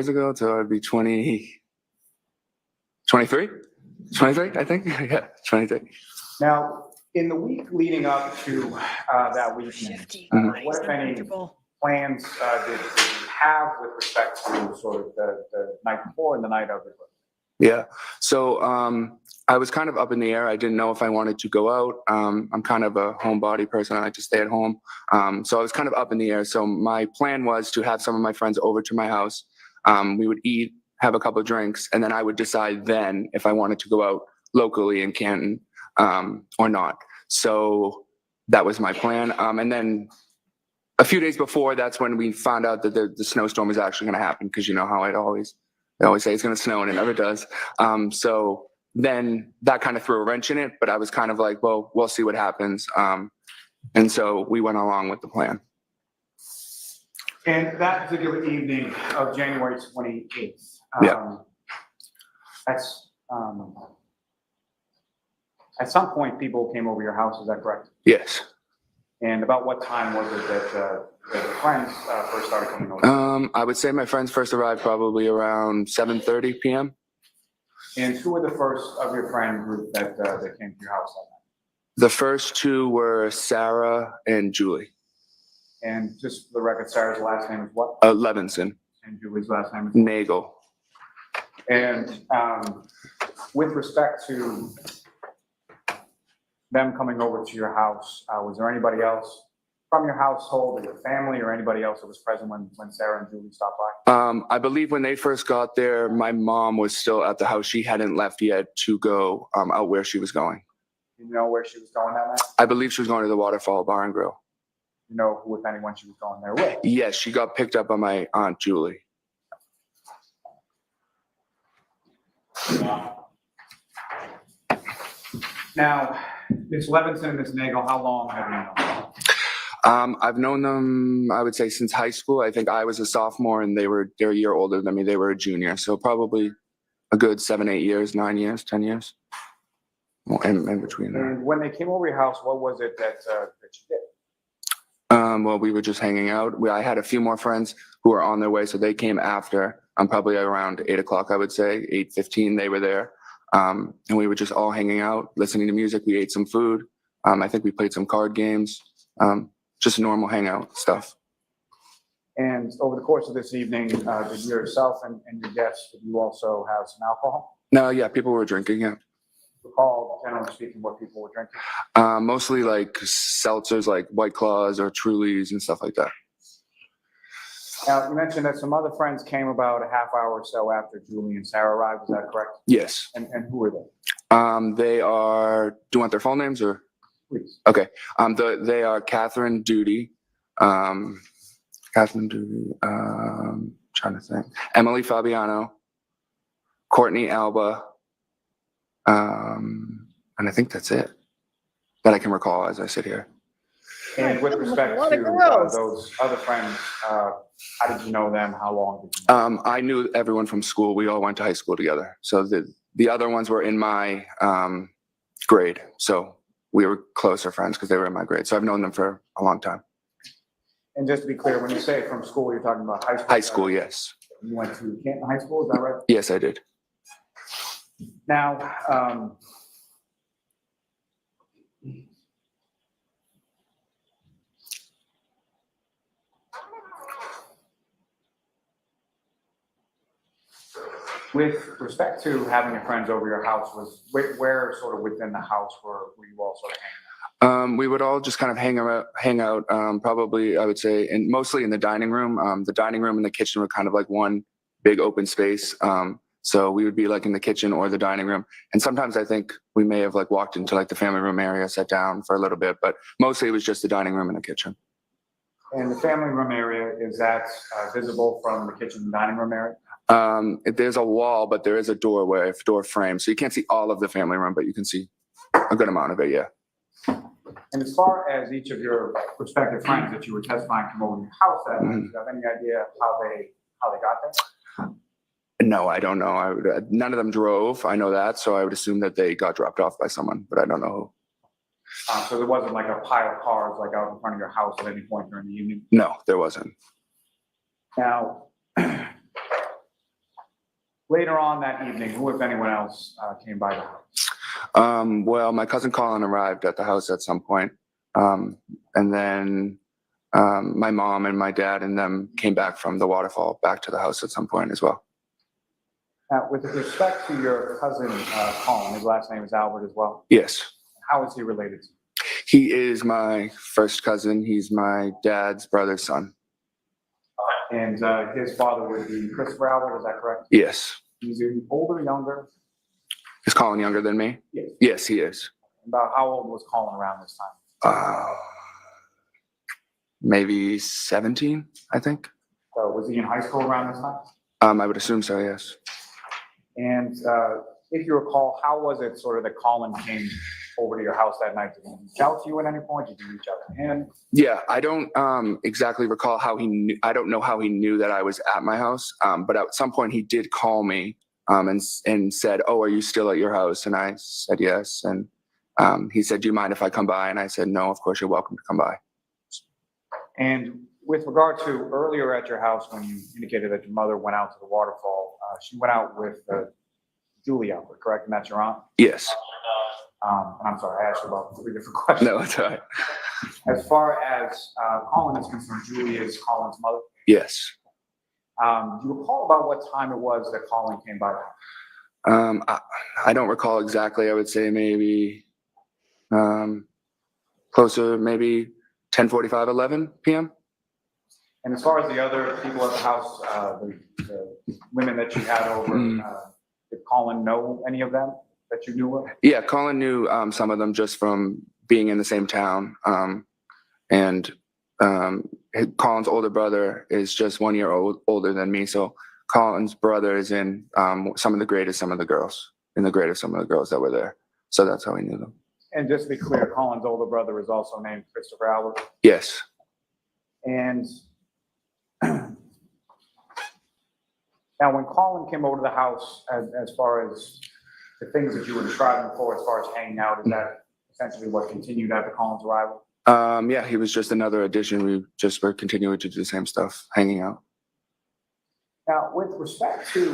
ago? So I'd be 23, I think. Yeah, 23. Now, In the week leading up to that weekend, what if any plans did you have with respect to sort of the night before and the night of it? Yeah. So I was kind of up in the air. I didn't know if I wanted to go out. I'm kind of a homebody person. I like to stay at home. So I was kind of up in the air. So my plan was to have some of my friends over to my house. We would eat, have a couple of drinks, and then I would decide then if I wanted to go out locally in Canton or not. So that was my plan. And then a few days before, that's when we found out that the snowstorm was actually going to happen, because you know how they always say it's going to snow and it never does. So then that kind of threw a wrench in it, but I was kind of like, well, we'll see what happens. And so we went along with the plan. And that particular evening of January 28th, that's at some point people came over your house, is that correct? Yes. And about what time was it that your friends first started coming over? I would say my friends first arrived probably around 7:30 p.m. And who were the first of your friend group that came to your house that night? The first two were Sarah and Julie. And just for the record, Sarah's last name is what? Levinson. And Julie's last name is? Nagel. And with respect to them coming over to your house, was there anybody else from your household or your family or anybody else that was present when Sarah and Julie stopped by? I believe when they first got there, my mom was still at the house. She hadn't left yet to go out where she was going. You know where she was going that night? I believe she was going to the Waterfall Bar and Grill. You know who, if anyone, she was going there with? Yes, she got picked up by my Aunt Julie. Now, Ms. Levinson and Ms. Nagel, how long have you known them? I've known them, I would say, since high school. I think I was a sophomore and they're a year older than me. They were a junior. So probably a good 7, 8 years, 9 years, 10 years. Well, in between there. And when they came over your house, what was it that you did? Well, we were just hanging out. I had a few more friends who were on their way, so they came after. Probably around 8 o'clock, I would say, 8:15. They were there, and we were just all hanging out, listening to music. We ate some food. I think we played some card games. Just normal hangout stuff. And over the course of this evening, did yourself and your guests, did you also have some alcohol? No, yeah, people were drinking. Yeah. Recall, generally speaking, what people were drinking? Mostly like seltzers, like White Claws or Trulies and stuff like that. Now, you mentioned that some other friends came about a half hour or so after Julie and Sarah arrived. Is that correct? Yes. And who were they? They are, do you want their full names or? Please. Okay. They are Catherine Duty. Trying to think. Emily Fabiano, Courtney Alba, and I think that's it that I can recall as I sit here. And with respect to those other friends, how did you know them? How long did you know them? I knew everyone from school. We all went to high school together. So the other ones were in my grade. So we were closer friends because they were in my grade. So I've known them for a long time. And just to be clear, when you say from school, you're talking about high school? High school, yes. You went to Canton High School, is that right? Yes, I did. Now, with respect to having your friends over your house, was where sort of within the house were you all sort of hanging out? We would all just kind of hang out, probably, I would say, and mostly in the dining room. The dining room and the kitchen were kind of like one big open space. So we would be like in the kitchen or the dining room. And sometimes I think we may have like walked into like the family room area, sat down for a little bit, but mostly it was just the dining room and the kitchen. And the family room area, is that visible from the kitchen and dining room area? There's a wall, but there is a doorway, door frame. So you can't see all of the family room, but you can see a good amount of it, yeah. And as far as each of your prospective friends that you were testifying to over your house, do you have any idea how they got there? No, I don't know. None of them drove. I know that. So I would assume that they got dropped off by someone, but I don't know who. So there wasn't like a pile of cars like out in front of your house at any point during the evening? No, there wasn't. Now, later on that evening, who, if anyone else, came by the Well, my cousin Colin arrived at the house at some point. And then my mom and my dad and them came back from the Waterfall back to the house at some point as well. Now, with respect to your cousin, Colin, his last name is Albert as well. Yes. How is he related to you? He is my first cousin. He's my dad's brother's son. And his father would be Christopher Albert, is that correct? Yes. He's older, younger? Is Colin younger than me? Yes. Yes, he is. About how old was Colin around this time? Maybe 17, I think. So was he in high school around this time? I would assume so, yes. And if you recall, how was it sort of that Colin came over to your house that night? Did he reach out to you at any point? Did you reach out to him? Yeah, I don't exactly recall how he knew. I don't know how he knew that I was at my house. But at some point he did call me and said, "Oh, are you still at your house?" And I said yes. And he said, "Do you mind if I come by?" And I said, "No, of course you're welcome to come by." And with regard to earlier at your house, when you indicated that your mother went out to the waterfall, she went out with Julie Albert, correct? And that's your aunt? Yes. And I'm sorry, I asked you about 3 different questions. No, it's all right. As far as Colin is concerned, Julie is Colin's mother. Yes. Do you recall about what time it was that Colin came by? I don't recall exactly. I would say maybe closer, maybe 10:45, 11 p.m. And as far as the other people at the house, the women that you had over, did Colin know any of them that you knew of? Yeah, Colin knew some of them just from being in the same town. Colin's older brother is just 1 year older than me. So Colin's brother is in some of the greatest, some of the girls that were there. So that's how he knew them. And just to be clear, Colin's older brother is also named Christopher Albert. Yes. And now when Colin came over to the house, as far as the things that you were describing before, as far as hanging out, is that essentially what continued after Colin's arrival? Yeah, he was just another addition. We just were continuing to do the same stuff, hanging out. Now, with respect to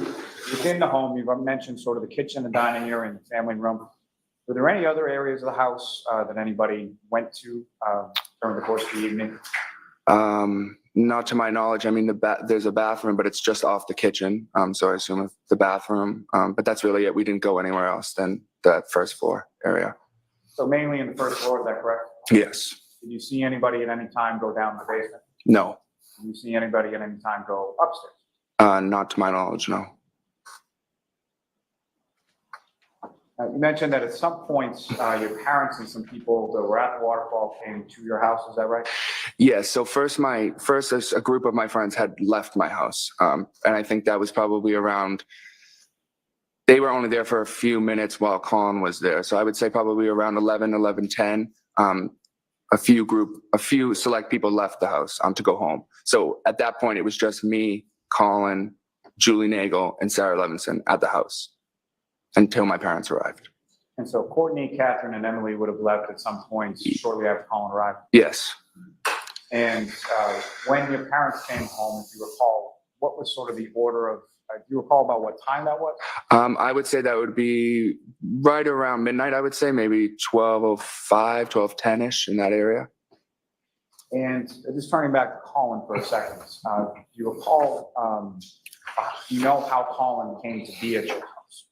within the home, you've mentioned sort of the kitchen, the dining area, and the family room. Were there any other areas of the house that anybody went to during the course of the evening? Not to my knowledge. I mean, there's a bathroom, but it's just off the kitchen. So I assume it's the bathroom. But that's really it. We didn't go anywhere else than that first floor area. So mainly in the first floor, is that correct? Yes. Did you see anybody at any time go down to the basement? No. Did you see anybody at any time go upstairs? Not to my knowledge, no. You mentioned that at some points, your parents and some people that were at the waterfall came to your house. Is that right? Yes. So first, a group of my friends had left my house, and I think that was probably around. They were only there for a few minutes while Colin was there, so I would say probably around 11:10. A few select people left the house to go home. So at that point, it was just me, Colin, Julie Nagel, and Sarah Levinson at the house until my parents arrived. And so Courtney, Catherine, and Emily would have left at some point shortly after Colin arrived. Yes. And when your parents came home, if you recall, what was sort of the order of, do you recall about what time that was? I would say that would be right around midnight, I would say, maybe 12:05, 12:10-ish in that area. And just turning back to Colin for a second, do you recall, do you know how Colin came to be at your house?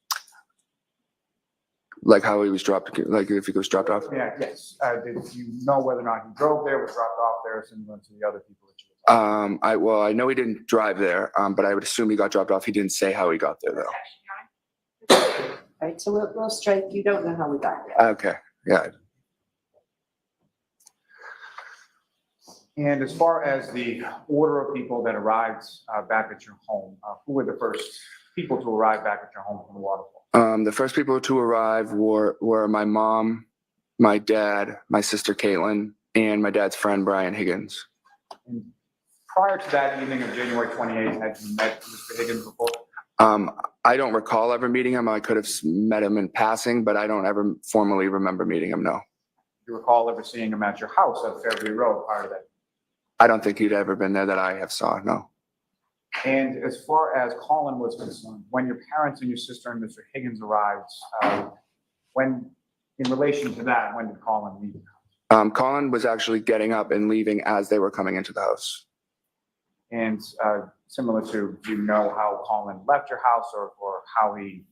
Like how he was dropped, like if he was dropped off? Yeah, yes. Did you know whether or not he drove there, was dropped off there, similar to the other people that you were talking about? I know he didn't drive there, but I would assume he got dropped off. He didn't say how he got there, though. Right, so we'll strike, you don't know how we got there. Okay, yeah. And as far as the order of people that arrived back at your home, who were the first people to arrive back at your home from the waterfall? The first people to arrive were my mom, my dad, my sister Caitlin, and my dad's friend Brian Higgins. And prior to that evening of January 28th, had you met Mr. Higgins before? I don't recall ever meeting him. I could have met him in passing, but I don't ever formally remember meeting him, no. Do you recall ever seeing him at your house at Fairview Road prior to that? I don't think he'd ever been there that I have saw, no. And as far as Colin was concerned, when your parents and your sister and Mr. Higgins arrived, when in relation to that, when did Colin leave? Colin was actually getting up and leaving as they were coming into the house. And similar to, do you know how Colin left your house or how he,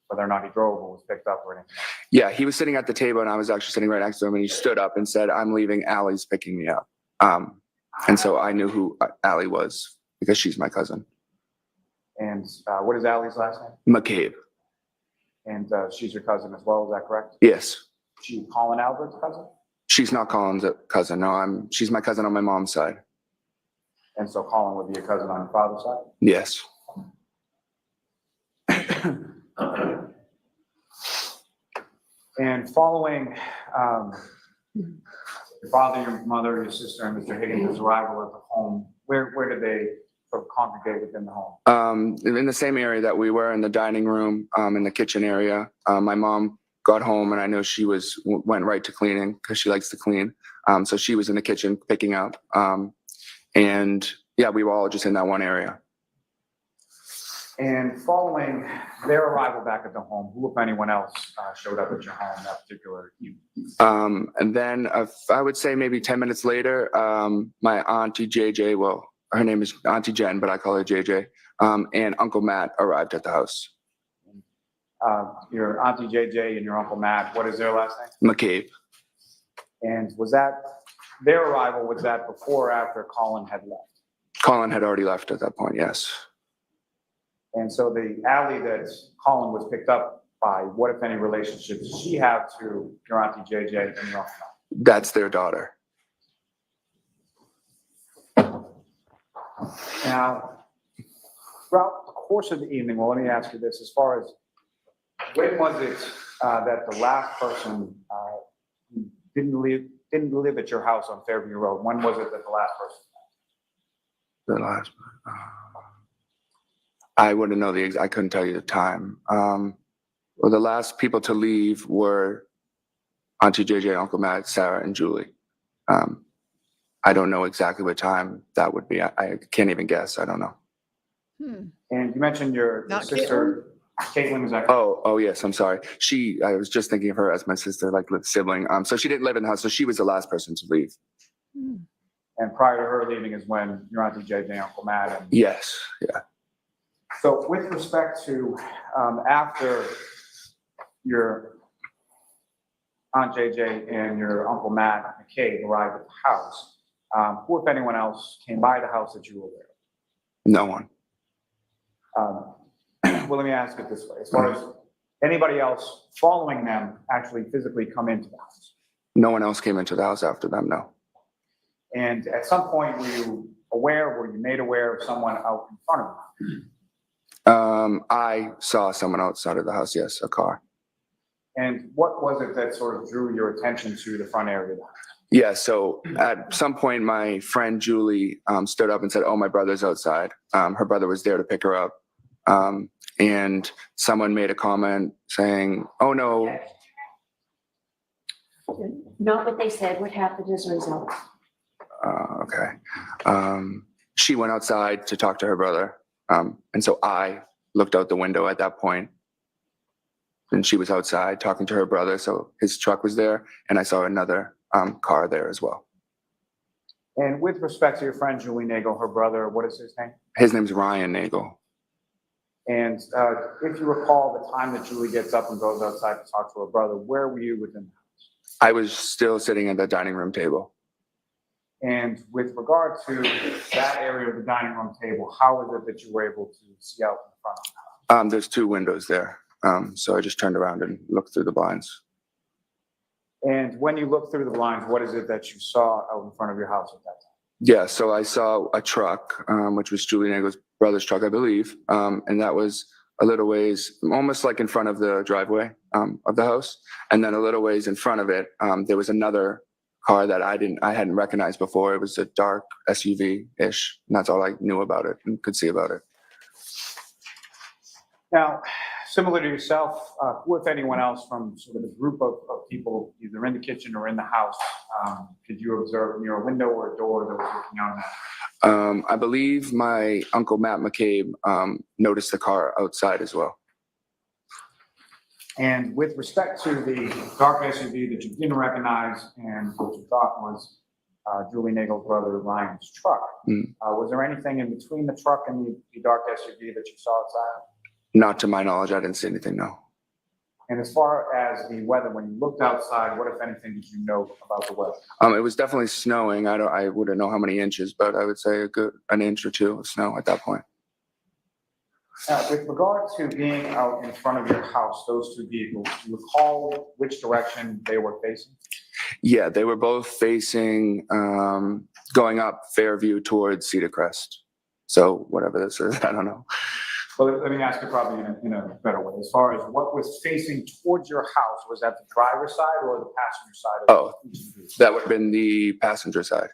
whether or not he drove or was picked up or anything? Yeah, he was sitting at the table and I was actually sitting right next to him, and he stood up and said, "I'm leaving, Allie's picking me up." And so I knew who Allie was because she's my cousin. And what is Allie's last name? McCabe. And she's your cousin as well, is that correct? Yes. She Colin Albert's cousin? She's not Colin's cousin. No, she's my cousin on my mom's side. And so Colin would be your cousin on your father's side? Yes. And following your father, your mother, your sister, and Mr. Higgins' arrival at the home, where did they sort of congregate within the home? In the same area that we were, in the dining room, in the kitchen area. My mom got home and I know she went right to cleaning because she likes to clean. So she was in the kitchen picking up. And yeah, we were all just in that one area. And following their arrival back at the home, who, if anyone else, showed up at your home that particular evening? And then I would say maybe 10 minutes later, my auntie JJ, well, her name is Auntie Jen, but I call her JJ, and Uncle Matt arrived at the house. Your Auntie JJ and your Uncle Matt, what is their last name? McCabe. And was that, their arrival, was that before or after Colin had left? Colin had already left at that point, yes. And so the alley that Colin was picked up by, what, if any, relationship does she have to your Auntie JJ and your Uncle Matt? That's their daughter. Now, throughout the course of the evening, well, let me ask you this, as far as when was it that the last person who didn't live at your house on Fairview Road, when was it that the last person? The last, I wouldn't know I couldn't tell you the time. Well, the last people to leave were Auntie JJ, Uncle Matt, Sarah, and Julie. I don't know exactly what time that would be. I can't even guess. I don't know. And you mentioned your Not sister, Caitlin, is that? Oh yes, I'm sorry. I was just thinking of her as my sister, like sibling. So she didn't live in the house, so she was the last person to leave. And prior to her leaving is when your Auntie JJ, Uncle Matt. And Yes, yeah. so with respect to after your Aunt JJ and your Uncle Matt McCabe arrived at the house, who, if anyone else, came by the house that you were there? No one. Well, let me ask it this way. As far as anybody else following them actually physically come into the house? No one else came into the house after them, no. And at some point, were you made aware of someone out in front of you? I saw someone outside of the house, yes, a car. And what was it that sort of drew your attention to the front area of the house? Yeah, so at some point, my friend Julie stood up and said, "Oh, my brother's outside." Her brother was there to pick her up. And someone made a comment saying, "Oh, no." Not what they said, what happened as a result. Okay. She went outside to talk to her brother. And so I looked out the window at that point. And she was outside talking to her brother. So his truck was there. And I saw another car there as well. And with respect to your friend Julie Nagel, her brother, what is his name? His name's Ryan Nagel. And if you recall the time that Julie gets up and goes outside to talk to her brother, where were you within the house? I was still sitting at the dining room table. And with regard to that area of the dining room table, how is it that you were able to see out in front of the house? There's two windows there. So I just turned around and looked through the blinds. And when you look through the blinds, what is it that you saw out in front of your house at that time? Yeah, so I saw a truck, which was Julie Nagel's brother's truck, I believe. And that was a little ways, almost like in front of the driveway of the house. And then a little ways in front of it, there was another car that I hadn't recognized before. It was a dark SUV-ish. And that's all I knew about it and could see about it. Now, similar to yourself, who, if anyone else from sort of the group of people, either in the kitchen or in the house, could you observe near a window or a door that was looking out on that? I believe my Uncle Matt McCabe noticed the car outside as well. And with respect to the dark SUV that you didn't recognize and what you thought was Julie Nagel's brother Ryan's truck, was there anything in between the truck and the dark SUV that you saw outside? Not to my knowledge, I didn't see anything, no. And as far as the weather, when you looked outside, what, if anything, did you know about the weather? It was definitely snowing. I wouldn't know how many inches, but I would say an inch or two of snow at that point. Now, with regard to being out in front of your house, those two vehicles, do you recall which direction they were facing? Yeah, they were both facing, going up Fairview towards Cedar Crest. So whatever this is, I don't know. Well, let me ask you probably in a better way. As far as what was facing towards your house, was that the driver's side or the passenger side? Oh, that would have been the passenger side.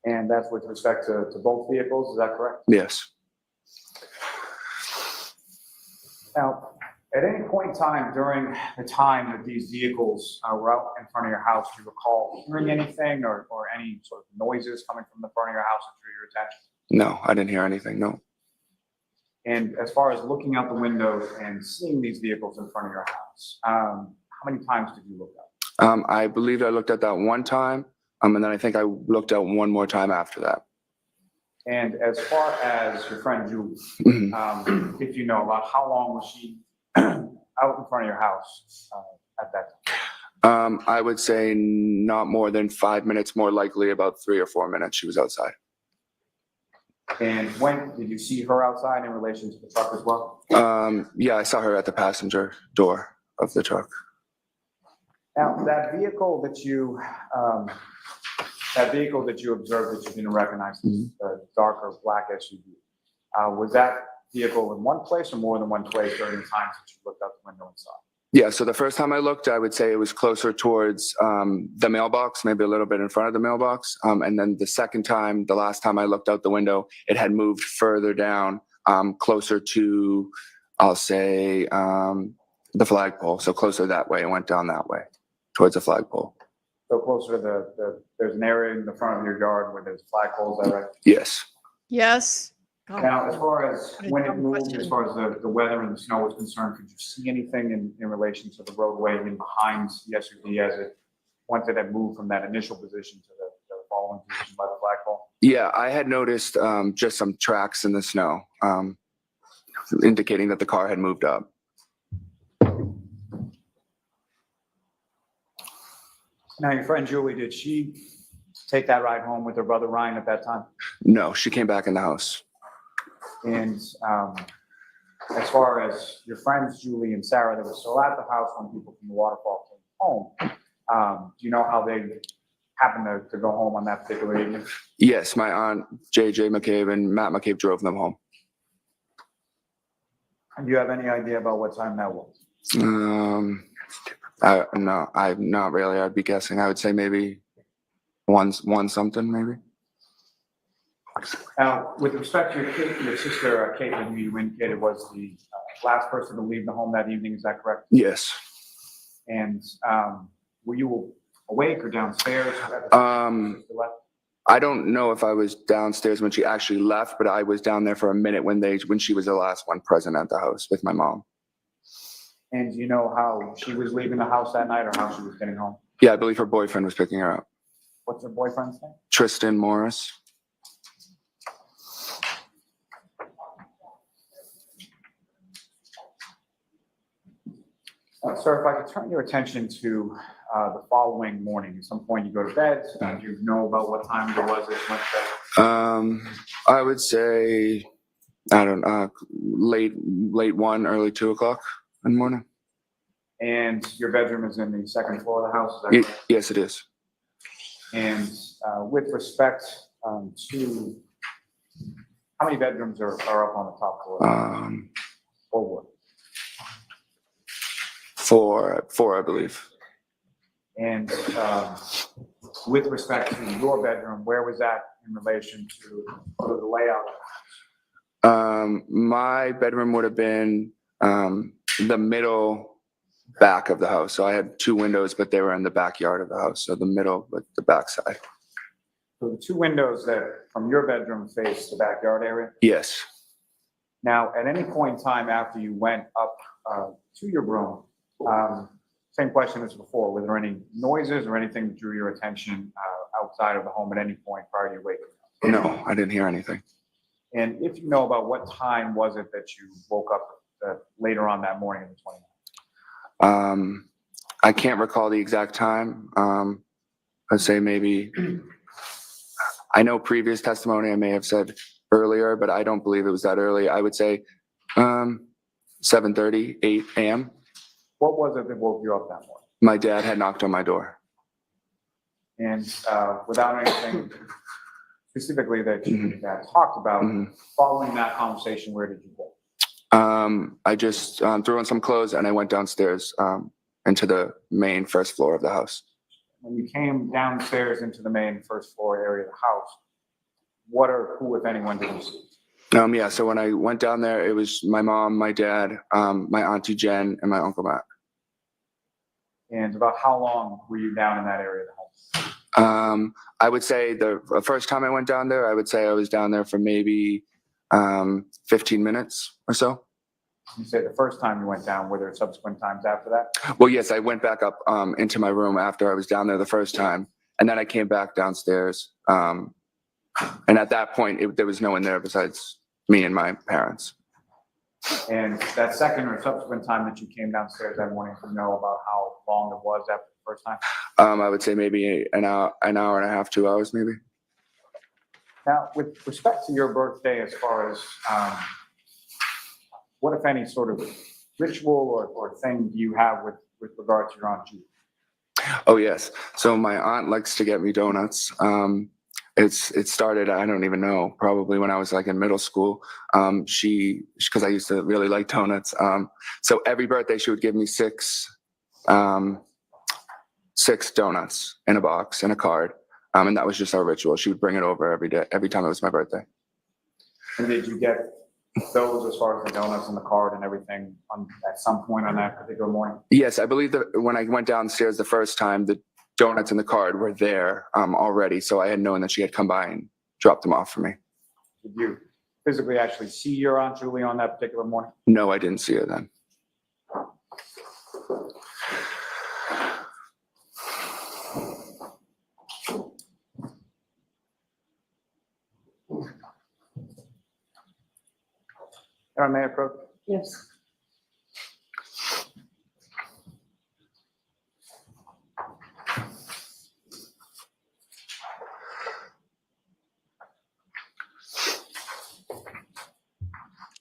And that's with respect to both vehicles, is that correct? Yes. Now, at any point in time during the time that these vehicles were out in front of your house, do you recall hearing anything or any sort of noises coming from the front of your house that drew your attention? No, I didn't hear anything, no. And as far as looking out the windows and seeing these vehicles in front of your house, how many times did you look out? I believe I looked at that one time, and then I think I looked out one more time after that. And as far as your friend Julie, if you know about how long was she out in front of your house at that time? I would say not more than 5 minutes, more likely about 3 or 4 minutes she was outside. And when did you see her outside in relation to the truck as well? Yeah, I saw her at the passenger door of the truck. Now, that vehicle that you observed that you didn't recognize, the darker black SUV, was that vehicle in one place or more than one place during the times that you looked out the window and saw it? Yeah, so the first time I looked, I would say it was closer towards the mailbox, maybe a little bit in front of the mailbox. And then the second time, the last time I looked out the window, it had moved further down, closer to, I'll say, the flagpole. So closer that way, it went down that way, towards the flagpole. So closer to there's an area in the front of your yard where there's flagpoles, is that right? Yes. Yes. Now, as far as when it moved, as far as the weather and the snow was concerned, could you see anything in relation to the roadway and behind the SUV as it once it had moved from that initial position to the following position by the flagpole? Yeah, I had noticed just some tracks in the snow, indicating that the car had moved up. Now, your friend Julie, did she take that ride home with her brother Ryan at that time? No, she came back in the house. And as far as your friends, Julie and Sarah, that were still at the house when people from the Waterfall came home, do you know how they happened to go home on that particular evening? Yes, my aunt, JJ McCabe and Matt McCabe drove them home. And do you have any idea about what time that was? No, I'm not really. I'd be guessing. I would say maybe one something, maybe. Now, with respect to your sister, Caitlin, who you indicated was the last person to leave the home that evening, is that correct? Yes. And were you awake or downstairs? I don't know if I was downstairs when she actually left, but I was down there for a minute when she was the last one present at the house with my mom. And do you know how she was leaving the house that night or how she was getting home? Yeah, I believe her boyfriend was picking her up. What's her boyfriend's name? Tristan Morris. Sir, if I could turn your attention to the following morning. At some point you go to bed. Do you know about what time it was that you went to bed? I would say, I don't know, late 1, early 2 o'clock in the morning. And your bedroom is in the second floor of the house, is that correct? Yes, it is. And with respect to, how many bedrooms are up on the top floor? Or what? 4, I believe. And with respect to your bedroom, where was that in relation to the layout of the house? My bedroom would have been the middle back of the house. So I had 2 windows, but they were in the backyard of the house. So the middle, but the back side. So the 2 windows that from your bedroom face the backyard area? Yes. Now, at any point in time after you went up to your room, same question as before, were there any noises or anything that drew your attention outside of the home at any point prior to your waking up? No, I didn't hear anything. And if you know about what time was it that you woke up later on that morning of the 29th? I can't recall the exact time. I'd say maybe, I know previous testimony I may have said earlier, but I don't believe it was that early. I would say 7:30, 8 a.m. What was it that woke you up that morning? My dad had knocked on my door. And without anything specifically that you had talked about, following that conversation, where did you go? I just threw on some clothes and I went downstairs into the main first floor of the house. When you came downstairs into the main first floor area of the house, who, if anyone, did you see? Yeah, so when I went down there, it was my mom, my dad, my auntie Jen, and my uncle Matt. And about how long were you down in that area of the house? I would say the first time I went down there, I would say I was down there for maybe 15 minutes or so. You say the first time you went down, were there subsequent times after that? Well, yes, I went back up into my room after I was down there the first time, and then I came back downstairs. And at that point, there was no one there besides me and my parents. And that second or subsequent time that you came downstairs that morning, do you know about how long it was after the first time? I would say maybe an hour and a half, 2 hours, maybe. Now, with respect to your birthday, as far as what, if any, sort of ritual or thing do you have with regard to your Aunt Judy? Oh, yes. So my aunt likes to get me donuts. It started, I don't even know, probably when I was like in middle school. Because I used to really like donuts. So every birthday she would give me six donuts in a box, in a card. And that was just our ritual. She would bring it over every day, every time it was my birthday. And did you get those, as far as the donuts and the card and everything, at some point on that particular morning? Yes, I believe that when I went downstairs the first time, the donuts and the card were there already. So I had known that she had come by and dropped them off for me. Did you physically actually see your Aunt Julie on that particular morning? No, I didn't see her then. May I approach? Yes.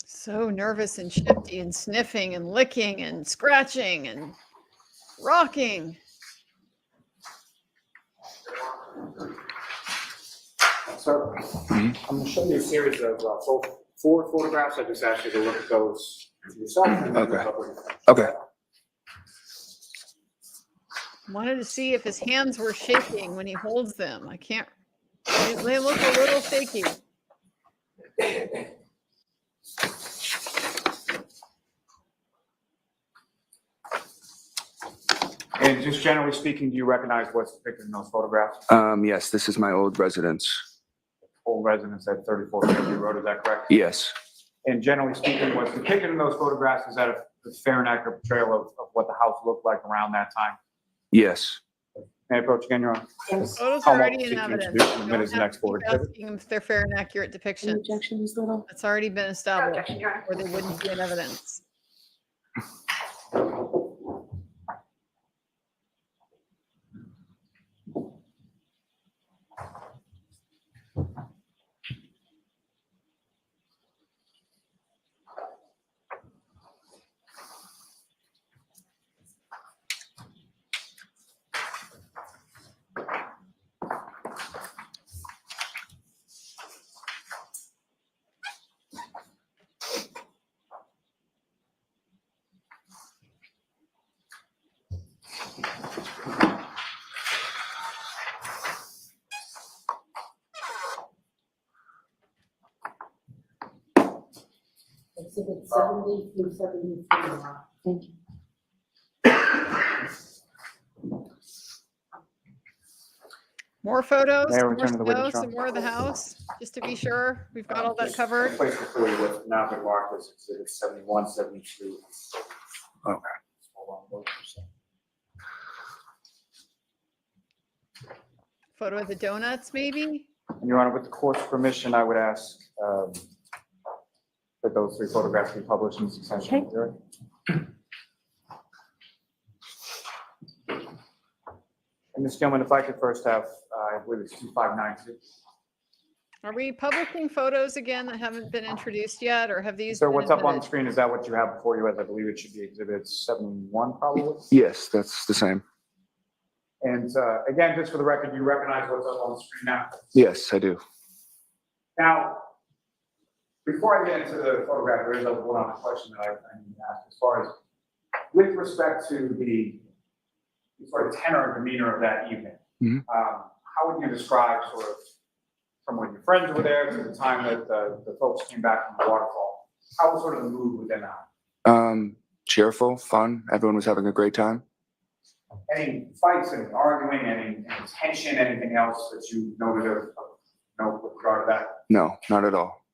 So nervous and shifty and sniffing and licking and scratching and rocking. So I'm going to show you a series of 4 photographs. I just asked you to look at those yourself. And then look up what you think. Okay. Wanted to see if his hands were shaking when he holds them. I can't. They look a little shaky. And just generally speaking, do you recognize what's depicted in those photographs? Yes, this is my old residence. Old residence at 34 Fairview Road, is that correct? Yes. And generally speaking, what's depicted in those photographs, is that a fair and accurate portrayal of what the house looked like around that time? Yes. May I approach again, Your Honor? Yes. Photos I'll are already seek in to evidence. introduce the You minutes don't and have next to forward keep exhibit. asking them if they're fair and accurate Any depictions. objections, Little? That's already been established, or they wouldn't be in evidence. Exhibit 70 through 73. Thank you. More photos, Mayor, more return to the snow, witness some room. more of the house, just to be sure we've got all that covered. Place for clear with now been marked as exhibit 71, 72. Okay. Photo of the donuts, maybe? And Your Honor, with the court's permission, I would ask that those 3 photographs be published in succession. Okay. Hearing. And Ms. Gilman, if I could first have, I believe it's 2592. Are we publishing photos again that haven't been introduced yet, or have these? So been what's up on the admitted? screen, is that what you have before you, as I believe it should be exhibit 71 probably? Yes, that's the same. And again, just for the record, you recognize what's up on the screen now? Yes, I do. Now, before I get into the photograph, there is one other question that I need to ask, as far as with respect to the sort of tenor and demeanor of that evening. Mhm. How would you describe sort of from when your friends were there to the time that the folks came back from the waterfall? How was sort of the mood within that? Cheerful, fun. Everyone was having a great time. Any fights, any arguing, any tension, anything else that you noted of note with regard to that? No, not at all.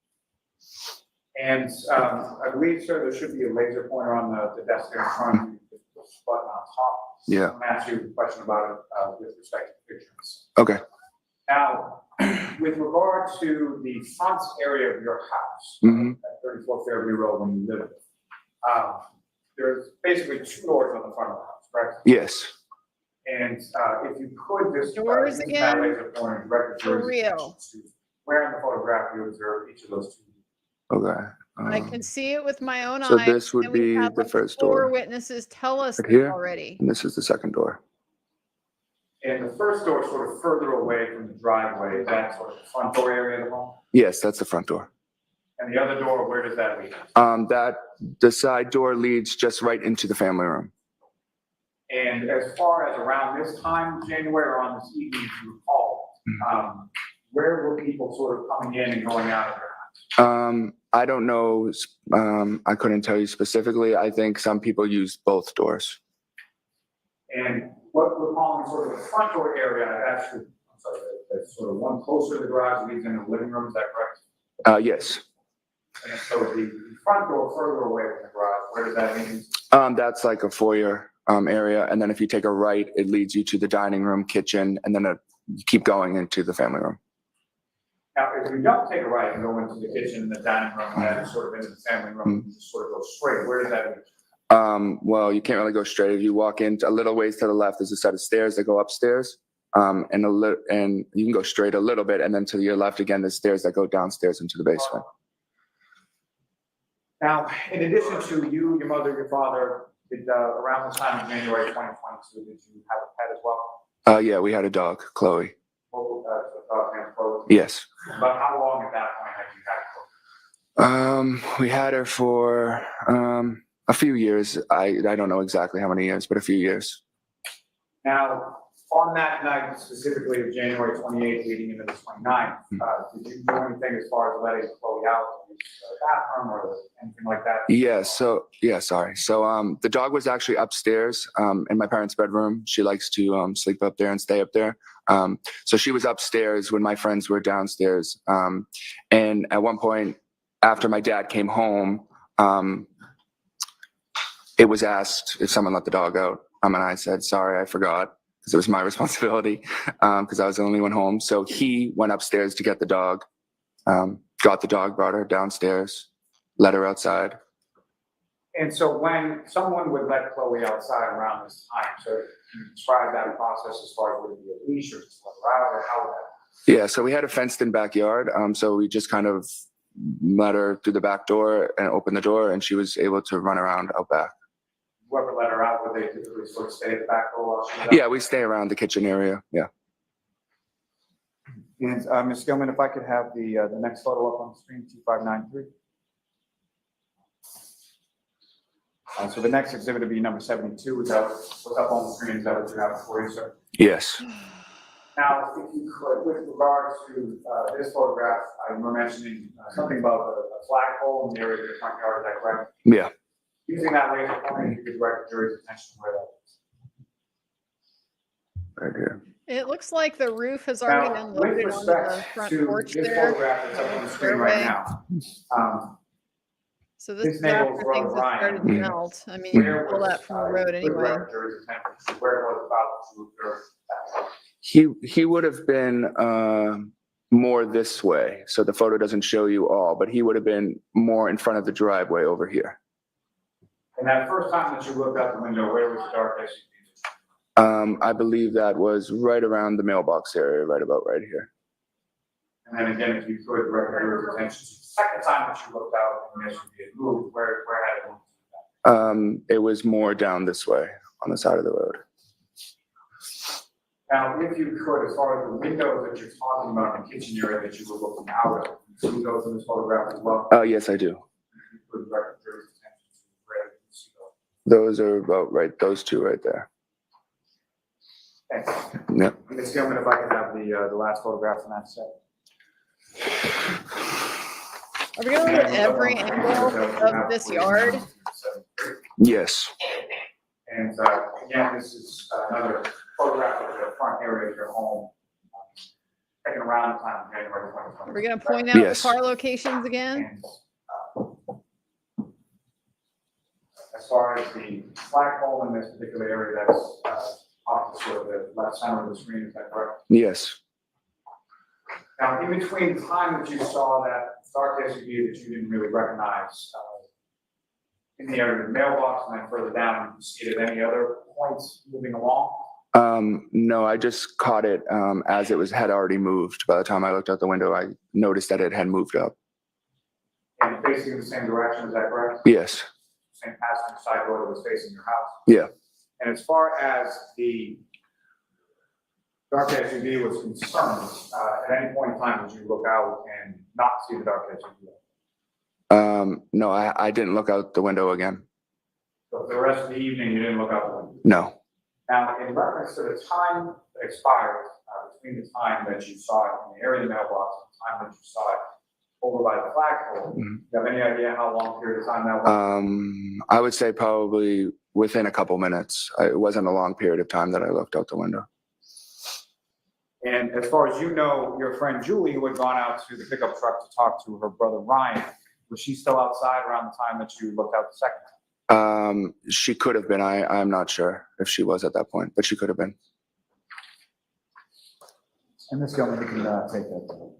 And I believe, sir, there should be a laser pointer on the desk there in front of you, with the button on top. Yeah. I'm going to ask you a question about it with respect to pictures. Okay. Now, with regard to the front area of your house, Mhm. at 34 Fairview Road when you live there, there's basically 2 doors on the front of the house, correct? Yes. And if you could just Doors use again? that laser pointer and direct For your real. attention to where in the photograph you observe each of those 2. Okay. I can see it with my own so eyes. this would and we've be had, the like, first 4 door. witnesses tell us Right this here? already. And this is the second door. And the first door is sort of further away from the driveway, is that sort of the front door area of the home? Yes, that's the front door. And the other door, where does that lead? The side door leads just right into the family room. And as far as around this time, January, or on this evening, if you recall, where were people sort of coming in and going out of their house? I don't know. I couldn't tell you specifically. I think some people use both doors. And what we're calling sort of the front door area, actually, I'm sorry, that's sort of one closer to the garage leads into the living room, is that correct? Yes. And so the front door further away from the garage, where does that lead? That's like a foyer area, and then if you take a right, it leads you to the dining room, kitchen, and then you keep going into the family room. Now, if you don't take a right and go into the kitchen and the dining room, and then sort of into the family room, you just sort of go straight, where does that lead? Well, you can't really go straight. If you walk in a little ways to the left, there's a set of stairs that go upstairs, and you can go straight a little bit, and then to your left again, there's stairs that go downstairs into the basement. Now, in addition to you, your mother, your father, around the time of January 2022, did you have a pet as well? Yeah, we had a dog, Chloe. What was the dog name, Chloe? Yes. But how long at that point had you had Chloe? We had her for a few years. I don't know exactly how many years, but a few years. Now, on that night, specifically of January 28th leading into the 29th, did you do anything as far as letting Chloe out to use the bathroom or anything like that? Yeah, sorry. So the dog was actually upstairs in my parents' bedroom. She likes to sleep up there and stay up there. So she was upstairs when my friends were downstairs. And at one point, after my dad came home, it was asked if someone let the dog out. And I said, sorry, I forgot, because it was my responsibility, because I was the only one home. So he went upstairs to get the dog, got the dog, brought her downstairs, let her outside. And so when someone would let Chloe outside around this time, so can you describe that process as far as would it be a leash or just let her out, or how would that? Yeah, so we had a fenced-in backyard, so we just kind of let her through the back door and open the door, and she was able to run around out back. Whoever let her out, would they typically sort of stay at the back door while she was out? Yeah, we stay around the kitchen area, yeah. And Ms. Gilman, if I could have the next photo up on the screen, 2593. So the next exhibit would be number 72. Is that what's up on the screen? Is that what you have for you, sir? Yes. Now, if you could, with regards to this photograph, you were mentioning something about a flagpole in the area of your front yard. Is that correct? Yeah. Using that laser pointer, you could direct the jury's attention to where that is. Right here. It looks like the roof has already been Now, with loaded onto the respect front to porch this there. photograph that's up on the screen right Stairway. now, So this his is neighbor after brother things have started to Ryan, melt. I mean, you where can pull was, that from the road could anyway. direct your attention to where it was about to observe that. He would have been more this way, so the photo doesn't show you all, but he would have been more in front of the driveway over here. And that first time that you looked out the window, where was the dark SUV? I believe that was right around the mailbox area, right about right here. And then again, if you could direct your attention to the second time that you looked out and the SUV had moved, where had it moved? It was more down this way on the side of the road. Now, if you could, as far as the windows that you're talking about in the kitchen area that you were looking out of, you see those in this photograph as well? Yes, I do. You could direct your attention to where you can see those. Those are about right, those two right there. Thanks. Yep. Ms. Gilman, if I could have the last photograph on that set. Are we gonna look at every angle of this yard? Yes. And again, this is another photograph of the front area of your home, taken around the time of January 2020. Are we gonna point out the Yes. car locations again? And as far as the flagpole in this particular area, that's off the sort of the left center of the screen, is that correct? Yes. Now, in between the time that you saw that dark SUV that you didn't really recognize, in the area of the mailbox and then further down, you see it at any other points moving along? No, I just caught it as it had already moved. By the time I looked out the window, I noticed that it had moved up. And facing in the same direction, is that correct? Yes. Same passenger side door that was facing your house? Yeah. And as far as the dark SUV was concerned, at any point in time, did you look out and not see the dark SUV? No, I didn't look out the window again. So for the rest of the evening, you didn't look out the window? No. Now, in reference to the time that expired, between the time that you saw it in the area of the mailbox and the time that you saw it over by the flagpole, do you have any idea how long period of time that was? I would say probably within a couple minutes. It wasn't a long period of time that I looked out the window. And as far as you know, your friend Julie, who had gone out to the pickup truck to talk to her brother Ryan, was she still outside around the time that you looked out the second time? She could have been. I'm not sure if she was at that point, but she could have been. And Ms. Gilman, you can take that.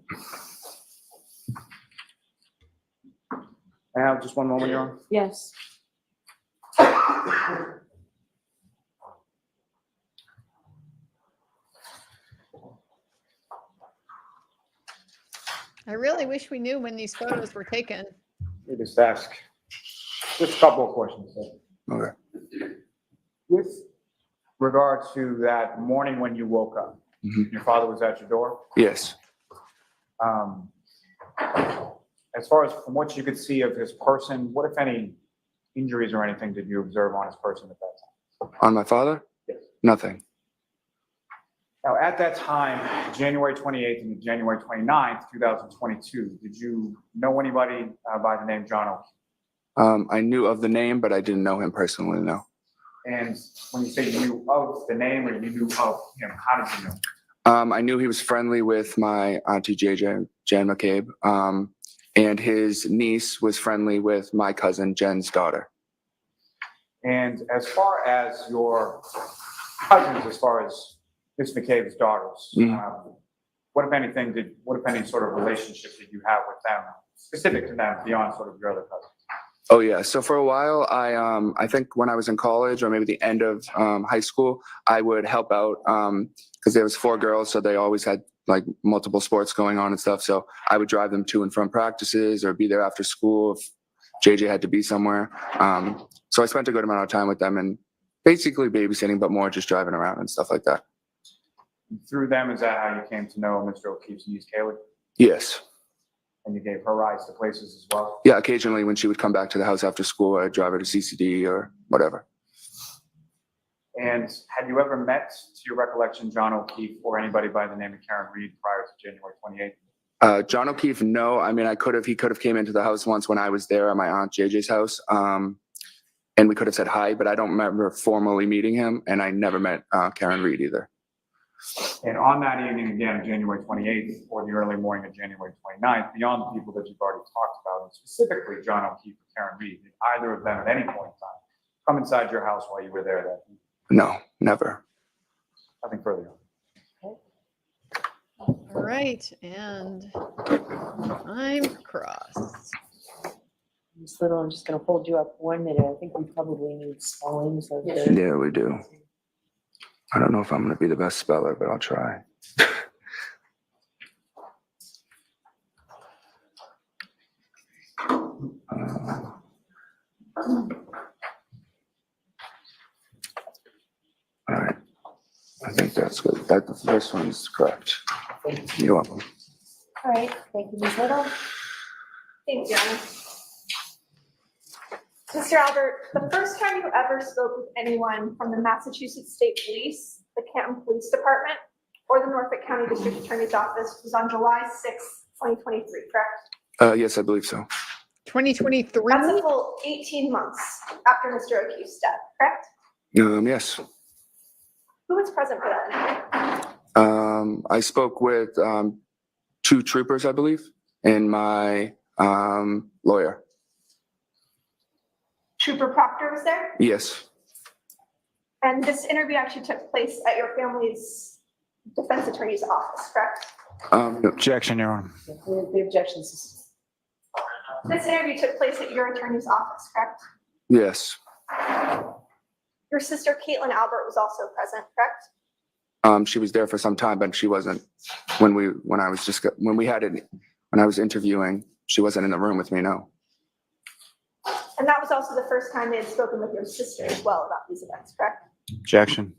I have just one moment, Your Honor. Yes. I really wish we knew when these photos were taken. We just ask just a couple of questions. Okay. With regard to that morning when you woke up, your father was at your door? Yes. As far as from what you could see of his person, what, if any, injuries or anything did you observe on his person at that time? On my father? Yes. Nothing. Now, at that time, January 28th and January 29th, 2022, did you know anybody by the name John O'Keefe? I knew of the name, but I didn't know him personally, no. And when you say you knew of the name or you knew of him, how did you know? I knew he was friendly with my auntie Jan McCabe, and his niece was friendly with my cousin Jen's daughter. And as far as your cousins, as far as Miss McCabe's daughters, what if any sort of relationship did you have with them, specific to them, beyond sort of your other cousins? Oh yeah. So for a while, I think when I was in college or maybe the end of high school, I would help out because there was 4 girls, so they always had like multiple sports going on and stuff. So I would drive them to and from practices or be there after school if JJ had to be somewhere. So I spent a good amount of time with them and basically babysitting, but more just driving around and stuff like that. Through them, is that how you came to know Mr. O'Keefe's niece, Kaylee? Yes. And you gave her rides to places as well? Yeah, occasionally when she would come back to the house after school, I'd drive her to CCD or whatever. And had you ever met, to your recollection, John O'Keefe or anybody by the name of Karen Reed prior to January 28th? John O'Keefe, no. I mean, he could have came into the house once when I was there at my aunt JJ's house. And we could have said hi, but I don't remember formally meeting him. And I never met Karen Reed either. And on that evening, again, January 28th, or the early morning of January 29th, beyond the people that you've already talked about, and specifically John O'Keefe and Karen Reed, did either of them at any point in time come inside your house while you were there that evening? No, never. Nothing further. All right, and I'm crossed. Ms. Little, I'm just gonna hold you up 1 minute. I think we probably need spellings of the. Yeah, we do. I don't know if I'm going to be the best speller, but I'll try. All right. I think that's good. This one's correct. You're welcome. All right, thank you, Ms. Little. Thank you, John. Mr. Albert, the first time you ever spoke with anyone from the Massachusetts State Police, the Canton Police Department, or the Norfolk County District Attorney's Office was on July 6, 2023, correct? Yes, I believe so. 2023? That's a full 18 months after Mr. O'Keefe's death, correct? Yes. Who was present for that? I spoke with 2 troopers, I believe, and my lawyer. Trooper Proctor was there? Yes. And this interview actually took place at your family's defense attorney's office, correct? Objection, Your Honor. The objections. This interview took place at your attorney's office, correct? Yes. Your sister Caitlin Albert was also present, correct? She was there for some time, but she wasn't when I was interviewing. She wasn't in the room with me. No. And that was also the first time they had spoken with your sister as well about these events, correct? Objection.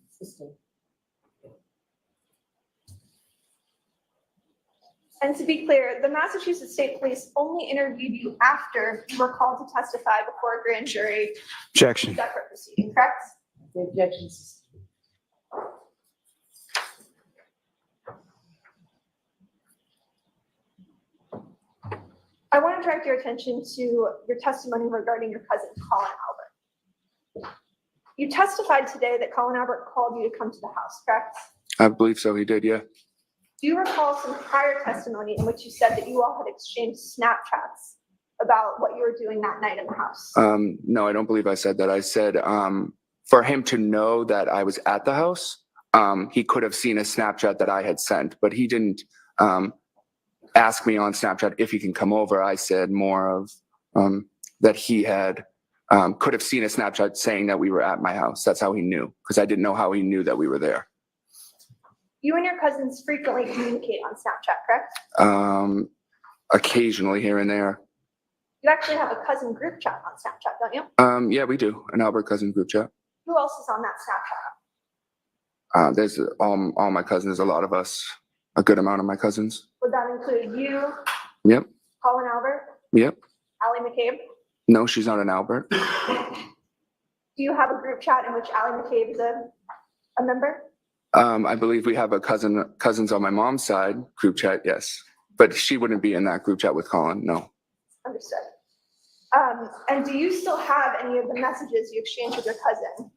And to be clear, the Massachusetts State Police only interviewed you after you were called to testify before a grand jury. Objection. Separate proceeding, correct? The objections. I want to direct your attention to your testimony regarding your cousin, Colin Albert. You testified today that Colin Albert called you to come to the house, correct? I believe so. He did. Yeah. Do you recall some prior testimony in which you said that you all had exchanged Snapchats about what you were doing that night in the house? No, I don't believe I said that. I said for him to know that I was at the house, he could have seen a Snapchat that I had sent, but he didn't ask me on Snapchat if he can come over. I said more of that he had could have seen a Snapchat saying that we were at my house. That's how he knew, because I didn't know how he knew that we were there. You and your cousins frequently communicate on Snapchat, correct? Occasionally here and there. You actually have a cousin group chat on Snapchat, don't you? Yeah, we do. An Albert cousin group chat. Who else is on that Snapchat? There's all my cousins, a lot of us, a good amount of my cousins. Would that include you? Yep. Colin Albert? Yep. Allie McCabe? No, she's not an Albert. Do you have a group chat in which Allie McCabe is a member? I believe we have a cousins on my mom's side group chat, yes. But she wouldn't be in that group chat with Colin, no. Understood. And do you still have any of the messages you exchanged with your cousin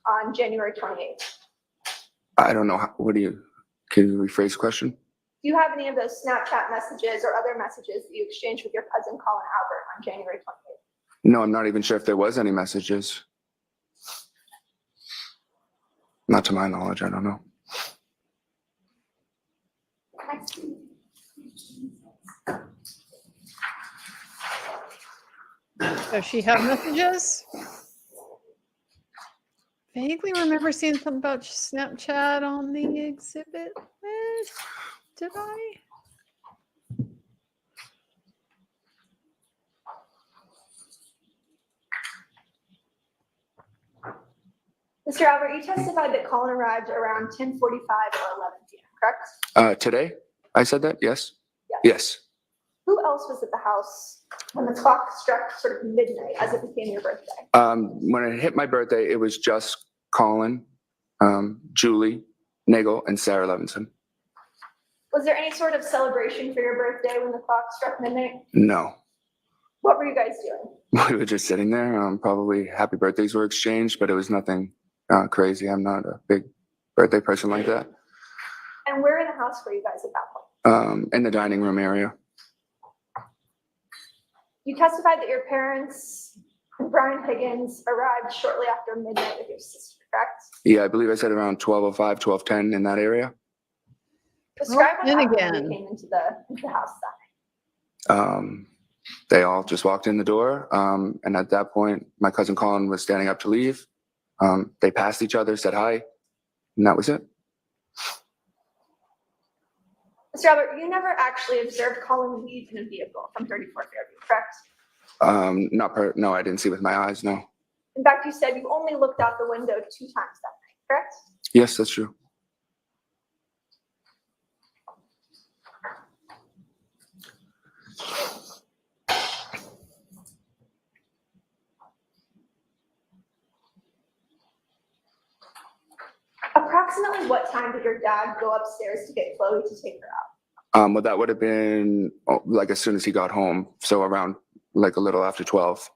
on January 28th? I don't know. Can you rephrase the question? Do you have any of those Snapchat messages or other messages that you exchanged with your cousin Colin Albert on January 28th? No, I'm not even sure if there was any messages. Not to my knowledge, I don't know. Does she have messages? Vaguely remember seeing something about Snapchat on the exhibit list. Did I? Mr. Albert, you testified that Colin arrived around 10:45 or 11 p.m., correct? Today? I said that? Yes? Yes. Yes. Who else was at the house when the clock struck sort of midnight as it became your birthday? When it hit my birthday, it was just Colin, Julie, Nagel, and Sarah Levinson. Was there any sort of celebration for your birthday when the clock struck midnight? No. What were you guys doing? We were just sitting there. Probably happy birthdays were exchanged, but it was nothing crazy. I'm not a big birthday person like that. And where in the house were you guys at that point? In the dining room area. You testified that your parents and Brian Higgins arrived shortly after midnight with your sister, correct? Yeah, I believe I said around 12:05, 12:10 in that area. Describe what and happened when again. you came into the house that night. They all just walked in the door. And at that point, my cousin Colin was standing up to leave. They passed each other, said hi, and that was it. Mr. Albert, you never actually observed Colin leave in a vehicle from 34 Fairview, correct? No, I didn't see with my eyes, no. In fact, you said you only looked out the window 2 times that night, correct? Yes, that's true. Approximately what time did your dad go upstairs to get Chloe to take her out? Well, that would have been like as soon as he got home. So around like a little after 12.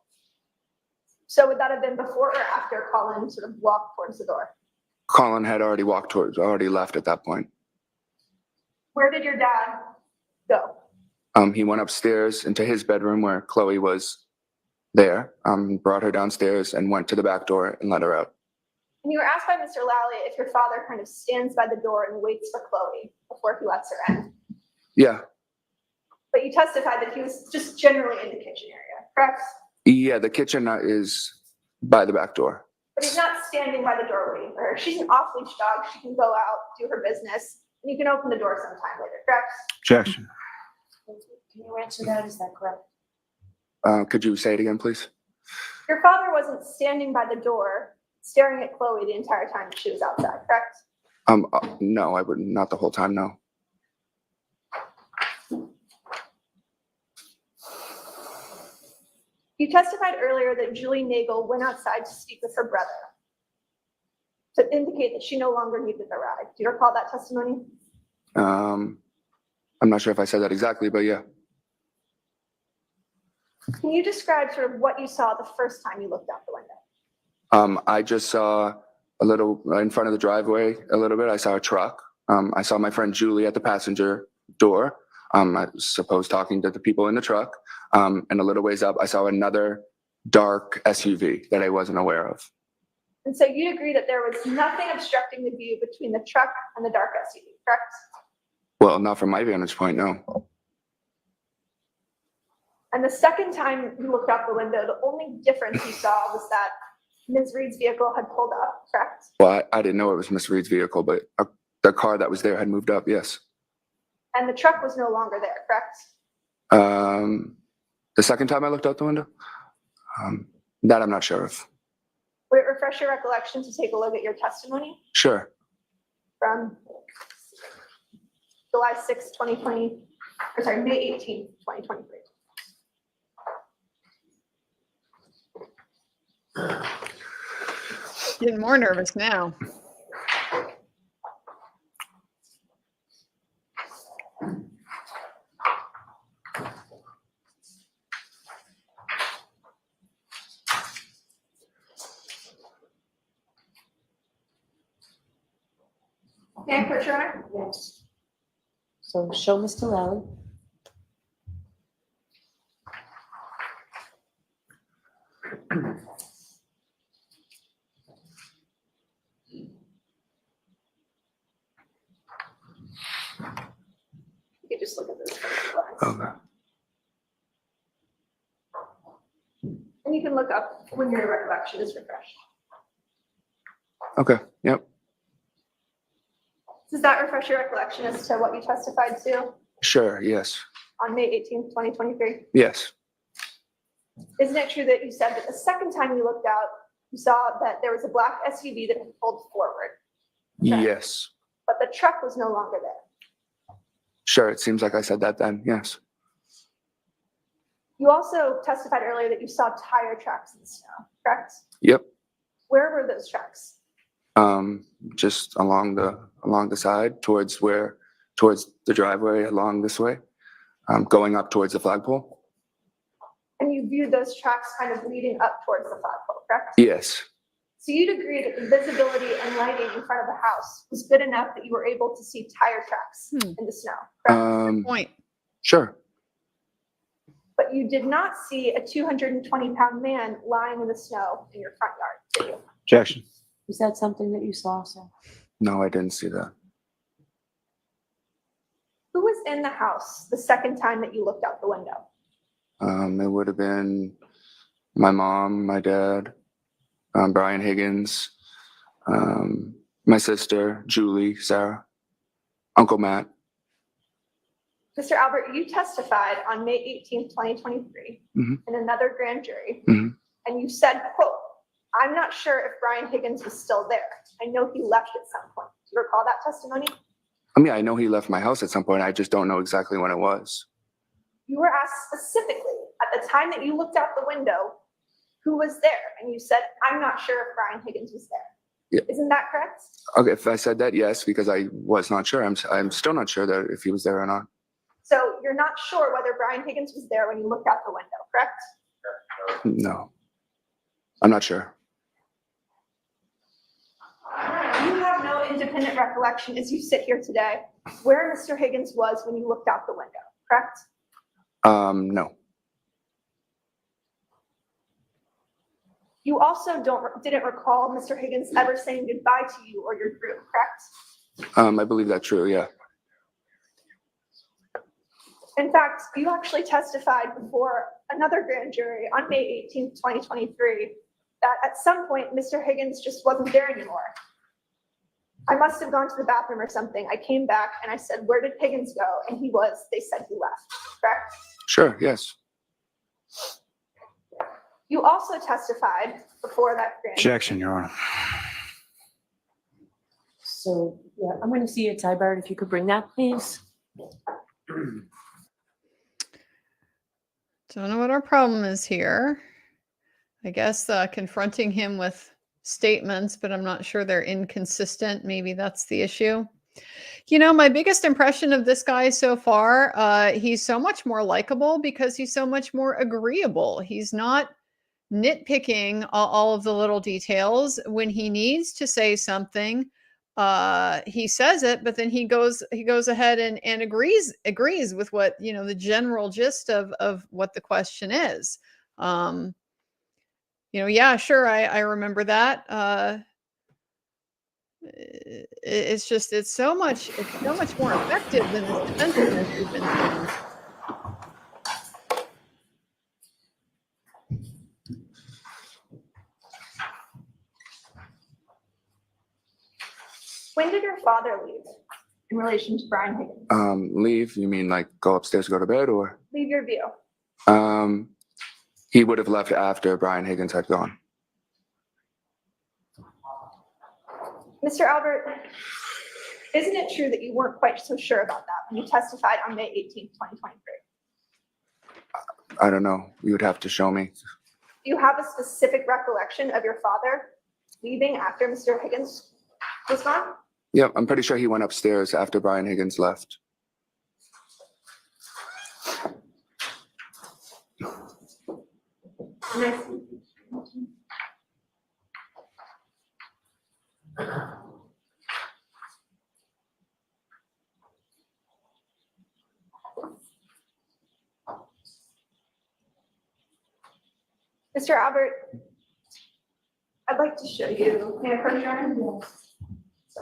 So would that have been before or after Colin sort of walked towards the door? Colin had already already left at that point. Where did your dad go? He went upstairs into his bedroom where Chloe was there, brought her downstairs and went to the back door and let her out. And you were asked by Mr. Lally if your father kind of stands by the door and waits for Chloe before he lets her in. Yeah. But you testified that he was just generally in the kitchen area, correct? Yeah, the kitchen is by the back door. But he's not standing by the door waiting for her. She's an off-leash dog. She can go out, do her business, and you can open the door sometime later, correct? Objection. Can you answer that? Is that correct? Could you say it again, please? Your father wasn't standing by the door staring at Chloe the entire time she was outside, correct? No, I wouldn't. Not the whole time, no. You testified earlier that Julie Nagel went outside to speak with her brother to indicate that she no longer needed the ride. Do you recall that testimony? I'm not sure if I said that exactly, but yeah. Can you describe sort of what you saw the first time you looked out the window? I just saw a little in front of the driveway a little bit. I saw a truck. I saw my friend Julie at the passenger door. I suppose talking to the people in the truck. And a little ways up, I saw another dark SUV that I wasn't aware of. And so you'd agree that there was nothing obstructing the view between the truck and the dark SUV, correct? Well, not from my vantage point, no. And the second time you looked out the window, the only difference you saw was that Ms. Reed's vehicle had pulled up, correct? Well, I didn't know it was Miss Reed's vehicle, but the car that was there had moved up, yes. And the truck was no longer there, correct? The second time I looked out the window? That I'm not sure of. Would it refresh your recollection to take a look at your testimony Sure. from July 6, 2020, or sorry, May 18, 2023? Getting more nervous now. May I put your honor? Yes. So show Mr. Lally. You could just look at this. Okay. And you can look up when your recollection is refreshed. Okay, yep. Does that refresh your recollection as to what you testified to Sure, yes. on May 18th, 2023? Yes. Isn't it true that you said that the second time you looked out, you saw that there was a black SUV that had pulled forward, Yes. but the truck was no longer there? Sure, it seems like I said that then, yes. You also testified earlier that you saw tire tracks in the snow, correct? Yep. Where were those tracks? Just along the side towards the driveway along this way, going up towards the flagpole. And you viewed those tracks kind of leading up towards the flagpole, correct? Yes. So So you'd agree that the visibility and lighting in front of the house was good enough that you were able to see tire tracks in the snow, correct? Point. Sure. But you did not see a 220-pound man lying in the snow in your front yard, did you? Objection. Was that something that you saw, sir? No, I didn't see that. Who was in the house the second time that you looked out the window? It would have been my mom, my dad, Brian Higgins, my sister, Julie, Sarah, Uncle Matt. Mr. Albert, you testified on May 18th, 2023 Mhm. in another grand jury, Mhm. and you said, quote, "I'm not sure if Brian Higgins was still there. I know he left at some point." Do you recall that testimony? I mean, I know he left my house at some point. I just don't know exactly when it was. You were asked specifically at the time that you looked out the window, who was there? And you said, "I'm not sure if Brian Higgins was there." Yeah. Isn't that correct? Okay, if I said that, yes, because I was not sure. I'm still not sure that if he was there or not. So you're not sure whether Brian Higgins was there when you looked out the window, correct? No, I'm not sure. You have no independent recollection as you sit here today where Mr. Higgins was when you looked out the window, correct? No. You also didn't recall Mr. Higgins ever saying goodbye to you or your group, correct? I believe that's true, yeah. In fact, you actually testified before another grand jury on May 18th, 2023, that at some point, Mr. Higgins just wasn't there anymore. I must have gone to the bathroom or something. I came back and I said, "Where did Higgins go?" And they said he left, correct? Sure, yes. You also testified before that grand jury. Objection, Your Honor. So, yeah, I'm going to see you, Ty Bird, if you could bring that, please. Don't know what our problem is here. I guess confronting him with statements, but I'm not sure they're inconsistent. Maybe that's the issue. You know, my biggest impression of this guy so far, he's so much more likable because he's so much more agreeable. He's not nitpicking all of the little details. When he needs to say something, he says it, but then he goes ahead and agrees with what, you know, the general gist of what the question is. You know, yeah, sure, I remember that. It's so much more effective than this defensiveness we've been seeing. When did your father leave in relation to Brian Higgins? Leave? You mean like go upstairs, go to bed, or? Leave your view. He would have left after Brian Higgins had gone. Mr. Albert, isn't it true that you weren't quite so sure about that when you testified on May 18th, 2023? I don't know. You would have to show me. Do you have a specific recollection of your father leaving after Mr. Higgins was gone? Yep, I'm pretty sure he went upstairs after Brian Higgins left. Nice. Mr. Albert, I'd like to show you. May I approach your hand? Yes. So,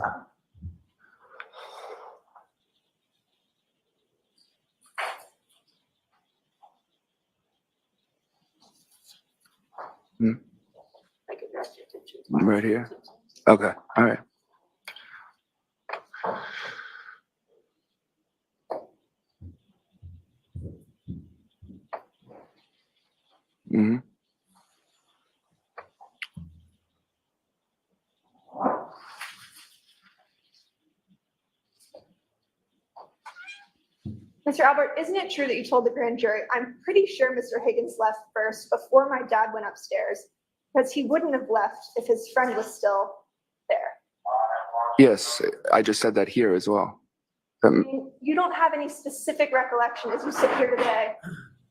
I could direct your attention to Right here? Okay, all right. Mm-hmm. Mr. Albert, isn't it true that you told the grand jury, "I'm pretty sure Mr. Higgins left first before my dad went upstairs, because he wouldn't have left if his friend was still there"? Yes, I just said that here as well. I mean, you don't have any specific recollection as you sit here today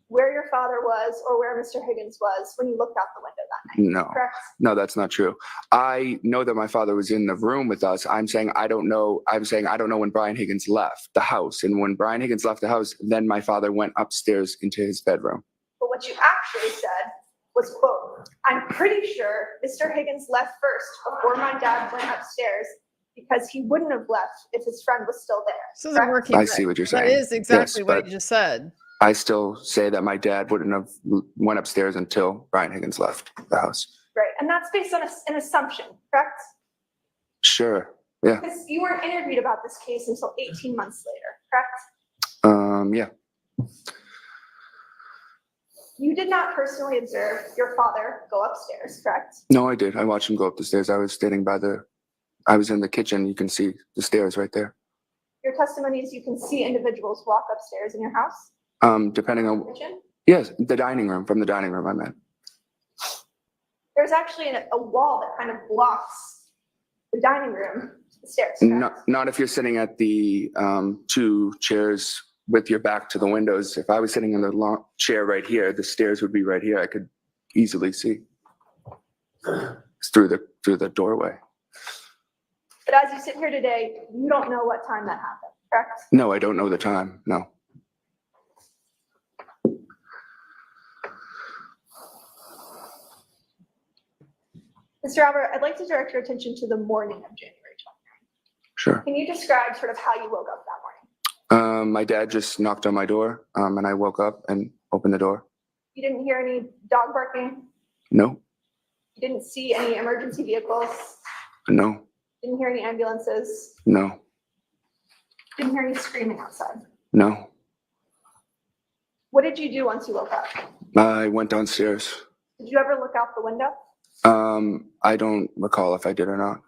where your father was or where Mr. Higgins was when you looked out the window that night, No, correct? no, that's not true. I know that my father was in the room with us. I'm saying I don't know when Brian Higgins left the house. And when Brian Higgins left the house, then my father went upstairs into his bedroom. But what you actually said was, quote, I'm pretty sure Mr. Higgins left first before my dad went upstairs because he wouldn't have left if his friend was still there. This isn't working. I see what you're saying. That is exactly Yes, what but you just said. I still say that my dad wouldn't have went upstairs until Brian Higgins left the house. Right, and that's based on an assumption, correct? Sure, yeah. Because you weren't interviewed about this case until 18 months later, correct? Yeah, You did not personally observe your father go upstairs, correct? no, I did. I watched him go up the stairs. I was in the kitchen. You can see the stairs right there. Your testimony is you can see individuals walk upstairs in your house? Depending on, Kitchen? yes, the dining room, from the dining room I meant. There's actually a wall that kind of blocks the dining room to the stairs, correct? Not if you're sitting at the two chairs with your back to the windows. If I was sitting in the long chair right here, the stairs would be right here. I could easily see through the doorway. But as you sit here today, you don't know what time that happened, correct? No, I don't know the time. No. Mr. Albert, I'd like to direct your attention to the morning of January 29th. Sure. Can you describe sort of how you woke up that morning? My dad just knocked on my door, and I woke up and opened the door. You didn't hear any dog barking? No, You didn't see any emergency vehicles? no, Didn't hear any ambulances? no, Didn't hear any screaming outside? no. What did you do once you woke up? I went downstairs. Did you ever look out the window? I don't recall if I did or not.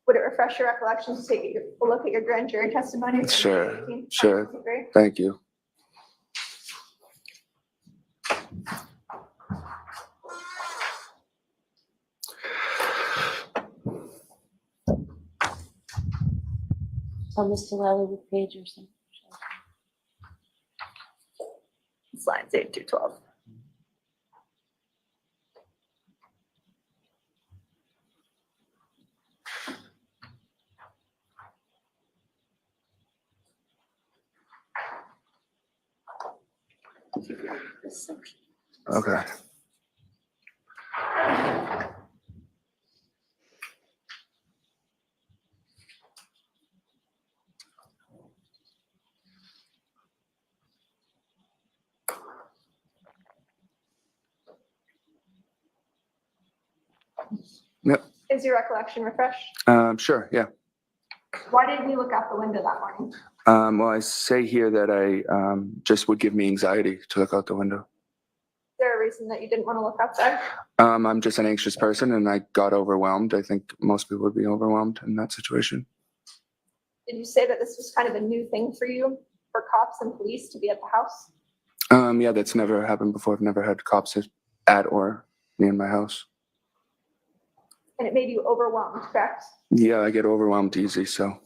Would it refresh your recollection to take a look at your grand jury testimony? from Sure, 2018? sure. Agree? Thank you. Tell Mr. Lally what page or something. Slides 8 through 12. Okay. Yep. Is your recollection refreshed? Sure, yeah. Why did we look out the window that morning? Well, I say here that I just would give me anxiety to look out the window. Is there a reason that you didn't want to look outside? I'm just an anxious person and I got overwhelmed. I think most people would be overwhelmed in that situation. Did you say that this was kind of a new thing for you, for cops and police to be at the house? Yeah, that's never happened before. I've never had cops at or near my house. And it made you overwhelmed, correct? Yeah, I get overwhelmed easy, so.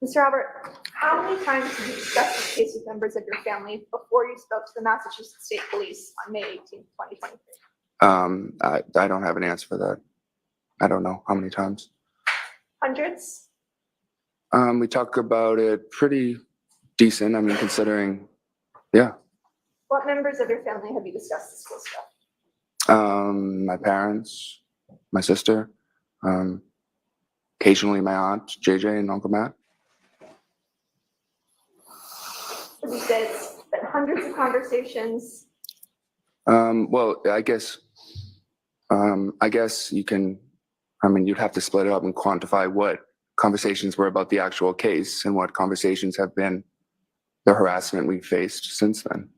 Mr. Albert, how many times did you discuss this case with members of your family before you spoke to the Massachusetts State Police on May 18th, 2023? I don't have an answer for that. I don't know how many times. Hundreds? We talk about it pretty decent. I mean, considering, yeah. What members of your family have you discussed this case with? My parents, my sister, occasionally my aunt, JJ, and Uncle Matt. Would you say it's been hundreds of conversations? Well, I guess you can, I mean, you'd have to split it up and quantify what conversations were about the actual case and what conversations have been the harassment we faced since then.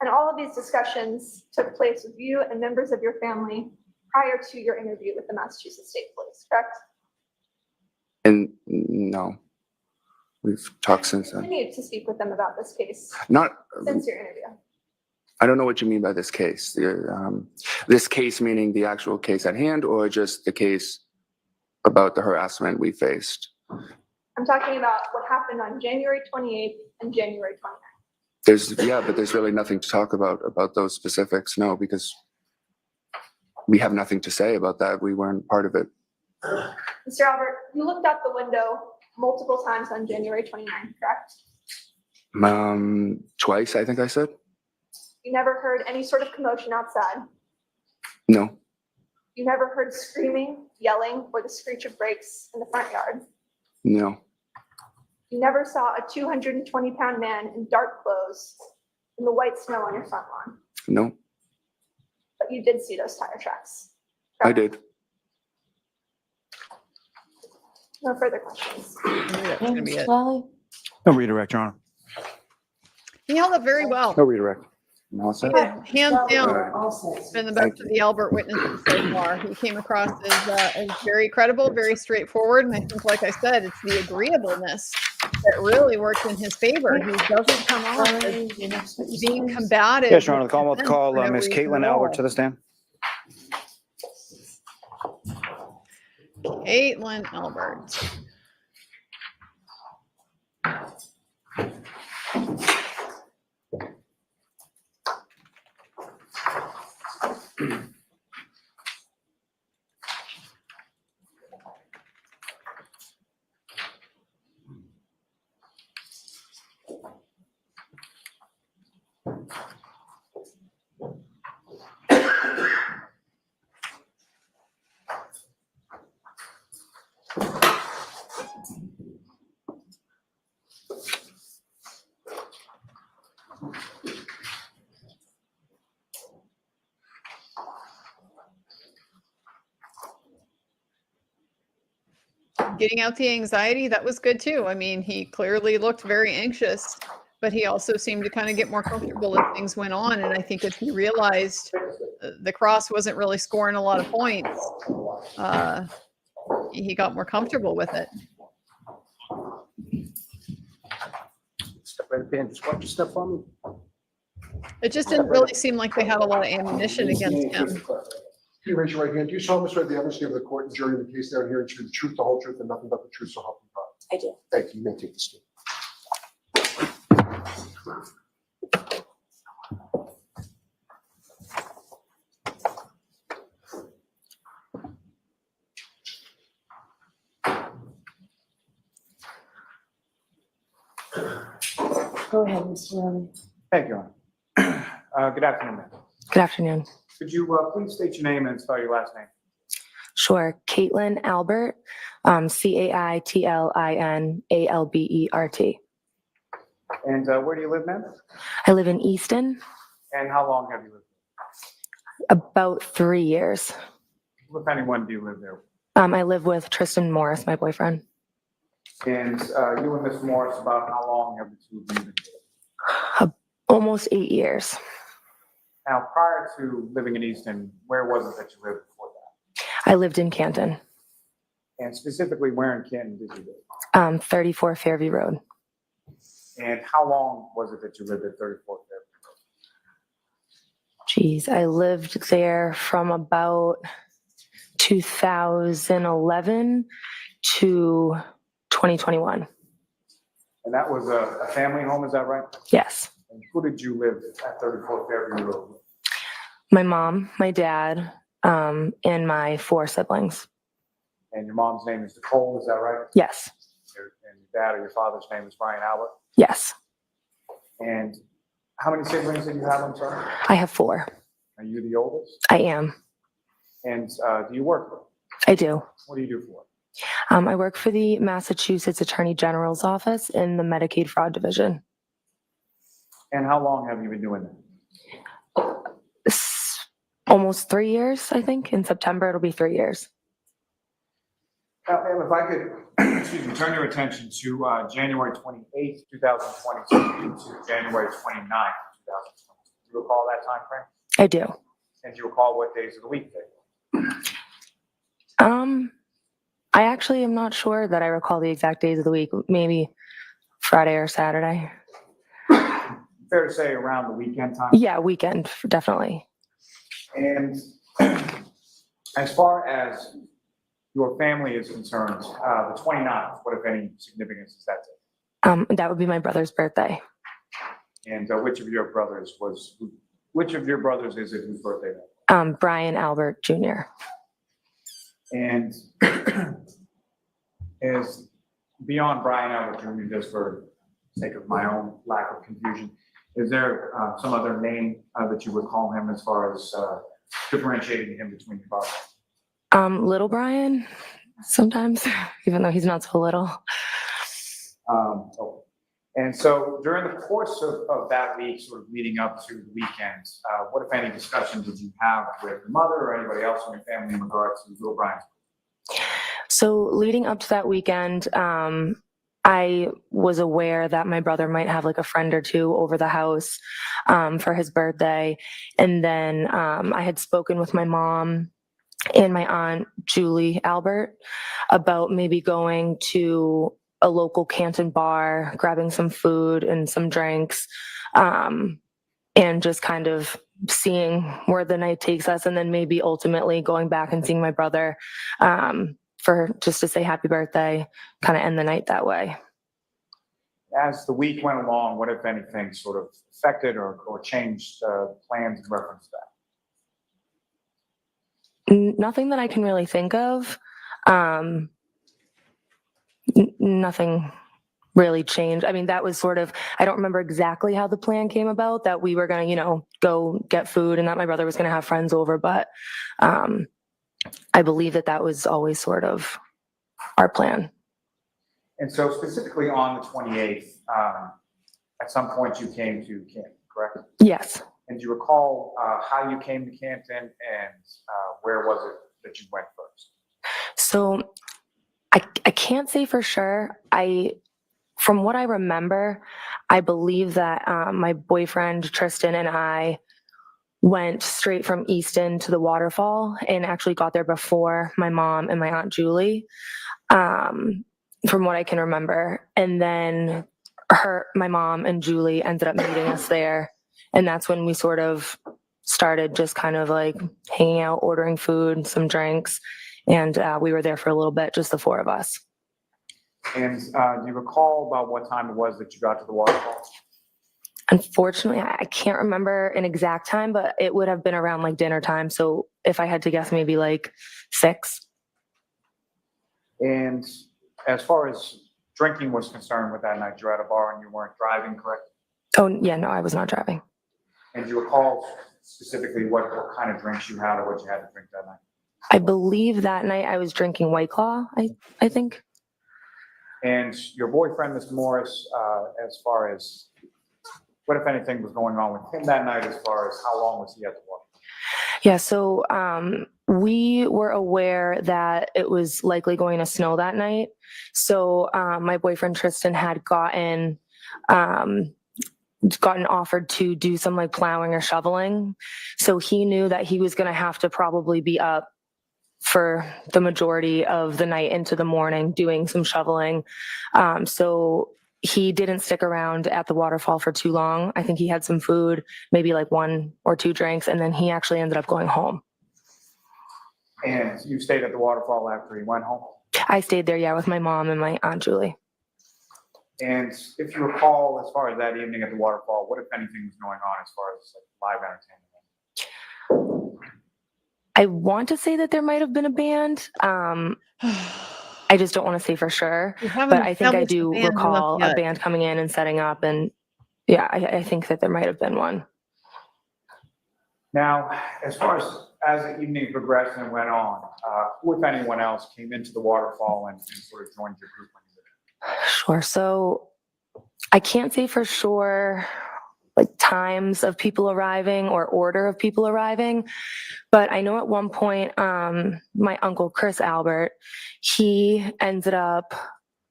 And all of these discussions took place with you and members of your family prior to your interview with the Massachusetts State Police, correct? And no, we've talked since then. Continued to speak with them about this case Not, since your interview. I don't know what you mean by this case. This case meaning the actual case at hand or just the case about the harassment we faced? I'm talking about what happened on January 28th and January 29th. But there's really nothing to talk about those specifics, no, because we have nothing to say about that. We weren't part of it. Mr. Albert, you looked out the window multiple times on January 29th, correct? Twice, I think I said. You never heard any sort of commotion outside. No, You never heard screaming, yelling, or the screech of brakes in the front yard. no, You never saw a 220-pound man in dark clothes in the white snow on your front lawn, no, but you did see those tire tracks. I did. No further questions. That's gonna be it. Lally? No redirect, Your Honor. He held up very well. No redirect. No, sir. Hands down, All been the best of the Albert witnesses so far. He came across as very credible, very straightforward, and I think, like I said, it's the agreeableness that really works in his favor. He doesn't come off as being combative. Yes, Your Honor, the Commonwealth call for no Ms. reason Caitlin at all. Albert to the stand. Caitlin Albert. Getting out the anxiety, that was good too. I mean, he clearly looked very anxious, but he also seemed to kind of get more comfortable as things went on. And I think as he realized the cross wasn't really scoring a lot of points, he got more comfortable with it. Step right in, just watch your step on me. It just didn't really seem like they had a lot of ammunition against him. Can you raise your right hand? Do you solemnly swear the evidence given the court and jury in the case down here and to the truth, the whole truth, and nothing but the truth, so help you God? I do. Thank you. You may take the stand. Go ahead, Mr. Lally. Thank you, Your Honor. Good afternoon, ma'am. Good afternoon. Could you please state your name and spell your last name? Sure. Caitlin Albert, CAITLINALBERT. And where do you live, ma'am? I live in Easton, And how long have you lived about 3 years. there? If anyone do you live there? I live with Tristan Morris, my boyfriend. And you and Ms. Morris, about how long have the two of you been together? Almost 8 years. Now, prior to living in Easton, where was it that you lived before that? I lived in Canton, And specifically, where in Canton did you live? 34 Fairview Road. And how long was it that you lived at 34 Fairview Geez, I lived there from about 2011 to 2021. And that was a family home, is that right? Yes. And who did you live at 34 Fairview Road with? My mom, my dad, and my 4 siblings. And your mom's name is Nicole, is that right? Yes. And your dad or your father's name is Brian Albert? Yes. And how many siblings did you have, I'm sorry? I have 4. Are you the oldest? I am. And do you work? I do. What do you do for work? I work for the Massachusetts Attorney General's office in the Medicaid Fraud Division. And how long have you been doing that? Almost 3 years, I think. In September, it'll be 3 years. Now, ma'am, if I could, excuse me, turn your attention to January 28th, 2022 to January 29th, 2022. Do you recall that time frame? I do. And do you recall what days of the week they were? I actually am not sure that I recall the exact days of the week. Maybe Friday or Saturday. Fair to say around the weekend time? Yeah, weekend, definitely. And as far as your family is concerned, the 29th, what if any significance is that day? That would be my brother's birthday. And which of your brothers is it whose birthday that was? Brian Albert Jr. And is beyond Brian Albert Jr., just for sake of my own lack of confusion, is there some other name that you would call him as far as differentiating him between your brothers? Little Brian, sometimes, even though he's not so little. And so during the course of that week, sort of leading up to the weekend, what, if any, discussions did you have with your mother or anybody else in your family in regards to little Brian? So leading up to that weekend, I was aware that my brother might have like a friend or two over the house for his birthday. And then I had spoken with my mom and my aunt, Julie Albert, about maybe going to a local Canton bar, grabbing some food and some drinks, and just kind of seeing where the night takes us, and then maybe ultimately going back and seeing my brother for just to say happy birthday, kind of end the night that way. As the week went along, what, if anything, sort of affected or changed plans in reference to that? Nothing that I can really think of. Nothing really changed. I mean, that was sort of, I don't remember exactly how the plan came about, that we were going to, go get food and that my brother was going to have friends over. But I believe that was always sort of our plan. And so specifically on the 28th, at some point you came to Canton, correct? Yes. And do you recall how you came to Canton and where was it that you went first? So I can't say for sure. From what I remember, I believe that my boyfriend Tristan and I went straight from Easton to the Waterfall and actually got there before my mom and my aunt Julie, from what I can remember. And then my mom and Julie ended up meeting us there. And that's when we sort of started just kind of like hanging out, ordering food, some drinks. And we were there for a little bit, just the four of us. And do you recall about what time it was that you got to the Waterfall? Unfortunately, I can't remember an exact time, but it would have been around like dinner time. So if I had to guess, maybe like 6. And as far as drinking was concerned with that night, you were at a bar and you weren't driving, correct? Oh, yeah, no, I was not driving. And do you recall specifically what kind of drinks you had or what you had to drink that night? I believe that night I was drinking White Claw, I think. And your boyfriend, Mr. Morris, as far as what, if anything, was going on with him that night, as far as how long was he at the water? Yeah, so we were aware that it was likely going to snow that night. So my boyfriend Tristan had gotten offered to do some like plowing or shoveling. So he knew that he was going to have to probably be up for the majority of the night into the morning doing some shoveling. So he didn't stick around at the Waterfall for too long. I think he had some food, maybe like 1 or 2 drinks, and then he actually ended up going home. And you stayed at the Waterfall after he went home? I stayed there, yeah, with my mom and my aunt Julie. And if you recall, as far as that evening at the Waterfall, what, if anything, was going on as far as like live entertainment? I want to say that there might have been a band. I just don't want to say for sure, but I think I do recall a band coming in and setting up, and yeah, I think that there might have been one. Now, as far as the evening progressed and went on, who, if anyone else, came into the Waterfall and sort of joined your group when you were there? Sure. So I can't say for sure like times of people arriving or order of people arriving, but I know at one point my uncle Chris Albert, he ended up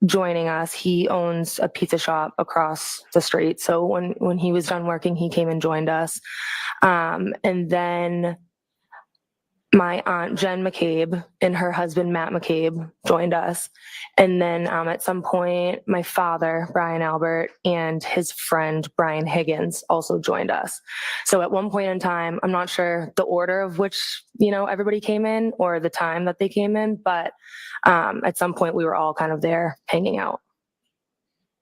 joining us. He owns a pizza shop across the street, so when he was done working, he came and joined us. And then my aunt Jen McCabe and her husband Matt McCabe joined us. And then at some point, my father, Brian Albert, and his friend Brian Higgins also joined us. So at one point in time, I'm not sure the order of which, everybody came in or the time that they came in, but at some point we were all kind of there hanging out.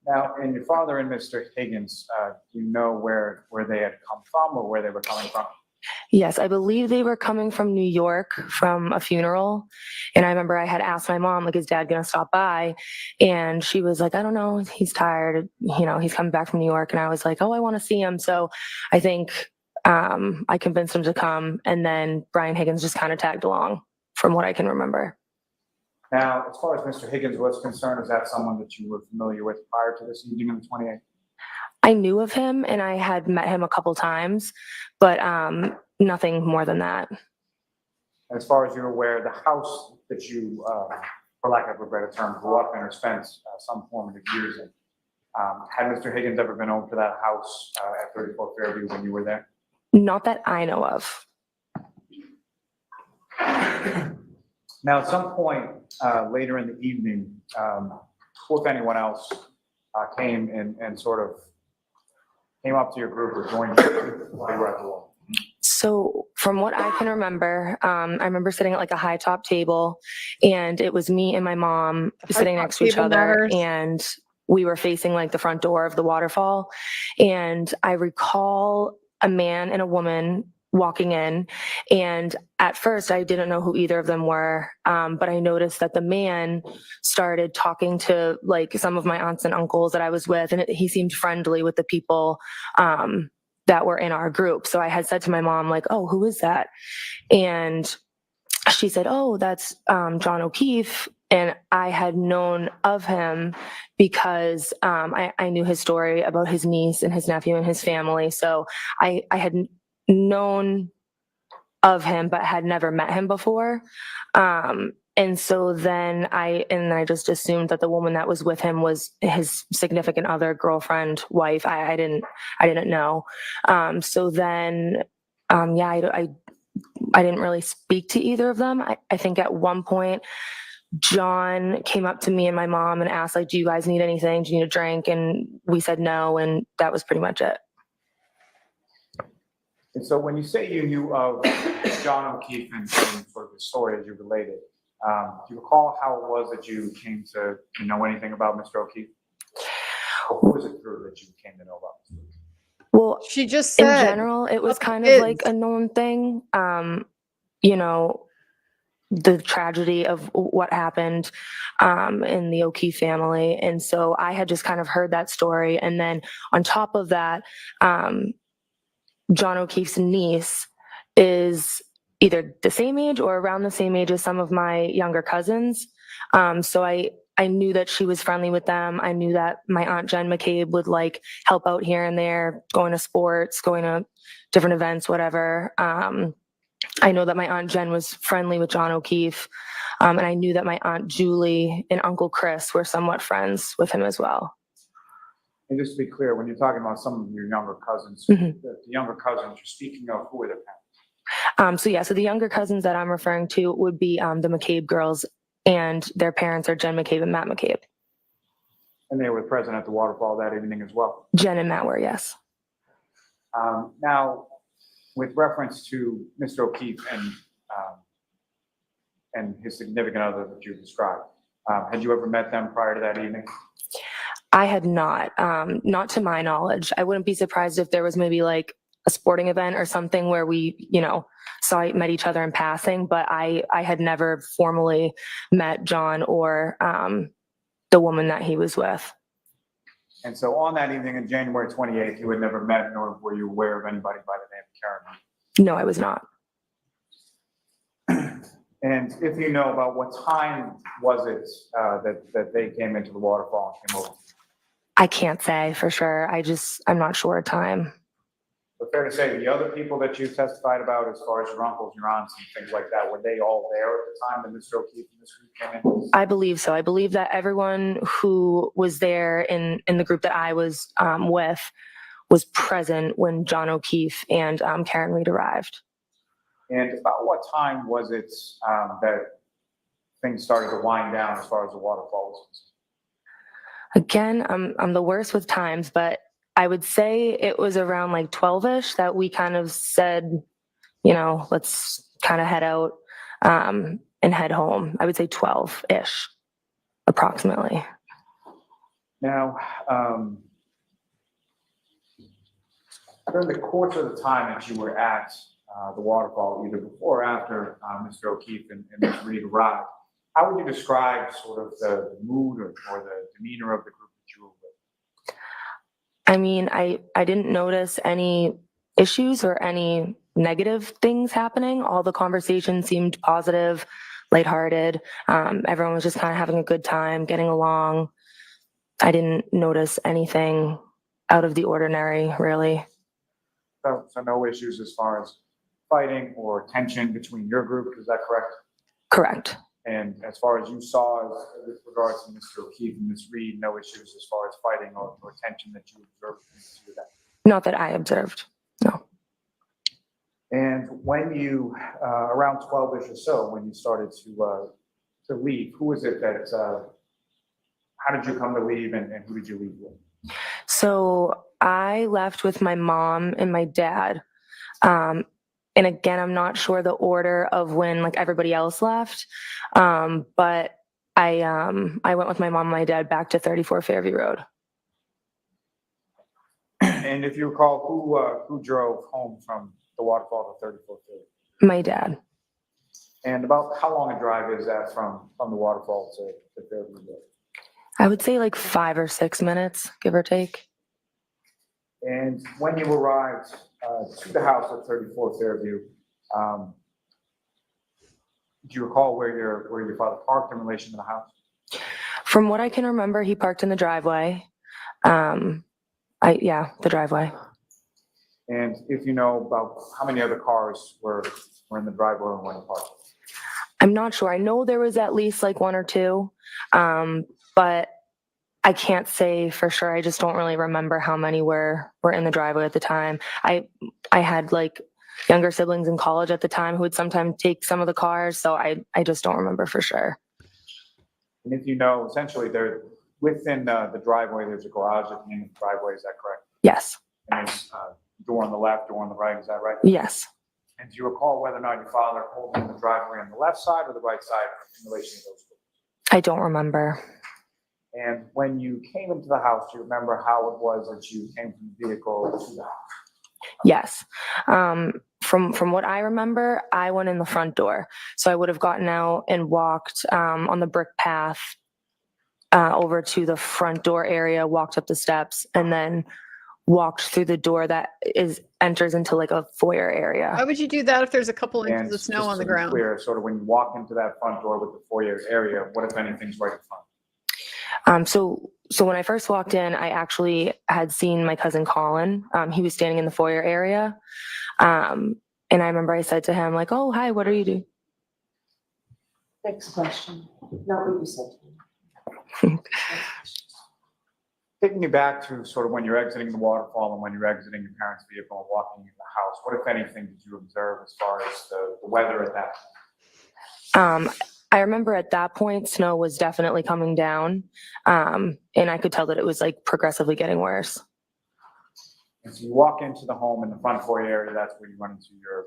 Now, and your father and Mr. Higgins, do you know where they had come from or where they were coming from? Yes, I believe they were coming from New York from a funeral. And I remember I had asked my mom, like, is Dad going to stop by? And she was like, I don't know. He's tired. He's coming back from New York. And I was like, oh, I want to see him. So I think I convinced him to come. And then Brian Higgins just kind of tagged along from what I can remember. Now, as far as Mr. Higgins was concerned, is that someone that you were familiar with prior to this evening on the 28th? I knew of him and I had met him a couple times, but nothing more than that. As far as you're aware, the house that you, for lack of a better term, grew up in or spent some formative years in, had Mr. Higgins ever been over to that house at 34 Fairview when you were there? Not that I know of. Now, at some point later in the evening, who, if anyone else, came and sort of came up to your group or joined you while you were at the wall? So from what I can remember, I remember sitting at like a high top table and it was me and my mom sitting next to each other and we were facing like the front door of the Waterfall. And I recall a man and a woman walking in, and at first I didn't know who either of them were, but I noticed that the man started talking to like some of my aunts and uncles that I was with, and he seemed friendly with the people that were in our group. So I had said to my mom, like, oh, who is that? And she said, oh, that's John O'Keefe. And I had known of him because I knew his story about his niece and his nephew and his family. So I had known of him, but had never met him before. And so then I just assumed that the woman that was with him was his significant other, girlfriend, wife. I didn't know. So then, I didn't really speak to either of them. I think at one point, John came up to me and my mom and asked, like, do you guys need anything? Do you need a drink? And we said no, and that was pretty much it. And so when you say you knew of John O'Keefe and sort of the story as you related, do you recall how it was that you came to know anything about Mr. O'Keefe? Or who was it through that you came to know about Mr. O'Keefe? Well, she just said, in general, it was kind of like a known thing. The tragedy of what happened in the O'Keefe family. And so I had just kind of heard that story. And then on top of that, John O'Keefe's niece is either the same age or around the same age as some of my younger cousins. So I knew that she was friendly with them. I knew that my Aunt Jen McCabe would like help out here and there, going to sports, going to different events, whatever. I know that my Aunt Jen was friendly with John O'Keefe. And I knew that my Aunt Julie and Uncle Chris were somewhat friends with him as well. And just to be clear, when you're talking about some of your younger cousins, the younger cousins you're speaking of, who are their parents? So the younger cousins that I'm referring to would be the McCabe girls, and their parents are Jen McCabe and Matt McCabe. And they were present at the Waterfall that evening as well? Jen and Matt were, yes. Now, with reference to Mr. O'Keefe and his significant other that you described, had you ever met them prior to that evening? I had not to my knowledge. I wouldn't be surprised if there was maybe like a sporting event or something where we, met each other in passing, but I had never formally met John or the woman that he was with. And so on that evening on January 28th, you had never met nor were you aware of anybody by the name of Karen? No, I was not. And if you know, about what time was it that they came into the Waterfall and came over? I can't say for sure. I'm not sure a time. But fair to say, the other people that you testified about, as far as your uncles, your aunts, and things like that, were they all there at the time that Mr. O'Keefe and this group came in? I believe so. I believe that everyone who was there in the group that I was with was present when John O'Keefe and Karen Reed arrived. And about what time was it that things started to wind down as far as the waterfall was concerned? Again, I'm the worst with times, but I would say it was around like 12-ish that we kind of said, let's kind of head out and head home. I would say 12-ish, approximately. Now, during the course of the time that you were at the waterfall, either before or after Mr. O'Keefe and Ms. Reed arrived, how would you describe sort of the mood or the demeanor of the group that you were with? I mean, I didn't notice any issues or any negative things happening. All the conversation seemed positive, lighthearted. Everyone was just kind of having a good time, getting along. I didn't notice anything out of the ordinary, really. So no issues as far as fighting or tension between your group, is that correct? Correct. And as far as you saw with regards to Mr. O'Keefe and Ms. Reed, no issues as far as fighting or tension that you observed? Not that I observed, no. And when you, around 12-ish or so, when you started to leave, who was it that, how did you come to leave and who did you leave with? So I left with my mom and my dad. And again, I'm not sure the order of when like everybody else left. But I went with my mom and my dad back to 34 Fairview Road. And if you recall, who drove home from the waterfall to 34 Fairview? My dad. And about how long a drive is that from the waterfall to Fairview Road? I would say like 5 or 6 minutes, give or take. And when you arrived to the house at 34 Fairview, do you recall where your father parked in relation to the house? From what I can remember, he parked in the driveway. The driveway. And if you know about how many other cars were in the driveway and when he parked? I'm not sure. I know there was at least like 1 or 2, but I can't say for sure. I just don't really remember how many were in the driveway at the time. I had like younger siblings in college at the time who would sometimes take some of the cars, so I just don't remember for sure. And if you know, essentially, there within the driveway, there's a garage at the end of the driveway. Is that correct? Yes. And there's a door on the left, door on the right. Is that right? Yes. And do you recall whether or not your father pulled in the driveway on the left side or the right side in relation to those doors? I don't remember. And when you came into the house, do you remember how it was that you came from the vehicle to the house? Yes. From what I remember, I went in the front door. So I would have gotten out and walked on the brick path over to the front door area, walked up the steps, and then walked through the door that enters into like a foyer area. Why would you do that if there's a couple inches of snow on the ground? Clear, sort of when you walk into that front door with the foyer area, what if anything's right in front? So when I first walked in, I actually had seen my cousin Colin. He was standing in the foyer area. And I remember I said to him like, "Oh, hi, what are you doing?" Next question. Not what you said to me. Taking you back to sort of when you're exiting the waterfall and when you're exiting your parents' vehicle and walking into the house, what, if anything, did you observe as far as the weather at that time? I remember at that point, snow was definitely coming down. And I could tell that it was like progressively getting worse. And so you walk into the home in the front foyer area, that's where you run into your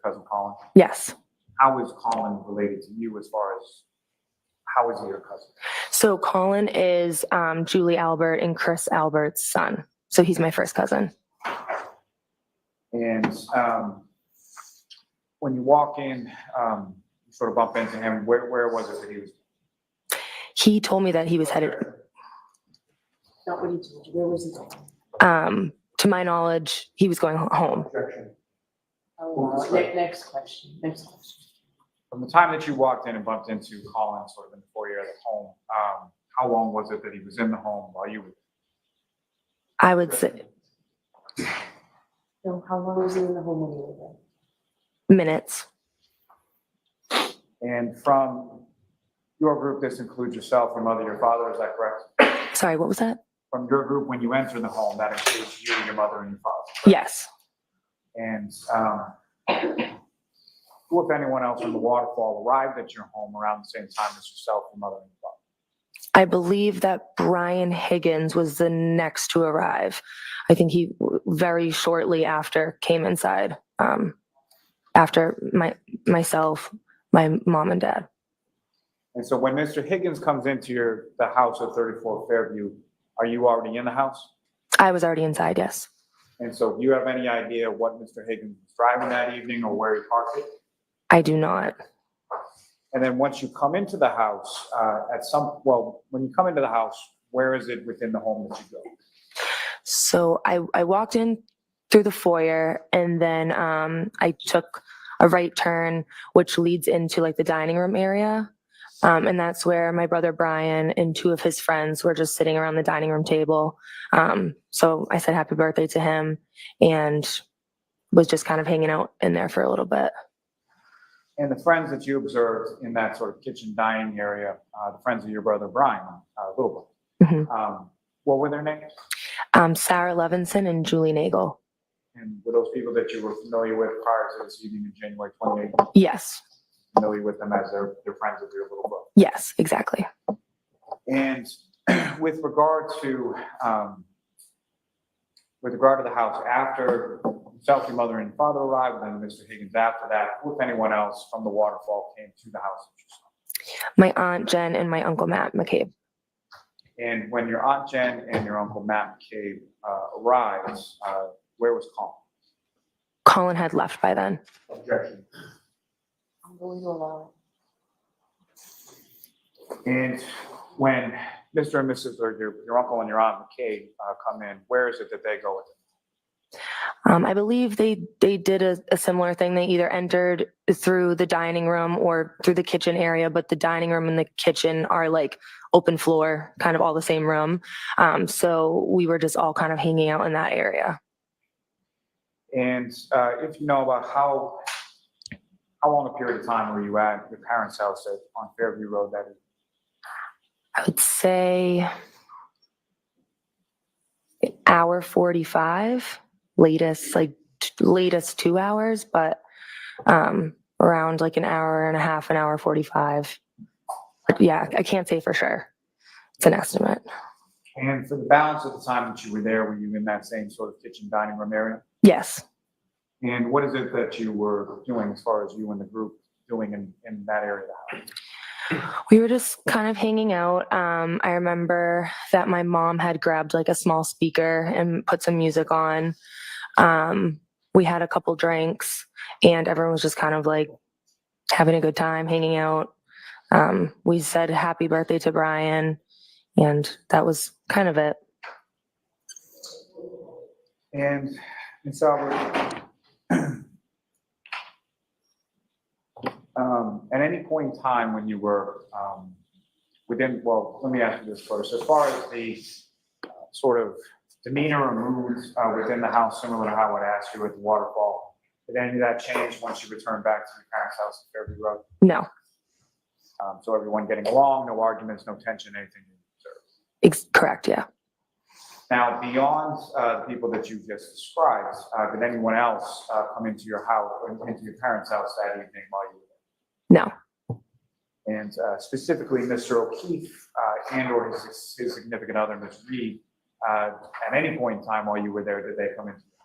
cousin Colin? Yes. How is Colin related to you as far as, how is he your cousin? So Colin is Julie Albert and Chris Albert's son. So he's my first cousin. And when you walk in, you sort of bump into him. Where was it that he was? He told me that he was headed. Not what he told you. Where was he going? To my knowledge, he was going home. Oh, next question. Next question. From the time that you walked in and bumped into Colin sort of in the foyer of the home, how long was it that he was in the home while you were there? I would say No, how long was he in the home when you were there? minutes. And from your group, this includes yourself, your mother, your father, is that correct? Sorry, what was that? From your group, when you enter the home, that includes you, your mother, and your father. Yes. And who, if anyone else from the Waterfall, arrived at your home around the same time as yourself, your mother, and your father? I believe that Brian Higgins was the next to arrive. I think he very shortly after came inside, after myself, my mom and dad. And so when Mr. Higgins comes into the house at 34 Fairview, are you already in the house? I was already inside, yes. And so do you have any idea what Mr. Higgins was driving that evening or where he parked it? I do not. And then once you come into the house, when you come into the house, where is it within the home that you go? So I walked in through the foyer, and then I took a right turn, which leads into like the dining room area. And that's where my brother Brian and two of his friends were just sitting around the dining room table. So I said happy birthday to him and was just kind of hanging out in there for a little bit. And the friends that you observed in that sort of kitchen dining area, the friends of your brother Brian, little brother, what were their names? Sarah Levinson and Julie Nagel. And were those people that you were familiar with prior to this evening in January 28th? Yes. Familiar with them as their friends of your little brother? Yes, exactly. And with regard to the house, after yourself, your mother, and your father arrived, and then Mr. Higgins after that, who, if anyone else from the Waterfall, came to the house? My Aunt Jen and my Uncle Matt McCabe. And when your Aunt Jen and your Uncle Matt McCabe arrived, where was Colin? Colin had left by then. Objection. And when Mr. and Mrs. or your uncle and your aunt McCabe come in, where is it that they go with it? I believe they did a similar thing. They either entered through the dining room or through the kitchen area, but the dining room and the kitchen are like open floor, kind of all the same room. So we were just all kind of hanging out in that area. And if you know about how long a period of time were you at your parents' house on Fairview Road that evening? I would say an hour 45, latest 2 hours, but around like an hour and a half, an hour 45. But yeah, I can't say for sure. It's an estimate. And for the balance of the time that you were there, were you in that same sort of kitchen dining room area? Yes. And what is it that you were doing as far as you and the group doing in that area of the house? We were just kind of hanging out. I remember that my mom had grabbed like a small speaker and put some music on. We had a couple drinks and everyone was just kind of like having a good time, hanging out. We said happy birthday to Brian, and that was kind of it. And so at any point in time when you were let me ask you this first. As far as the sort of demeanor or mood within the house, similar to how I would ask you at the Waterfall, did any of that change once you returned back to your parents' house at Fairview Road? No. So everyone getting along, no arguments, no tension, anything you observed? Correct, yeah. Now, beyond the people that you just described, did anyone else come into your house, into your parents' house that evening while you were there? No. And specifically, Mr. O'Keefe and or his significant other, Ms. Reed, at any point in time while you were there, did they come into the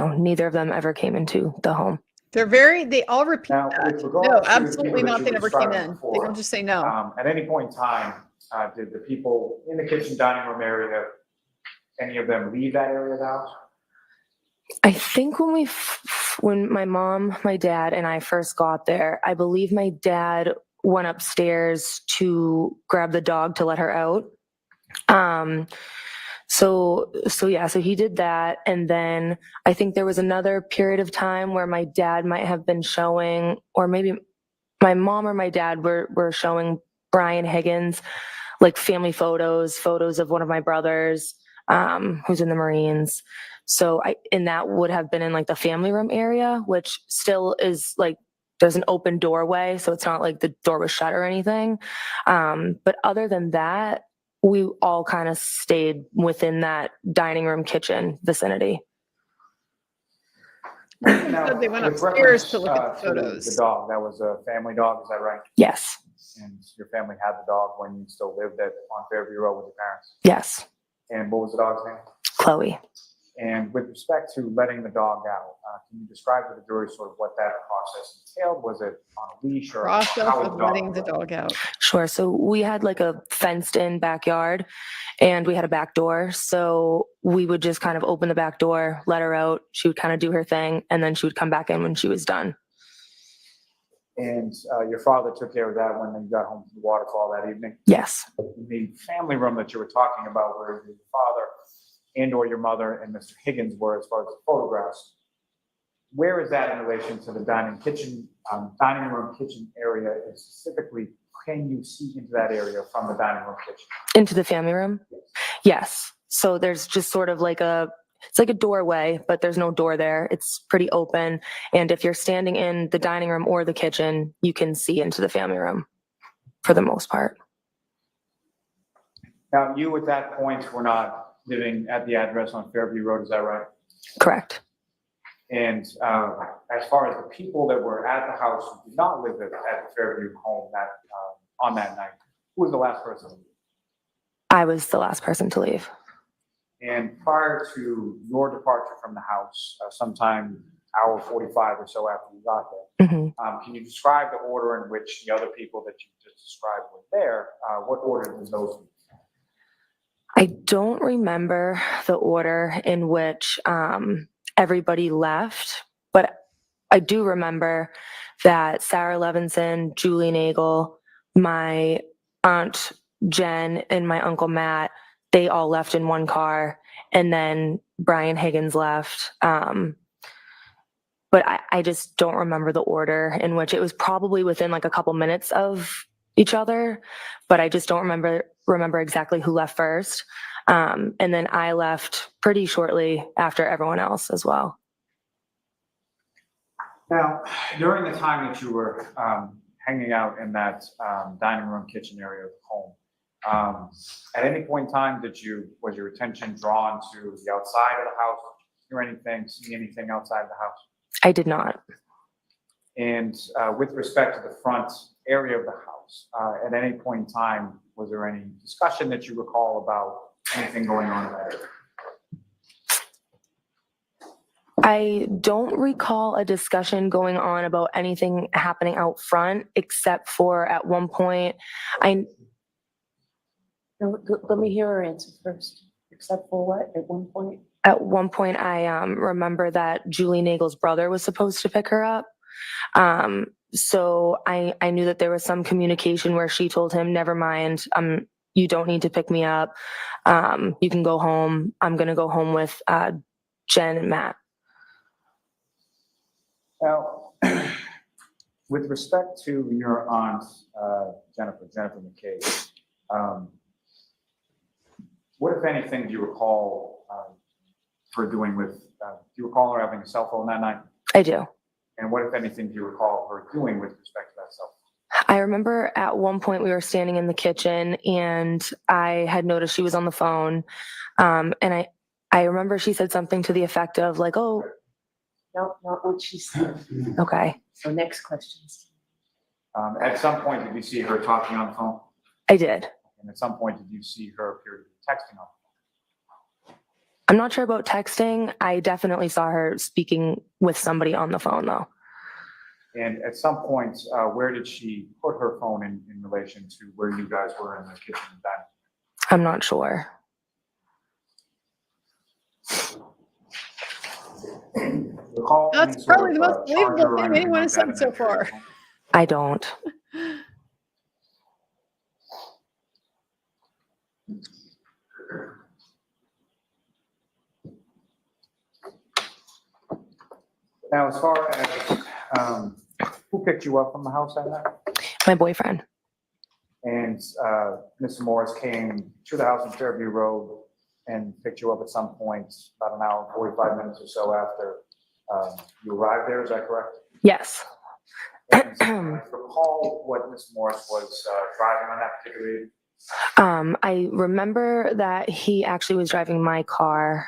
house? No, neither of them ever came into the home. They all repeat Now, that. with regard No, to absolutely people that not. you They never came described in. before, They don't just say no. At any point in time, did the people in the kitchen dining room area, any of them leave that area of the house? I think when my mom, my dad, and I first got there, I believe my dad went upstairs to grab the dog to let her out. So he did that. And then I think there was another period of time where my dad might have been showing, or maybe my mom or my dad were showing Brian Higgins, like family photos of one of my brothers, who's in the Marines. So that would have been in like the family room area, which still is like, there's an open doorway. So it's not like the door was shut or anything. But other than that, we all kind of stayed within that dining room kitchen vicinity. Now, Said they went with upstairs to reference, look at the to photos. The dog, that was a family dog, is that right? Yes. And your family had the dog when you still lived on Fairview Road with your parents? Yes. And what was the dog's name? Chloe. And with respect to letting the dog out, can you describe to the jury sort of what that process entailed? Was it on a leash or Process how was of the dog? letting the dog out. Sure. So we had like a fenced in backyard and we had a back door. So we would just kind of open the back door, let her out. She would kind of do her thing and then she would come back in when she was done. And your father took care of that when you got home from the Waterfall that evening? Yes. The family room that you were talking about where your father and or your mother and Mr. Higgins were as far as the photographs, where is that in relation to the dining room kitchen area, and specifically, can you see into that area from the dining room kitchen? Into the family room? Yes. So there's just sort of like it's like a doorway, but there's no door there. It's pretty open. And if you're standing in the dining room or the kitchen, you can see into the family room for the most part. Now, you at that point were not living at the address on Fairview Road, is that right? Correct. And as far as the people that were at the house who did not live at the Fairview home on that night, who was the last person to leave? I was the last person to leave. And prior to your departure from the house, sometime hour 45 or so after you got there, can you describe the order in which the other people that you just described were there? What order did those be? I don't remember the order in which everybody left, but I do remember that Sarah Levinson, Julie Nagel, my aunt Jen, and my uncle Matt, they all left in one car, and then Brian Higgins left. But I just don't remember the order in which it was probably within like a couple minutes of each other, but I just don't remember exactly who left first. And then I left pretty shortly after everyone else as well. Now, during the time that you were hanging out in that dining room kitchen area of the home, at any point in time was your attention drawn to the outside of the house? Hear anything, see anything outside the house? I did not. And with respect to the front area of the house, at any point in time, was there any discussion that you recall about anything going on in that area? I don't recall a discussion going on about anything happening out front, except for at one point, Let me hear her answer first. Except for what, at one point? At one point, I remember that Julie Nagel's brother was supposed to pick her up. So I knew that there was some communication where she told him, never mind, you don't need to pick me up. You can go home. I'm going to go home with Jen and Matt. Now, with respect to your aunt, Jennifer McKay, what, if anything, do you recall her doing with, do you recall her having a cell phone that night? I do. And what, if anything, do you recall her doing with respect to that cell phone? I remember at one point we were standing in the kitchen and I had noticed she was on the phone. And I remember she said something to the effect of like, oh. No, not what she said. Okay. So next questions. At some point, did you see her talking on the phone? I did. And at some point, did you see her appear to be texting on the phone? I'm not sure about texting. I definitely saw her speaking with somebody on the phone though. And at some point, where did she put her phone in relation to where you guys were in the kitchen and dining? I'm not sure. That's probably the most believable thing anyone has said so far. I don't. Now, as far as who picked you up from the house that night? My boyfriend. And Mr. Morris came to the house on Fairview Road and picked you up at some point, about an hour and 45 minutes or so after you arrived there, is that correct? Yes. And recall what Mr. Morris was driving on that particular evening? I remember that he actually was driving my car,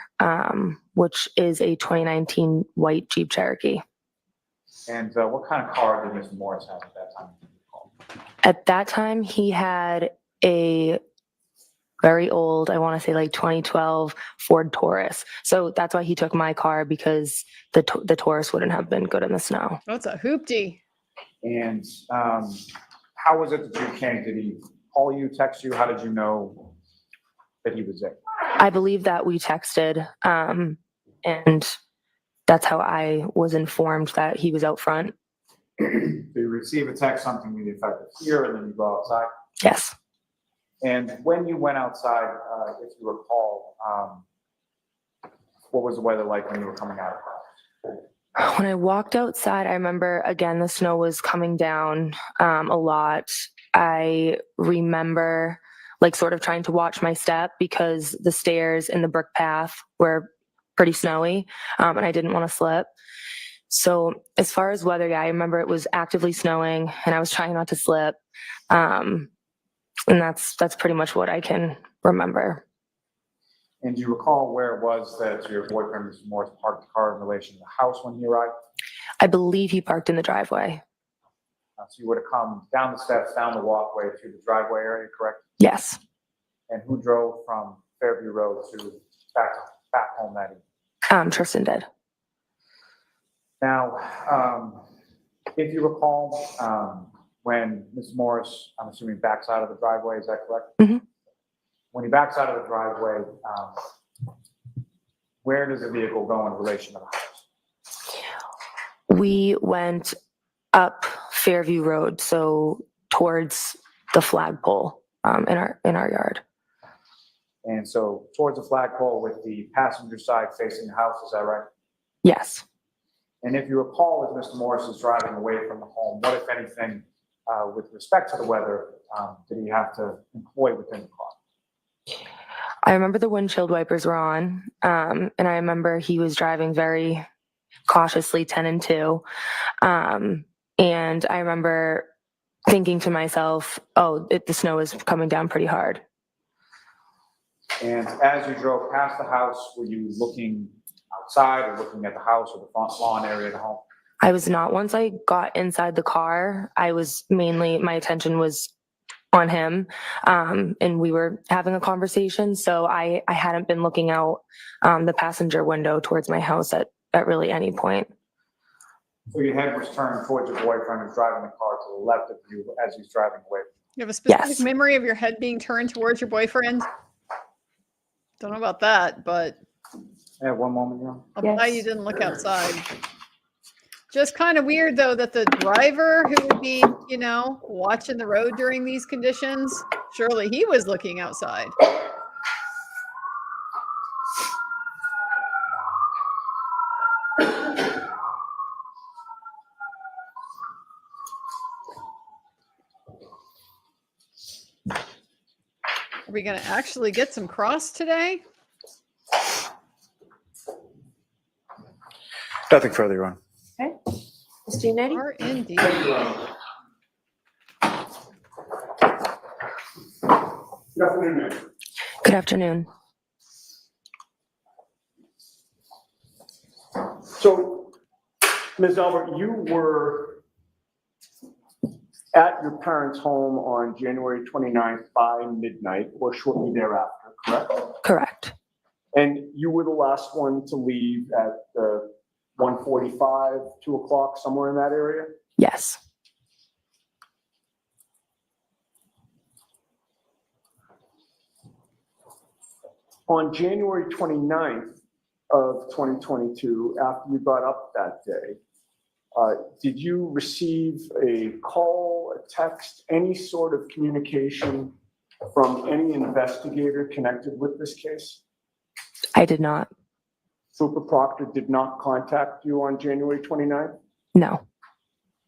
which is a 2019 white Jeep Cherokee. And what kind of car did Mr. Morris have at that time? At that time, he had a very old, I want to say like 2012 Ford Taurus. So that's why he took my car, because the Taurus wouldn't have been good in the snow. Oh, it's a hoopty. And how was it that you came? Did he call you, text you? How did you know that he was there? I believe that we texted, and that's how I was informed that he was out front. Do you receive a text, something to the effect of here, and then you go outside? Yes. And when you went outside, if you recall, what was the weather like when you were coming out of the house? When I walked outside, I remember, again, the snow was coming down a lot. I remember like sort of trying to watch my step because the stairs in the brick path were pretty snowy, and I didn't want to slip. So as far as weather, yeah, I remember it was actively snowing and I was trying not to slip. And that's pretty much what I can remember. And do you recall where it was that your boyfriend, Mr. Morris, parked the car in relation to the house when he arrived? I believe he parked in the driveway. So you would have come down the steps, down the walkway to the driveway area, correct? Yes. And who drove from Fairview Road to back home that evening? Tristan did. Now, if you recall, when Ms. Morris, I'm assuming, backs out of the driveway, is that correct? Mm-hmm. When he backs out of the driveway, where does the vehicle go in relation to the house? We went up Fairview Road, so towards the flagpole in our yard. And so towards the flagpole with the passenger side facing the house, is that right? Yes. And if you recall, as Mr. Morris is driving away from the home, what, if anything, with respect to the weather, did he have to employ within the car? I remember the windshield wipers were on, and I remember he was driving very cautiously 10 and 2. And I remember thinking to myself, oh, the snow is coming down pretty hard. And as you drove past the house, were you looking outside or looking at the house or the front lawn area of the home? I was not. Once I got inside the car, my attention was on him, and we were having a conversation. So I hadn't been looking out the passenger window towards my house at really any point. So your head was turned towards your boyfriend who's driving the car to the left of you as he's driving away. You have a specific Yes. memory of your head being turned towards your boyfriend? Don't know about that, but I have one moment here. I'll buy you didn't look outside. Just kind of weird, though, that the driver who would be, watching the road during these conditions, surely he was looking outside. Are we going to actually get some cross today? Nothing further, Your Honor. Okay. Mr. Unity? Are indeed. Good afternoon, ma'am. Good afternoon. So, Ms. Albert, you were at your parents' home on January 29th by midnight or shortly thereafter, correct? Correct. And you were the last one to leave at 1:45, 2 o'clock, somewhere in that area? Yes. On January 29th of 2022, after you got up that day, did you receive a call, a text, any sort of communication from any investigator connected with this case? I did not. Trooper Proctor did not contact you on January 29th? No,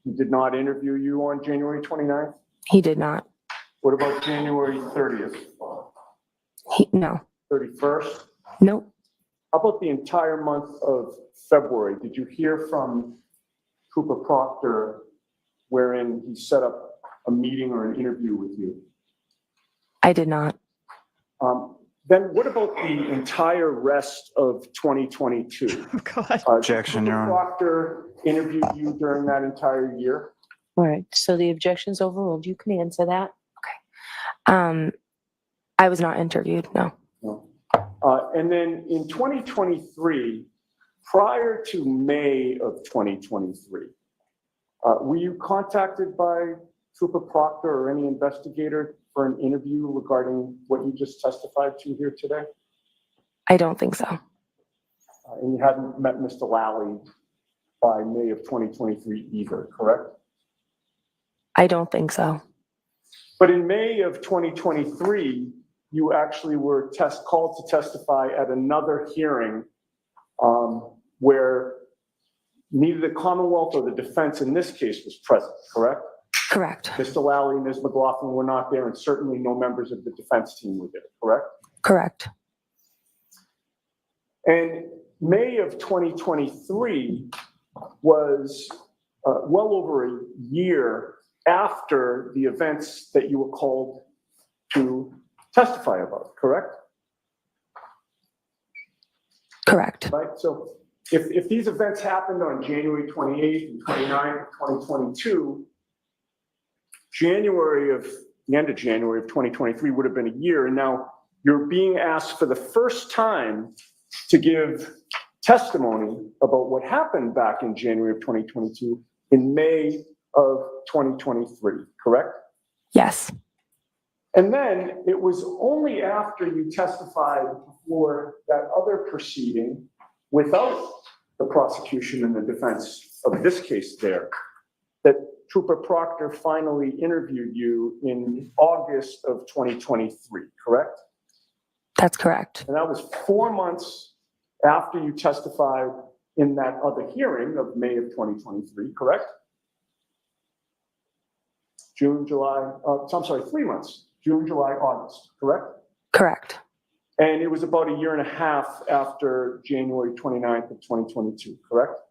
He did not interview you on January 29th? he did not. What about January 30th? No. 31st? Nope. How about the entire month of February? Did you hear from Trooper Proctor wherein he set up a meeting or an interview with you? I did not. Then what about the entire rest of 2022? Oh, God. Objection, Your Honor. Proctor interviewed you during that entire year? All right, so the objection's overruled. You can answer that. Okay. I was not interviewed, no. No. And then in 2023, prior to May of 2023, were you contacted by Trooper Proctor or any investigator for an interview regarding what you just testified to here today? I don't think so. And you hadn't met Mr. Lally by May of 2023 either, correct? I don't think so. But in May of 2023, you actually were called to testify at another hearing where neither the Commonwealth or the defense in this case was present, correct? Correct. Mr. Lally and Ms. McLaughlin were not there, and certainly no members of the defense team were there, correct? Correct. And May of 2023 was well over a year after the events that you were called to testify about, correct? Correct. Right, so if these events happened on January 28th and 29th, 2022, the end of January of 2023 would have been a year, and now you're being asked for the first time to give testimony about what happened back in January of 2022 in May of 2023, correct? Yes. And then it was only after you testified before that other proceeding without the prosecution and the defense of this case there that Trooper Proctor finally interviewed you in August of 2023, correct? That's correct. And that was 4 months after you testified in that other hearing of May of 2023, correct? June, July, 3 months. June, July, August, correct? Correct. And it was about a year and a half after January 29th of 2022, correct?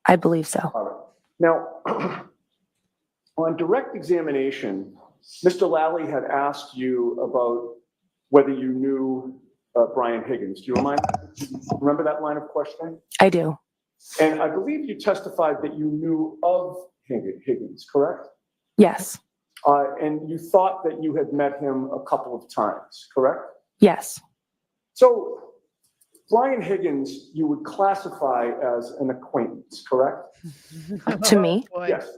I believe so. All right. Now, on direct examination, Mr. Lally had asked you about whether you knew Brian Higgins. Do you remember that line of questioning? I do. And I believe you testified that you knew of Higgins, correct? Yes. And you thought that you had met him a couple of times, correct? Yes. So Brian Higgins, you would classify as an acquaintance, correct? To me? Yes.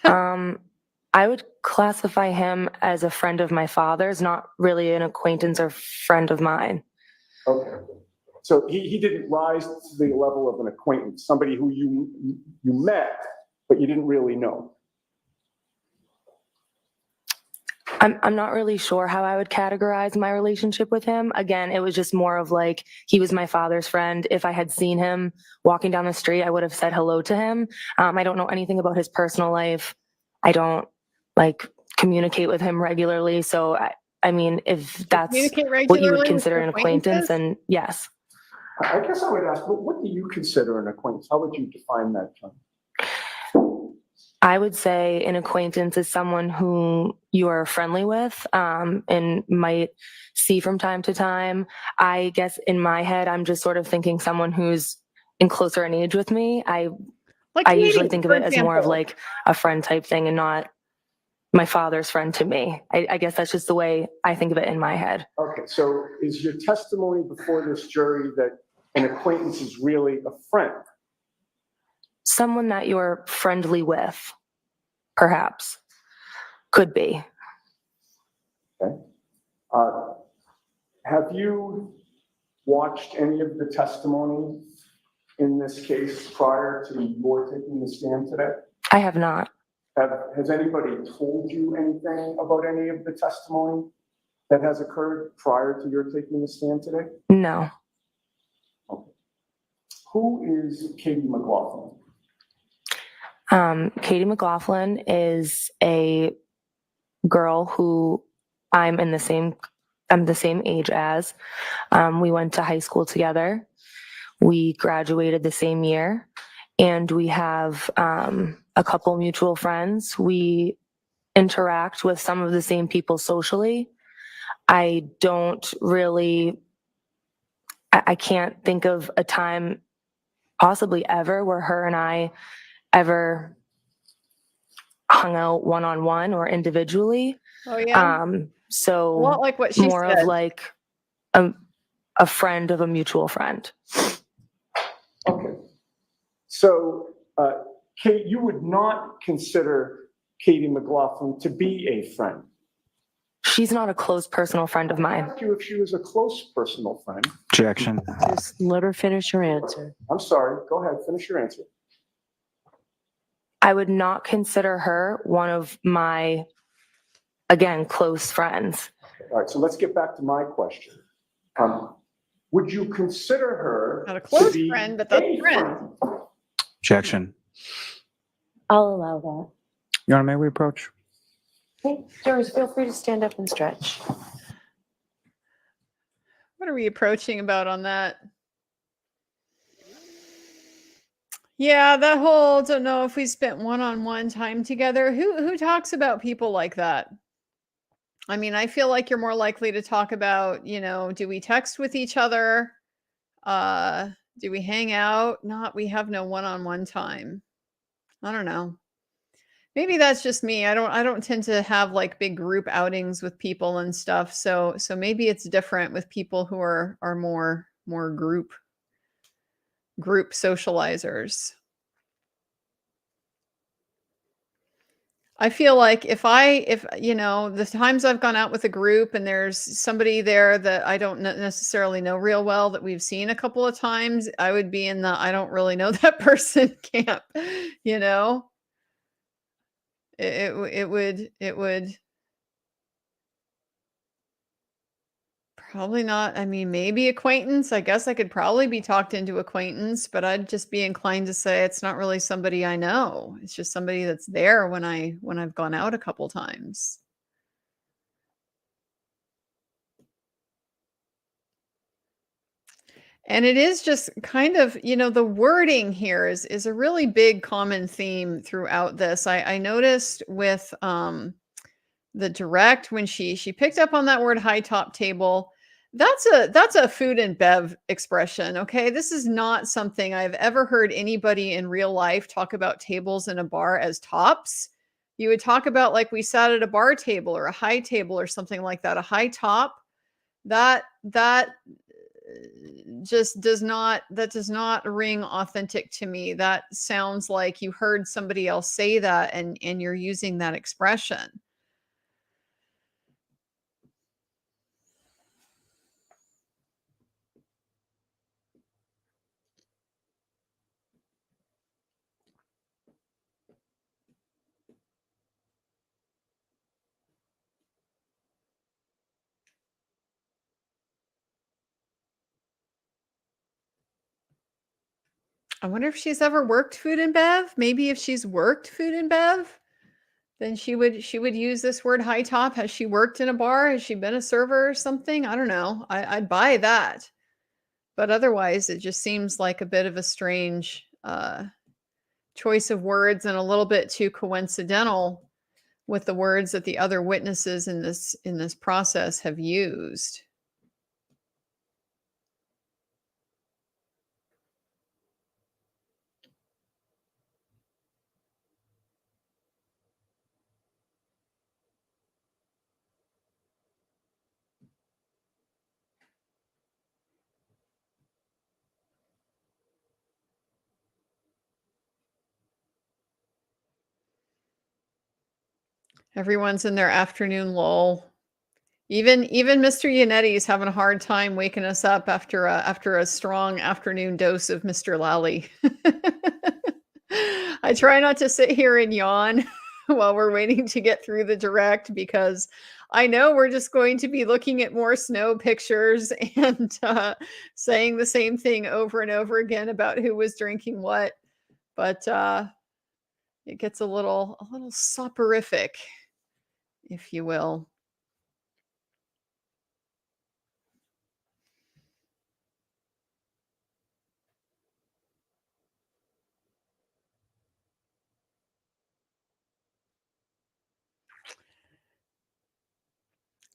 I would classify him as a friend of my father's, not really an acquaintance or friend of mine. Okay. So he didn't rise to the level of an acquaintance, somebody who you met, but you didn't really know. I'm not really sure how I would categorize my relationship with him. Again, it was just more of like, he was my father's friend. If I had seen him walking down the street, I would have said hello to him. I don't know anything about his personal life. I don't communicate with him regularly. So I mean, if that's what you would consider an acquaintance, then yes. I guess I would ask, what do you consider an acquaintance? How would you define that term? I would say an acquaintance is someone who you are friendly with and might see from time to time. I guess in my head, I'm just sort of thinking someone who's in closer in age with me. I usually think of it as more of like a friend type thing and not my father's friend to me. I guess that's just the way I think of it in my head. Okay, so is your testimony before this jury that an acquaintance is really a friend? Someone that you're friendly with, perhaps, could be. Okay. Have you watched any of the testimony in this case prior to your taking the stand today? I have not. Has anybody told you anything about any of the testimony that has occurred prior to your taking the stand today? No. Okay. Who is Katie McLaughlin? Katie McLaughlin is a girl who I'm the same age as. We went to high school together. We graduated the same year, and we have a couple mutual friends. We interact with some of the same people socially. I don't really, I can't think of a time, possibly ever, where her and I ever hung out one-on-one or individually. Oh yeah. So A lot like what she more said. of like a friend of a mutual friend. Okay. So, Kate, you would not consider Katie McLaughlin to be a friend? She's not a close personal friend of I mine. asked you if she was a close personal friend. Objection. Just let her finish her answer. I'm sorry. Go ahead. Finish your answer. I would not consider her one of my, again, close friends. All right. So let's get back to my question. Would you consider her Not a close to be friend, but that's a a friend. Objection. I'll allow that. Your Honor, may we approach? Okay, jurors, feel free to stand up and stretch. What are we approaching about on that? Yeah, that whole don't know if we spent one-on-one time together. Who talks about people like that? I mean, I feel like you're more likely to talk about, do we text with each other? Do we hang out? Not, we have no one-on-one time. I don't know. Maybe that's just me. I don't tend to have like big group outings with people and stuff. So maybe it's different with people who are more group socializers. I feel like if the times I've gone out with a group and there's somebody there that I don't necessarily know real well that we've seen a couple of times, I would be in the I don't really know that person camp, you know? It would probably not. I mean, maybe acquaintance. I guess I could probably be talked into acquaintance, but I'd just be inclined to say it's not really somebody I know. It's just somebody that's there when I've gone out a couple times. And it is just kind of, the wording here is a really big common theme throughout this. I noticed with the direct when she picked up on that word high top table. That's a food and bev expression. Okay. This is not something I've ever heard anybody in real life talk about tables in a bar as tops. You would talk about like we sat at a bar table or a high table or something like that, a high top. That just does not ring authentic to me. That sounds like you heard somebody else say that and you're using that expression. I wonder if she's ever worked food and bev. Maybe if she's worked food and bev, then she would use this word high top. Has she worked in a bar? Has she been a server or something? I don't know. I'd buy that. But otherwise, it just seems like a bit of a strange choice of words and a little bit too coincidental with the words that the other witnesses in this process have used. Everyone's in their afternoon lull. Even Mr. Yannetti is having a hard time waking us up after a strong afternoon dose of Mr. Lally. I try not to sit here and yawn while we're waiting to get through the direct because I know we're just going to be looking at more snow pictures and saying the same thing over and over again about who was drinking what. But it gets a little soporific, if you will.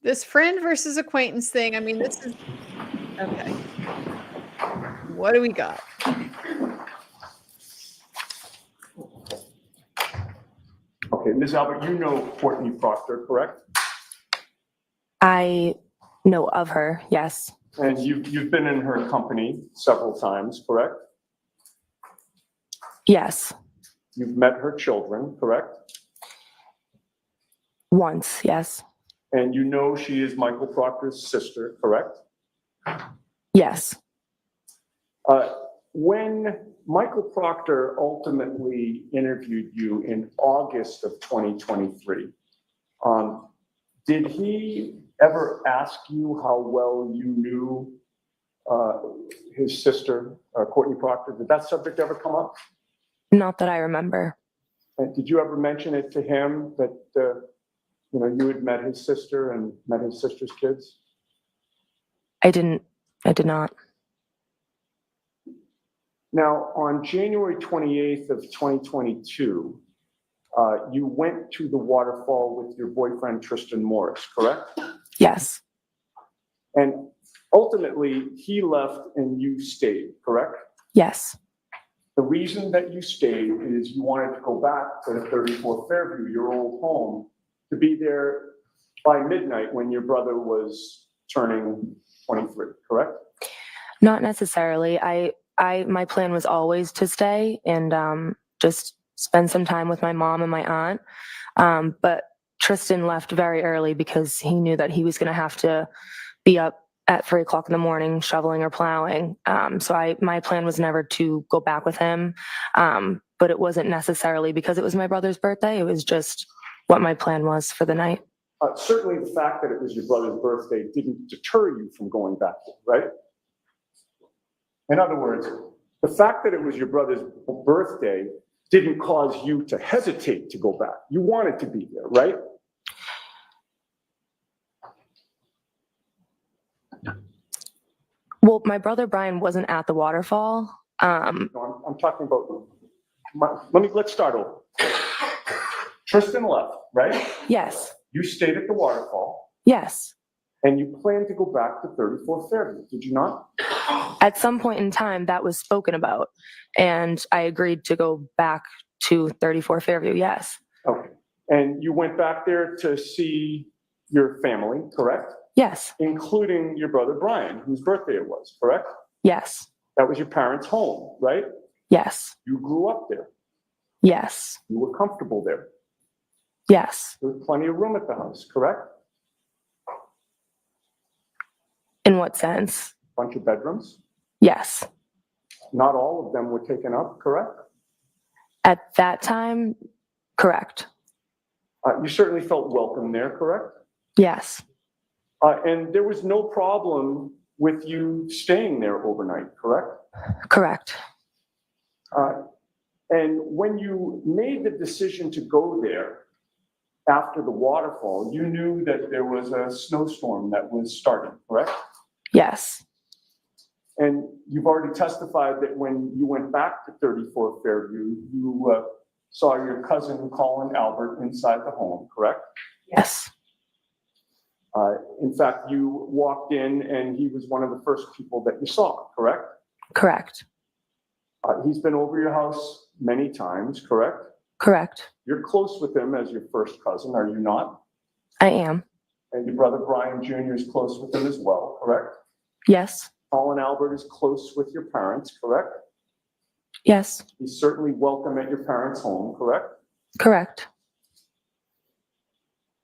This friend versus acquaintance thing, I mean, this is, okay. What do we got? Okay, Ms. Albert, you know Courtney Proctor, correct? I know of her, yes. And you've been in her company several times, correct? Yes. You've met her children, correct? Once, yes. And you know she is Michael Proctor's sister, correct? Yes. When Michael Proctor ultimately interviewed you in August of 2023, did he ever ask you how well you knew his sister, Courtney Proctor? Did that subject ever come up? Not that I remember. And did you ever mention it to him that you had met his sister and met his sister's kids? I did not. Now, on January 28th of 2022, you went to the Waterfall with your boyfriend, Tristan Morris, correct? Yes. And ultimately, he left and you stayed, correct? Yes. The reason that you stayed is you wanted to go back to the 34 Fairview, your old home, to be there by midnight when your brother was turning 23, correct? Not necessarily. My plan was always to stay and just spend some time with my mom and my aunt. But Tristan left very early because he knew that he was going to have to be up at 3 o'clock in the morning shoveling or plowing. So my plan was never to go back with him. But it wasn't necessarily because it was my brother's birthday. It was just what my plan was for the night. Certainly the fact that it was your brother's birthday didn't deter you from going back, right? In other words, the fact that it was your brother's birthday didn't cause you to hesitate to go back. You wanted to be there, right? Well, my brother Brian wasn't at the Waterfall. No, I'm talking about, let's start over. Tristan left, right? Yes. You stayed at the Waterfall. Yes. And you planned to go back to 34 Fairview, did you not? At some point in time, that was spoken about, and I agreed to go back to 34 Fairview, yes. Okay. And you went back there to see your family, correct? Yes. Including your brother Brian, whose birthday it was, correct? Yes. That was your parents' home, right? Yes. You grew up there. Yes. You were comfortable there. Yes. There was plenty of room at the house, correct? In what sense? Bunch of bedrooms. Yes. Not all of them were taken up, correct? At that time, correct. You certainly felt welcome there, correct? Yes. And there was no problem with you staying there overnight, correct? Correct. And when you made the decision to go there after the Waterfall, you knew that there was a snowstorm that was starting, correct? Yes. And you've already testified that when you went back to 34 Fairview, you saw your cousin Colin Albert inside the home, correct? Yes. In fact, you walked in and he was one of the first people that you saw, correct? Correct. He's been over your house many times, correct? Correct. You're close with him as your first cousin, are you not? I am. And your brother Brian Jr. is close with him as well, correct? Yes. Colin Albert is close with your parents, correct? Yes. He's certainly welcome at your parents' home, correct? Correct.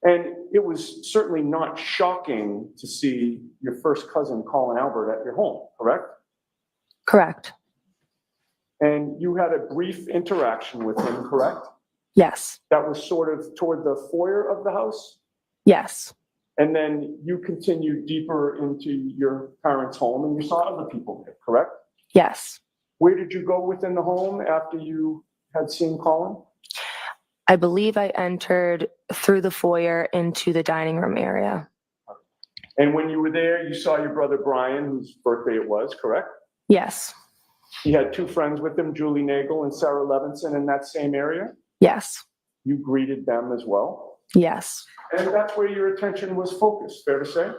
And it was certainly not shocking to see your first cousin, Colin Albert, at your home, correct? Correct. And you had a brief interaction with him, correct? Yes. That was sort of toward the foyer of the house? Yes. And then you continued deeper into your parents' home and you saw other people there, correct? Yes. Where did you go within the home after you had seen Colin? I believe I entered through the foyer into the dining room area. And when you were there, you saw your brother Brian, whose birthday it was, correct? Yes. He had two friends with him, Julie Nagel and Sarah Levinson, in that same area. Yes. You greeted them as well. Yes. And that's where your attention was focused, fair to say?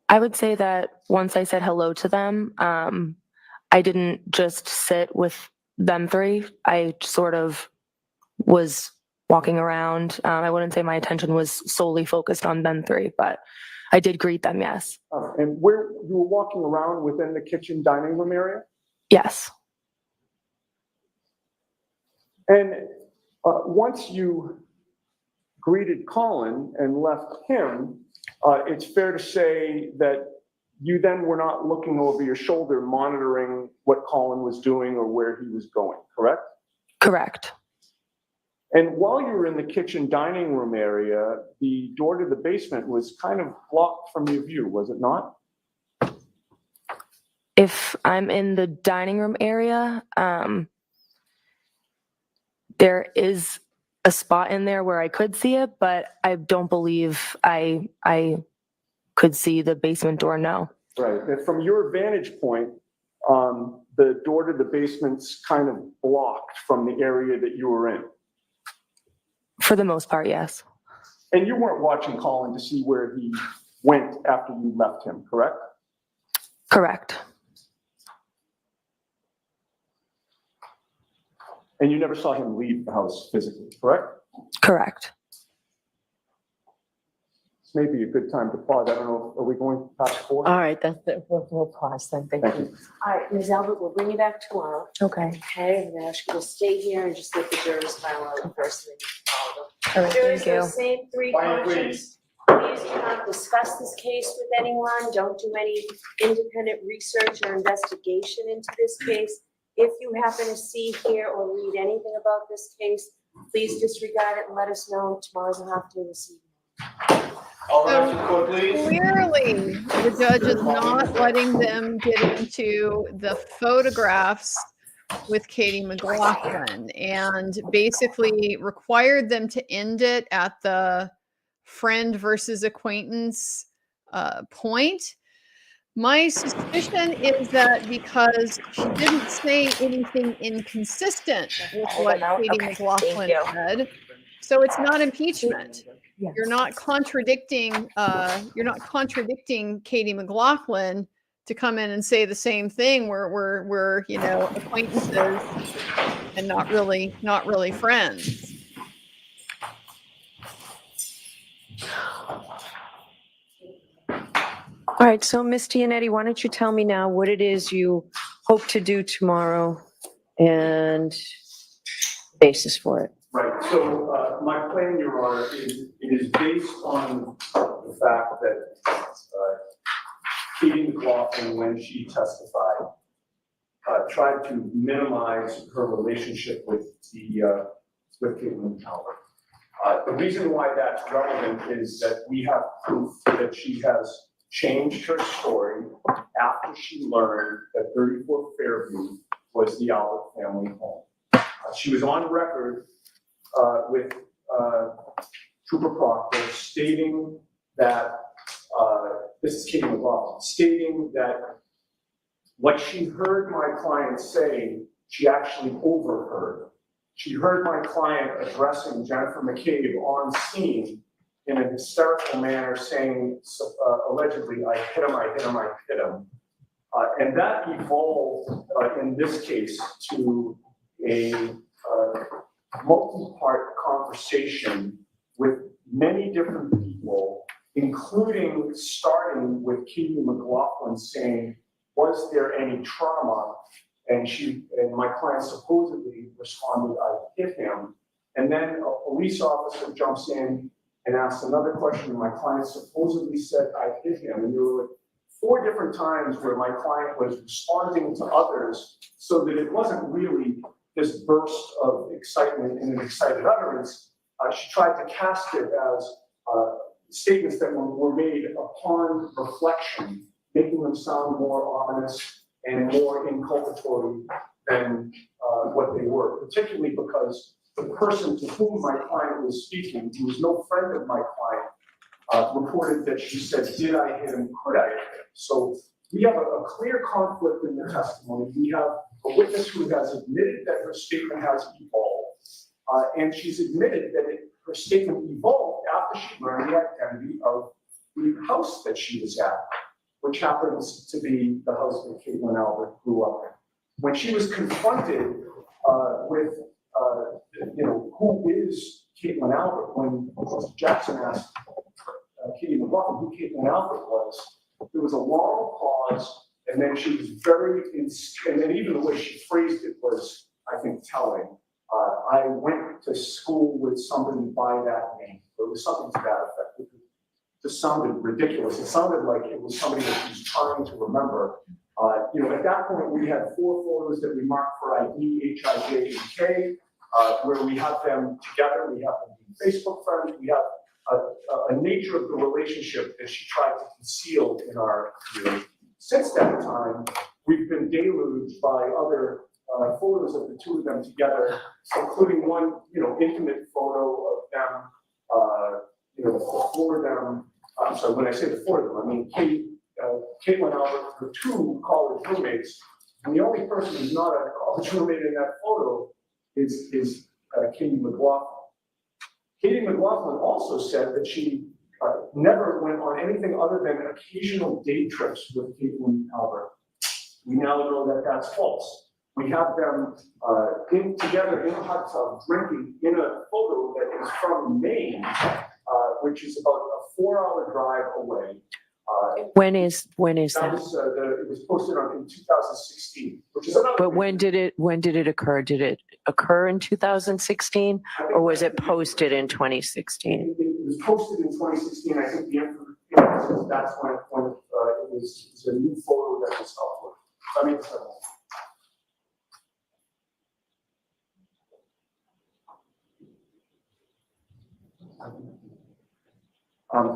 I would say that once I said hello to them, I didn't just sit with them three. I sort of was walking around. I wouldn't say my attention was solely focused on them three, but I did greet them, yes. And where you were walking around within the kitchen dining room area? Yes. And once you greeted Colin and left him, it's fair to say that you then were not looking over your shoulder monitoring what Colin was doing or where he was going, correct? Correct. And while you were in the kitchen dining room area, the door to the basement was kind of blocked from your view, was it not? If I'm in the dining room area, there is a spot in there where I could see it, but I don't believe I could see the basement door, no. Right, and from your vantage point, the door to the basement's kind of blocked from the area that you were in. For the most part, yes. And you weren't watching Colin to see where he went after you left him, correct? Correct. And you never saw him leave the house physically, correct? Correct. This may be a good time to pause. I don't know, are we going past 4? All right, we'll pause then. Thank you. All right, Ms. Albert, we'll bring you back tomorrow. Okay. Okay, I'm gonna ask you to stay here and just let the jurors file out the first thing. All right, Jurors, thank you. those same 3 Fine, questions. Please do not discuss this case with anyone. Don't do any independent research or investigation into this case. If you happen to see, hear, or read anything about this case, please disregard it and let us know. Tomorrow's a half day this evening. So clearly, the judge is not letting them get into the photographs with Katie McLaughlin and basically required them to end it at the friend versus acquaintance point. My suspicion is that because she didn't say anything inconsistent with what Katie McLaughlin said, so it's not impeachment. Yes. You're not contradicting Katie McLaughlin to come in and say the same thing. We're acquaintances and not really friends. All right, so Ms. Gianetti, why don't you tell me now what it is you hope to do tomorrow and basis for it? Right, so my plan, Your Honor, is based on the fact that Katie McLaughlin, when she testified, tried to minimize her relationship with Caitlin Albert. The reason why that's relevant is that we have proof that she has changed her story after she learned that 34 Fairview was the Albert family home. She was on record with Trooper Proctor stating that, this is Katie McLaughlin, stating that what she heard my client say, she actually overheard. She heard my client addressing Jennifer McCabe on scene in a hysterical manner saying, allegedly, I hit him, I hit him, I hit him. And that evolved in this case to a multi-part conversation with many different people, including starting with Katie McLaughlin saying, was there any trauma? And my client supposedly responded, I hit him. And then a police officer jumps in and asks another question, and my client supposedly said, I hit him. And there were 4 different times where my client was responding to others so that it wasn't really this burst of excitement and an excited utterance. She tried to cast it as statements that were made upon reflection, making them sound more ominous and more inculpatory than what they were, particularly because the person to whom my client was speaking, who was no friend of my client, reported that she said, did I hit him, could I hit him? So we have a clear conflict in the testimony. We have a witness who has admitted that her statement has evolved. And she's admitted that her statement evolved after she learned the identity of the house that she was at, which happens to be the house that Caitlin Albert grew up in. When she was confronted with, who is Caitlin Albert, when Mr. Jackson asked Katie McLaughlin who Caitlin Albert was, there was a long pause, and then she was very, and then even the way she phrased it was, I think, telling. I went to school with somebody by that name. There was something to that effect. It just sounded ridiculous. It sounded like it was somebody that she was trying to remember. At that point, we had 4 photos that we marked for ID, H, I, J, and K, where we have them together. We have them being Facebook friends. We have a nature of the relationship that she tried to conceal in our view. Since that time, we've been deluged by other photos of the two of them together, including one, intimate photo of them, the 4 of them. I'm sorry, when I say the 4 of them, I mean Caitlin Albert, her 2 college roommates, and the only person who's not a college roommate in that photo is Katie McLaughlin. Katie McLaughlin also said that she never went on anything other than occasional day trips with Caitlin Albert. We now know that that's false. We have them together in a hot tub drinking in a photo that is from Maine, which is about a 4-hour drive away. When is That that? was, it was posted in 2016, which is another. But when did it occur? Did it occur in 2016 or was it posted in 2016? It was posted in 2016. I think the information, that's when it was a new photo that was uploaded. I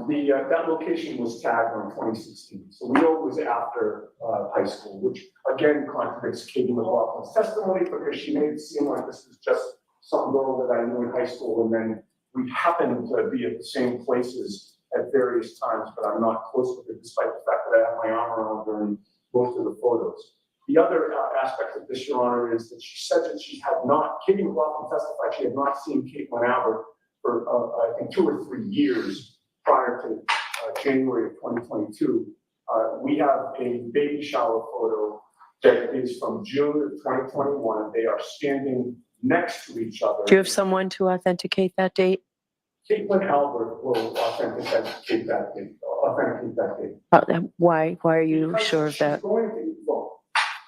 mean, that location was tagged on 2016, so we know it was after high school, which again contradicts Katie McLaughlin's testimony because she made it seem like this was just some girl that I knew in high school, and then we happened to be at the same places at various times, but I'm not close with her, despite the fact that I have my armor on during most of the photos. The other aspect of this, Your Honor, is that she said that she had not, Katie McLaughlin testified she had not seen Caitlin Albert for I think 2 or 3 years prior to January of 2022. We have a baby shower photo that is from June of 2021. They are standing next to each other. Do you have someone to authenticate that date? Caitlin Albert will authenticate that date. Why are you Because sure of that?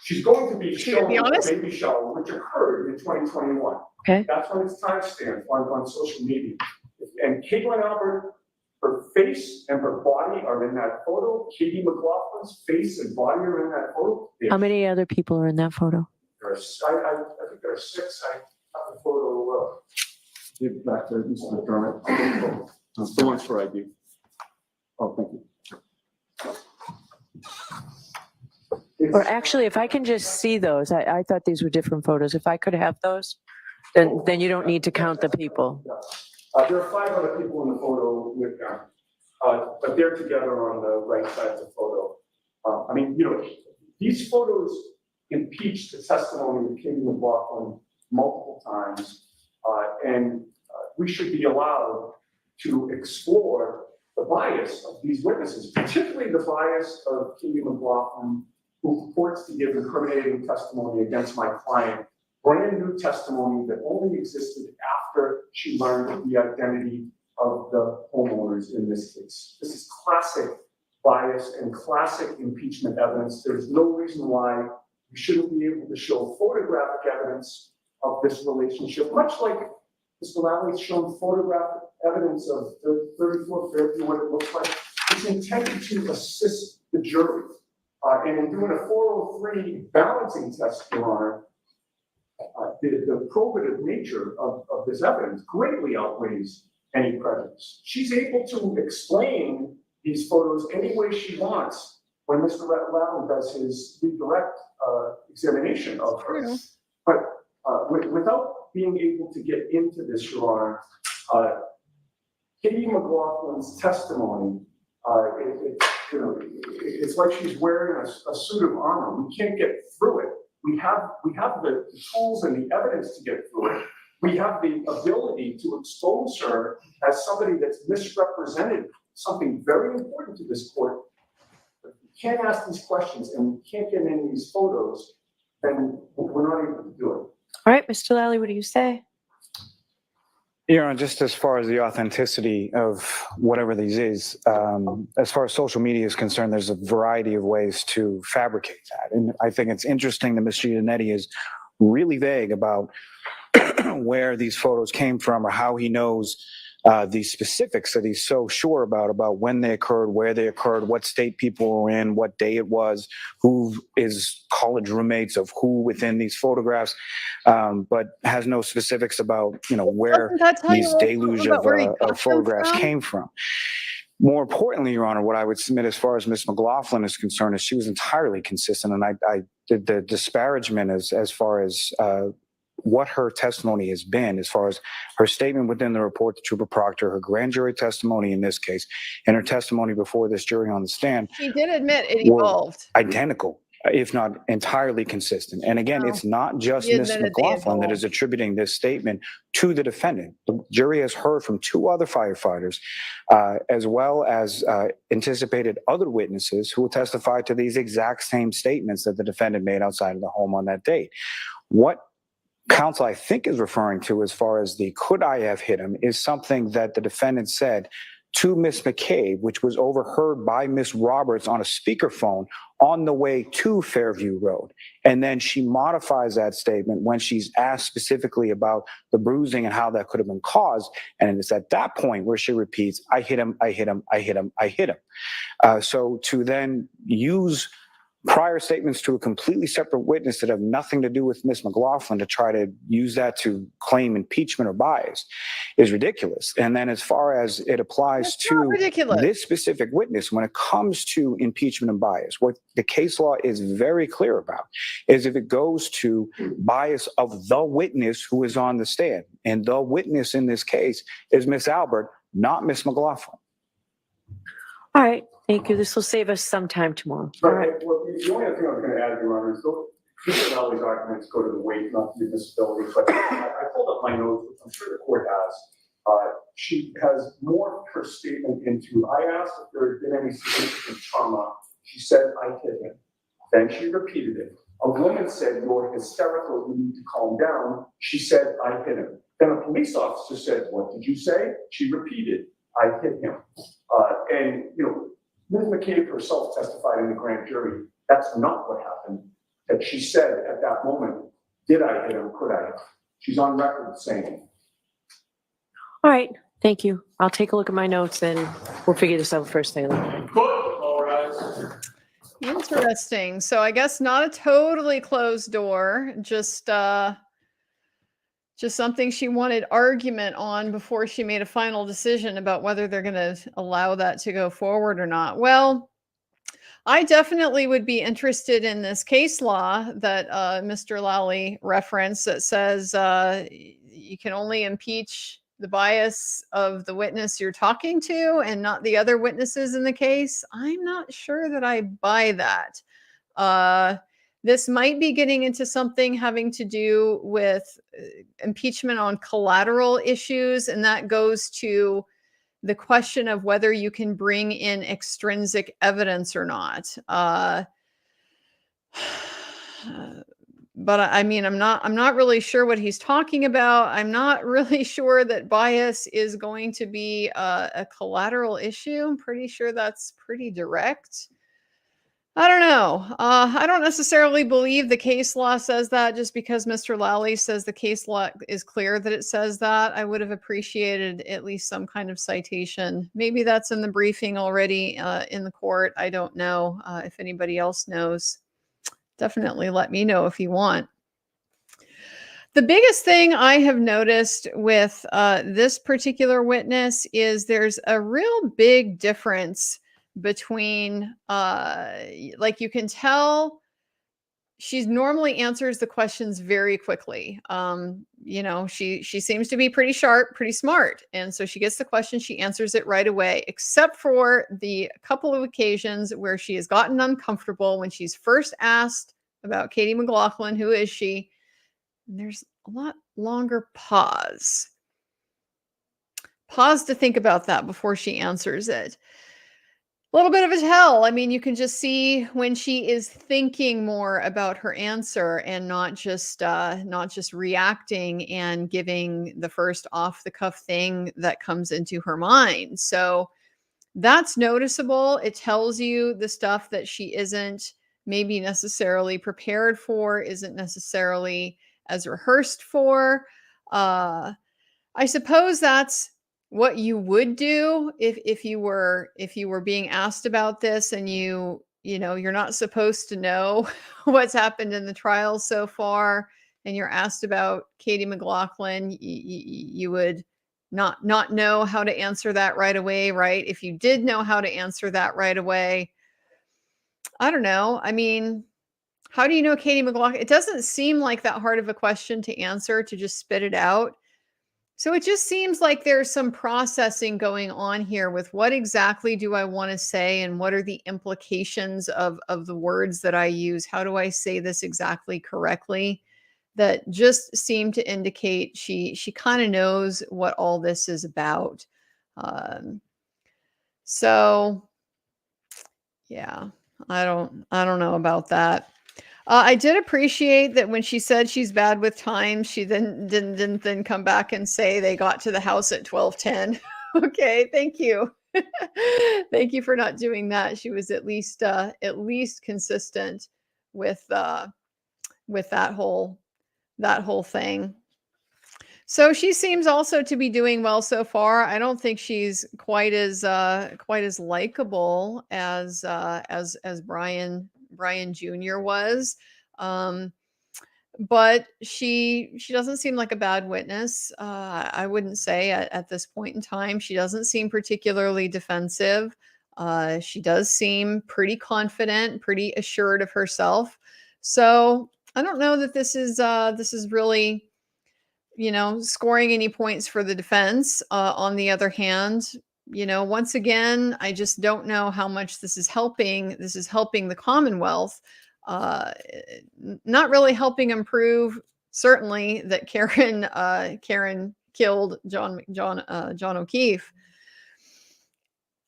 She's going to be To shown be a honest? baby shower, which occurred in 2021. Okay. That's when it's timestamped on social media. And Caitlin Albert, her face and her body are in that photo. Katie McLaughlin's face and body are in that photo. How many other people are in that photo? I think there are 6. I have the photo. Give back to Mr. McDermott. The one's for ID. Oh, thank you. Or actually, if I can just see those, I thought these were different photos. If I could have those, then you don't need to count the people. There are 5 other people in the photo with them, but they're together on the right side of the photo. These photos impeach the testimony of Katie McLaughlin multiple times, and we should be allowed to explore the bias of these witnesses, particularly the bias of Katie McLaughlin, who purports to give incriminating testimony against my client, brand new testimony that only existed after she learned the identity of the homeowners in this case. This is classic bias and classic impeachment evidence. There's no reason why we shouldn't be able to show photographic evidence of this relationship, much like Mr. Lally's shown photographic evidence of the 34 Fairview, what it looks like. It's intended to assist the jury. And in doing a 403 balancing test, Your Honor, the probative nature of this evidence greatly outweighs any prejudice. She's able to explain these photos any way she wants when Mr. Lally does his redirect examination of her. But without being able to get into this, Your Honor, Katie McLaughlin's testimony, it's like she's wearing a suit of armor. We can't get through it. We have the tools and the evidence to get through it. we have the ability to expose her as somebody that's misrepresented something very important to this court. If we can't ask these questions and we can't get any of these photos, then we're not able to do it. All right, Mr. Lally, what do you say? Your Honor, just as far as the authenticity of whatever these is, as far as social media is concerned, there's a variety of ways to fabricate that. And I think it's interesting that Mr. Iannetti is really vague about where these photos came from or how he knows the specifics that he's so sure about when they occurred, where they occurred, what state people were in, what day it was, who is college roommates of who within these photographs, but has no specifics about, where these deluge of photographs came from. More importantly, Your Honor, what I would submit as far as Ms. McLaughlin is concerned is she was entirely consistent, and I did the disparagement as far as what her testimony has been, as far as her statement within the report to Trooper Proctor, her grand jury testimony in this case, and her testimony before this jury on the stand. She did admit it evolved. Identical, if not entirely consistent. And again, it's not just Ms. McLaughlin that is attributing this statement to the defendant. The jury has heard from 2 other firefighters, as well as anticipated other witnesses who will testify to these exact same statements that the defendant made outside of the home on that date. What counsel I think is referring to as far as the could I have hit him is something that the defendant said to Miss McCabe, which was overheard by Miss Roberts on a speakerphone on the way to Fairview Road. And then she modifies that statement when she's asked specifically about the bruising and how that could have been caused. And it's at that point where she repeats, I hit him, I hit him, I hit him, I hit him. So to then use prior statements to a completely separate witness that have nothing to do with Ms. McLaughlin to try to use that to claim impeachment or bias is ridiculous. And then as far as it applies to this specific witness, when it comes to impeachment and bias, what the case law is very clear about is if it goes to bias of the witness who is on the stand, and the witness in this case is Ms. Albert, not Ms. McLaughlin. All right, thank you. This will save us some time tomorrow. Right. Well, the only other thing I was going to add, Your Honor, is Mr. Lowry's arguments go to the weight, not the disability. But I pulled up my notes, which I'm sure the court has. She has morphed her statement into, I asked if there had been any significant trauma. She said, I hit him. Then she repeated it. A woman said, you're hysterical, you need to calm down. She said, I hit him. Then a police officer said, what did you say? She repeated, I hit him. And, Ms. McCabe herself testified in the grand jury. That's not what happened. That she said at that moment, did I hit him? Could I? She's on record saying it. All right, thank you. I'll take a look at my notes and we'll figure this out first thing. All right. Interesting. So I guess not a totally closed door, just something she wanted argument on before she made a final decision about whether they're going to allow that to go forward or not. Well, I definitely would be interested in this case law that Mr. Lally referenced that says you can only impeach the bias of the witness you're talking to and not the other witnesses in the case. I'm not sure that I buy that. This might be getting into something having to do with impeachment on collateral issues, and that goes to the question of whether you can bring in extrinsic evidence or not. But I mean, I'm not really sure what he's talking about. I'm not really sure that bias is going to be a collateral issue. I'm pretty sure that's pretty direct. I don't know. I don't necessarily believe the case law says that just because Mr. Lally says the case law is clear that it says that. I would have appreciated at least some kind of citation. Maybe that's in the briefing already in the court. I don't know. If anybody else knows, definitely let me know if you want. The biggest thing I have noticed with this particular witness is there's a real big difference between like you can tell she normally answers the questions very quickly. She seems to be pretty sharp, pretty smart, and so she gets the question, she answers it right away, except for the couple of occasions where she has gotten uncomfortable when she's first asked about Katie McLaughlin, who is she? And there's a lot longer pause. Pause to think about that before she answers it. A little bit of a tell. I mean, you can just see when she is thinking more about her answer and not just reacting and giving the first off the cuff thing that comes into her mind. So that's noticeable. It tells you the stuff that she isn't maybe necessarily prepared for, isn't necessarily as rehearsed for. I suppose that's what you would do if you were being asked about this and you're not supposed to know what's happened in the trial so far, and you're asked about Katie McLaughlin, you would not know how to answer that right away, right? If you did know how to answer that right away, I don't know. I mean, how do you know Katie McLaughlin? It doesn't seem like that hard of a question to answer, to just spit it out. So it just seems like there's some processing going on here with what exactly do I want to say and what are the implications of the words that I use? How do I say this exactly correctly? That just seem to indicate she kind of knows what all this is about. So yeah, I don't know about that. I did appreciate that when she said she's bad with time, she then didn't then come back and say they got to the house at 12:10. Okay, thank you. Thank you for not doing that. She was at least consistent with that whole thing. So she seems also to be doing well so far. I don't think she's quite as likable as Brian Jr. was. But she doesn't seem like a bad witness. I wouldn't say at this point in time. She doesn't seem particularly defensive. She does seem pretty confident, pretty assured of herself. So I don't know that this is really, scoring any points for the defense. On the other hand, once again, I just don't know how much this is helping. This is helping the Commonwealth, not really helping them prove certainly that Karen killed John O'Keefe.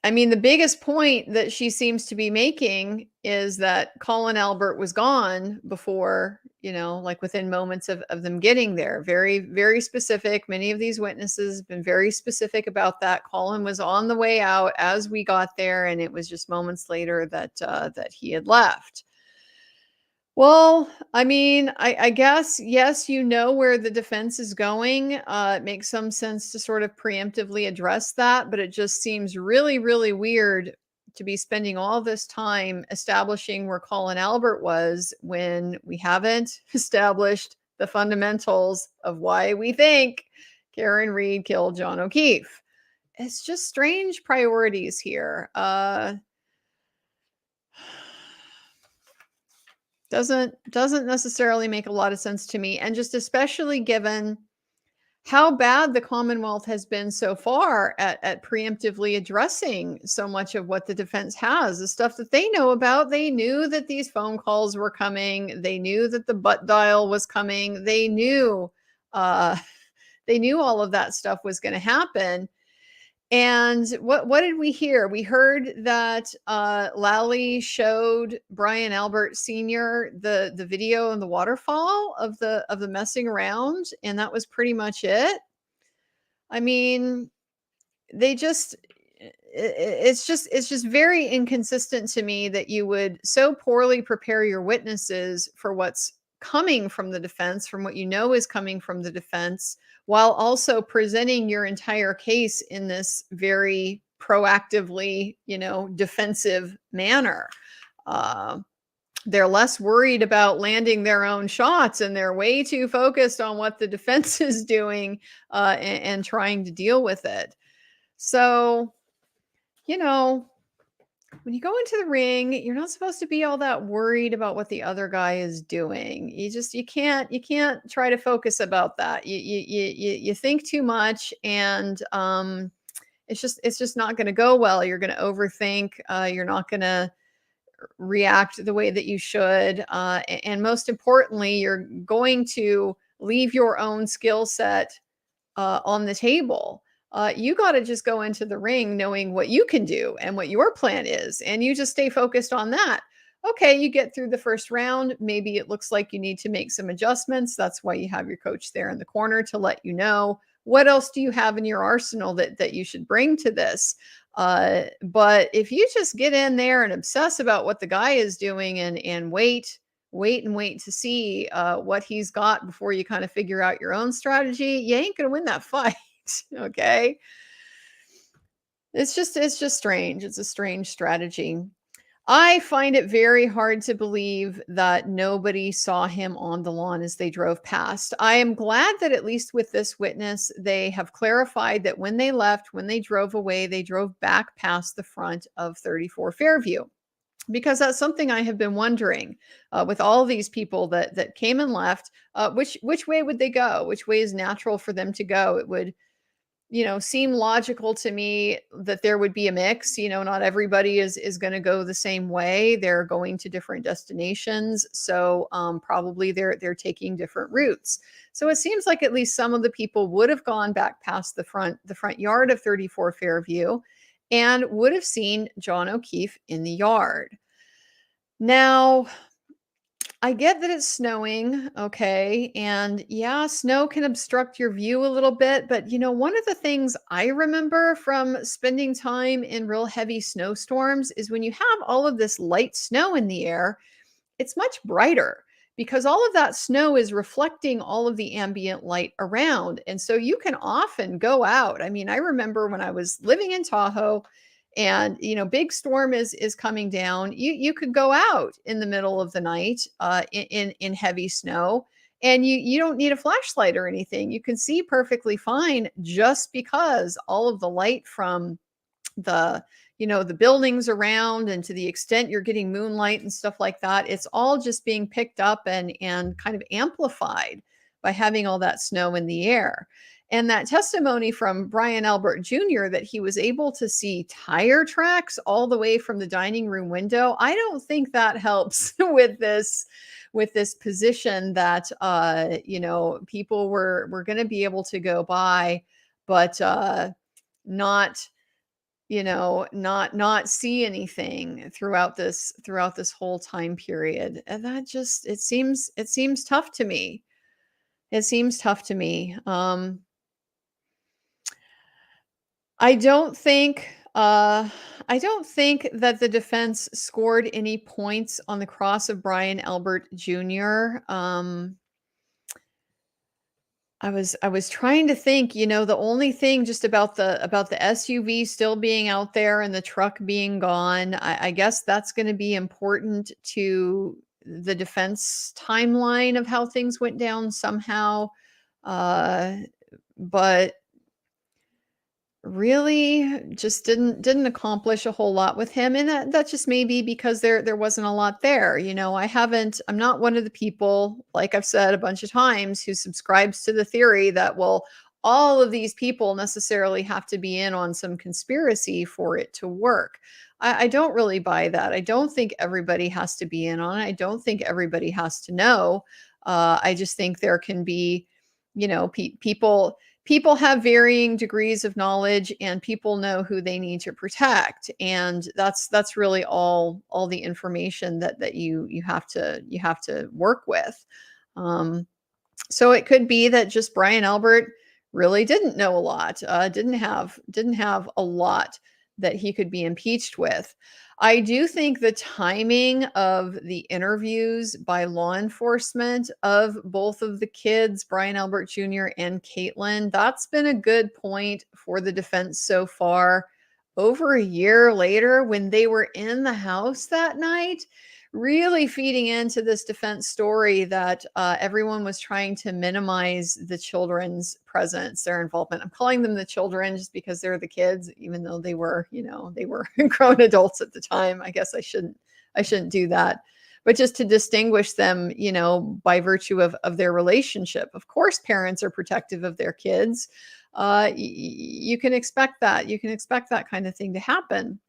I mean, the biggest point that she seems to be making is that Colin Albert was gone before, like within moments of them getting there. Very, very specific. Many of these witnesses have been very specific about that. Colin was on the way out as we got there, and it was just moments later that he had left. Well, I mean, I guess, yes, where the defense is going. It makes some sense to sort of preemptively address that, but it just seems really, really weird to be spending all this time establishing where Colin Albert was when we haven't established the fundamentals of why we think Karen Read killed John O'Keefe. It's just strange priorities here. Doesn't necessarily make a lot of sense to me. And just especially given how bad the Commonwealth has been so far at preemptively addressing so much of what the defense has, the stuff that they know about. They knew that these phone calls were coming. They knew that the butt dial was coming. They knew all of that stuff was going to happen. And what did we hear? We heard that Lally showed Brian Albert Sr. the video in the waterfall of the messing around, and that was pretty much it. I mean, it's just very inconsistent to me that you would so poorly prepare your witnesses for what's coming from the defense, from what is coming from the defense, while also presenting your entire case in this very proactively, defensive manner. They're less worried about landing their own shots, and they're way too focused on what the defense is doing and trying to deal with it. So, when you go into the ring, you're not supposed to be all that worried about what the other guy is doing. You can't try to focus about that. You think too much, and it's just not going to go well. You're going to overthink. You're not going to react the way that you should, and most importantly, you're going to leave your own skill set on the table. You got to just go into the ring knowing what you can do and what your plan is, and you just stay focused on that. Okay, you get through the first round. Maybe it looks like you need to make some adjustments. That's why you have your coach there in the corner to let you know what else do you have in your arsenal that you should bring to this. But if you just get in there and obsess about what the guy is doing and wait to see what he's got before you kind of figure out your own strategy, you ain't gonna win that fight. Okay, it's just strange. It's a strange strategy. I find it very hard to believe that nobody saw him on the lawn as they drove past. I am glad that at least with this witness, they have clarified that when they left, when they drove away, they drove back past the front of 34 Fairview. Because that's something I have been wondering with all of these people that came and left. Which way would they go? Which way is natural for them to go? It would seem logical to me that there would be a mix. Not everybody is going to go the same way. They're going to different destinations. So probably they're taking different routes. So it seems like at least some of the people would have gone back past the front yard of 34 Fairview and would have seen John O'Keefe in the yard. Now, I get that it's snowing, okay, and yeah, snow can obstruct your view a little bit, but one of the things I remember from spending time in real heavy snowstorms is when you have all of this light snow in the air, it's much brighter because all of that snow is reflecting all of the ambient light around. And so you can often go out. I mean, I remember when I was living in Tahoe and big storm is coming down, you could go out in the middle of the night in heavy snow, and you don't need a flashlight or anything. You can see perfectly fine just because all of the light from the the buildings around, and to the extent you're getting moonlight and stuff like that, it's all just being picked up and kind of amplified by having all that snow in the air. And that testimony from Brian Albert Jr. that he was able to see tire tracks all the way from the dining room window, I don't think that helps with this position that people were going to be able to go by, but not see anything throughout this whole time period. And that just it seems tough to me. It seems tough to me. I don't think that the defense scored any points on the cross of Brian Albert Jr. I was trying to think, the only thing just about the SUV still being out there and the truck being gone, I guess that's going to be important to the defense timeline of how things went down somehow. But really just didn't accomplish a whole lot with him, and that just may be because there wasn't a lot there. I'm not one of the people, like I've said a bunch of times, who subscribes to the theory that, well, all of these people necessarily have to be in on some conspiracy for it to work. I don't really buy that. I don't think everybody has to be in on it. I don't think everybody has to know. I just think there can be, people have varying degrees of knowledge, and people know who they need to protect. And that's really all the information that you have to work with. So it could be that just Brian Albert really didn't know a lot, didn't have a lot that he could be impeached with. I do think the timing of the interviews by law enforcement of both of the kids, Brian Albert Jr. and Caitlin, that's been a good point for the defense so far. Over a year later, when they were in the house that night, really feeding into this defense story that everyone was trying to minimize the children's presence, their involvement. I'm calling them the children just because they're the kids, even though they were grown adults at the time. I guess I shouldn't do that, but just to distinguish them, by virtue of their relationship. Of course, parents are protective of their kids. You can expect that. You can expect that kind of thing to happen.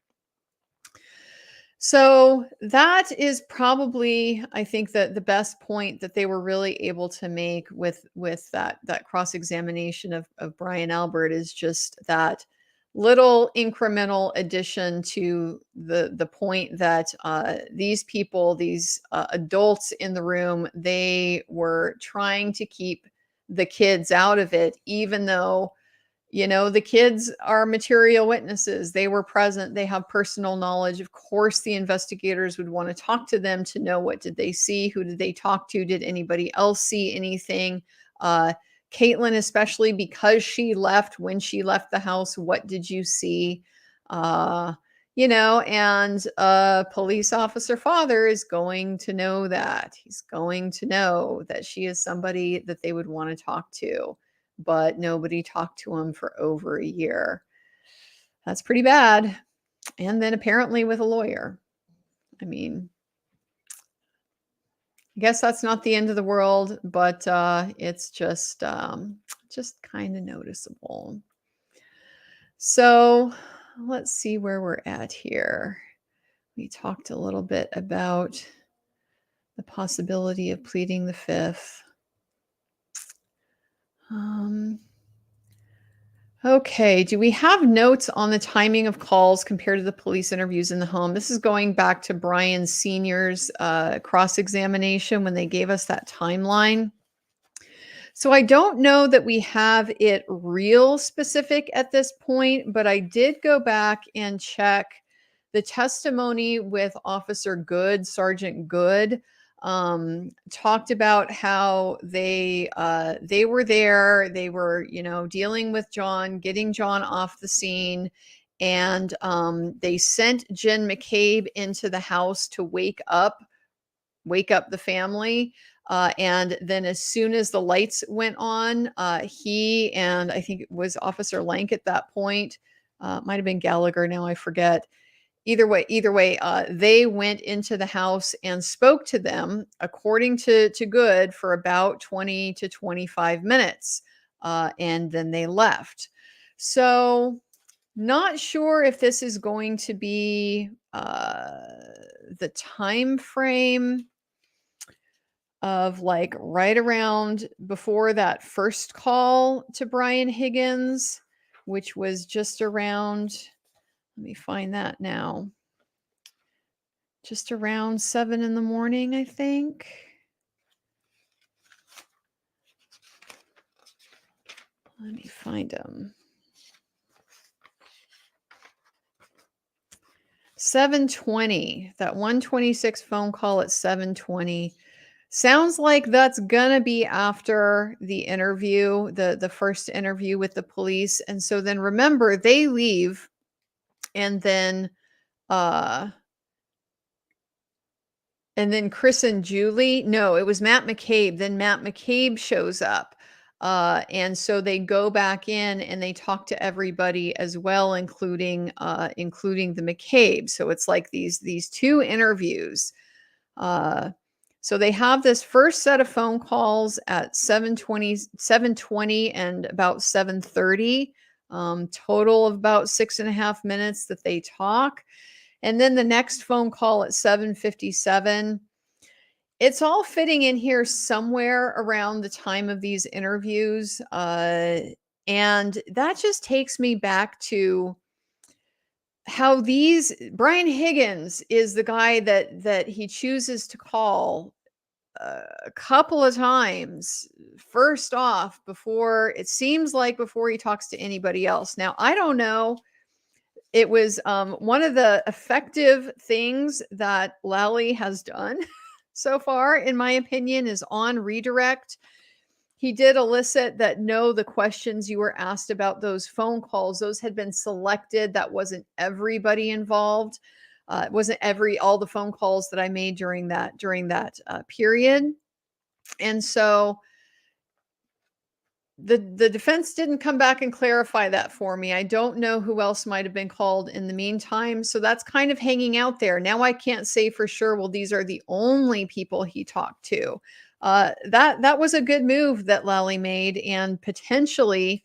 So that is probably, I think, that the best point that they were really able to make with that cross-examination of Brian Albert is just that little incremental addition to the point that these people, these adults in the room, they were trying to keep the kids out of it, even though, you know, the kids are material witnesses. They were present. They have personal knowledge. Of course, the investigators would want to talk to them to know, what did they see? Who did they talk to? Did anybody else see anything? Caitlin, especially because she left, when she left the house, what did you see? You know, and a police officer father is going to know that. He's going to know that she is somebody that they would want to talk to, but nobody talked to him for over a year. That's pretty bad. And then apparently with a lawyer. I mean, I guess that's not the end of the world, but it's just kind of noticeable. So let's see where we're at here. We talked a little bit about the possibility of pleading the fifth. Okay, do we have notes on the timing of calls compared to the police interviews in the home? This is going back to Brian Sr.'s cross-examination when they gave us that timeline. So I don't know that we have it real specific at this point, but I did go back and check the testimony with Officer Good, Sergeant Good. Talked about how they were there. They were, you know, dealing with John, getting John off the scene, and they sent Jen McCabe into the house to wake up the family. And then as soon as the lights went on, he and I think it was Officer Lank at that point, might have been Gallagher, now I forget. Either way, they went into the house and spoke to them, according to Good, for about 20 to 25 minutes. And then they left. So not sure if this is going to be the time frame of like right around before that first call to Brian Higgins, which was just around, let me find that now, just around 7 in the morning, I think. Let me find them. 7:20, that 126 phone call at 7:20. Sounds like that's gonna be after the interview, the first interview with the police. And so then remember, they leave, and then Chris and Julie, no, it was Matt McCabe. Then Matt McCabe shows up. And so they go back in and they talk to everybody as well, including the McCabe. So it's like these two interviews. So they have this first set of phone calls at 7:20 and about 7:30, total of about 6.5 minutes that they talk. And then the next phone call at 7:57. It's all fitting in here somewhere around the time of these interviews. And that just takes me back to how Brian Higgins is the guy that he chooses to call a couple of times first off, before he talks to anybody else. Now, I don't know. It was one of the effective things that Lally has done so far, in my opinion, is on redirect. He did elicit that no, the questions you were asked about those phone calls, those had been selected. That wasn't everybody involved. It wasn't all the phone calls that I made during that period. And so the defense didn't come back and clarify that for me. I don't know who else might have been called in the meantime. So that's kind of hanging out there. Now I can't say for sure, well, these are the only people he talked to. That was a good move that Lally made, and potentially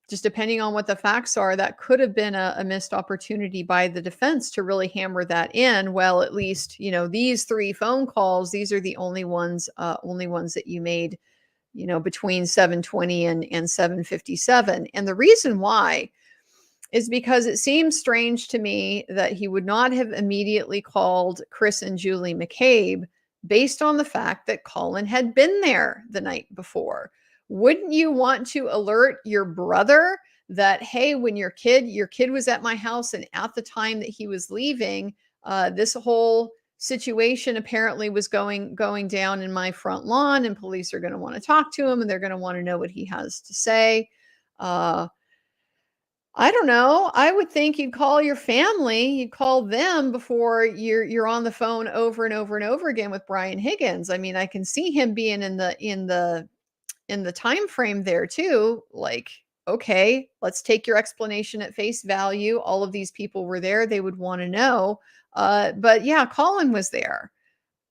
just depending on what the facts are, that could have been a missed opportunity by the defense to really hammer that in. Well, at least, these 3 phone calls, these are the only ones that you made, between 7:20 and 7:57. And the reason why is because it seems strange to me that he would not have immediately called Chris and Julie McCabe based on the fact that Colin had been there the night before. Wouldn't you want to alert your brother that, hey, when your kid was at my house, and at the time that he was leaving, this whole situation apparently was going down in my front lawn, and police are going to want to talk to him, and they're going to want to know what he has to say. I don't know. I would think you'd call your family, you'd call them before you're on the phone over and over and over again with Brian Higgins. I mean, I can see him being in the time frame there too. Like, okay, let's take your explanation at face value. All of these people were there. They would want to know. But yeah, Colin was there.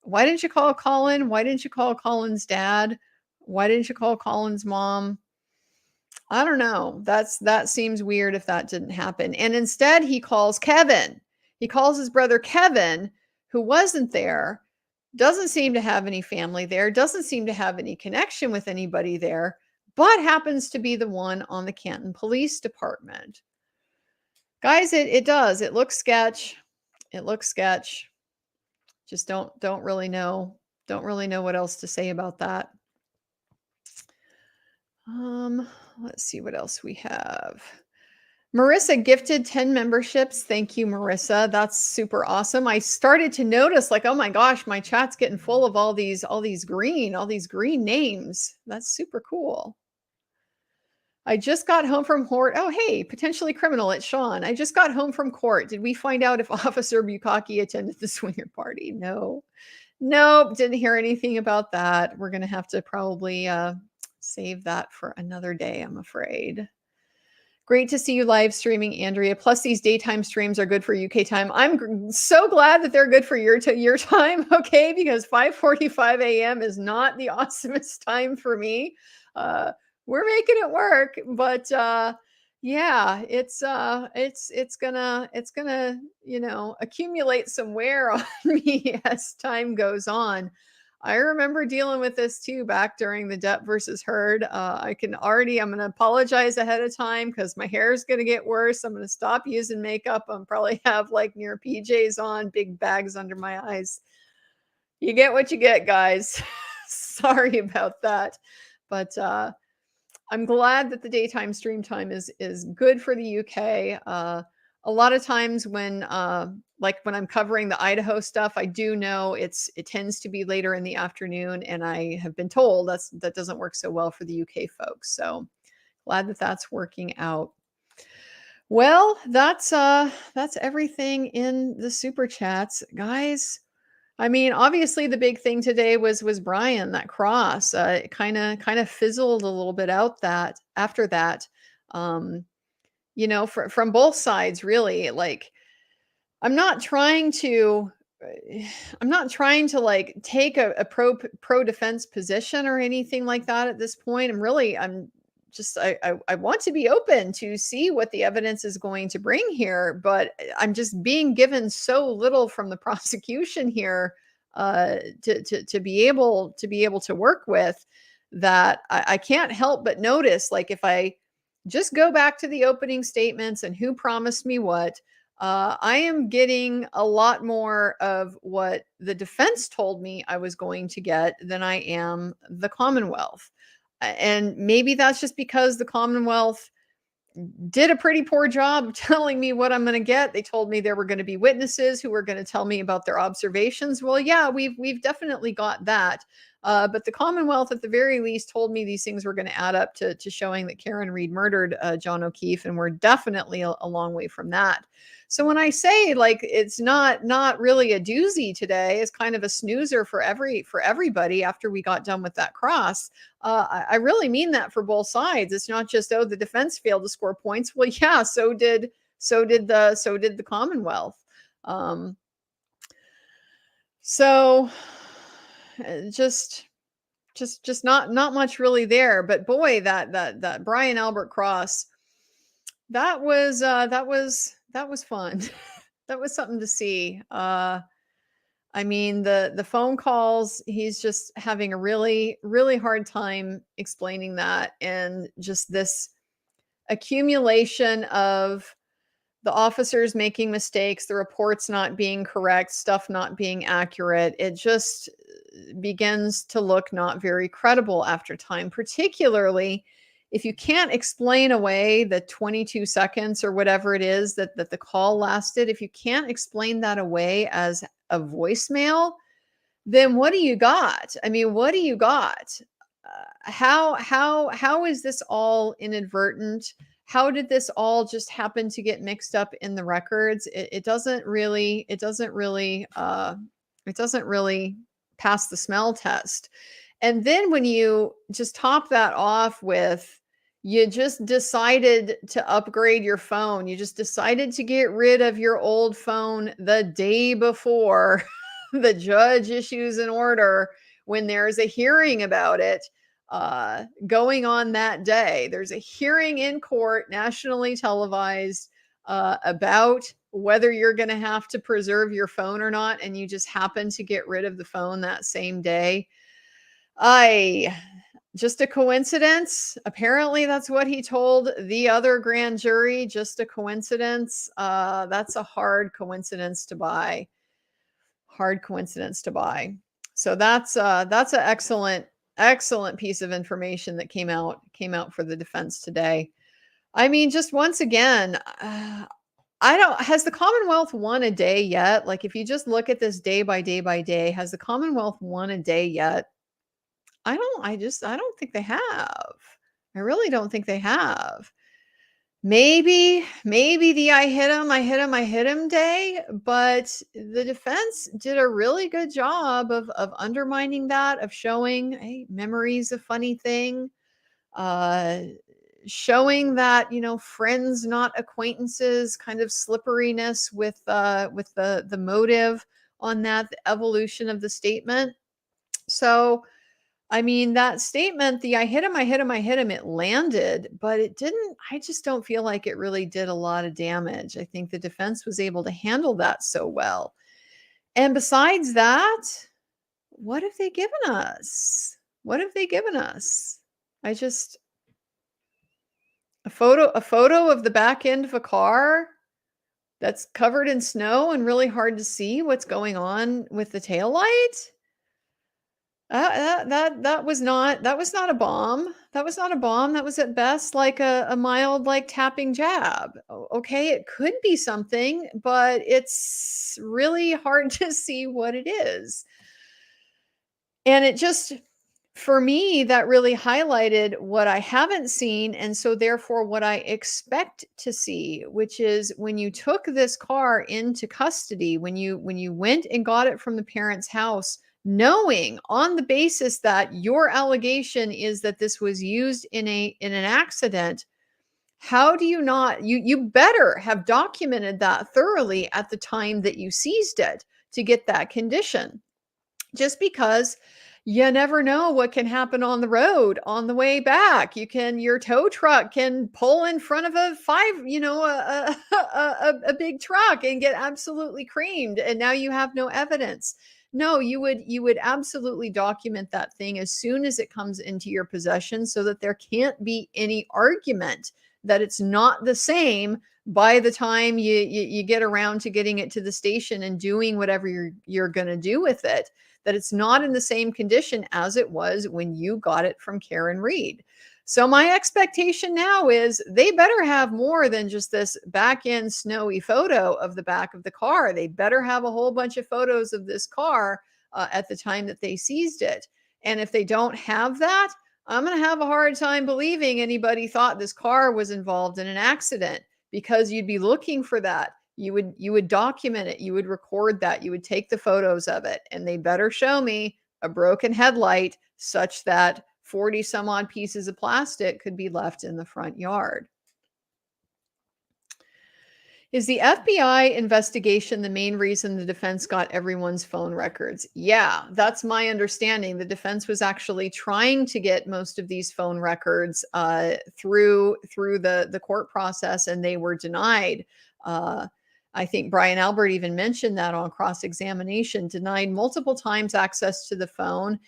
Why didn't you call Colin? Why didn't you call Colin's dad? Why didn't you call Colin's mom? I don't know. That seems weird if that didn't happen. And instead he calls Kevin. He calls his brother Kevin, who wasn't there, doesn't seem to have any family there, doesn't seem to have any connection with anybody there, but happens to be the one on the Canton Police Department. Guys, it does. It looks sketch. It looks sketch. Just don't really know. Don't really know what else to say about that. Let's see what else we have. Marissa gifted 10 memberships. Thank you, Marissa. That's super awesome. I started to notice, like, oh my gosh, my chat's getting full of all these green names. That's super cool. I just got home from court. Oh, hey, potentially criminal. It's Sean. I just got home from court. Did we find out if Officer Bukaki attended the swinger party? No. Nope, didn't hear anything about that. We're going to have to probably save that for another day, I'm afraid. Great to see you live streaming, Andrea. Plus, these daytime streams are good for UK time. I'm so glad that they're good for your time, okay? Because 5:45 a.m. is not the awesomest time for me. We're making it work, but yeah, it's gonna accumulate some wear on me as time goes on. I remember dealing with this too back during the Depp versus Heard. I'm going to apologize ahead of time because my hair is going to get worse. I'm going to stop using makeup. I'm probably have like near PJs on, big bags under my eyes. You get what you get, guys. Sorry about that. But I'm glad that the daytime stream time is good for the UK. A lot of times when I'm covering the Idaho stuff, I do know it tends to be later in the afternoon, and I have been told that doesn't work so well for the UK folks. So glad that that's working out. Well, that's everything in the super chats, guys. I mean, obviously the big thing today was Brian, that cross. It kind of fizzled a little bit out that after that. From both sides, really. Like, I'm not trying to like take a pro defense position or anything like that at this point. I want to be open to see what the evidence is going to bring here, but I'm just being given so little from the prosecution here to be able to work with, that I can't help but notice, like, if I just go back to the opening statements and who promised me what, I am getting a lot more of what the defense told me I was going to get than I am the Commonwealth. And maybe that's just because the Commonwealth did a pretty poor job telling me what I'm going to get. They told me there were going to be witnesses who were going to tell me about their observations. Well, yeah, we've definitely got that. But the Commonwealth, at the very least, told me these things were going to add up to showing that Karen Reed murdered John O'Keefe, and we're definitely a long way from that. So when I say, like, it's not really a doozy today, it's kind of a snoozer for everybody after we got done with that cross. I really mean that for both sides. It's not just, oh, the defense failed to score points. Well, yeah, so did the Commonwealth. So just not much really there. But boy, that Brian Albert cross, that was fun. That was something to see. I mean, the phone calls, he's just having a really, really hard time explaining that. And just this accumulation of the officers making mistakes, the reports not being correct, stuff not being accurate. It just begins to look not very credible after time, particularly if you can't explain away the 22 seconds or whatever it is that the call lasted. If you can't explain that away as a voicemail, then what do you got? I mean, what do you got? How is this all inadvertent? How did this all just happen to get mixed up in the records? It doesn't really pass the smell test. And then when you just top that off with, you just decided to upgrade your phone, you just decided to get rid of your old phone the day before the judge issues an order, when there's a hearing about it going on that day. There's a hearing in court, nationally televised, about whether you're going to have to preserve your phone or not, and you just happen to get rid of the phone that same day. Just a coincidence? Apparently that's what he told the other grand jury. Just a coincidence? That's a hard coincidence to buy. Hard coincidence to buy. So that's an excellent piece of information that came out for the defense today. I mean, just once again, has the Commonwealth won a day yet? Like, if you just look at this day by day, has the Commonwealth won a day yet? I don't think they have. I really don't think they have. Maybe the I hit him day, but the defense did a really good job of undermining that, of showing, hey, memory's a funny thing, showing that, friends not acquaintances, kind of slipperiness with the motive on that, the evolution of the statement. So I mean, that statement, the I hit him, it landed, but it didn't, I just don't feel like it really did a lot of damage. I think the defense was able to handle that so well. And besides that, what have they given us? What have they given us? A photo of the back end of a car that's covered in snow and really hard to see what's going on with the taillight. That was not a bomb. That was not a bomb. That was at best like a mild, like, tapping jab. Okay, it could be something, but it's really hard to see what it is. And it just, for me, that really highlighted what I haven't seen, and so therefore what I expect to see, which is when you took this car into custody, when you went and got it from the parents' house, knowing on the basis that your allegation is that this was used in an accident, how do you not, you better have documented that thoroughly at the time that you seized it to get that condition. Just because you never know what can happen on the road on the way back. Your tow truck can pull in front of a big truck and get absolutely creamed, and now you have no evidence. No, you would absolutely document that thing as soon as it comes into your possession, so that there can't be any argument that it's not the same by the time you get around to getting it to the station and doing whatever you're going to do with it, that it's not in the same condition as it was when you got it from Karen Reed. So my expectation now is they better have more than just this back end snowy photo of the back of the car. They better have a whole bunch of photos of this car at the time that they seized it. And if they don't have that, I'm going to have a hard time believing anybody thought this car was involved in an accident, because you'd be looking for that. You would document it. You would record that. You would take the photos of it, and they better show me a broken headlight such that 40 some odd pieces of plastic could be left in the front yard. Is the FBI investigation the main reason the defense got everyone's phone records? Yeah, that's my understanding. The defense was actually trying to get most of these phone records through the court process, and they were denied. I think Brian Albert even mentioned that on cross-examination, denied multiple times access to the phone.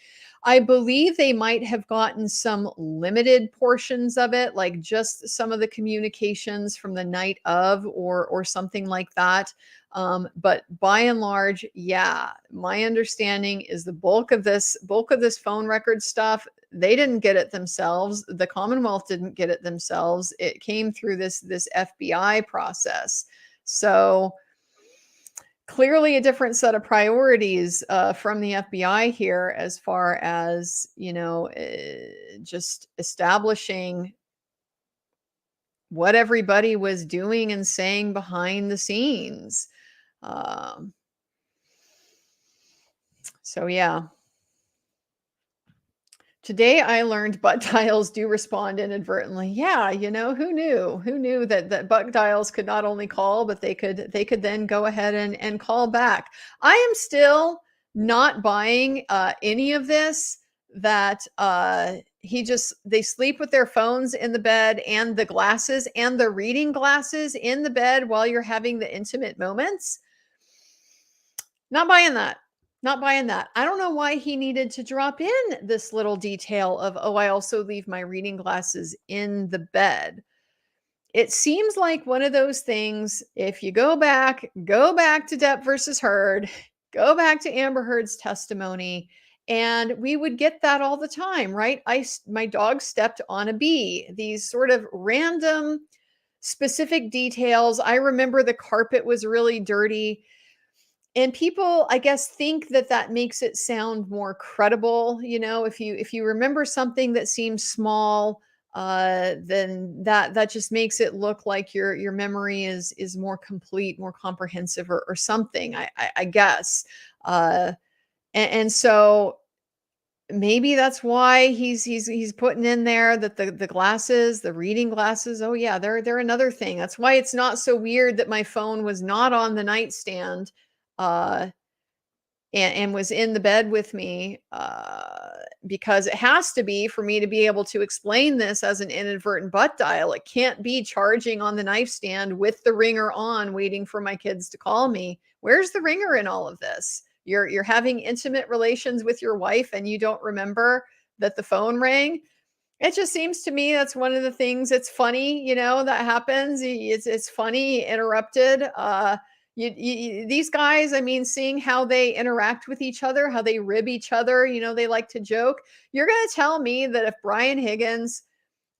I believe they might have gotten some limited portions of it, like just some of the communications from the night of or something like that. But by and large, yeah, my understanding is the bulk of this phone record stuff, they didn't get it themselves. The Commonwealth didn't get it themselves. It came through this FBI process. So clearly a different set of priorities from the FBI here, as far as, just establishing what everybody was doing and saying behind the scenes. So yeah. Today I learned butt dials do respond inadvertently. Yeah, who knew? Who knew that butt dials could not only call, but they could then go ahead and call back. I am still not buying any of this, that they sleep with their phones in the bed and the glasses and the reading glasses in the bed while you're having the intimate moments. Not buying that. Not buying that. I don't know why he needed to drop in this little detail of, oh, I also leave my reading glasses in the bed. It seems like one of those things, if you go back to Depp versus Heard, go back to Amber Heard's testimony, and we would get that all the time, right? My dog stepped on a bee. These sort of random specific details. I remember the carpet was really dirty. And people, I guess, think that makes it sound more credible. If you remember something that seems small, then that just makes it look like your memory is more complete, more comprehensive, or something. I guess, and so maybe that's why he's putting in there that the glasses, the reading glasses. Oh yeah, they're another thing. That's why it's not so weird that my phone was not on the nightstand. And was in the bed with me, because it has to be, for me to be able to explain this as an inadvertent butt dial. It can't be charging on the nightstand with the ringer on, waiting for my kids to call me. Where's the ringer in all of this? You're having intimate relations with your wife and you don't remember that the phone rang. It just seems to me that's one of the things. It's funny, that happens. It's funny, interrupted. These guys, I mean, seeing how they interact with each other, how they rib each other, they like to joke. You're going to tell me that if Brian Higgins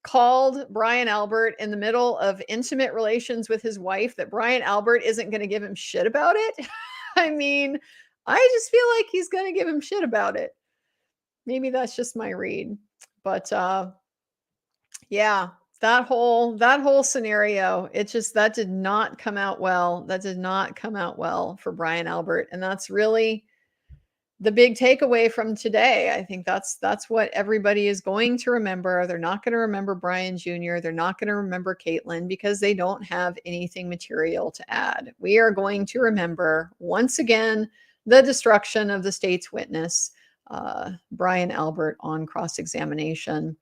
called Brian Albert in the middle of intimate relations with his wife, that Brian Albert isn't going to give him shit about it? I mean, I just feel like he's going to give him shit about it. Maybe that's just my read. But yeah. That whole scenario, that did not come out well. That did not come out well for Brian Albert. And that's really the big takeaway from today. I think that's what everybody is going to remember. They're not going to remember Brian Jr. They're not going to remember Caitlin, because they don't have anything material to add. We are going to remember, once again, the destruction of the state's witness, Brian Albert, on cross-examination.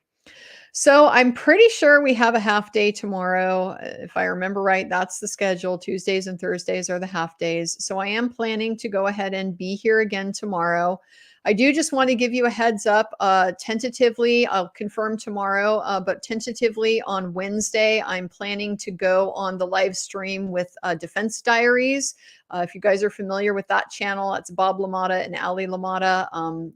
So I'm pretty sure we have a half day tomorrow. If I remember right, that's the schedule. Tuesdays and Thursdays are the half days. So I am planning to go ahead and be here again tomorrow. I do just want to give you a heads up. Tentatively, I'll confirm tomorrow, but tentatively on Wednesday, I'm planning to go on the live stream with Defense Diaries. If you guys are familiar with that channel, it's Bob LaMotta and Ali LaMotta.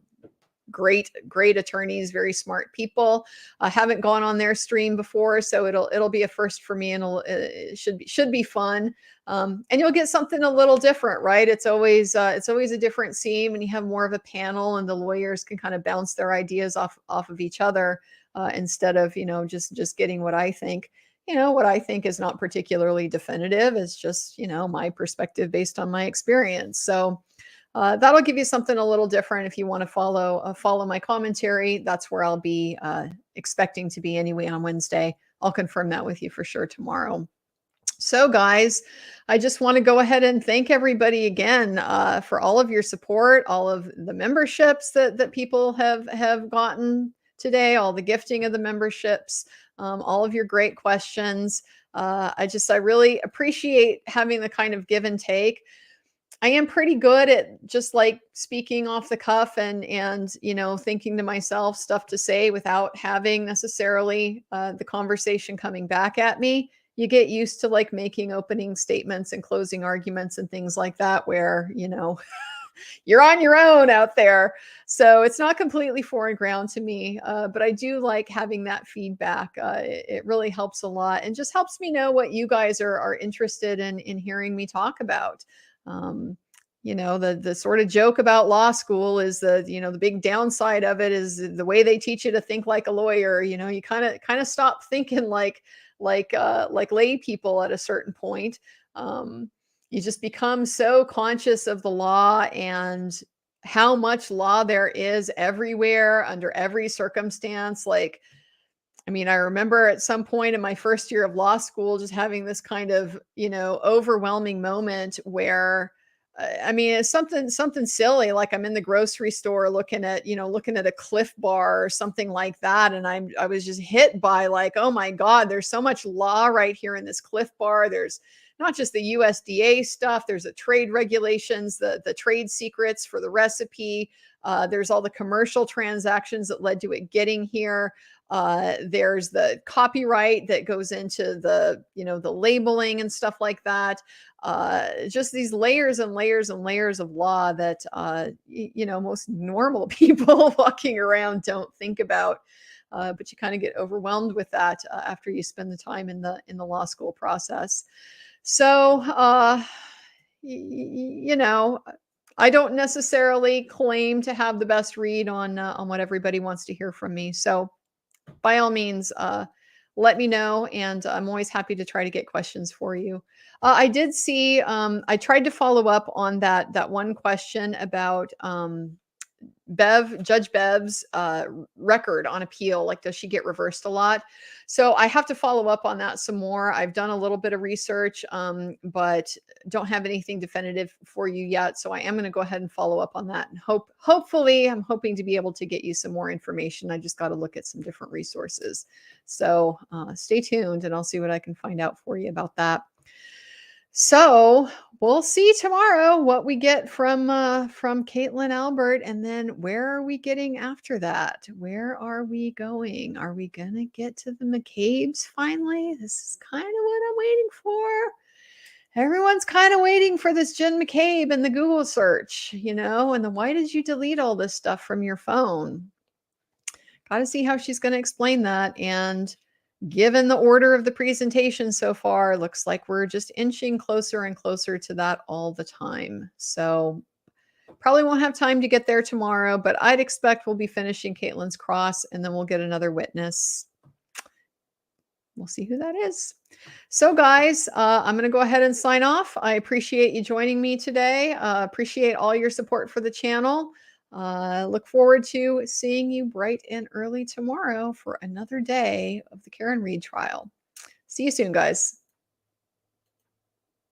Great attorneys, very smart people. I haven't gone on their stream before, so it'll be a first for me, and it should be fun. And you'll get something a little different, right? It's always a different scene when you have more of a panel, and the lawyers can kind of bounce their ideas off of each other, instead of just getting what I think. What I think is not particularly definitive. It's just my perspective based on my experience. So. That'll give you something a little different if you want to follow my commentary. That's where I'll be expecting to be anyway on Wednesday. I'll confirm that with you for sure tomorrow. So guys, I just want to go ahead and thank everybody again for all of your support, all of the memberships that people have gotten today, all the gifting of the memberships, all of your great questions. I really appreciate having the kind of give and take. I am pretty good at just like speaking off the cuff and thinking to myself stuff to say without having necessarily the conversation coming back at me. You get used to like making opening statements and closing arguments and things like that where, you're on your own out there. So it's not completely foreign ground to me, but I do like having that feedback. It really helps a lot and just helps me know what you guys are interested in hearing me talk about. The sort of joke about law school is the big downside of it is the way they teach you to think like a lawyer. You kind of stop thinking like lay people at a certain point. You just become so conscious of the law and how much law there is everywhere under every circumstance. I remember at some point in my first year of law school, just having this kind of, overwhelming moment where, it's something silly. Like I'm in the grocery store looking at a Cliff Bar or something like that. And I was just hit by like, oh my God, there's so much law right here in this Cliff Bar. There's not just the USDA stuff. There's the trade regulations, the trade secrets for the recipe. There's all the commercial transactions that led to it getting here. There's the copyright that goes into the labeling and stuff like that. Just these layers and layers and layers of law that, most normal people walking around don't think about. But you kind of get overwhelmed with that after you spend the time in the law school process. So, I don't necessarily claim to have the best read on what everybody wants to hear from me. So by all means, let me know. And I'm always happy to try to get questions for you. I did see, I tried to follow up on that one question about Judge Bev's record on appeal. Like, does she get reversed a lot? So I have to follow up on that some more. I've done a little bit of research, but don't have anything definitive for you yet. So I am going to go ahead and follow up on that. And hopefully I'm hoping to be able to get you some more information. I just got to look at some different resources. So stay tuned and I'll see what I can find out for you about that. So we'll see tomorrow what we get from Caitlin Albert, and then where are we getting after that? Where are we going? Are we gonna get to the McCabe's finally? This is kind of what I'm waiting for. Everyone's kind of waiting for this Jen McCabe in the Google search, and the why did you delete all this stuff from your phone? Got to see how she's going to explain that. And given the order of the presentation so far, looks like we're just inching closer and closer to that all the time. So probably won't have time to get there tomorrow, but I'd expect we'll be finishing Caitlin's cross and then we'll get another witness. We'll see who that is. So guys, I'm going to go ahead and sign off. I appreciate you joining me today. Appreciate all your support for the channel. Look forward to seeing you bright and early tomorrow for another day of the Karen Read trial. See you soon, guys.